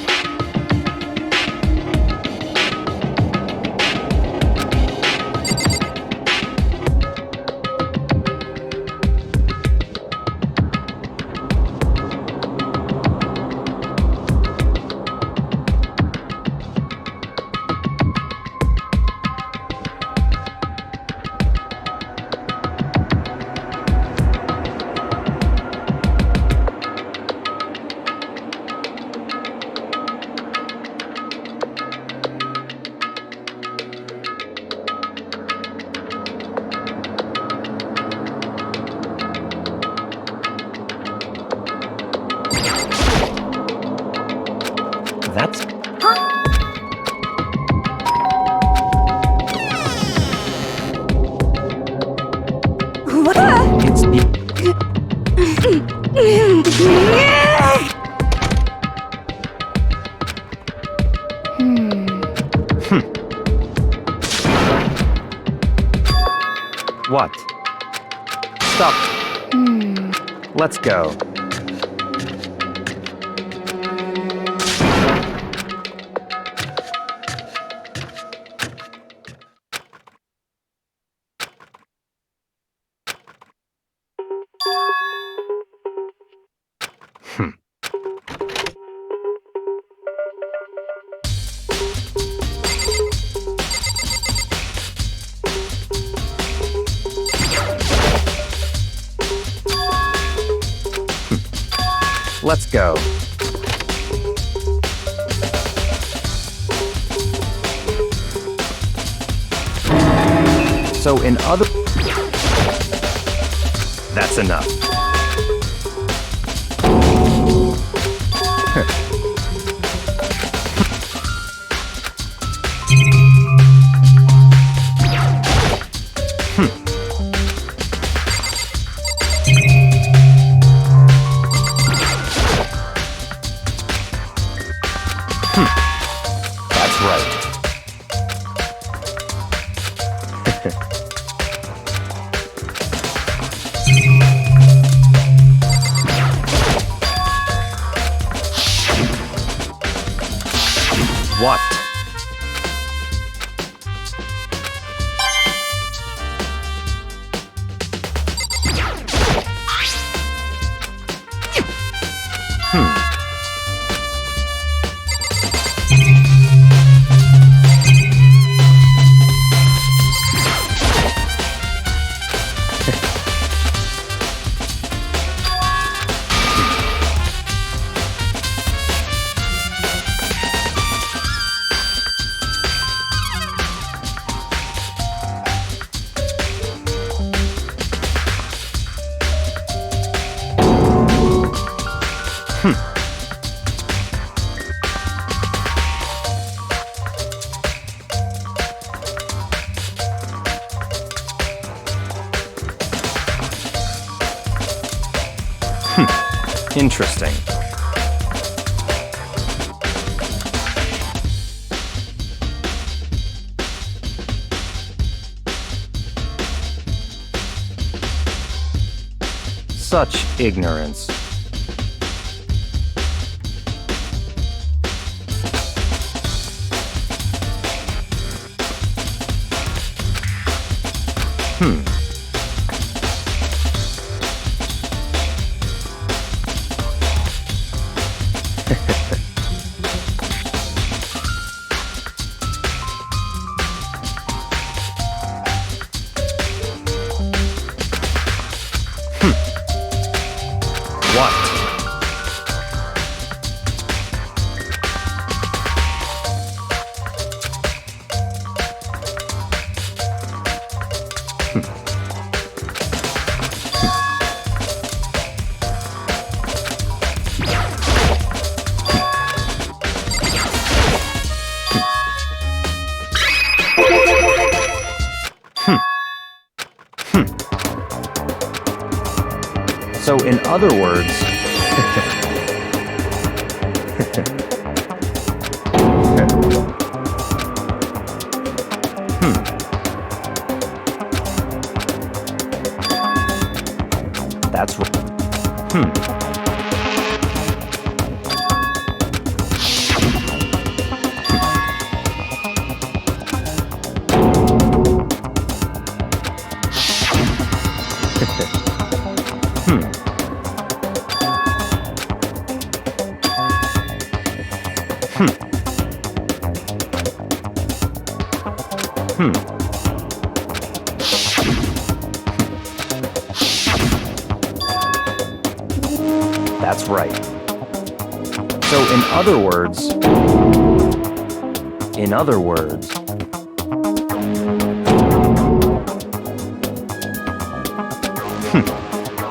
That's... What? It's... What? Stop. Let's go. Let's go. So in other... That's enough. What? Interesting. Such ignorance. So, in other words... That's right. That's right. So, in other words...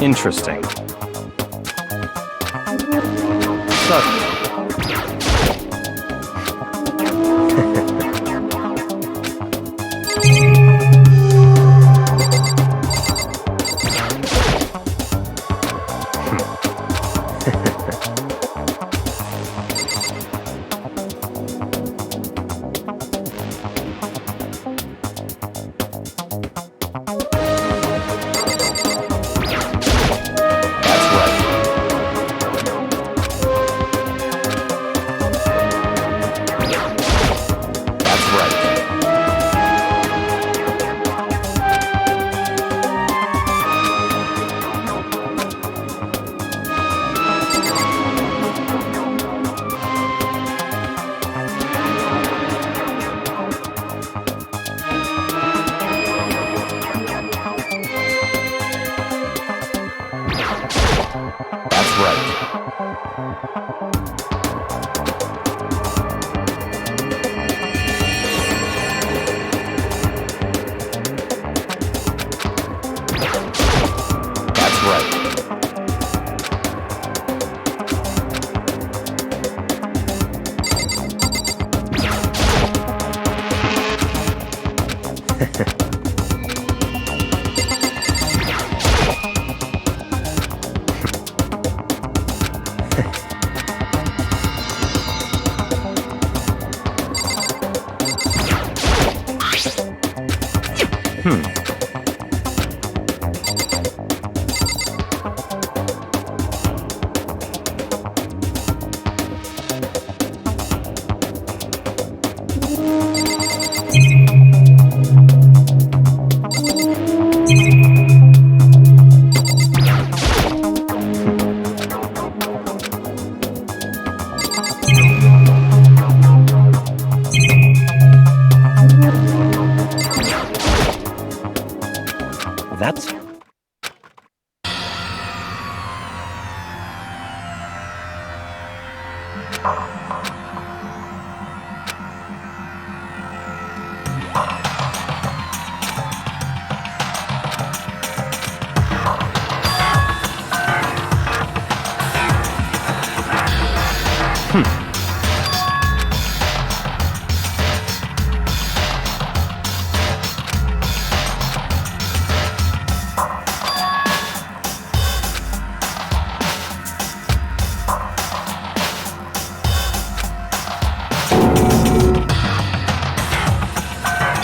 Interesting. That's...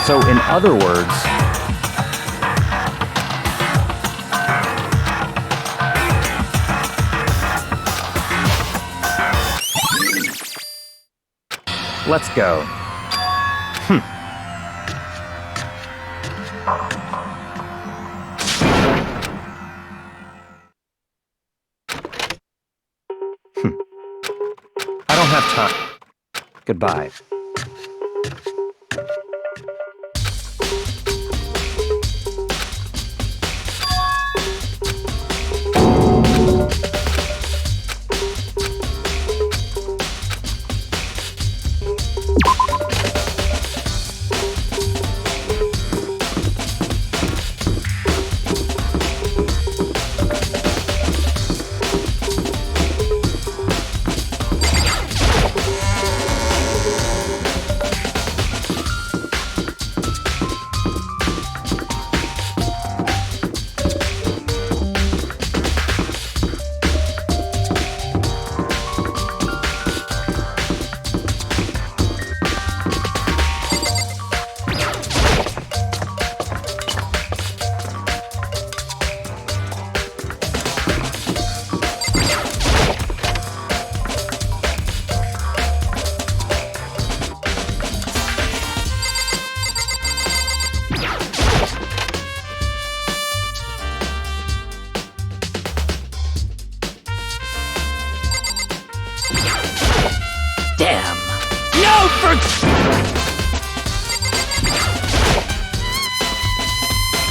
So, in other words, let's go. I don't have time. Goodbye.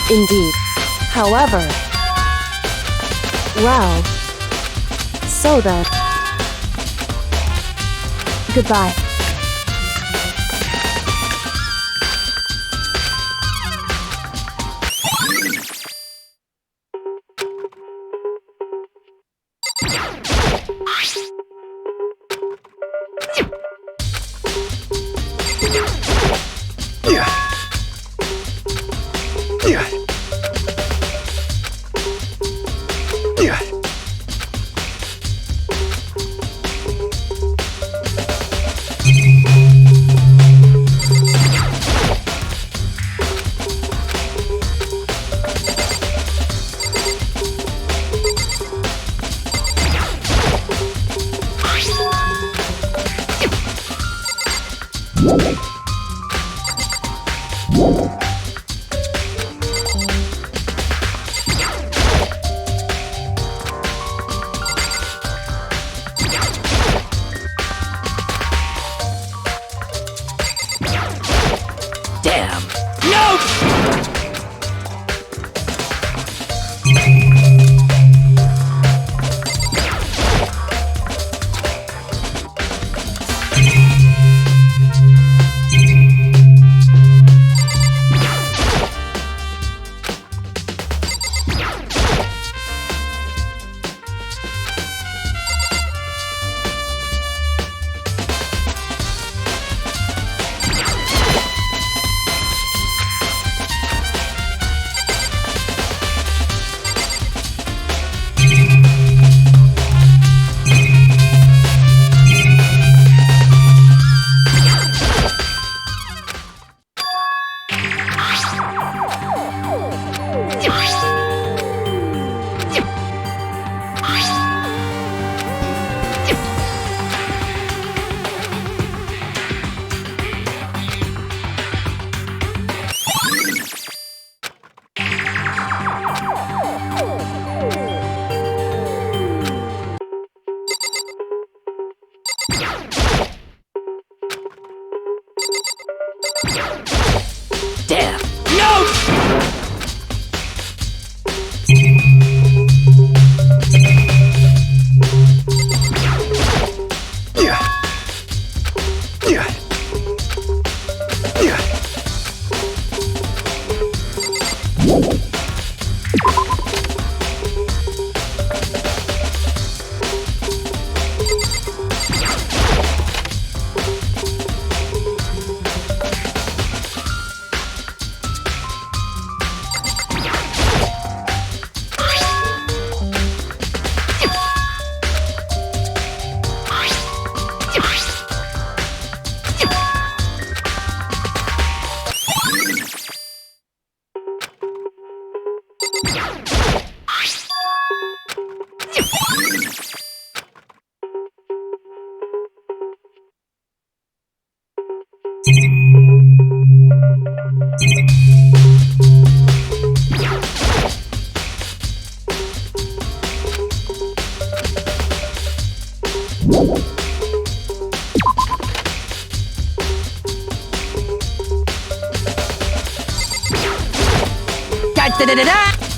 Indeed. However... Well... So then... Goodbye.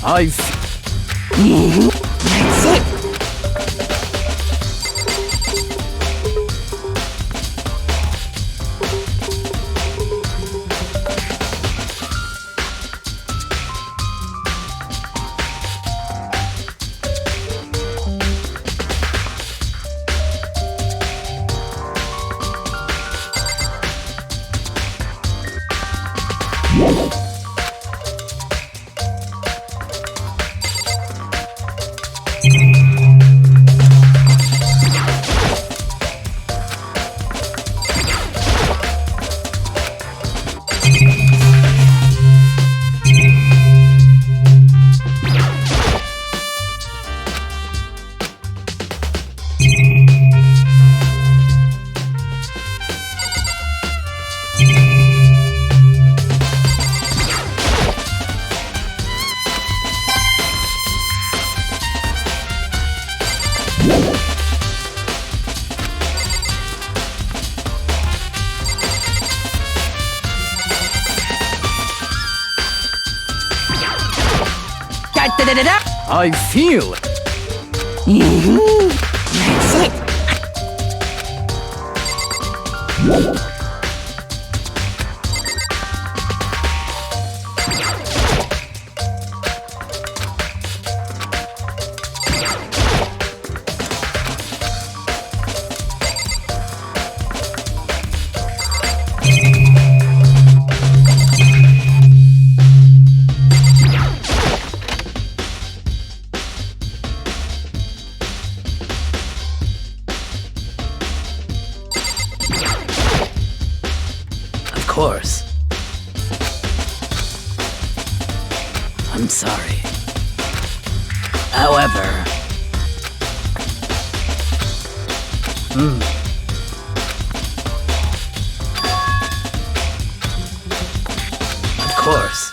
I've... That's it. I feel it. That's it. Of course. I'm sorry. However... Of course.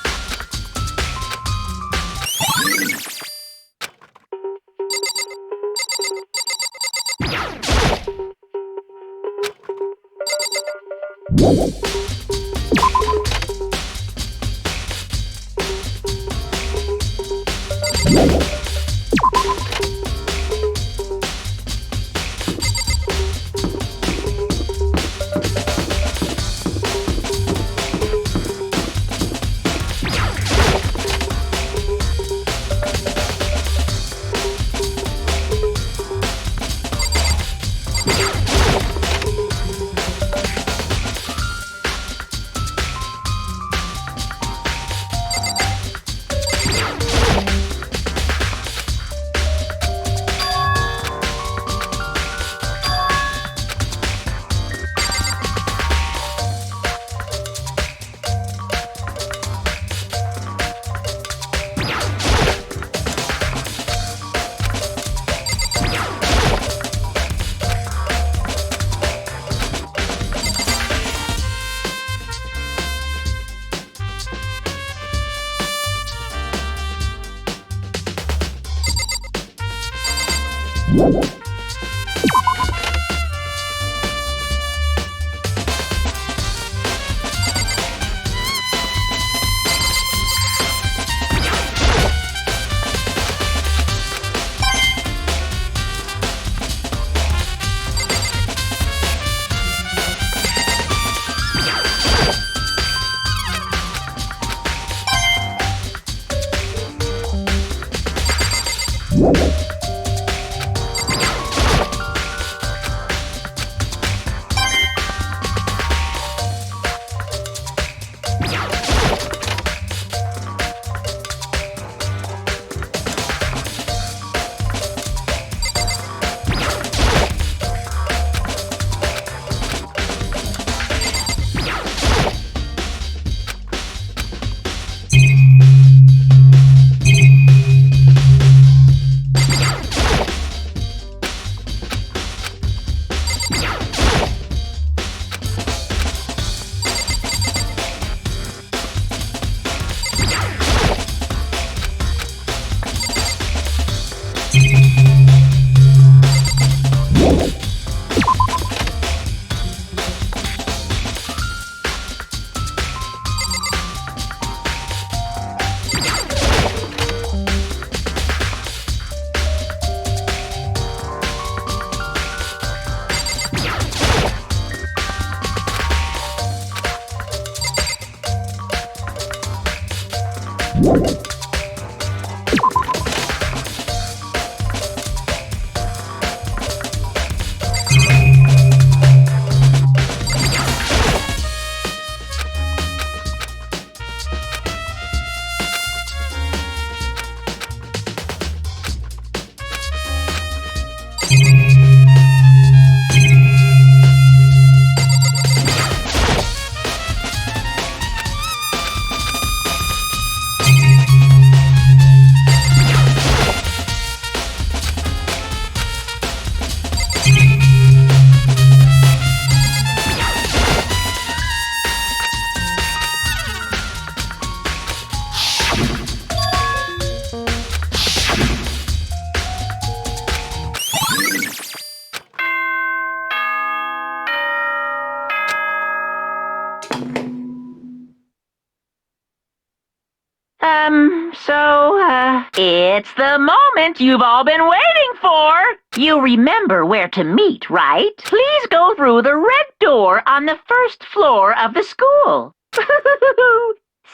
It's the moment you've all been waiting for. You remember where to meet, right? Please go through the red door on the first floor of the school.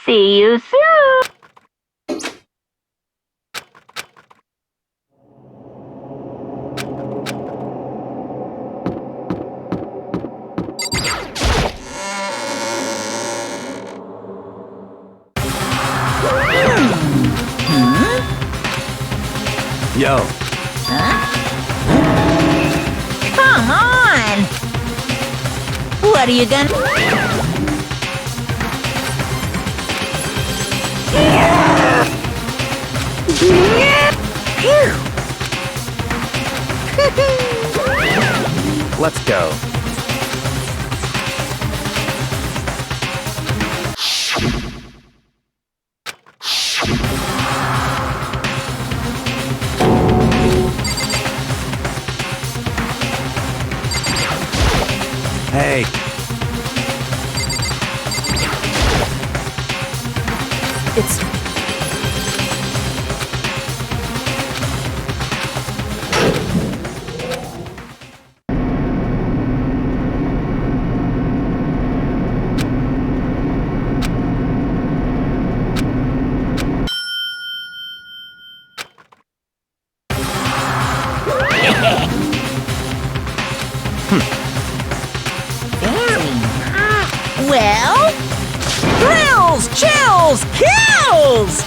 See you soon. Yo. Come on! What are you gonna... Let's go. Hey. It's... Well, thrills, chills, kills!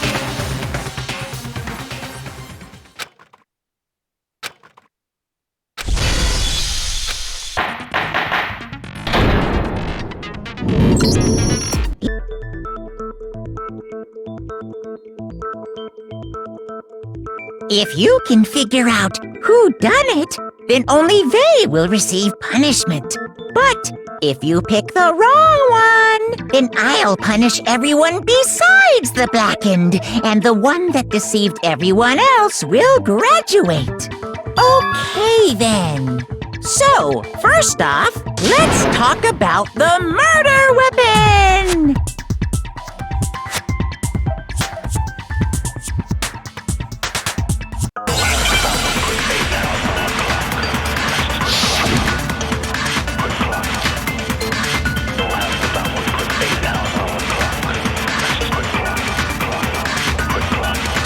If you can figure out who done it, then only they will receive punishment. But if you pick the wrong one, then I'll punish everyone besides the blackened, and the one that deceived everyone else will graduate. Okay, then. So, first off, let's talk about the murder weapon!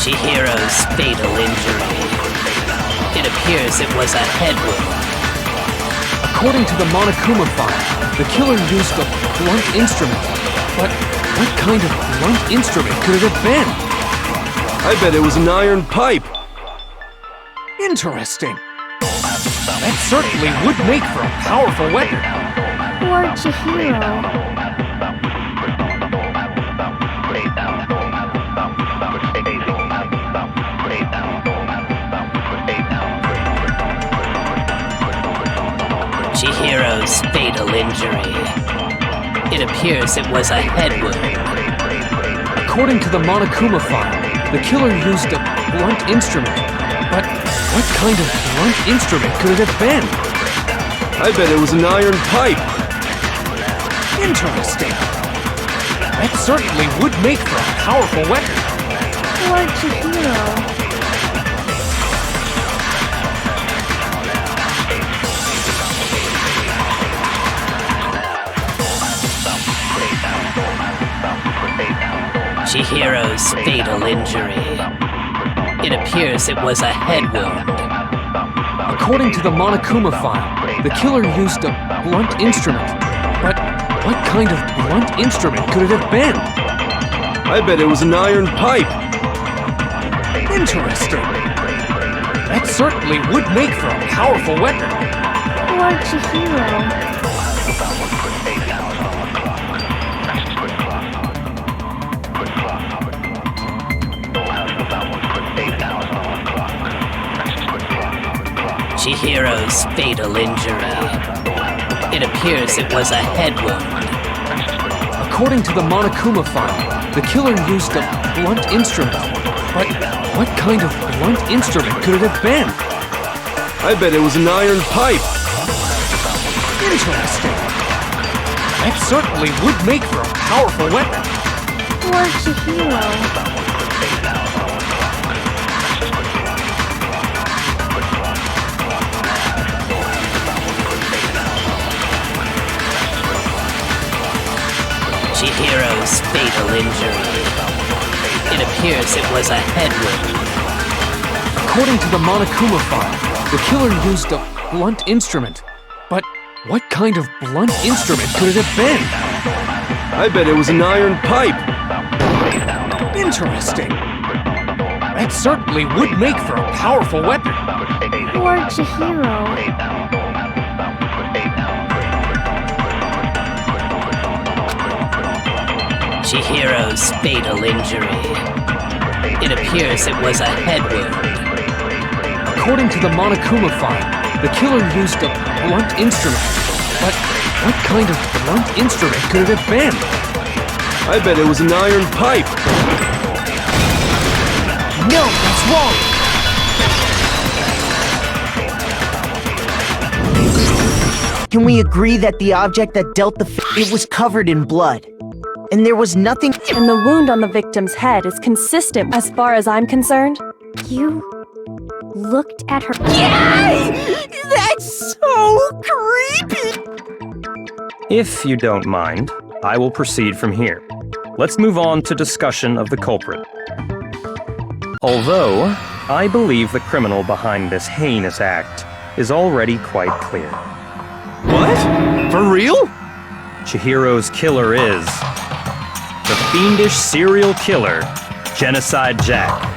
Chihiro's fatal injury. It appears it was a head wound. According to the Monokuma file, the killer used a blunt instrument. But what kind of blunt instrument could it have been? I bet it was an iron pipe. Interesting. That certainly would make for a powerful weapon. Poor Chihiro. Chihiro's fatal injury. It appears it was a head wound. According to the Monokuma file, the killer used a blunt instrument. But what kind of blunt instrument could it have been? I bet it was an iron pipe. Interesting. That certainly would make for a powerful weapon. Poor Chihiro. Chihiro's fatal injury. It appears it was a head wound. According to the Monokuma file, the killer used a blunt instrument. But what kind of blunt instrument could it have been? I bet it was an iron pipe. Interesting. That certainly would make for a powerful weapon. Poor Chihiro. Chihiro's fatal injury. It appears it was a head wound. According to the Monokuma file, the killer used a blunt instrument. But what kind of blunt instrument could it have been? I bet it was an iron pipe. Interesting. That certainly would make for a powerful weapon. Poor Chihiro. Chihiro's fatal injury. It appears it was a head wound. According to the Monokuma file, the killer used a blunt instrument. But what kind of blunt instrument could it have been? I bet it was an iron pipe. Interesting. That certainly would make for a powerful weapon. Poor Chihiro. Chihiro's fatal injury. It appears it was a head wound. According to the Monokuma file, the killer used a blunt instrument. But what kind of blunt instrument could it have been? I bet it was an iron pipe. No, that's wrong. Can we agree that the object that dealt the it was covered in blood? And there was nothing. And the wound on the victim's head is consistent as far as I'm concerned. You looked at her. Yay! That's so creepy! If you don't mind, I will proceed from here. Let's move on to discussion of the culprit. Although, I believe the criminal behind this heinous act is already quite clear. What? For real? Chihiro's killer is the fiendish serial killer, Genocide Jack.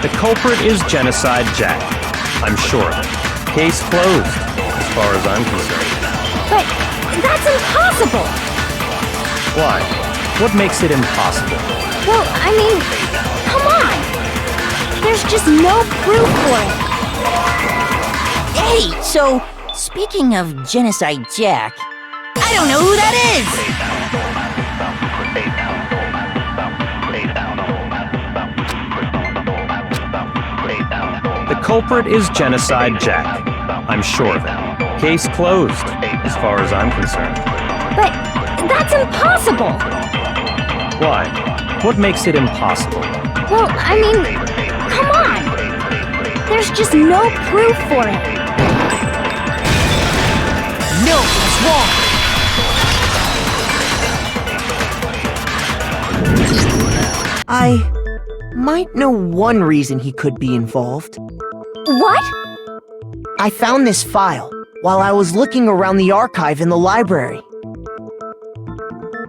The culprit is Genocide Jack. I'm sure of it. Case closed, as far as I'm concerned. But that's impossible! Why? What makes it impossible? Well, I mean, come on! There's just no proof for it. Hey, so, speaking of Genocide Jack, I don't know who that is! The culprit is Genocide Jack. I'm sure of it. Case closed, as far as I'm concerned. But that's impossible! Why? What makes it impossible? Well, I mean, come on! There's just no proof for it. No, that's wrong! I might know one reason he could be involved. What? I found this file while I was looking around the archive in the library.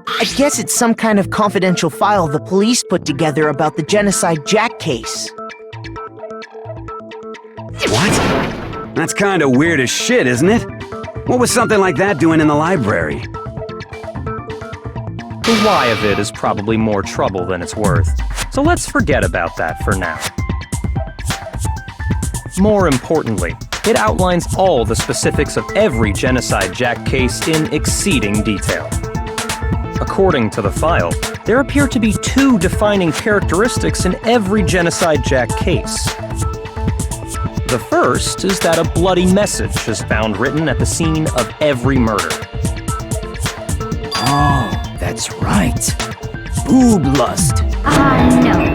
I guess it's some kind of confidential file the police put together about the Genocide Jack case. What? That's kind of weird as shit, isn't it? What was something like that doing in the library? The why of it is probably more trouble than it's worth, so let's forget about that for now. More importantly, it outlines all the specifics of every Genocide Jack case in exceeding detail. According to the file, there appear to be two defining characteristics in every Genocide Jack case. The first is that a bloody message is found written at the scene of every murder. Oh, that's right. Boob lust. No.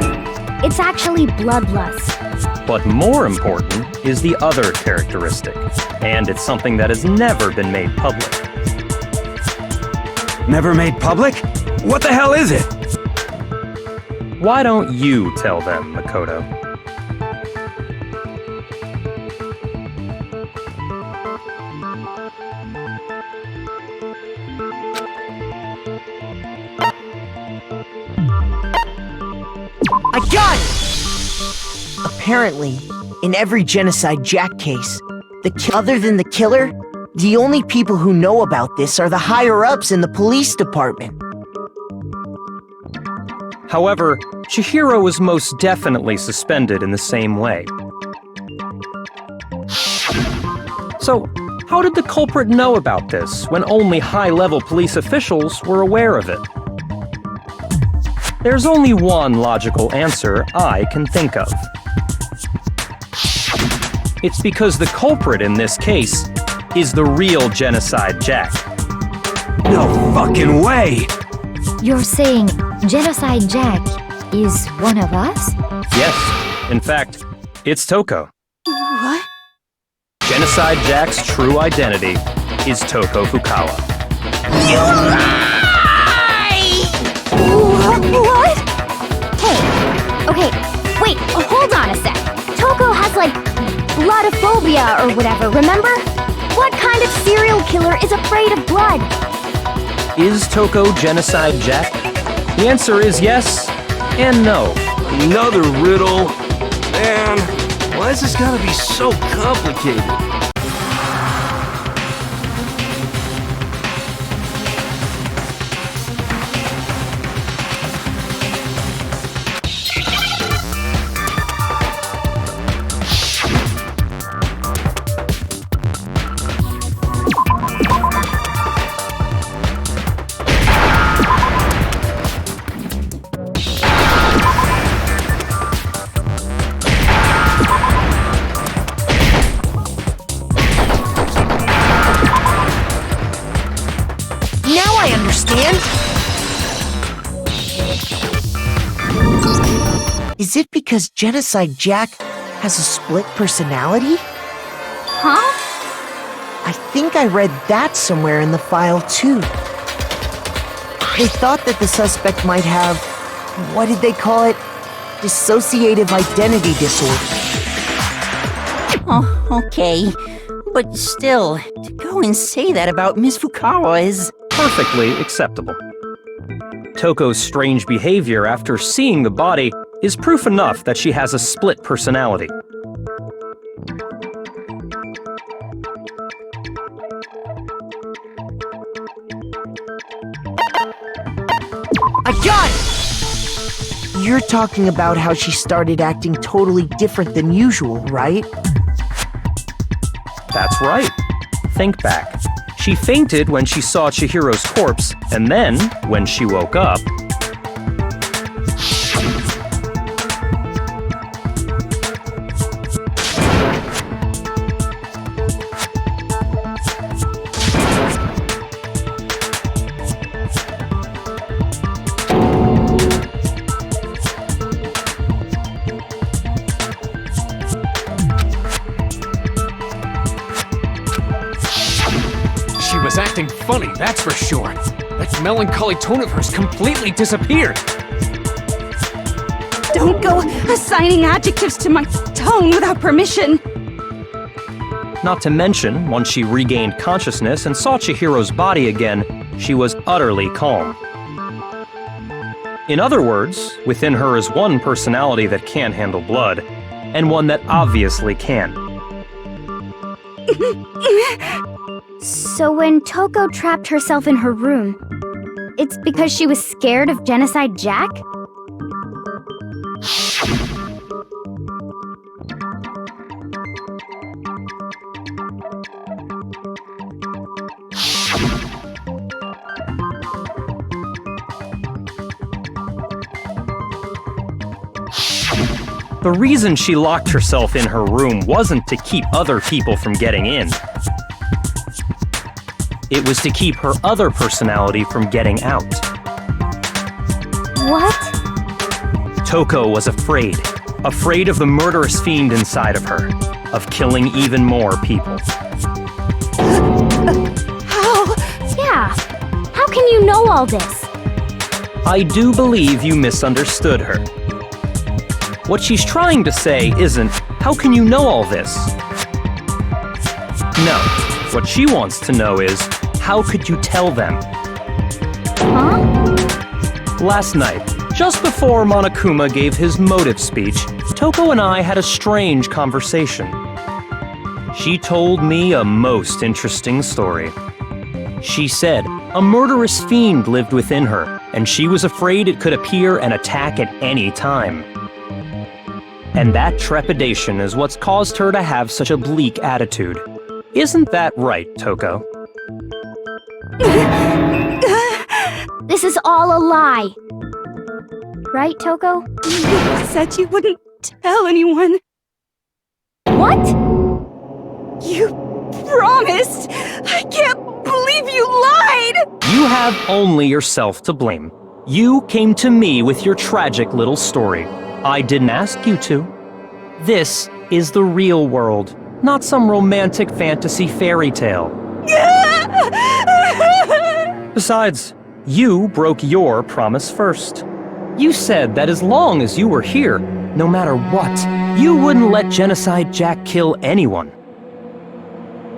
It's actually bloodlust. But more important is the other characteristic, and it's something that has never been made public. Never made public? What the hell is it? Why don't you tell them, Makoto? I got it! Apparently, in every Genocide Jack case, other than the killer, the only people who know about this are the higher-ups in the police department. However, Chihiro was most definitely suspended in the same way. So, how did the culprit know about this when only high-level police officials were aware of it? There's only one logical answer I can think of. It's because the culprit in this case is the real Genocide Jack. No fucking way! You're saying Genocide Jack is one of us? Yes, in fact, it's Toko. What? Genocide Jack's true identity is Toko Fukawa. You lie! What? Hey, okay, wait, hold on a sec. Toko has, like, bloodophobia or whatever, remember? What kind of serial killer is afraid of blood? Is Toko Genocide Jack? The answer is yes and no. Another riddle? Man, why has this gotta be so complicated? Is it because Genocide Jack has a split personality? Huh? I think I read that somewhere in the file, too. They thought that the suspect might have, what did they call it? Dissociative identity disorder. Oh, okay. But still, to go and say that about Miss Fukawa is... perfectly acceptable. Toko's strange behavior after seeing the body is proof enough that she has a split personality. I got it! You're talking about how she started acting totally different than usual, right? That's right. Think back. She fainted when she saw Chihiro's corpse, and then, when she woke up, was acting funny, that's for sure. That melancholy tone of hers completely disappeared. Don't go assigning adjectives to my tone without permission. Not to mention, once she regained consciousness and saw Chihiro's body again, she was utterly calm. In other words, within her is one personality that can't handle blood, and one that obviously can. So when Toko trapped herself in her room, it's because she was scared of Genocide Jack? The reason she locked herself in her room wasn't to keep other people from getting in. It was to keep her other personality from getting out. What? Toko was afraid. Afraid of the murderous fiend inside of her. Of killing even more people. How? Yeah. How can you know all this? I do believe you misunderstood her. What she's trying to say isn't, how can you know all this? No. What she wants to know is, how could you tell them? Huh? Last night, just before Monokuma gave his motive speech, Toko and I had a strange conversation. She told me a most interesting story. She said a murderous fiend lived within her, and she was afraid it could appear and attack at any time. And that trepidation is what's caused her to have such a bleak attitude. Isn't that right, Toko? This is all a lie. Right, Toko? You said you wouldn't tell anyone. What? You promised! I can't believe you lied! You have only yourself to blame. You came to me with your tragic little story. I didn't ask you to. This is the real world, not some romantic fantasy fairy tale. Besides, you broke your promise first. You said that as long as you were here, no matter what, you wouldn't let Genocide Jack kill anyone.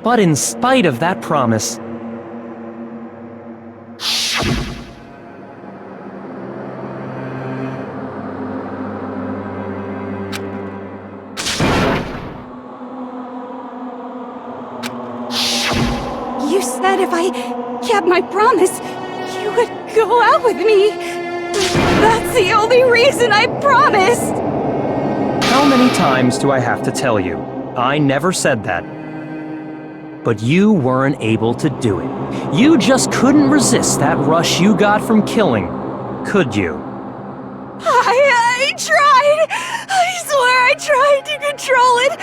But in spite of that promise, You said if I kept my promise, you would go out with me. That's the only reason I promised. how many times do I have to tell you? I never said that. But you weren't able to do it. You just couldn't resist that rush you got from killing, could you? I tried. I swear I tried to control it,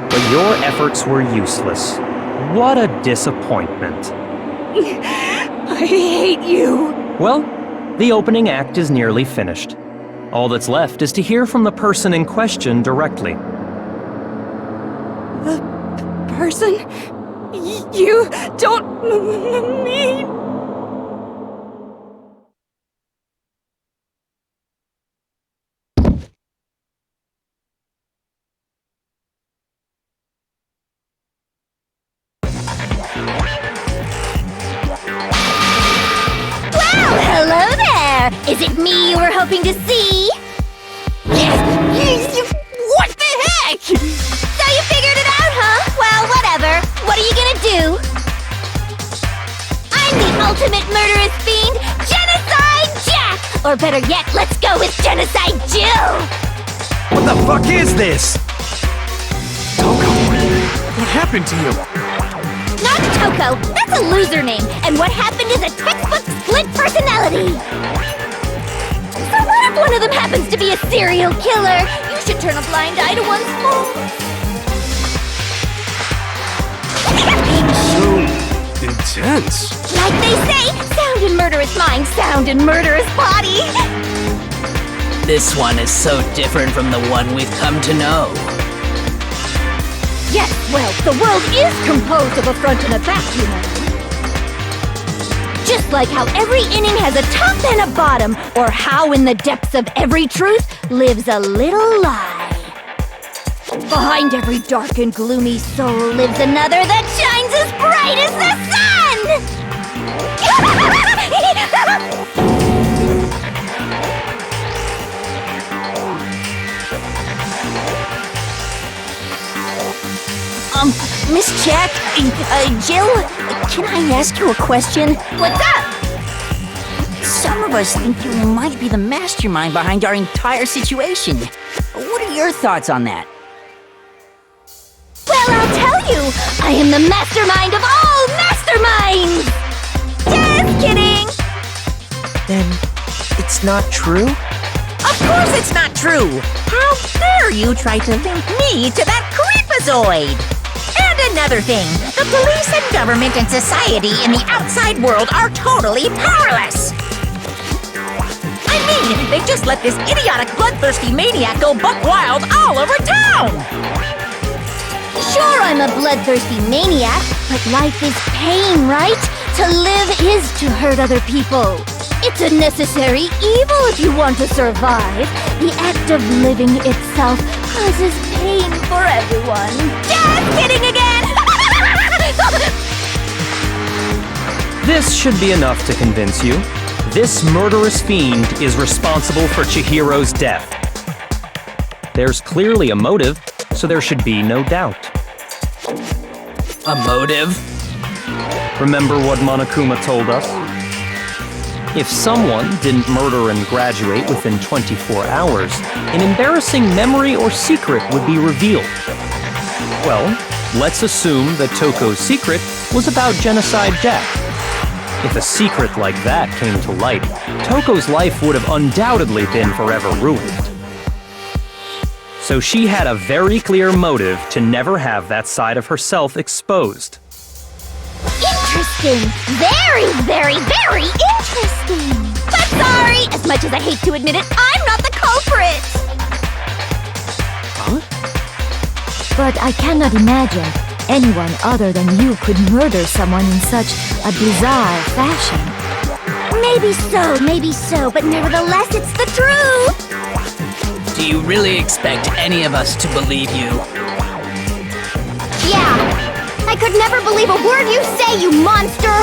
But your efforts were useless. What a disappointment. I hate you. Well, the opening act is nearly finished. All that's left is to hear from the person in question directly. The person you don't mean. Well, hello there! Is it me you were hoping to see? What the heck? So you figured it out, huh? Well, whatever. What are you gonna do? I'm the ultimate murderous fiend, Genocide Jack! Or better yet, let's go with Genocide Jill! What the fuck is this? Toko, what happened to you? Not Toko! That's a loser name! And what happened is a textbook split personality! So what if one of them happens to be a serial killer? You should turn a blind eye to one's fault. So intense. Like they say, sound in murderous mind, sound in murderous body! This one is so different from the one we've come to know. Yes, well, the world is composed of a front and a back, you know. Just like how every inning has a top and a bottom, or how in the depths of every truth lives a little lie. Behind every dark and gloomy soul lives another that shines as bright as the sun! Miss Jack, Jill, can I ask you a question? What's up? Some of us think you might be the mastermind behind our entire situation. What are your thoughts on that? Well, I'll tell you! I am the mastermind of all masterminds! Just kidding! Then it's not true? Of course it's not true. How dare you try to link me to that creepazoid? And another thing, the police and government and society in the outside world are totally powerless. I mean, they just let this idiotic, bloodthirsty maniac go buck wild all over town! Sure, I'm a bloodthirsty maniac, but life is pain, right? To live is to hurt other people. It's a necessary evil if you want to survive. The act of living itself causes pain for everyone. Just kidding again! This should be enough to convince you. This murderous fiend is responsible for Chihiro's death. There's clearly a motive, so there should be no doubt. A motive? Remember what Monokuma told us? If someone didn't murder and graduate within 24 hours, an embarrassing memory or secret would be revealed. Well, let's assume that Toko's secret was about Genocide Jack. If a secret like that came to light, Toko's life would have undoubtedly been forever ruined. So she had a very clear motive to never have that side of herself exposed. Interesting. Very, very, very interesting. But sorry, as much as I hate to admit it, I'm not the culprit. But I cannot imagine anyone other than you could murder someone in such a bizarre fashion. Maybe so, but nevertheless, it's the truth. Do you really expect any of us to believe you? Yeah. I could never believe a word you say, you monster!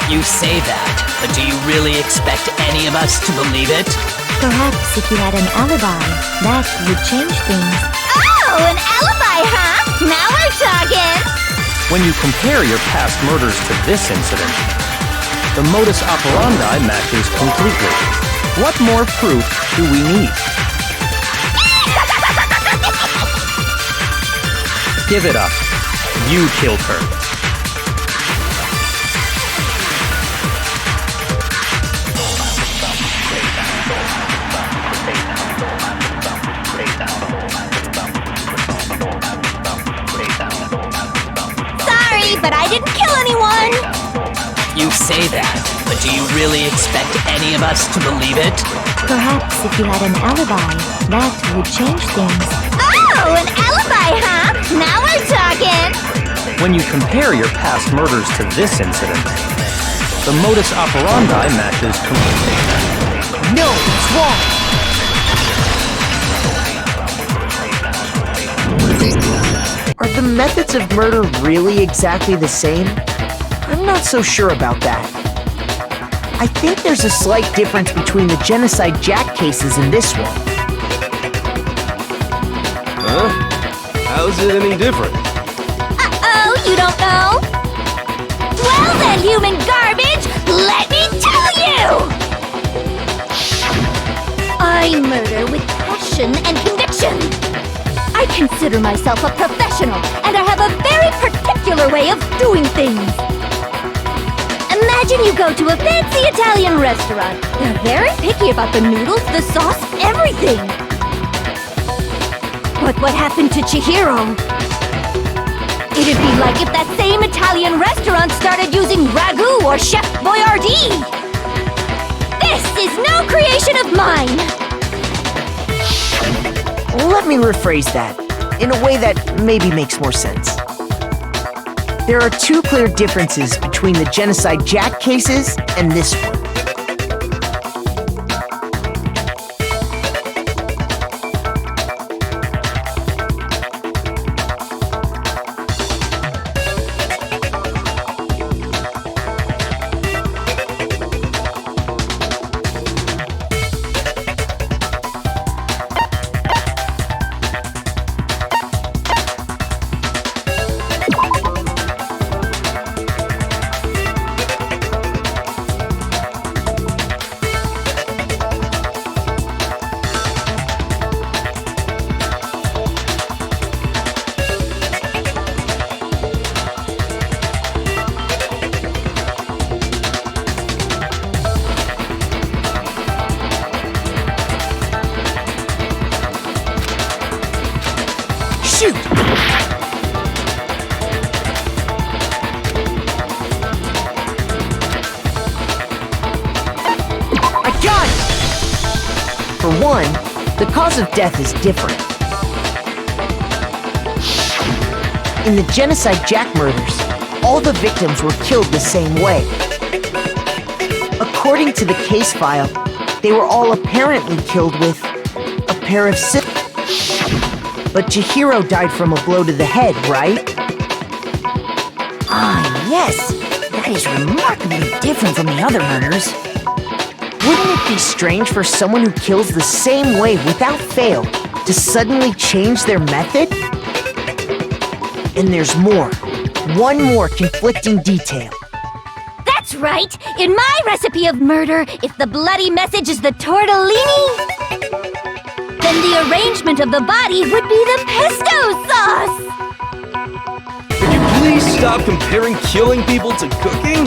You say that, but do you really expect any of us to believe it? Perhaps if you had an alibi, that would change things. Oh, an alibi, huh? Now we're talking! When you compare your past murders to this incident, the modus operandi matches completely. What more proof do we need? Give it up. You killed her. But I didn't kill anyone! You say that, but do you really expect any of us to believe it? Perhaps if you had an alibi, that would change things. Oh, an alibi, huh? Now we're talking! When you compare your past murders to this incident, the modus operandi matches completely. No, it's wrong! Are the methods of murder really exactly the same? I'm not so sure about that. I think there's a slight difference between the Genocide Jack cases and this one. Huh? How's it any different? Uh-oh, you don't know? Well then, human garbage, let me tell you! I murder with passion and conviction. I consider myself a professional, and I have a very particular way of doing things. Imagine you go to a fancy Italian restaurant. They're very picky about the noodles, the sauce, everything. But what happened to Chihiro? It'd be like if that same Italian restaurant started using ragu or Chef Boyardee. This is no creation of mine. Let me rephrase that, in a way that maybe makes more sense. There are two clear differences between the Genocide Jack cases and this one. For one, the cause of death is different. In the Genocide Jack murders, all the victims were killed the same way. According to the case file, they were all apparently killed with a pair of scissors. But Chihiro died from a blow to the head, right? Ah, yes. That is remarkably different from the other murders. Wouldn't it be strange for someone who kills the same way without fail to suddenly change their method? And there's more. One more conflicting detail. That's right! In my recipe of murder, if the bloody message is the tortellini, then the arrangement of the body would be the pesto sauce! Could you please stop comparing killing people to cooking?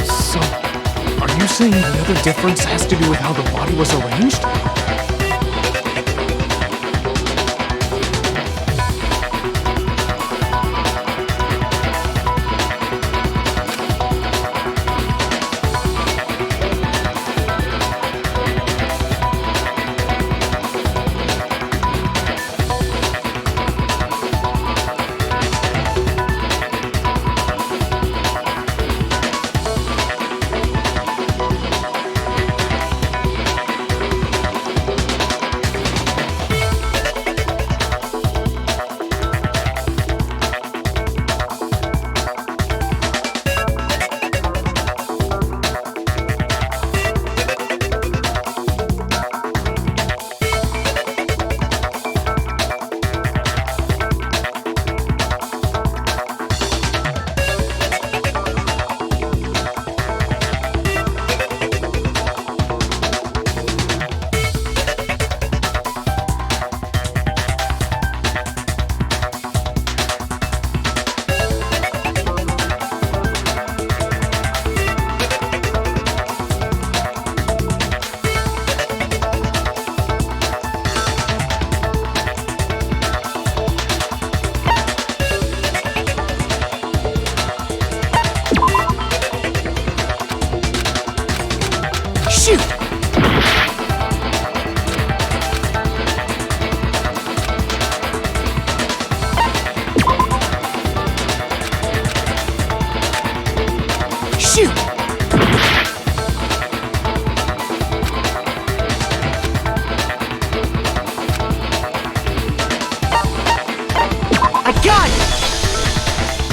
So, are you saying the other difference has to do with how the body was arranged?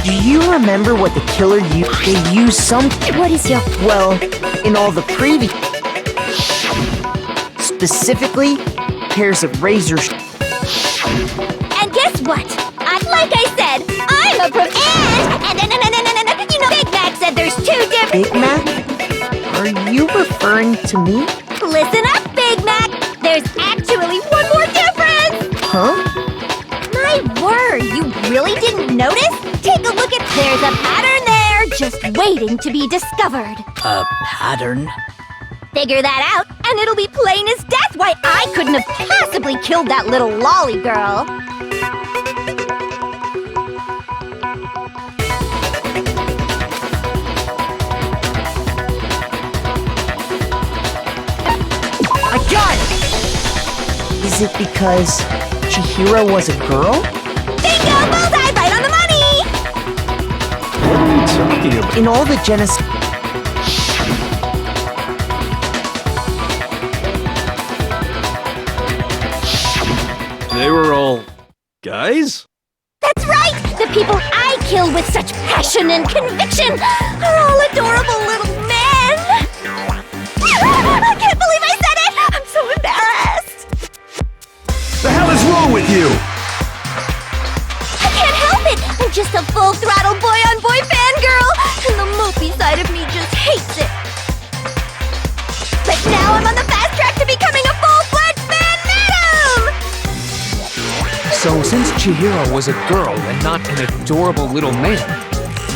Do you remember what the killer used? They used some... What is your... Well, in all the previous... Specifically, pairs of razors. And guess what? Like I said, I'm a pro... And you know, Big Mac said there's two different... Big Mac? Are you referring to me? Listen up, Big Mac! There's actually one more difference! Huh? My word, you really didn't notice? Take a look at... There's a pattern there, just waiting to be discovered. A pattern? Figure that out, and it'll be plain as death why I couldn't have possibly killed that little lolly girl. I got it! Is it because Chihiro was a girl? Bingo! Bullseye! Right on the money! What are you talking about? In all the genocide... They were all... guys? That's right! The people I kill with such passion and conviction are all adorable little men! I can't believe I said it! I'm so embarrassed! The hell is wrong with you? I can't help it! I'm just a full-throttle boy-on-boy fangirl, and the mopey side of me just hates it. But now I'm on the fast track to becoming a full-fledged fan madam! So, since Chihiro was a girl and not an adorable little man,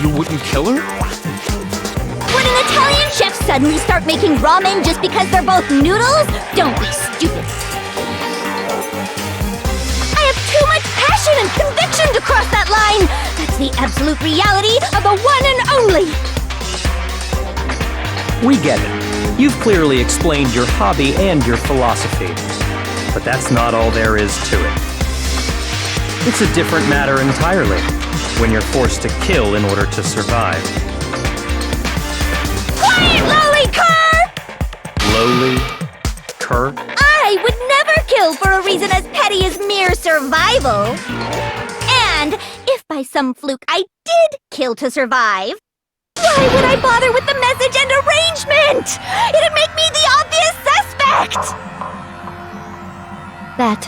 you wouldn't kill her? Would an Italian chef suddenly start making ramen just because they're both noodles? Don't be stupid. I have too much passion and conviction to cross that line. That's the absolute reality of the one and only. We get it. You've clearly explained your hobby and your philosophy, but that's not all there is to it. It's a different matter entirely, when you're forced to kill in order to survive. Quiet, lowly cur! Lowly? Cur? I would never kill for a reason as petty as mere survival. And if by some fluke I did kill to survive, why would I bother with the message and arrangement? It'd make me the obvious suspect! That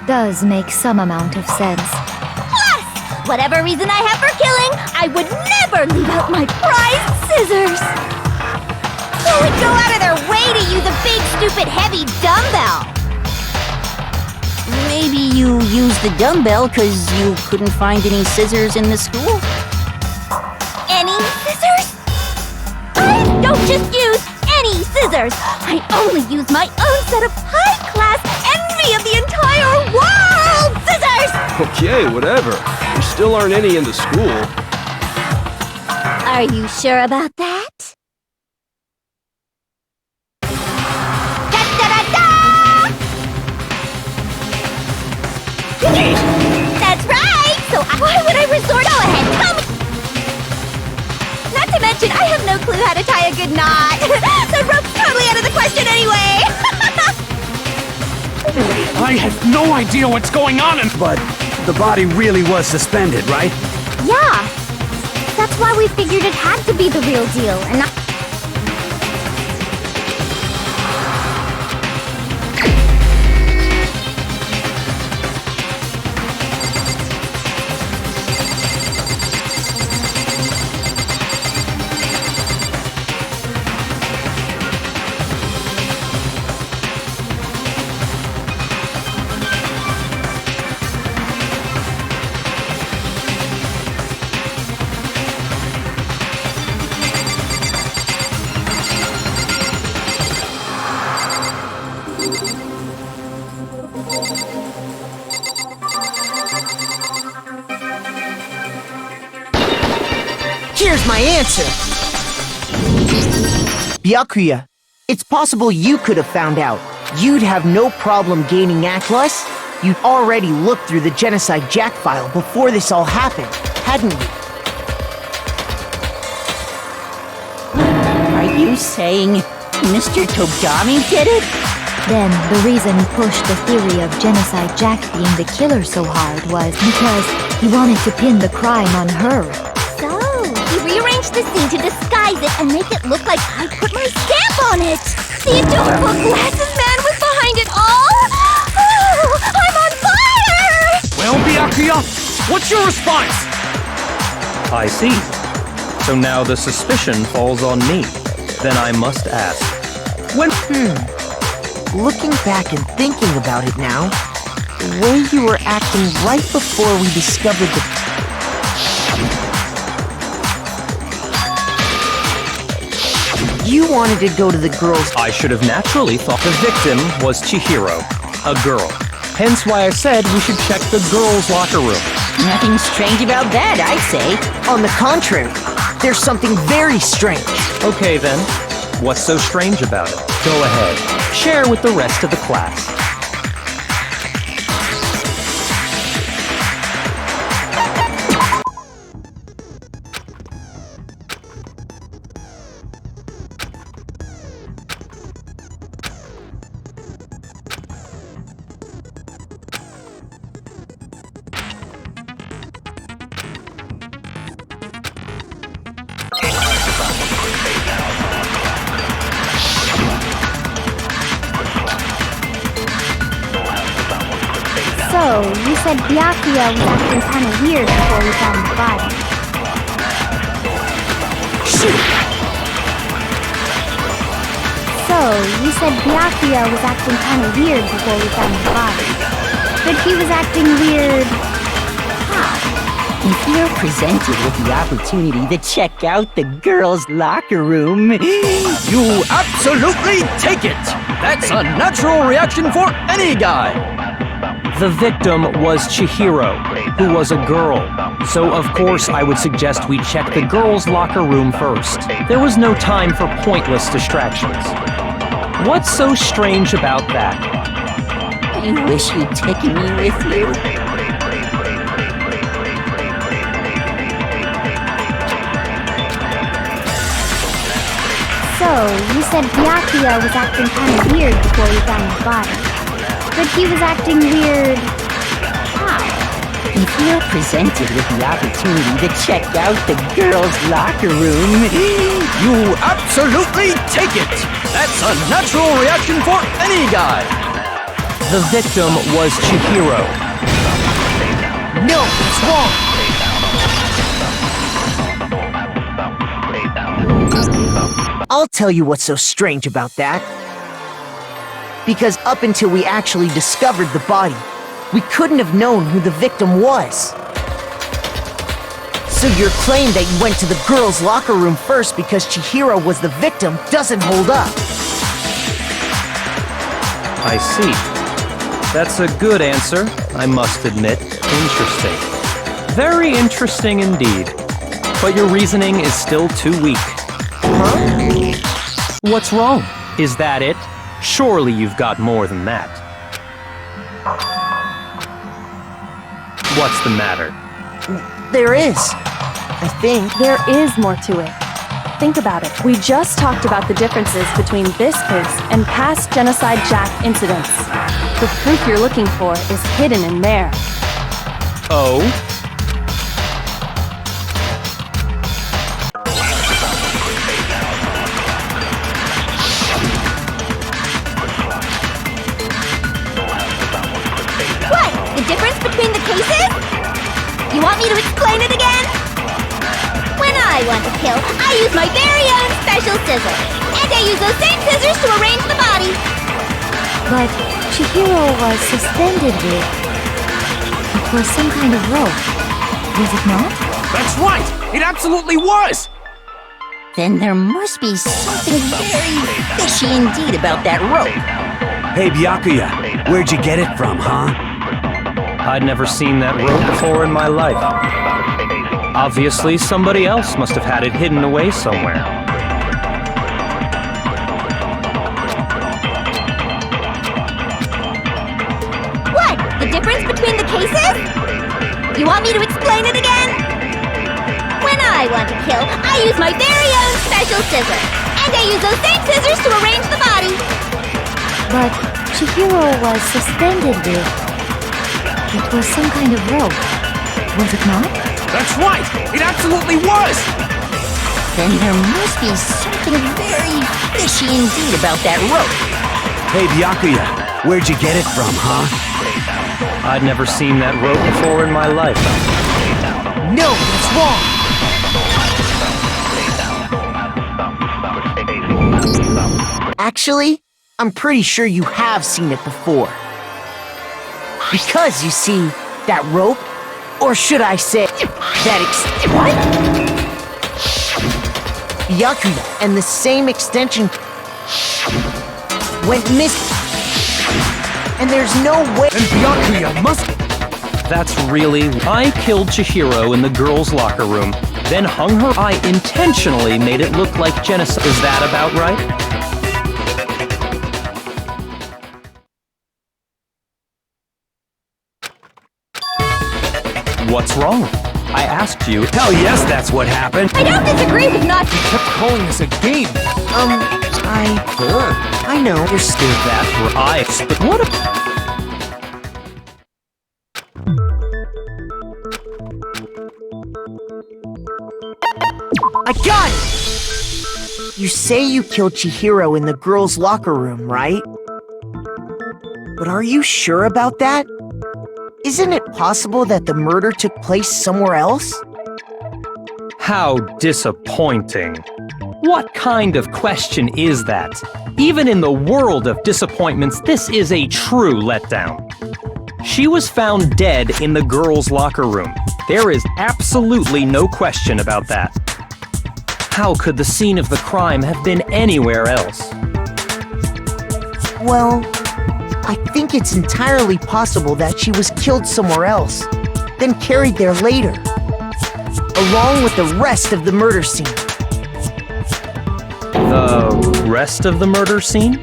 does make some amount of sense. Plus, whatever reason I have for killing, I would never leave out my prized scissors. Who would go out of their way to use a big, stupid, heavy dumbbell? Maybe you used the dumbbell because you couldn't find any scissors in the school? Any scissors? I don't just use any scissors. I only use my own set of high-class envy of the entire world scissors! Okay, whatever. There still aren't any in the school. Are you sure about that? That's right! So why would I resort? Go ahead, tell me! Not to mention, I have no clue how to tie a good knot. So rope's totally out of the question anyway! I have no idea what's going on in— But the body really was suspended, right? Yeah. That's why we figured it had to be the real deal, and not— Here's my answer! Byakuya, it's possible you could have found out. You'd have no problem gaining Atlas. You'd already looked through the Genocide Jack file before this all happened, hadn't you? Are you saying Mr. Togami did it? Then the reason he pushed the theory of Genocide Jack being the killer so hard was because he wanted to pin the crime on her. So, he rearranged the scene to disguise it and make it look like I put my stamp on it! The adorable glasses man was behind it all! Oh, I'm on fire! Well, Byakuya, what's your response? I see. So now the suspicion falls on me. Then I must ask. When— Looking back and thinking about it now, the way you were acting right before we discovered the... You wanted to go to the girls'... I should have naturally thought the victim was Chihiro, a girl. Hence why I said we should check the girls' locker room. Nothing strange about that, I'd say. On the contrary, there's something very strange. Okay then, what's so strange about it? Go ahead, share with the rest of the class. So, you said Byakuya was acting kinda weird before we found the body. So, you said Byakuya was acting kinda weird before we found the body. But he was acting weird... how? If you're presented with the opportunity to check out the girls' locker room, you absolutely take it! That's a natural reaction for any guy! The victim was Chihiro, who was a girl. So of course I would suggest we check the girls' locker room first. There was no time for pointless distractions. What's so strange about that? You wish you'd taken me with you. So, you said Byakuya was acting kind of weird before we found his body. But he was acting weird... how? If you're presented with the opportunity to check out the girls' locker room, You absolutely take it! That's a natural reaction for any guy! The victim was Chihiro. No, it's wrong! I'll tell you what's so strange about that. Because up until we actually discovered the body, we couldn't have known who the victim was. So your claim that you went to the girls' locker room first because Chihiro was the victim doesn't hold up. I see. That's a good answer, I must admit. Interesting. Very interesting indeed. But your reasoning is still too weak. Huh? What's wrong? Is that it? Surely you've got more than that. What's the matter? There is. I think. There is more to it. Think about it. We just talked about the differences between this case and past Genocide Jack incidents. The proof you're looking for is hidden in there. Oh? What? The difference between the cases? You want me to explain it again? When I want to kill, I use my very own special scissors. And I use those same scissors to arrange the body. But Chihiro was suspended with... It was some kind of rope. Was it not? That's right! It absolutely was! then there must be something very fishy indeed about that rope. Hey, Byakuya, where'd you get it from, huh? I'd never seen that rope before in my life. Obviously, somebody else must have had it hidden away somewhere. What? The difference between the cases? You want me to explain it again? When I want to kill, I use my very own special scissors. And I use those same scissors to arrange the body. But Chihiro was suspended with... It was some kind of rope. Was it not? That's right! It absolutely was! Then there must be something very fishy indeed about that rope. Hey, Byakuya, where'd you get it from, huh? I'd never seen that rope before in my life. No, that's wrong! Actually, I'm pretty sure you have seen it before. Because, you see, that rope, or should I say, what? Byakuya and the same extension went missing. And there's no way— And Byakuya must— That's really— I killed Chihiro in the girls' locker room, then hung her. I intentionally made it look like genocide. Is that about right? What's wrong? I asked you. Hell yes, that's what happened. I don't disagree with not— You kept calling this a game. I know. You're still that right. But what if— I got it! You say you killed Chihiro in the girls' locker room, right? But are you sure about that? Isn't it possible that the murder took place somewhere else? How disappointing. What kind of question is that? Even in the world of disappointments, this is a true letdown. She was found dead in the girls' locker room. There is absolutely no question about that. How could the scene of the crime have been anywhere else? Well, I think it's entirely possible that she was killed somewhere else, then carried there later, along with the rest of the murder scene. The rest of the murder scene?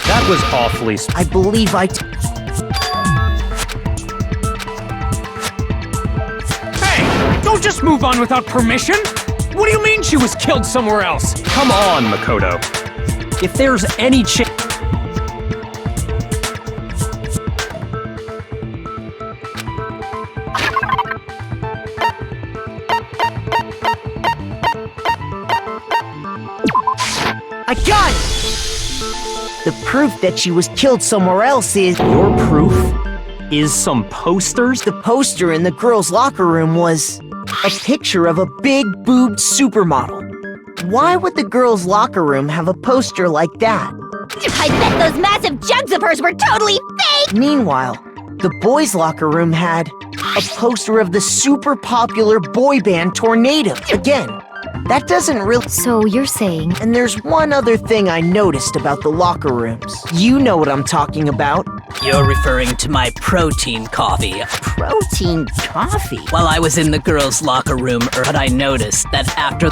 That was awfully... I believe Hey! Don't just move on without permission! What do you mean she was killed somewhere else? Come on, Makoto. If there's any chance... I got it! The proof that she was killed somewhere else is... Your proof is some posters? The poster in the girls' locker room was a picture of a big-boobed supermodel. Why would the girls' locker room have a poster like that? I bet those massive jugs of hers were totally fake! Meanwhile, the boys' locker room had a poster of the super popular boy band Tornado. Again, that doesn't really... So you're saying... And there's one other thing I noticed about the locker rooms. You know what I'm talking about. You're referring to my protein coffee. Protein coffee? While I was in the girls' locker room, but I noticed that after...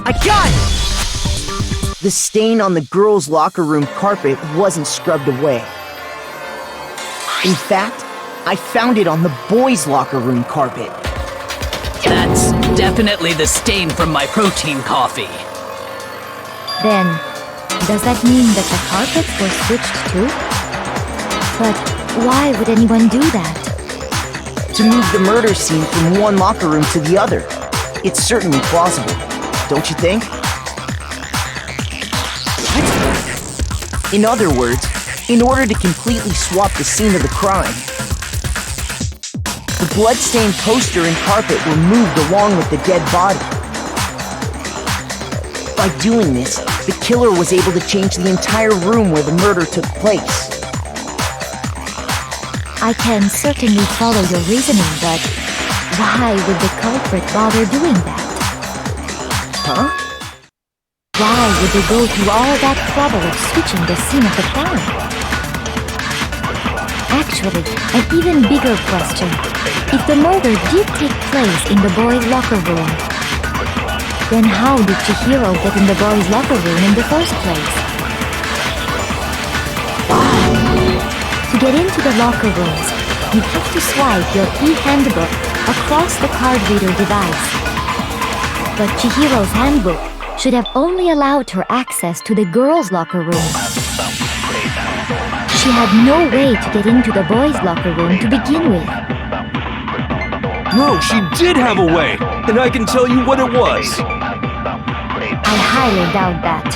I got it! The stain on the girls' locker room carpet wasn't scrubbed away. In fact, I found it on the boys' locker room carpet. That's definitely the stain from my protein coffee. Then, does that mean that the carpets were switched too? But why would anyone do that? To move the murder scene from one locker room to the other. It's certainly plausible, don't you think? What? In other words, in order to completely swap the scene of the crime, the blood-stained poster and carpet were moved along with the dead body. By doing this, the killer was able to change the entire room where the murder took place. I can certainly follow your reasoning, but why would the culprit bother doing that? Huh? Why would they go through all that trouble of switching the scene of the crime? Actually, an even bigger question. If the murder did take place in the boys' locker room, then how did Chihiro get in the boys' locker room in the first place? To get into the locker rooms, you have to swipe your e-handbook across the card reader device. But Chihiro's handbook should have only allowed her access to the girls' locker room. She had no way to get into the boys' locker room to begin with. No, she did have a way, and I can tell you what it was. I highly doubt that.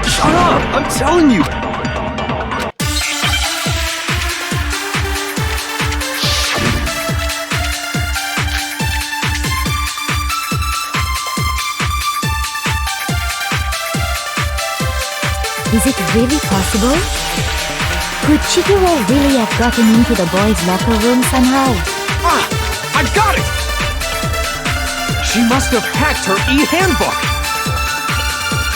Shut up! I'm telling you! Is it really possible? Could Chihiro really have gotten into the boys' locker room somehow? Ah! I got it! She must have hacked her e-handbook!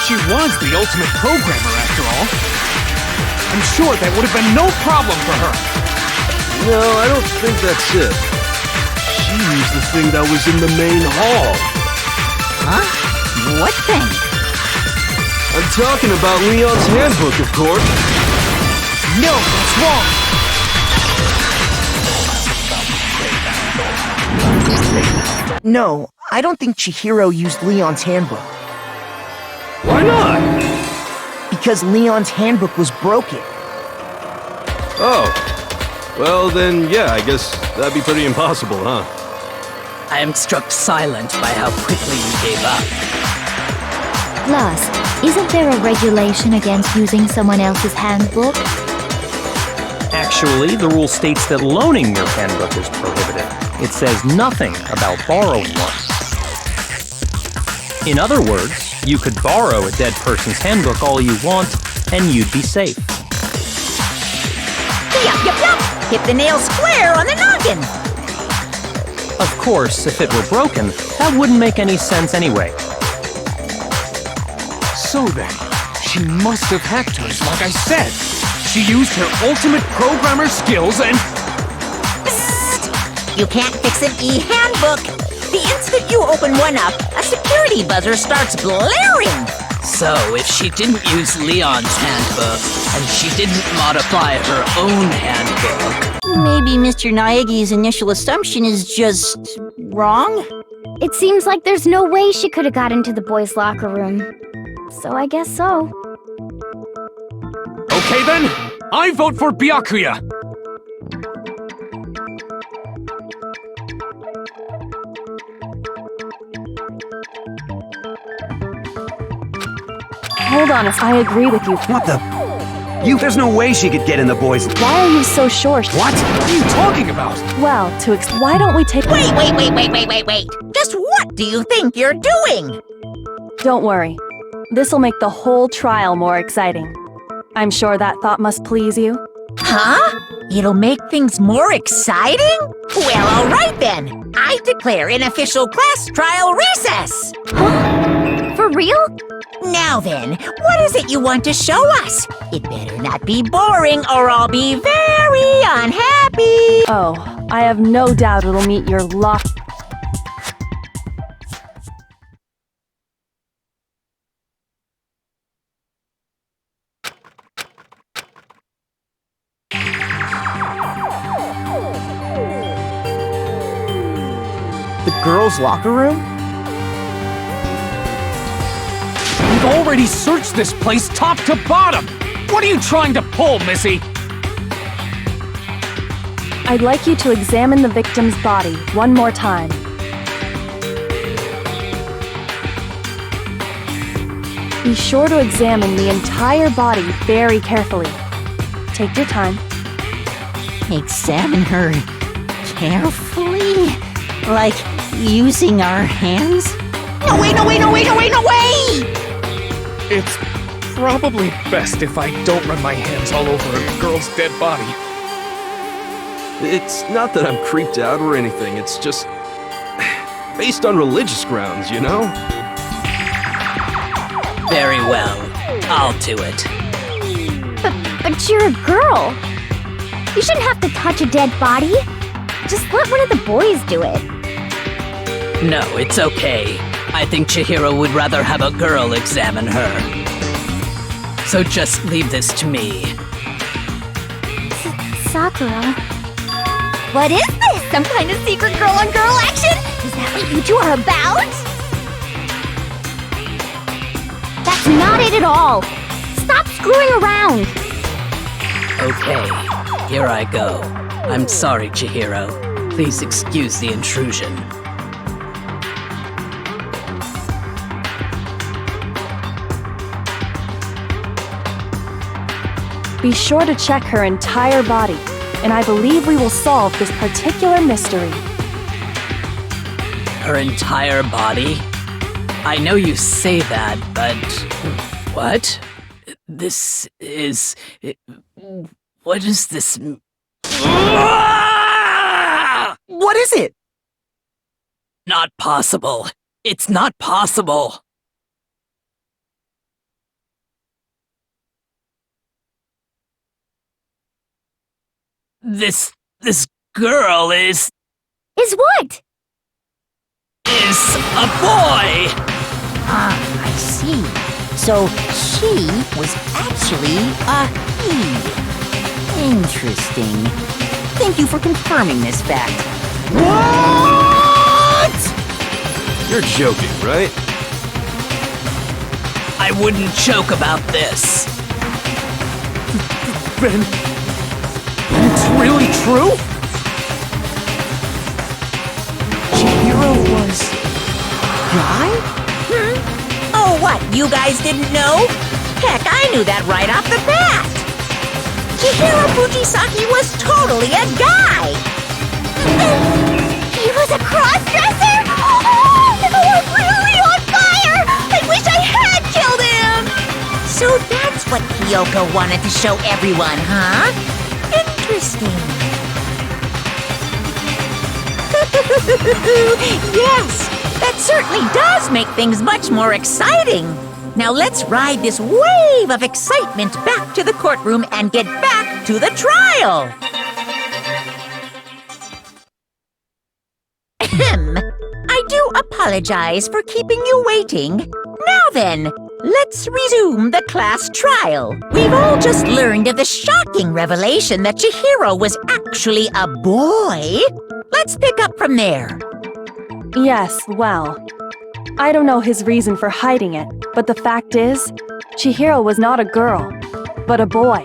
She was the ultimate programmer, after all. I'm sure that would have been no problem for her. No, I don't think that's it. She used the thing that was in the main hall. Huh? What thing? I'm talking about Leon's handbook, of course. No, that's wrong! No, I don't think Chihiro used Leon's handbook. Why not? Because Leon's handbook was broken. Oh. Well then, yeah, I guess that'd be pretty impossible, huh? I am struck silent by how quickly you gave up. Plus, isn't there a regulation against using someone else's handbook? Actually, the rule states that loaning your handbook is prohibited. It says nothing about borrowing one. In other words, you could borrow a dead person's handbook all you want, and you'd be safe. Yup, yup, yup! Hit the nail square on the noggin! Of course, if it were broken, that wouldn't make any sense anyway. So then, she must have hacked hers like I said. She used her ultimate programmer skills and... You can't fix an e-handbook! The instant you open one up, a security buzzer starts blaring! So, if she didn't use Leon's handbook, and she didn't modify her own handbook... Maybe Mr. Naegi's initial assumption is just... wrong? It seems like there's no way she could have got into the boys' locker room. So I guess so. Okay then, I vote for Byakuya! Hold on, I agree with you. What the? There's no way she could get in the boys'... Why are you so sure? What? What are you talking about? Well, why don't we take... Wait! Just what do you think you're doing? Don't worry. This'll make the whole trial more exciting. I'm sure that thought must please you. Huh? It'll make things more exciting? Well, all right then. I declare an official class trial recess. For real? Now then, what is it you want to show us? It better not be boring or I'll be very unhappy. Oh, I have no doubt it'll meet your lock. The girls' locker room? We've already searched this place top to bottom! What are you trying to pull, Missy? I'd like you to examine the victim's body one more time. Be sure to examine the entire body very carefully. Take your time. Examine her carefully? Like using our hands? No way! It's probably best if I don't run my hands all over a girl's dead body. It's not that I'm creeped out or anything, it's just... based on religious grounds, you know? Very well. I'll do it. But you're a girl. You shouldn't have to touch a dead body. Just let one of the boys do it. No, it's okay. I think Chihiro would rather have a girl examine her. So just leave this to me. Sakura. What is this? Some kind of secret girl-on-girl action? Is that what you two are about? That's not it at all. Stop screwing around. Okay, here I go. I'm sorry, Chihiro. Please excuse the intrusion. Be sure to check her entire body, and I believe we will solve this particular mystery. Her entire body? I know you say that, but... What? This is... What is this... What is it? Not possible. It's not possible. This girl is what? Is a boy! Ah, I see. So she was actually a he. Interesting. Thank you for confirming this fact. What? You're joking, right? I wouldn't joke about this. Ben, it's really true? Chihiro was... Guy? Oh, what, you guys didn't know? Heck, I knew that right off the bat! Chihiro Fujisaki was totally a guy! He was a cross-dresser? Oh, we're really on fire! Yoko wanted to show everyone, huh? Interesting. Yes, that certainly does make things much more exciting. Now let's ride this wave of excitement back to the courtroom and get back to the trial. I do apologize for keeping you waiting. Now then, let's resume the class trial. We've all just learned of the shocking revelation that Chihiro was actually a boy. Let's pick up from there. Yes, well, I don't know his reason for hiding it, but the fact is, Chihiro was not a girl, but a boy.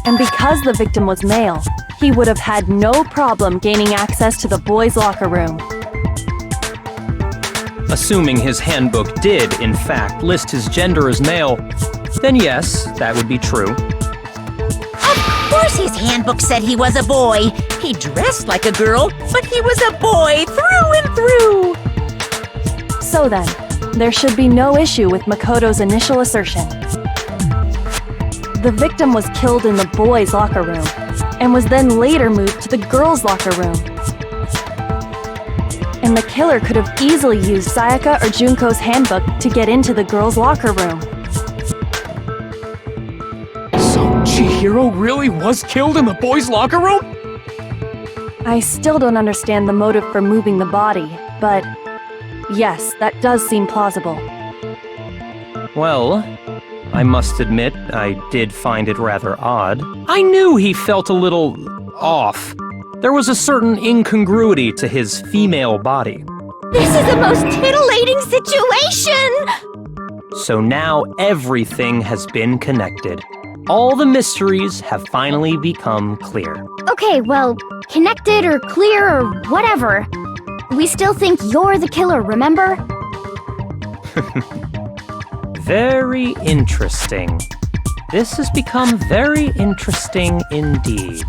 And because the victim was male, he would have had no problem gaining access to the boys' locker room. Assuming his handbook did, in fact, list his gender as male, then yes, that would be true. Of course his handbook said he was a boy. He dressed like a girl, but he was a boy through and through. So then, there should be no issue with Makoto's initial assertion. The victim was killed in the boys' locker room, and was then later moved to the girls' locker room. And the killer could have easily used Sayaka or Junko's handbook to get into the girls' locker room. So Chihiro really was killed in the boys' locker room? I still don't understand the motive for moving the body, but yes, that does seem plausible. Well, I must admit, I did find it rather odd. I knew he felt a little off. There was a certain incongruity to his female body. This is the most titillating situation! So now everything has been connected. All the mysteries have finally become clear. Okay, well, connected or clear or whatever. We still think you're the killer, remember? Very interesting. This has become very interesting indeed.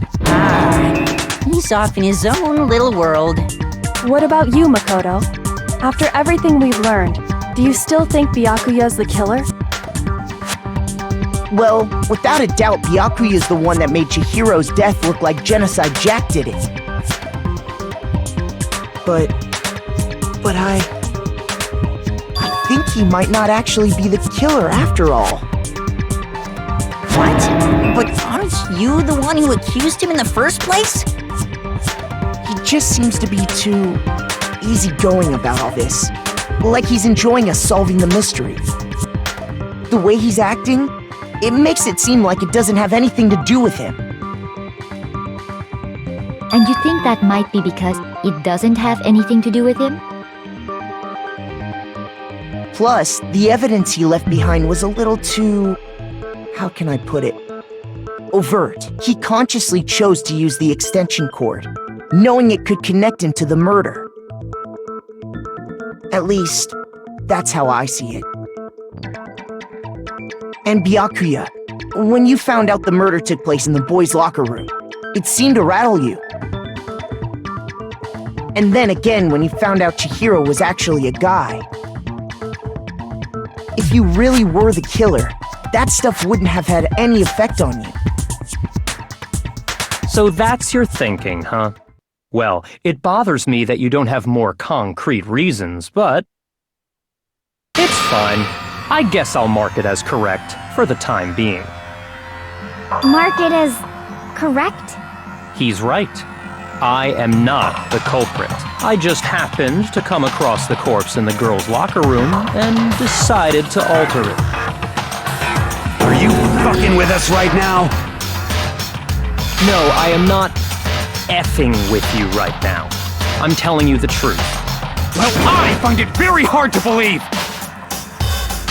He's off in his own little world. What about you, Makoto? After everything we've learned, do you still think Byakuya's the killer? Well, without a doubt, Byakuya is the one that made Chihiro's death look like Genocide Jack did it. But I think he might not actually be the killer after all. What? But aren't you the one who accused him in the first place? He just seems to be too easygoing about all this. Like he's enjoying us solving the mystery. The way he's acting, it makes it seem like it doesn't have anything to do with him. And you think that might be because it doesn't have anything to do with him? Plus, the evidence he left behind was a little too... how can I put it? Overt. He consciously chose to use the extension cord, knowing it could connect him to the murder. At least, that's how I see it. And Byakuya, when you found out the murder took place in the boys' locker room, it seemed to rattle you. And then again, when you found out Chihiro was actually a guy. If you really were the killer, that stuff wouldn't have had any effect on you. So that's your thinking, huh? Well, it bothers me that you don't have more concrete reasons, but it's fine. I guess I'll mark it as correct for the time being. Mark it as correct? He's right. I am not the culprit. I just happened to come across the corpse in the girls' locker room and decided to alter it. Are you fucking with us right now? No, I am not effing with you right now. I'm telling you the truth. Well, I find it very hard to believe!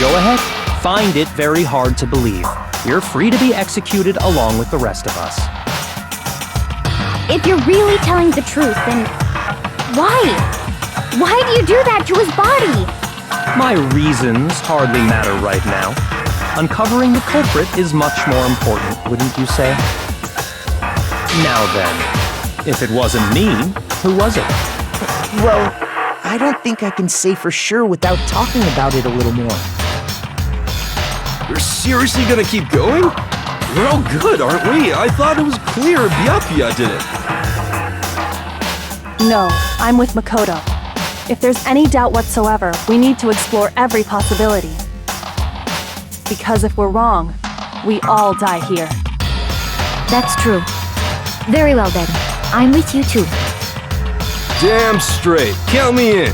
Go ahead, find it very hard to believe. You're free to be executed along with the rest of us. If you're really telling the truth, then why? Why do you do that to his body? My reasons hardly matter right now. Uncovering the culprit is much more important, wouldn't you say? Now then, if it wasn't me, who was it? Well, I don't think I can say for sure without talking about it a little more. You're seriously gonna keep going? We're all good, aren't we? I thought it was clear Byakuya did it. No, I'm with Makoto. If there's any doubt whatsoever, we need to explore every possibility. Because if we're wrong, we all die here. That's true. Very well then. I'm with you too. Damn straight. Count me in.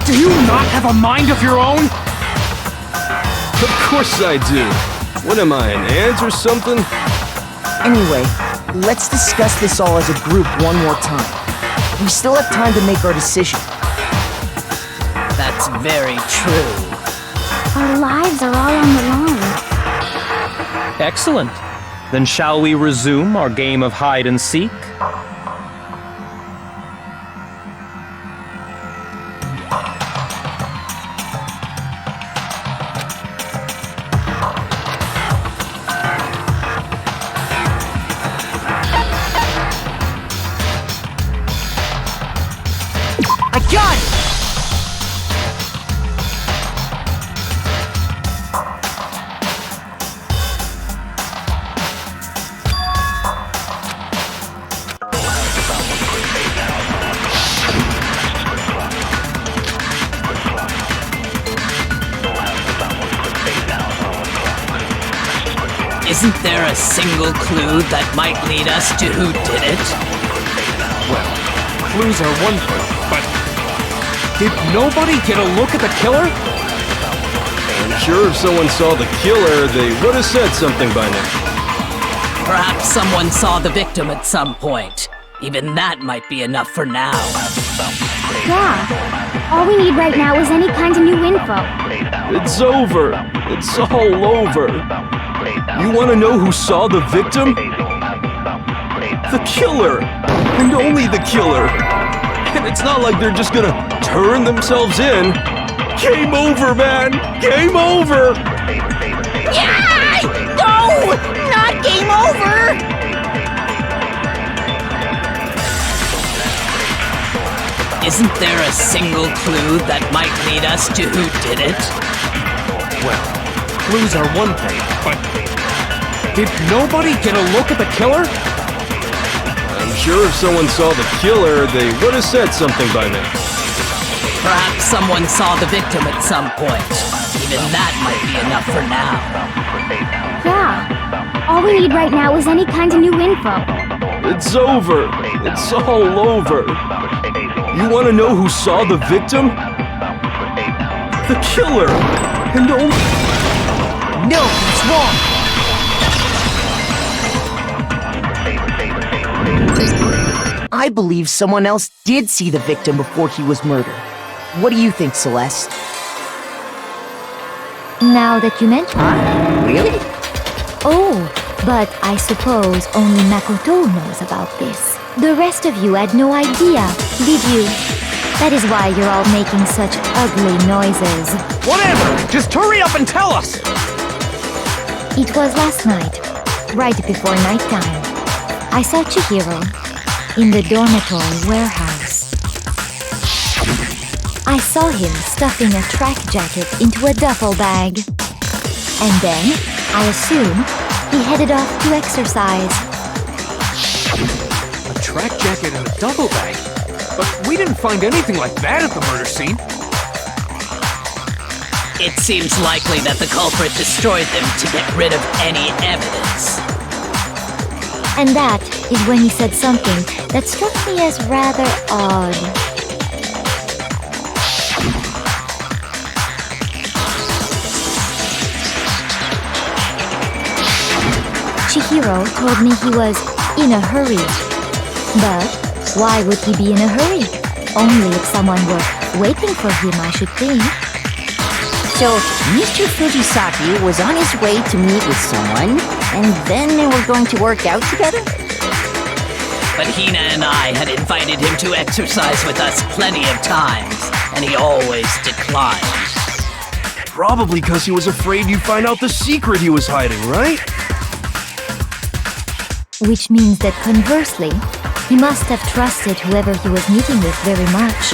Do you not have a mind of your own? Of course I do. What am I, an ant or something? Anyway, let's discuss this all as a group one more time. We still have time to make our decision. That's very true. Our lives are all on the line. Excellent. Then shall we resume our game of hide and seek? I got it! Isn't there a single clue that might lead us to who did it? Well, clues are one thing, but did nobody get a look at the killer? I'm sure if someone saw the killer, they would have said something by now. Perhaps someone saw the victim at some point. Even that might be enough for now. Yeah. All we need right now is any kind of new info. It's over. It's all over. You want to know who saw the victim? The killer! And only the killer! And it's not like they're just gonna turn themselves in. Game over, man! Game over! Yeah! No! Not game over! Isn't there a single clue that might lead us to who did it? Well, clues are one thing, but did nobody get a look at the killer? I'm sure if someone saw the killer, they would have said something by now. Perhaps someone saw the victim at some point. Even that might be enough for now. Yeah. All we need right now is any kind of new info. It's over. It's all over. You want to know who saw the victim? The killer! And only... No, it's wrong! I believe someone else did see the victim before he was murdered. What do you think, Celeste? Now that you mention it. Really? Oh, but I suppose only Makoto knows about this. The rest of you had no idea, did you? That is why you're all making such ugly noises. Whatever! Just hurry up and tell us! It was last night, right before nighttime. I saw Chihiro in the dormitory warehouse. I saw him stuffing a track jacket into a duffel bag. And then, I assume, he headed off to exercise. A track jacket and a duffel bag? But we didn't find anything like that at the murder scene. It seems likely that the culprit destroyed them to get rid of any evidence. And that is when he said something that struck me as rather odd. Chihiro told me he was in a hurry. But why would he be in a hurry? Only if someone were waiting for him, I should think. So, Mr. Fujisaki was on his way to meet with someone, and then they were going to work out together? But Hina and I had invited him to exercise with us plenty of times, and he always declined. Probably because he was afraid you'd find out the secret he was hiding, right? Which means that conversely, He must have trusted whoever he was meeting with very much.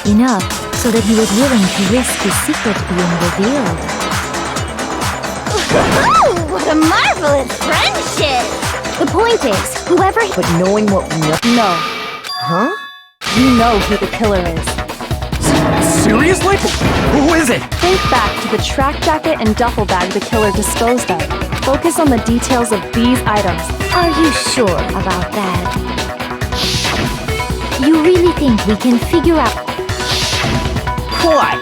Enough so that he was willing to risk his secret being revealed. Oh, what a marvelous friendship! The point is, whoever... But knowing what we know... No. Huh? You know who the killer is. Seriously? Who is it? Think back to the track jacket and duffel bag the killer disposed of. Focus on the details of these items. Are you sure about that? You really think we can figure out... Why?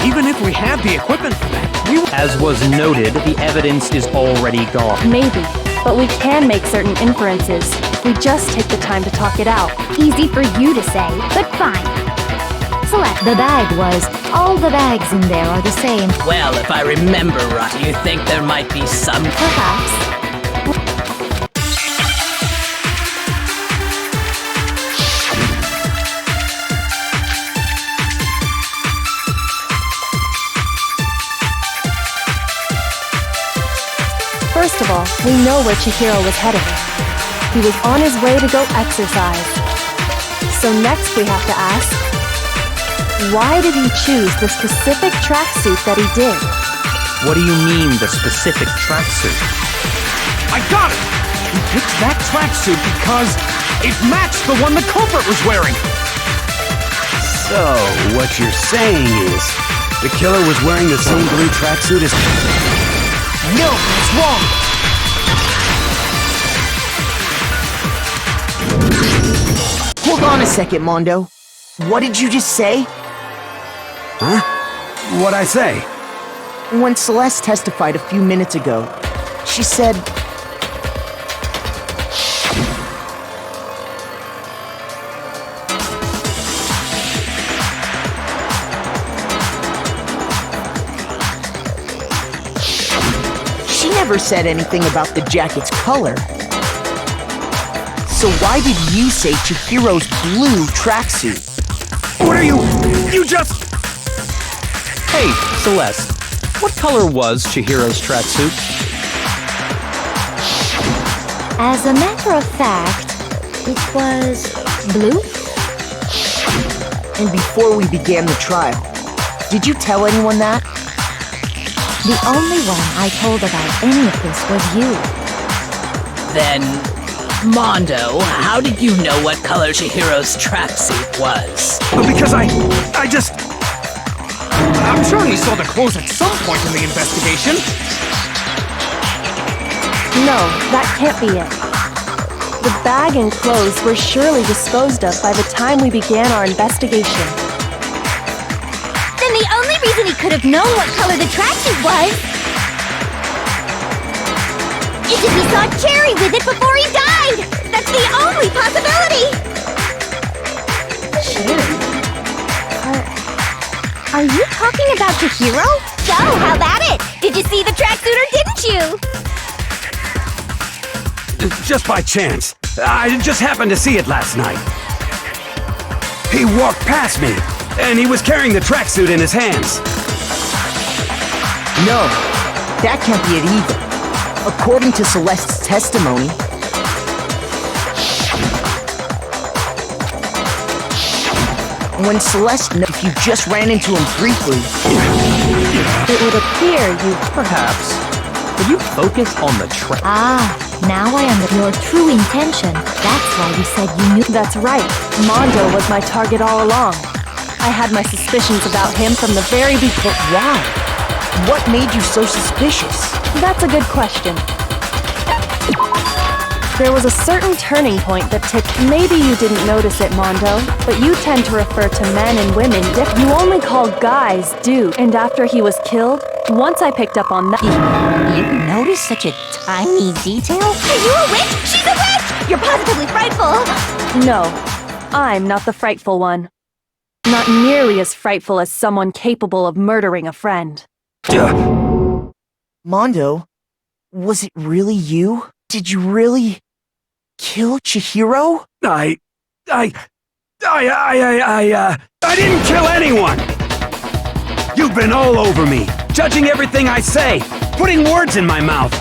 Even if we had the equipment for that, As was noted, the evidence is already gone. Maybe, but we can make certain inferences if we just take the time to talk it out. Easy for you to say, but fine. Select. The bag was. All the bags in there are the same. Well, if I remember right, you think there might be some... Perhaps. First of all, we know where Chihiro was headed. He was on his way to go exercise. So next we have to ask, why did he choose the specific tracksuit that he did? What do you mean, the specific tracksuit? I got it! He picked that tracksuit because it matched the one the culprit was wearing! So, what you're saying is, the killer was wearing the same blue tracksuit as... No, it's wrong! Hold on a second, Mondo. What did you just say? Huh? What'd I say? When Celeste testified a few minutes ago, she said... She never said anything about the jacket's color. So why did you say Chihiro's blue tracksuit? What are you... You just... Hey, Celeste, what color was Chihiro's tracksuit? As a matter of fact, it was blue? And before we began the trial, did you tell anyone that? The only one I told about any of this was you. Then, Mondo, how did you know what color Chihiro's tracksuit was? Because I just... I'm sure he saw the clothes at some point in the investigation. No, that can't be it. The bag and clothes were surely disposed of by the time we began our investigation. Then the only reason he could have known what color the tracksuit was is if he saw Cherry with it before he died! That's the only possibility! Cherry? Are you talking about Chihiro? So, how about it? Did you see the tracksuit or didn't you? Just by chance. I just happened to see it last night. He walked past me, and he was carrying the tracksuit in his hands. No, that can't be it either. According to Celeste's testimony, when Celeste knows if you just ran into him briefly, it would appear you... Perhaps. Could you focus on the track? Ah, now I understand your true intention. That's why you said you knew. That's right. Mondo was my target all along. I had my suspicions about him from the very beginning. But why? What made you so suspicious? That's a good question. There was a certain turning point that tipped. Maybe you didn't notice it, Mondo, but you tend to refer to men and women differently. You only call guys dude. And after he was killed, once I picked up on that... You noticed such a tiny detail? Are you a witch? She's a witch! You're positively frightful! No, I'm not the frightful one. Not nearly as frightful as someone capable of murdering a friend. Mondo, was it really you? Did you really kill Chihiro? I didn't kill anyone! You've been all over me, judging everything I say, putting words in my mouth.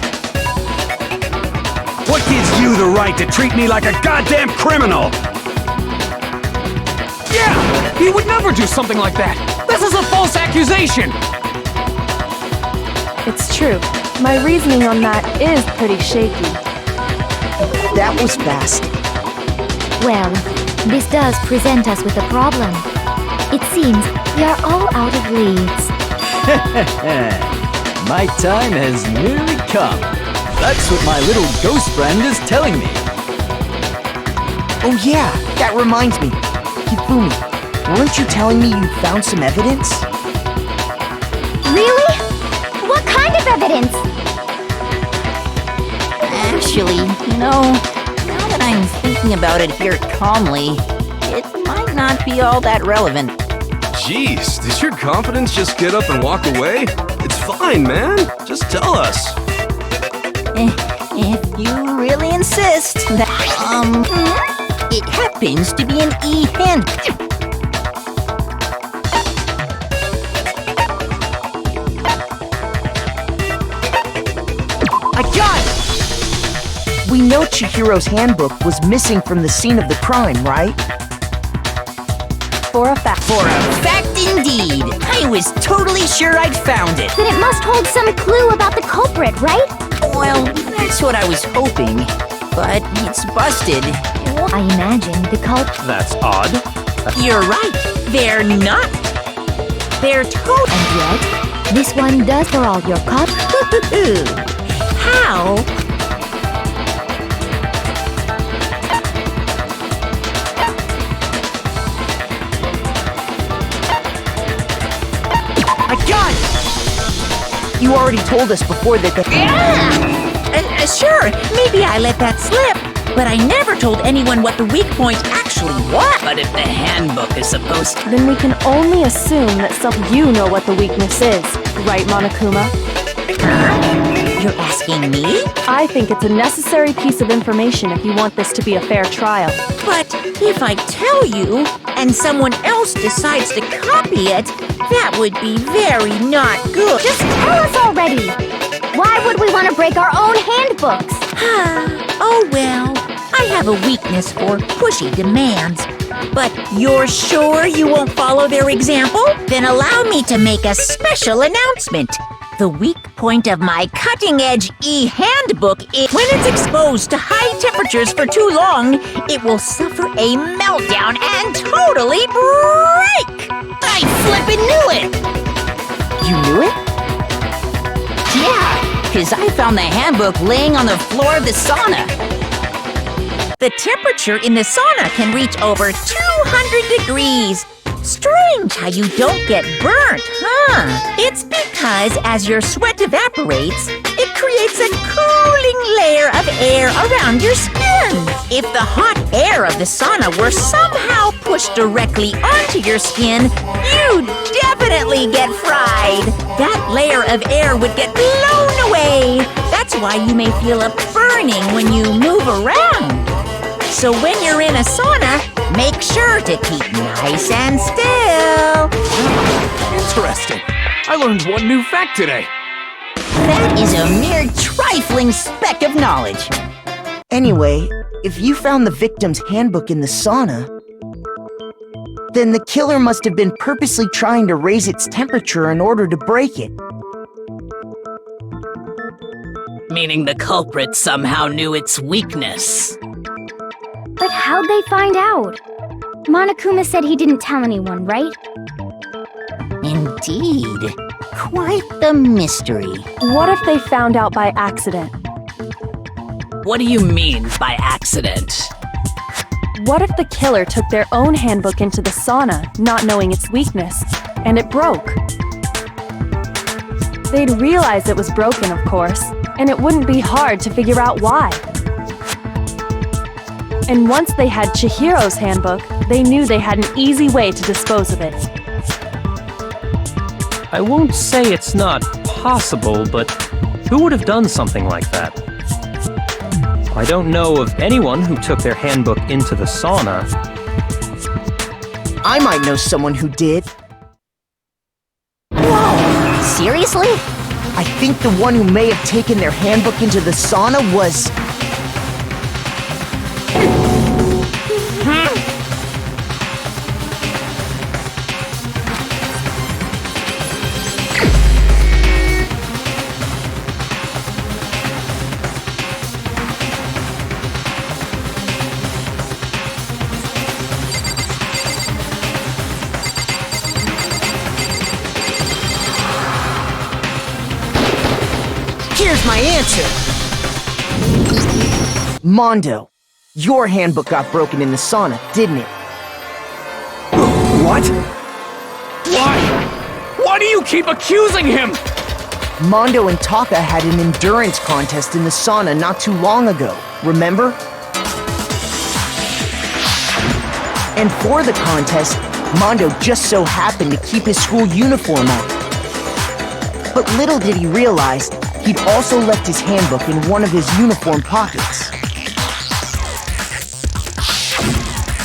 What gives you you the right to treat me like a goddamn criminal? Yeah! He would never do something like that! This is a false accusation! It's true. My reasoning on that is pretty shaky. That was fast. Well, this does present us with a problem. It seems we are all out of leads. My time has nearly come. That's what my little ghost friend is telling me. Oh yeah, that reminds me. Hifumi, weren't you telling me you found some evidence? Really? What kind of evidence? Actually, now that I'm thinking about it here calmly, it might not be all that relevant. Jeez, does your confidence just get up and walk away? It's fine, man. Just tell us. If you really insist, it happens to be an E-hand. I got it! We know Chihiro's handbook was missing from the scene of the crime, right? For a fact. For a fact indeed. I was totally sure I'd found it. Then it must hold some clue about the culprit, right? Well, that's what I was hoping. But it's busted. I imagine the culprit. That's odd. You're right. They're not. They're total. And yet, this one does for all your cop. How? I got it! You already told us before that the— Sure, maybe I let that slip, but I never told anyone what the weak point actually was. But if the handbook is supposed to... Then we can only assume that you know what the weakness is, right, Monokuma? You're asking me? I think it's a necessary piece of information if you want this to be a fair trial. But if I tell you, and someone else decides to copy it, that would be very not good. Just tell us already! Why would we want to break our own handbooks? Oh well, I have a weakness for pushy demands. But you're sure you won't follow their example? Then allow me to make a special announcement. The weak point of my cutting-edge e-handbook is when it's exposed to high temperatures for too long, it will suffer a meltdown and totally break! I flippin' knew it! You knew it? Yeah, because I found the handbook laying on the floor of the sauna. The temperature in the sauna can reach over 200 degrees. Strange how you don't get burnt, huh? It's because as your sweat evaporates, it creates a cooling layer of air around your skin. If the hot air of the sauna were somehow pushed directly onto your skin, you'd definitely get fried. That layer of air would get blown away. That's why you may feel a burning when you move around. So when you're in a sauna, make sure to keep nice and still. Interesting. I learned one new fact today. That is a mere trifling speck of knowledge. Anyway, if you found the victim's handbook in the sauna, then the killer must have been purposely trying to raise its temperature in order to break it. Meaning the culprit somehow knew its weakness. But how'd they find out? Monokuma said he didn't tell anyone, right? Indeed. Quite the mystery. What if they found out by accident? What do you mean by accident? What if the killer took their own handbook into the sauna, not knowing its weakness, and it broke? They'd realize it was broken, of course, and it wouldn't be hard to figure out why. And once they had Chihiro's handbook, they knew they had an easy way to dispose of it. I won't say it's not possible, but who would have done something like that? I don't know of anyone who took their handbook into the sauna. I might know someone who did. Whoa! Seriously? I think the one who may have taken their handbook into the sauna was my answer. Mondo, your handbook got broken in the sauna, didn't it? What? Why? Why do you keep accusing him? Mondo and Taka had an endurance contest in the sauna not too long ago, remember? And for the contest, Mondo just so happened to keep his school uniform on. But little did he realize, he'd also left his handbook in one of his uniform pockets.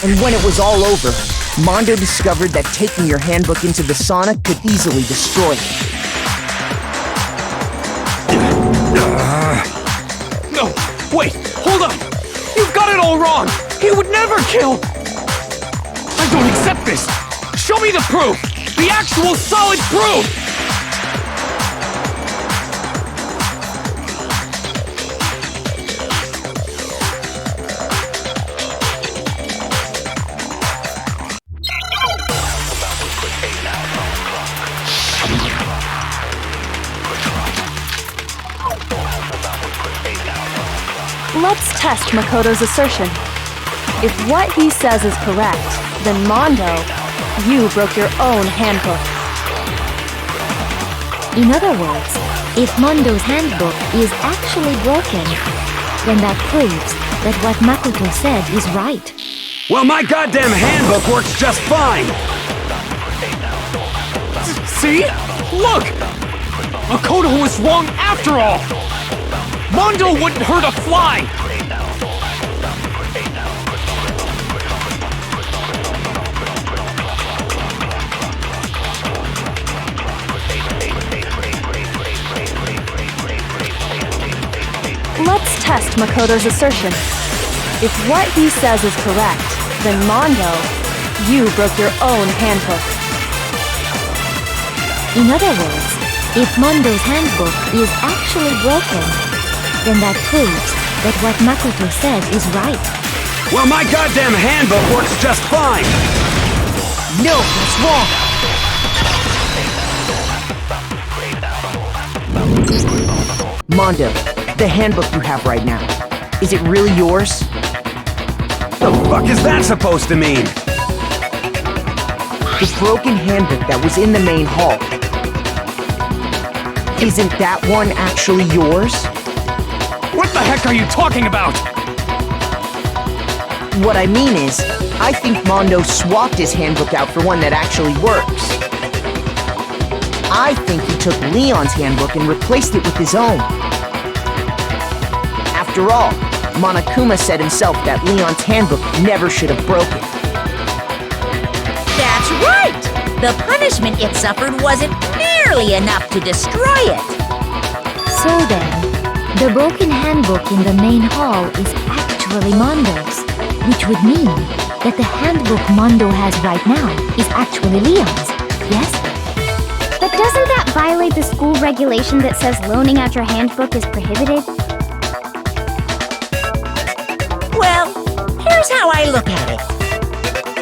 And when it was all over, Mondo discovered that taking your handbook into the sauna could easily destroy it. No, wait, hold on! You've got it all wrong! He would never kill! I don't accept this! Show me the proof! The actual solid proof! Let's test Makoto's assertion. If what he says is correct, then Mondo, you broke your own handbook. In other words, if Mondo's handbook is actually broken, then that proves that what Makoto said is right. Well, my goddamn handbook works just fine! See? Look! Makoto was wrong after all! Mondo wouldn't hurt a fly! Let's test Makoto's assertion. If what he says is correct, then Mondo, you broke your own handbook. In other words, if Mondo's handbook is actually broken, then that proves that what Makoto said is right. Well, my goddamn handbook works just fine! No, that's wrong! Mondo, the handbook you have right now, is it really yours? The fuck is that supposed to mean? The broken handbook that was in the main hall. Isn't that one actually yours? What the heck are you talking about? What I mean is, I think Mondo swapped his handbook out for one that actually works. I think he took Leon's handbook and replaced it with his own. After all, Monokuma said himself that Leon's handbook never should have broken. That's right! The punishment it suffered wasn't nearly enough to destroy it. So then, the broken handbook in the main hall is actually Mondo's, which would mean that the handbook Mondo has right now is actually Leon's, yes? But doesn't that violate the school regulation that says loaning out your handbook is prohibited? Well, here's how I look at it.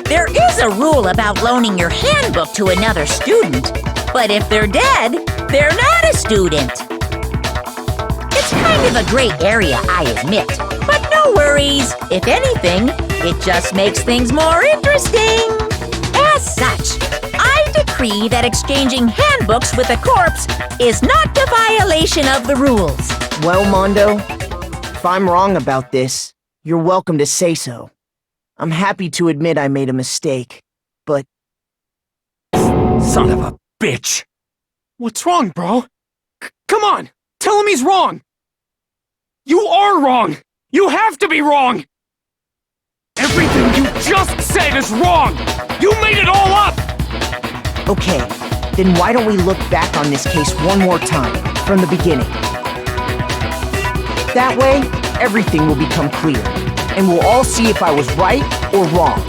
There is a rule about loaning your handbook to another student, but if they're dead, they're not a student. It's kind of a gray area, I admit, but no worries. If anything, it just makes things more interesting. As such, I decree that exchanging handbooks with a corpse is not a violation of the rules. Well, Mondo, if I'm wrong about this, you're welcome to say so. I'm happy to admit I made a mistake, but... Son of a bitch! What's wrong, bro? Come on! Tell him he's wrong! You are wrong! You have to be wrong! Everything you just said is wrong! You made it all up! Okay, then why don't we look back on this case one more time, from the beginning? That way, everything will become clear, and we'll all see if I was right or wrong.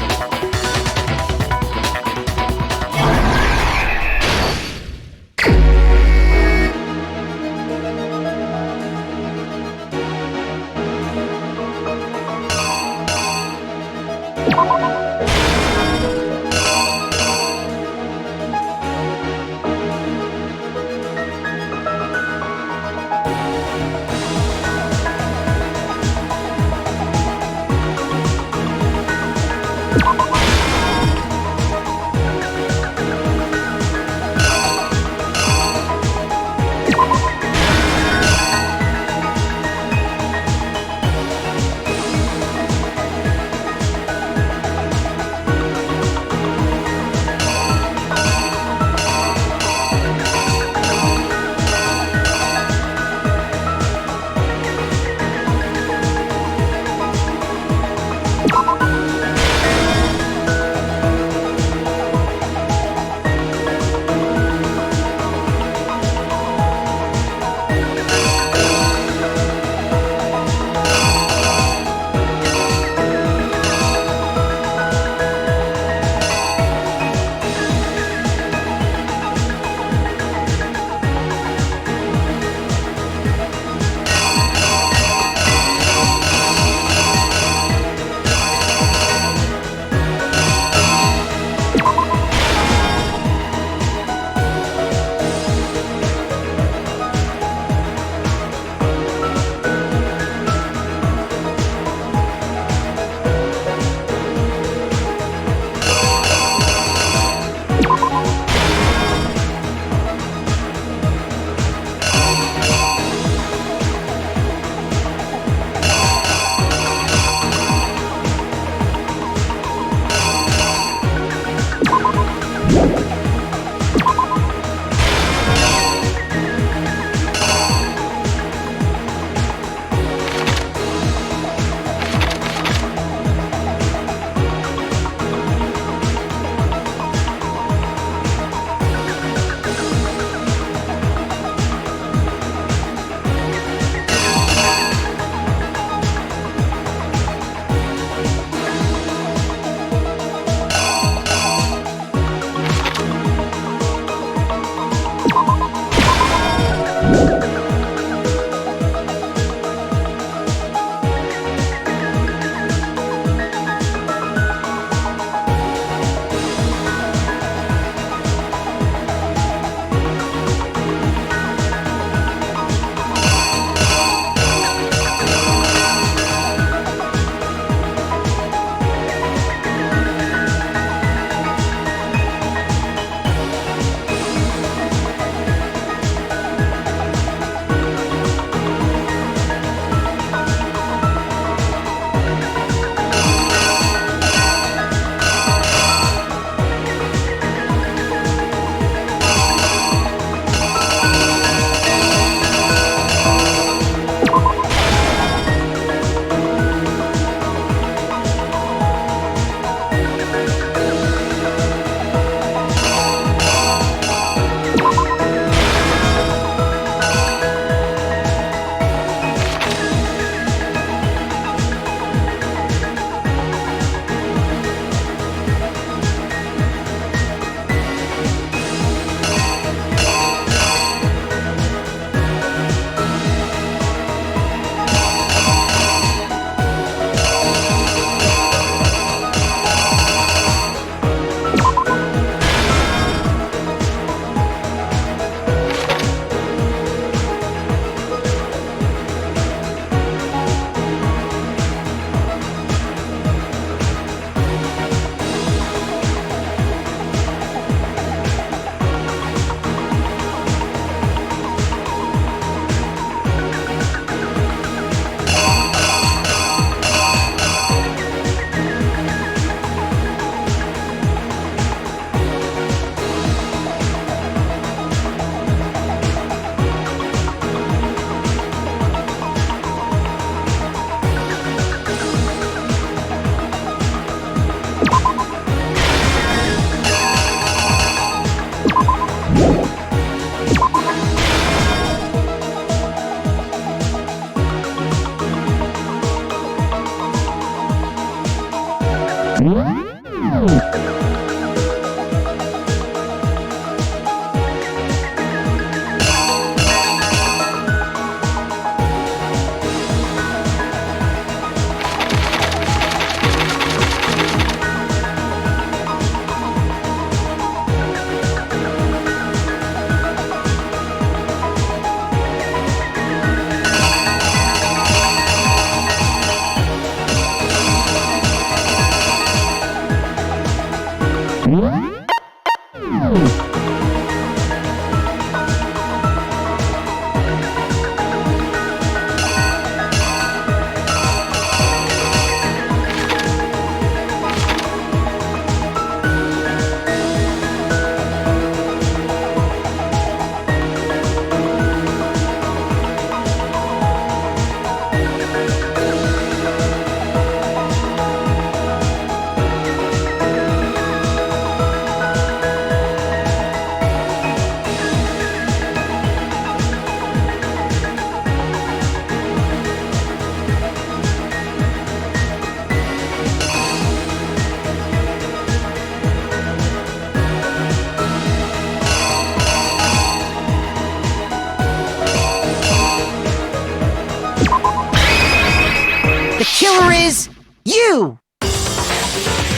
The killer is you!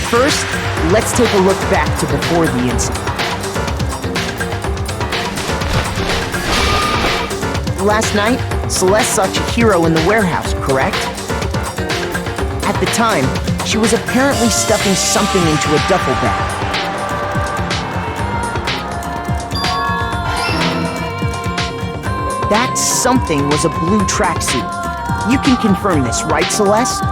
First, let's take a look back to before the incident. Last night, Celeste saw Chihiro in the warehouse, correct? At the time, she was apparently stuffing something into a duffel bag. That something was a blue tracksuit. You can confirm this, right, Celeste?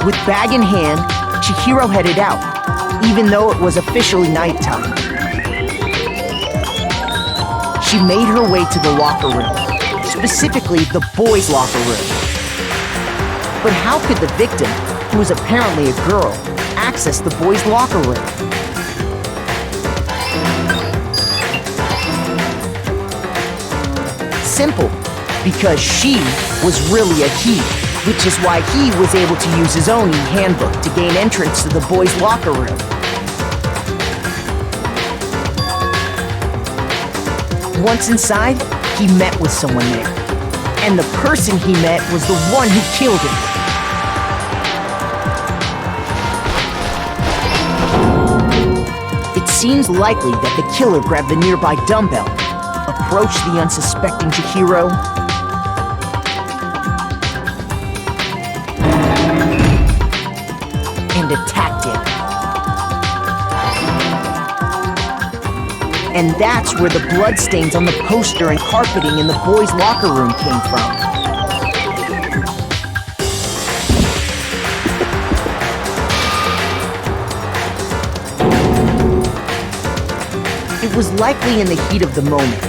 With bag in hand, Chihiro headed out, even though it was officially nighttime. She made her way to the locker room, specifically the boys' locker room. But how could the victim, who was apparently a girl, access the boys' locker room? Simple, because she was really a he, which is why he was able to use his own e-handbook to gain entrance to the boys' locker room. Once inside, he met with someone there, and the person he met was the one who killed him. It seems likely that the killer grabbed the nearby dumbbell, approached the unsuspecting Chihiro, and attacked him. And that's where the bloodstains on the poster and carpeting in the boys' locker room came from. It was likely in the heat of the moment.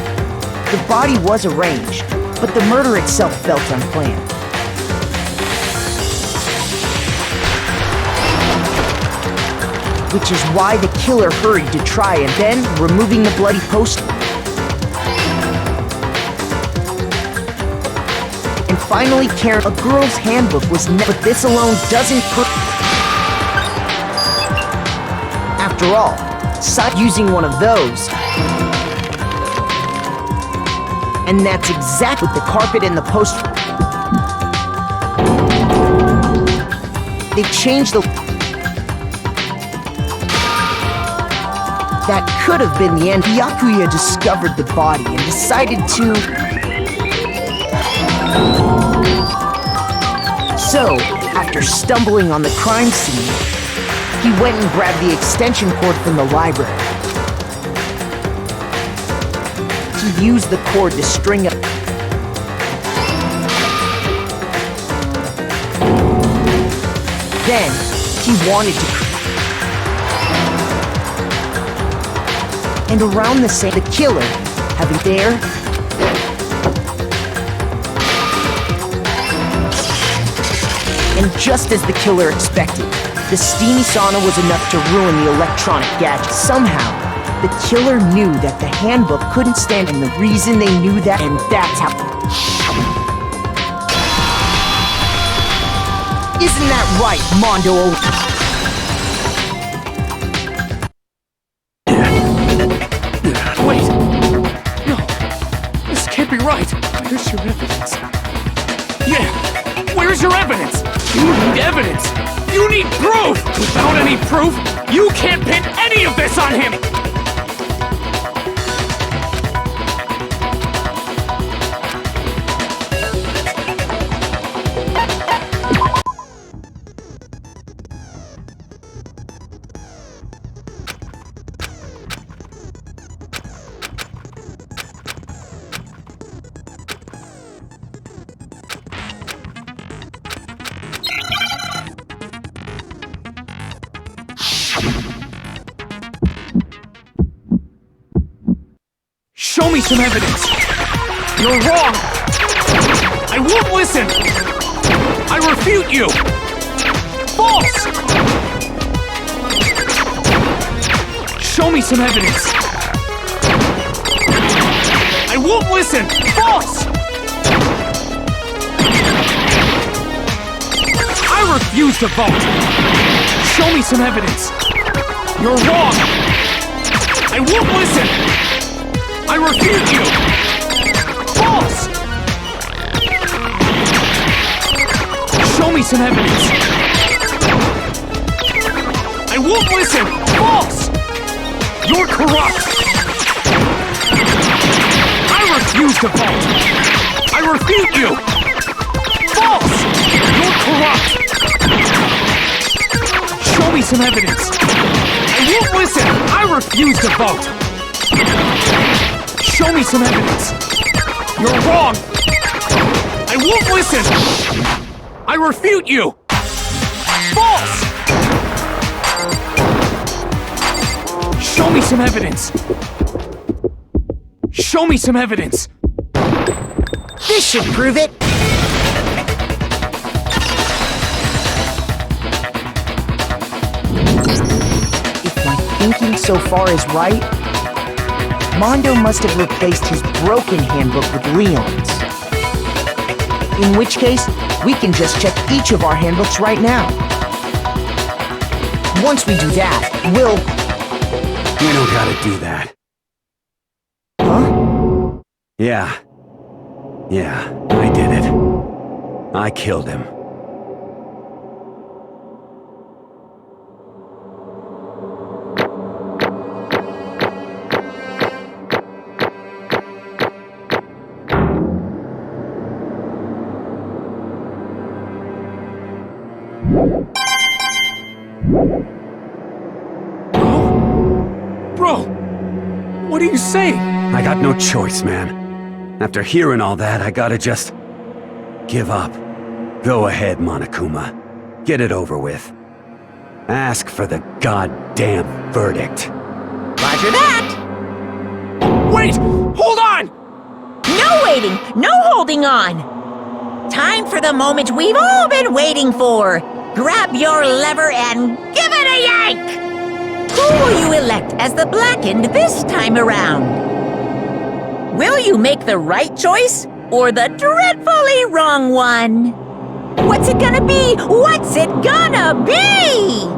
The body was arranged, but the murder itself felt unplanned. Which is why the killer hurried to try and then removing the bloody poster. And finally carrying a girl's handbook was never. But this alone doesn't prove. After all, using one of those. And that's exactly what the carpet and the poster. They changed the. That could have been the end. Byakuya discovered the body and decided to. So, after stumbling on the crime scene, he went and grabbed the extension cord from the library. He used the cord to string up. Then, he wanted to. And around the same, the killer, having there. And just as the killer expected, the steamy sauna was enough to ruin the electronic gadget. Somehow, The killer knew that the handbook couldn't stand, and the reason they knew that, and that's how... Isn't that right, Mondo? Wait! No! This can't be right! Where's your evidence? Yeah! Where's your evidence? You need evidence! You need proof! Without any proof, you can't pin any of this on him! Show me some evidence! You're wrong! I won't listen! I refute you! False! Show me some evidence! I won't listen! False! I refuse to vote! Show me some evidence! You're wrong! I won't listen! I refute you! False! Show me some evidence! I won't listen! False! You're corrupt! I refuse to vote! I refute you! False! You're corrupt! Show me some evidence! I won't listen! I refuse to vote! Show me some evidence! You're wrong! I won't listen! I refute you! False! Show me some evidence! Show me some evidence! This should prove it! If my thinking so far is right, Mondo must have replaced his broken handbook with Leon's. In which case, we can just check each of our handbooks right now. Once we do that, we'll... You don't gotta do that. Huh? Yeah, I did it. I killed him. Bro! What are you saying? I got no choice, man. After hearing all that, I gotta just... give up. Go ahead, Monokuma. Get it over with. Ask for the goddamn verdict. Roger that! Wait! Hold on! No waiting! No holding on! Time for the moment we've all been waiting for! Grab your lever and give it a yank! Who will you elect as the Blackened this time around? Will you make the right choice or the dreadfully wrong one? What's it gonna be? What's it gonna be?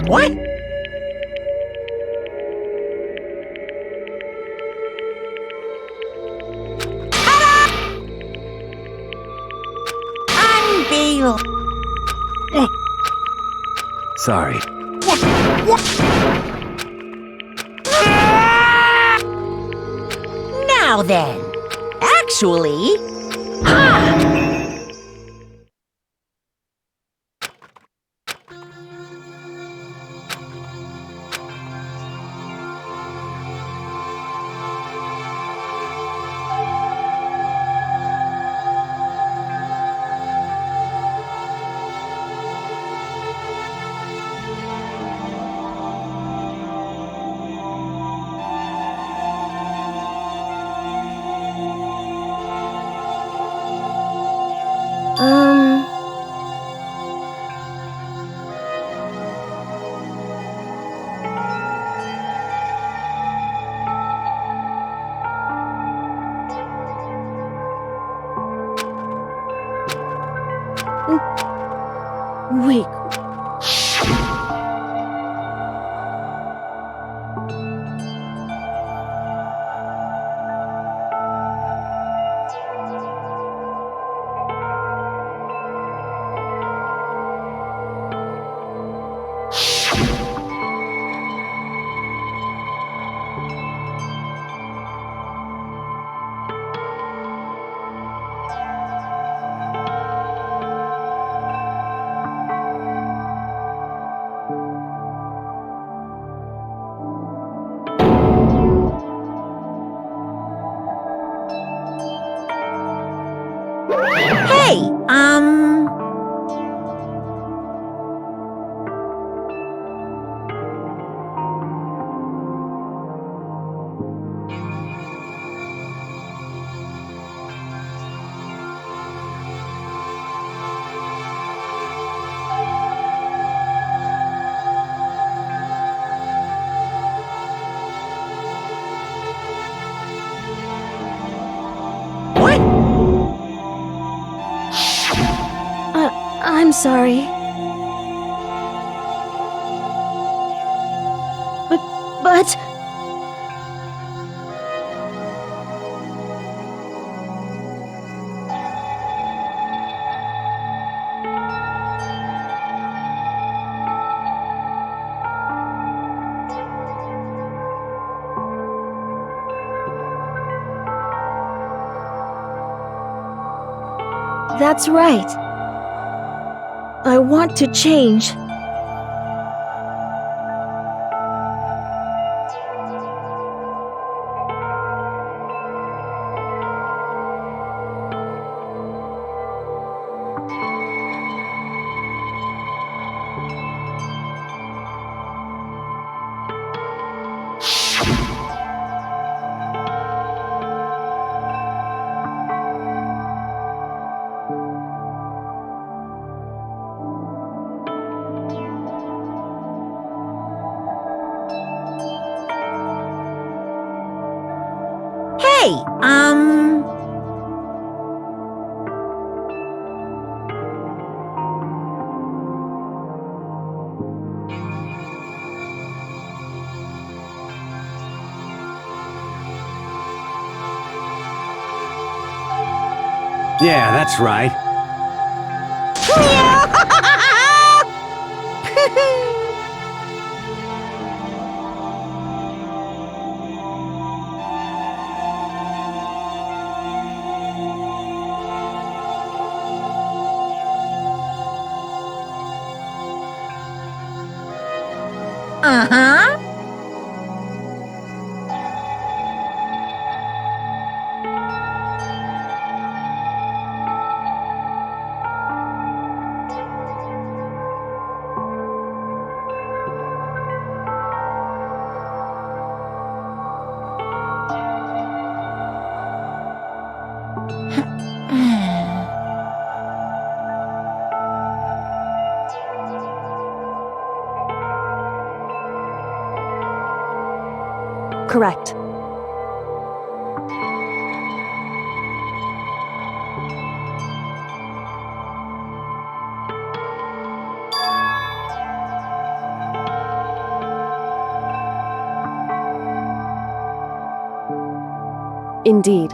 What? Unbelievable. Sorry. What? Now then, actually... Ha! sorry. But... That's right. I want to change. Hey, Yeah, that's right. uh-huh. Correct. Indeed.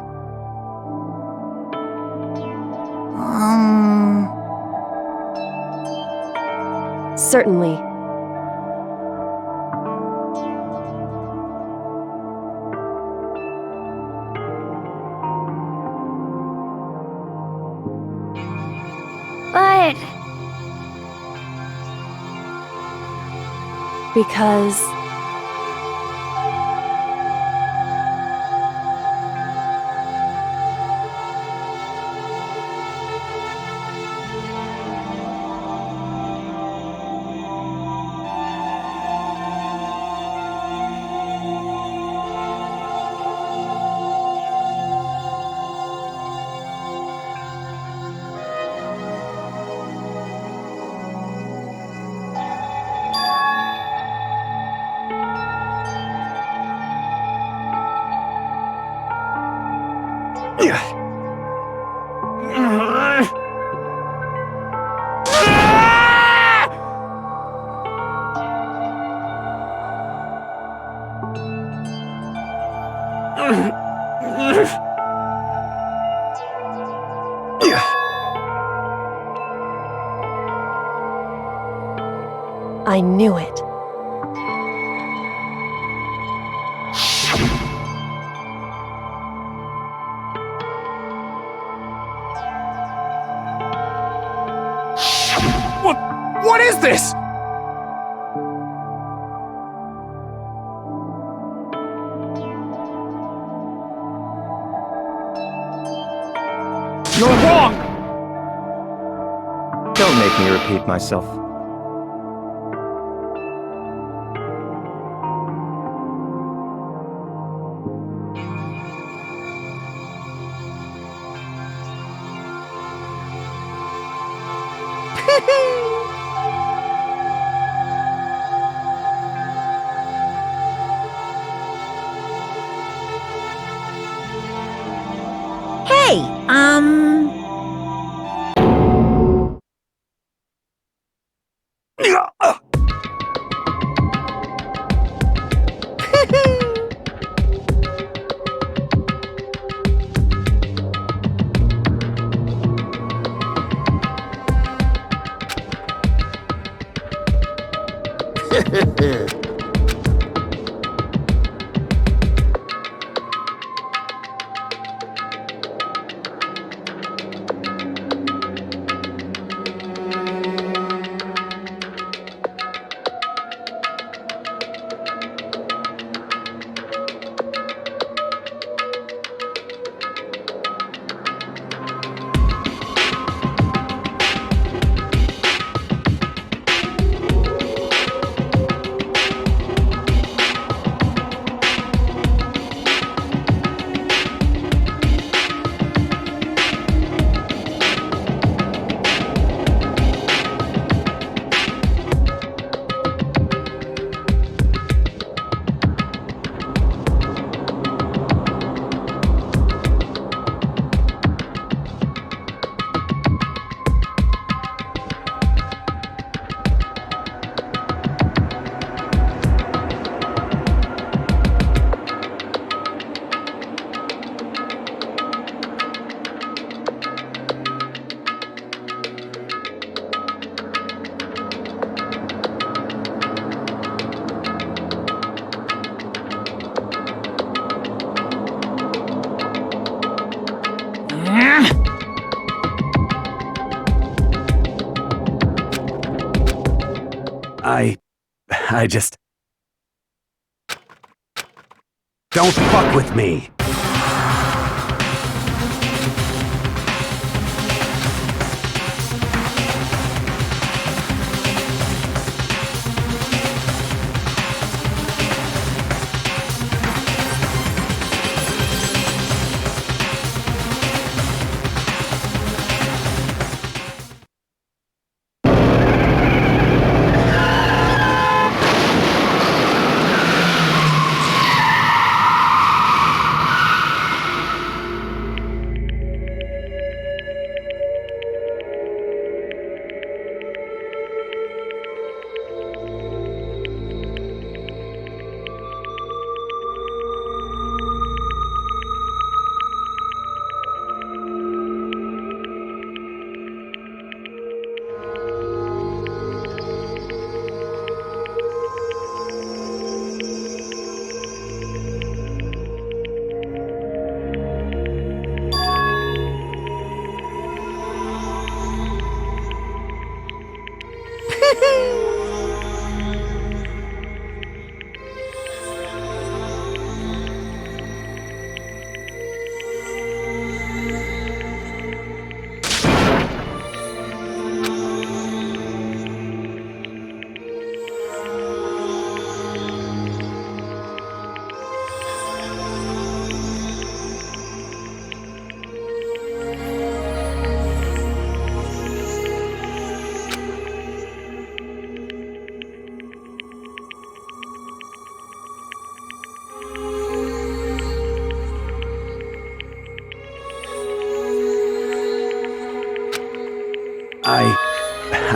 Certainly. But... Because... I knew it. What is this? You're wrong! Don't make me repeat myself. Hey, I just... Don't fuck with me!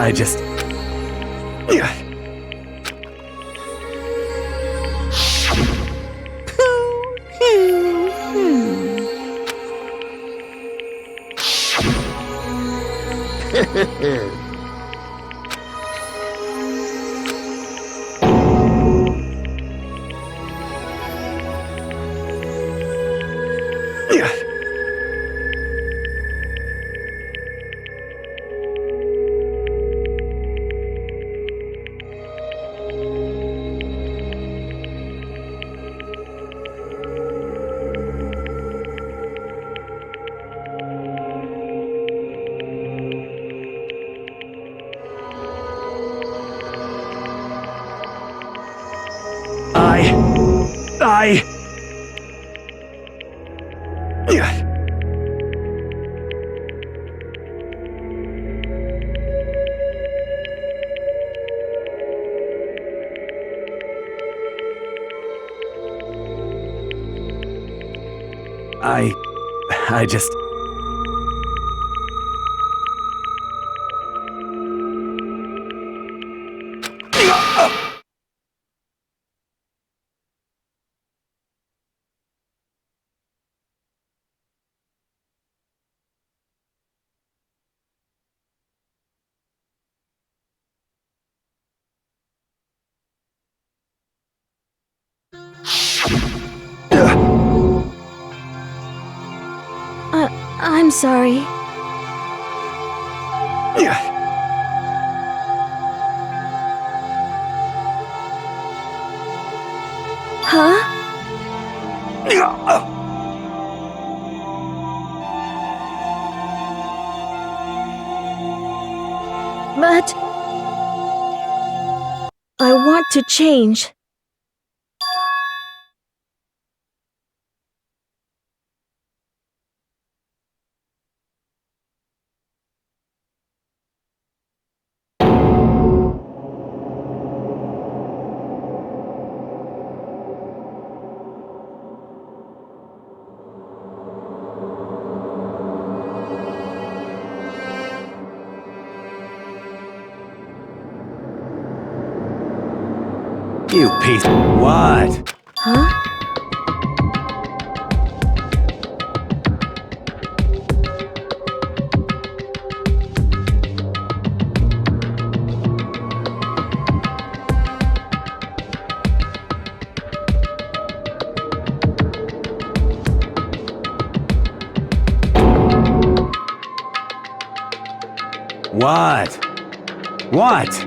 I just... I just... I'm sorry. Huh? But I want to change. You piece. What? Huh? What? What?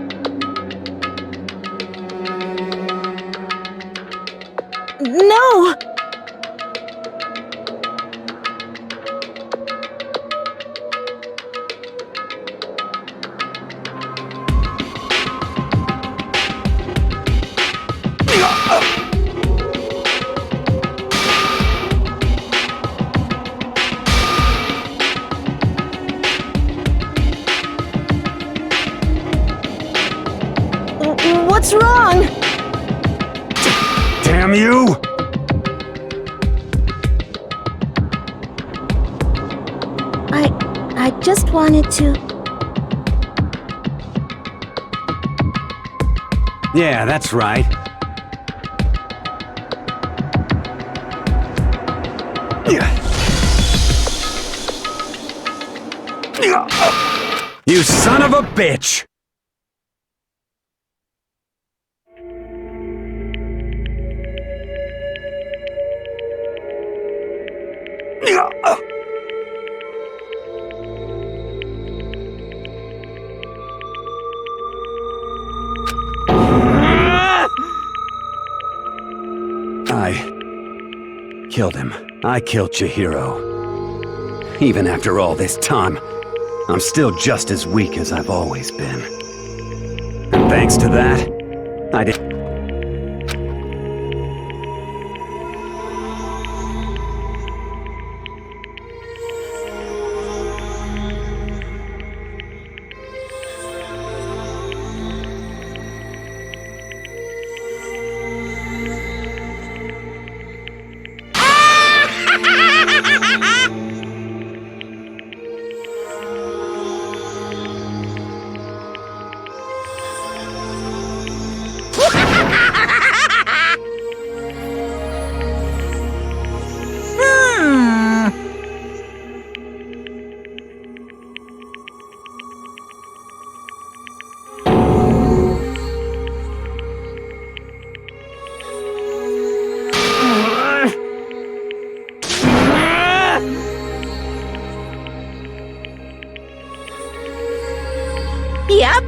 No! What's wrong? Damn you! I just wanted to... Yeah, that's right. You son of a bitch! I killed him. I killed Chihiro. Even after all this time, I'm still just as weak as I've always been. And thanks to that, I did. Yep.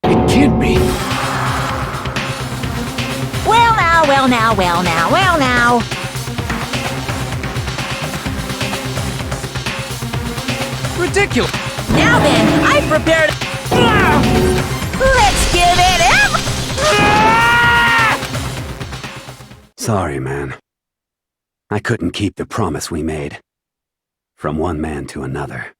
It can't be. Well now, well now, well now, well now. Ridiculous. Now then, I prepared. Let's give it Sorry, man. I couldn't keep the promise we made. From one man to another.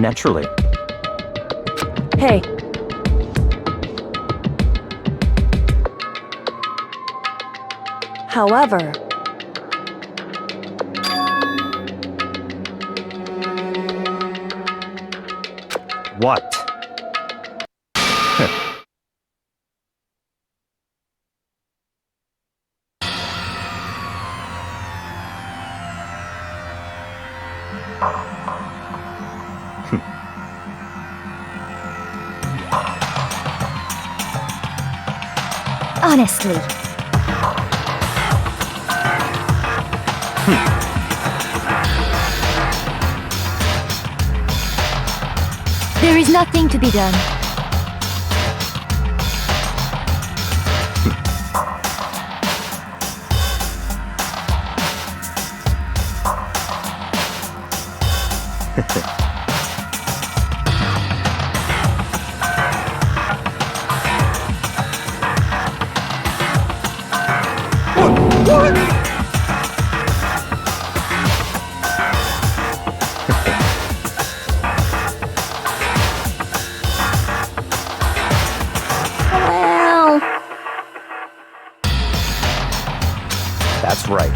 Naturally. Hey. However, what? Honestly. There is nothing to be done. Well, That's right.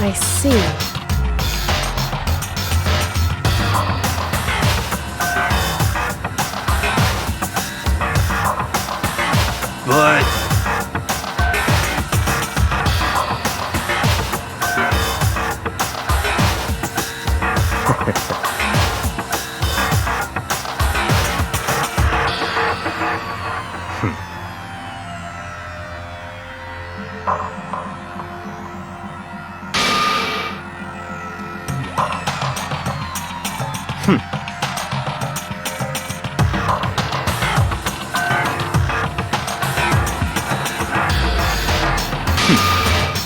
I see. But...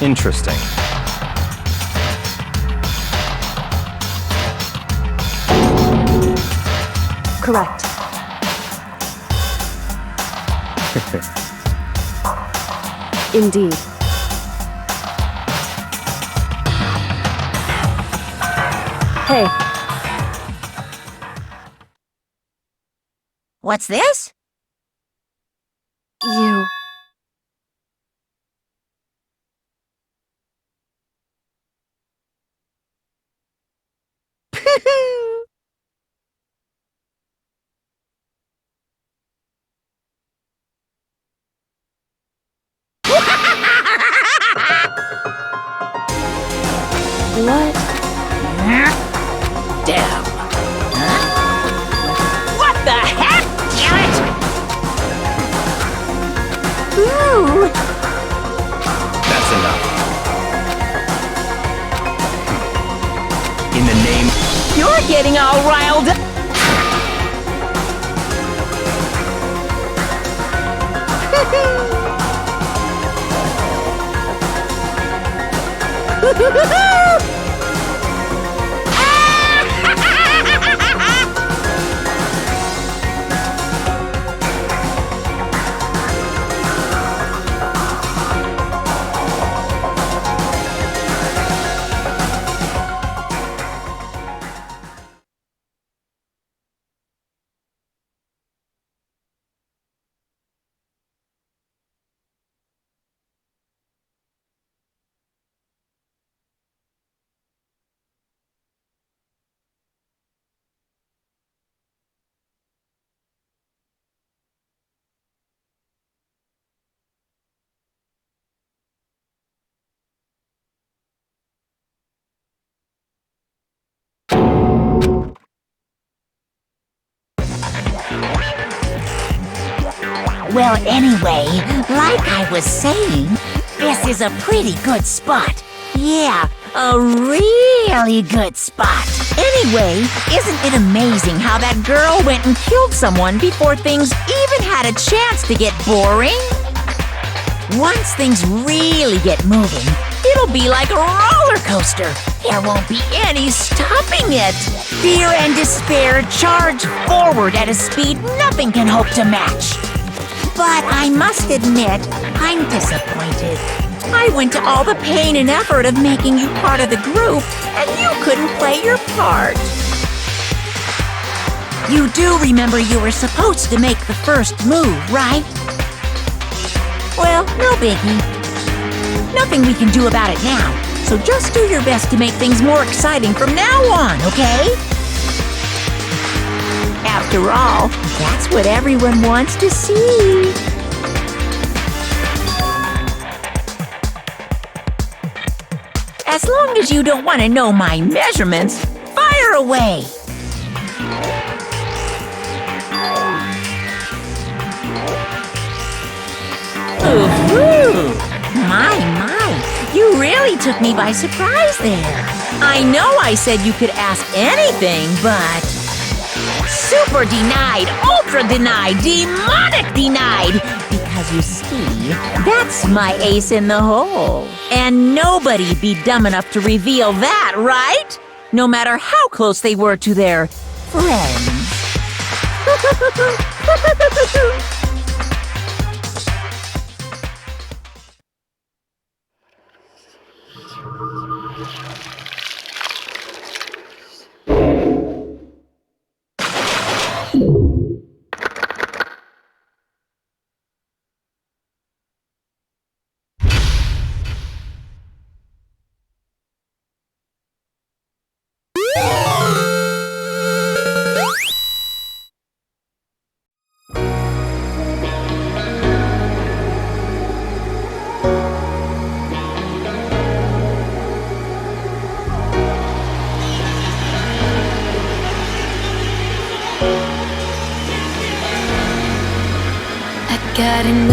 Interesting. Correct. Indeed. Hey, What's this? you. What? Damn. What the heck? Damn it! ooh, That's enough. In the name... You're getting all riled up. Well, anyway, like I was saying, this is a pretty good spot. Yeah, a really good spot. Anyway, isn't it amazing how that girl went and killed someone before things even had a chance to get boring? Once things really get moving, it'll be like a roller coaster. There won't be any stopping it. Fear and despair charge forward at a speed nothing can hope to match. But I must admit, I'm disappointed. I went to all the pain and effort of making you part of the group, and you couldn't play your part. You do remember you were supposed to make the first move, right? Well, no biggie. Nothing we can do about it now, so just do your best to make things more exciting from now on, okay? After all, that's what everyone wants to see. As long as you don't want to know my measurements, fire away! Ooh, my, you really took me by surprise there. I know I said you could ask anything, but... Super denied, ultra denied, demonic denied! Because you see, that's my ace in the hole. And nobody'd be dumb enough to reveal that, right? No matter how close they were to their friends. Got enough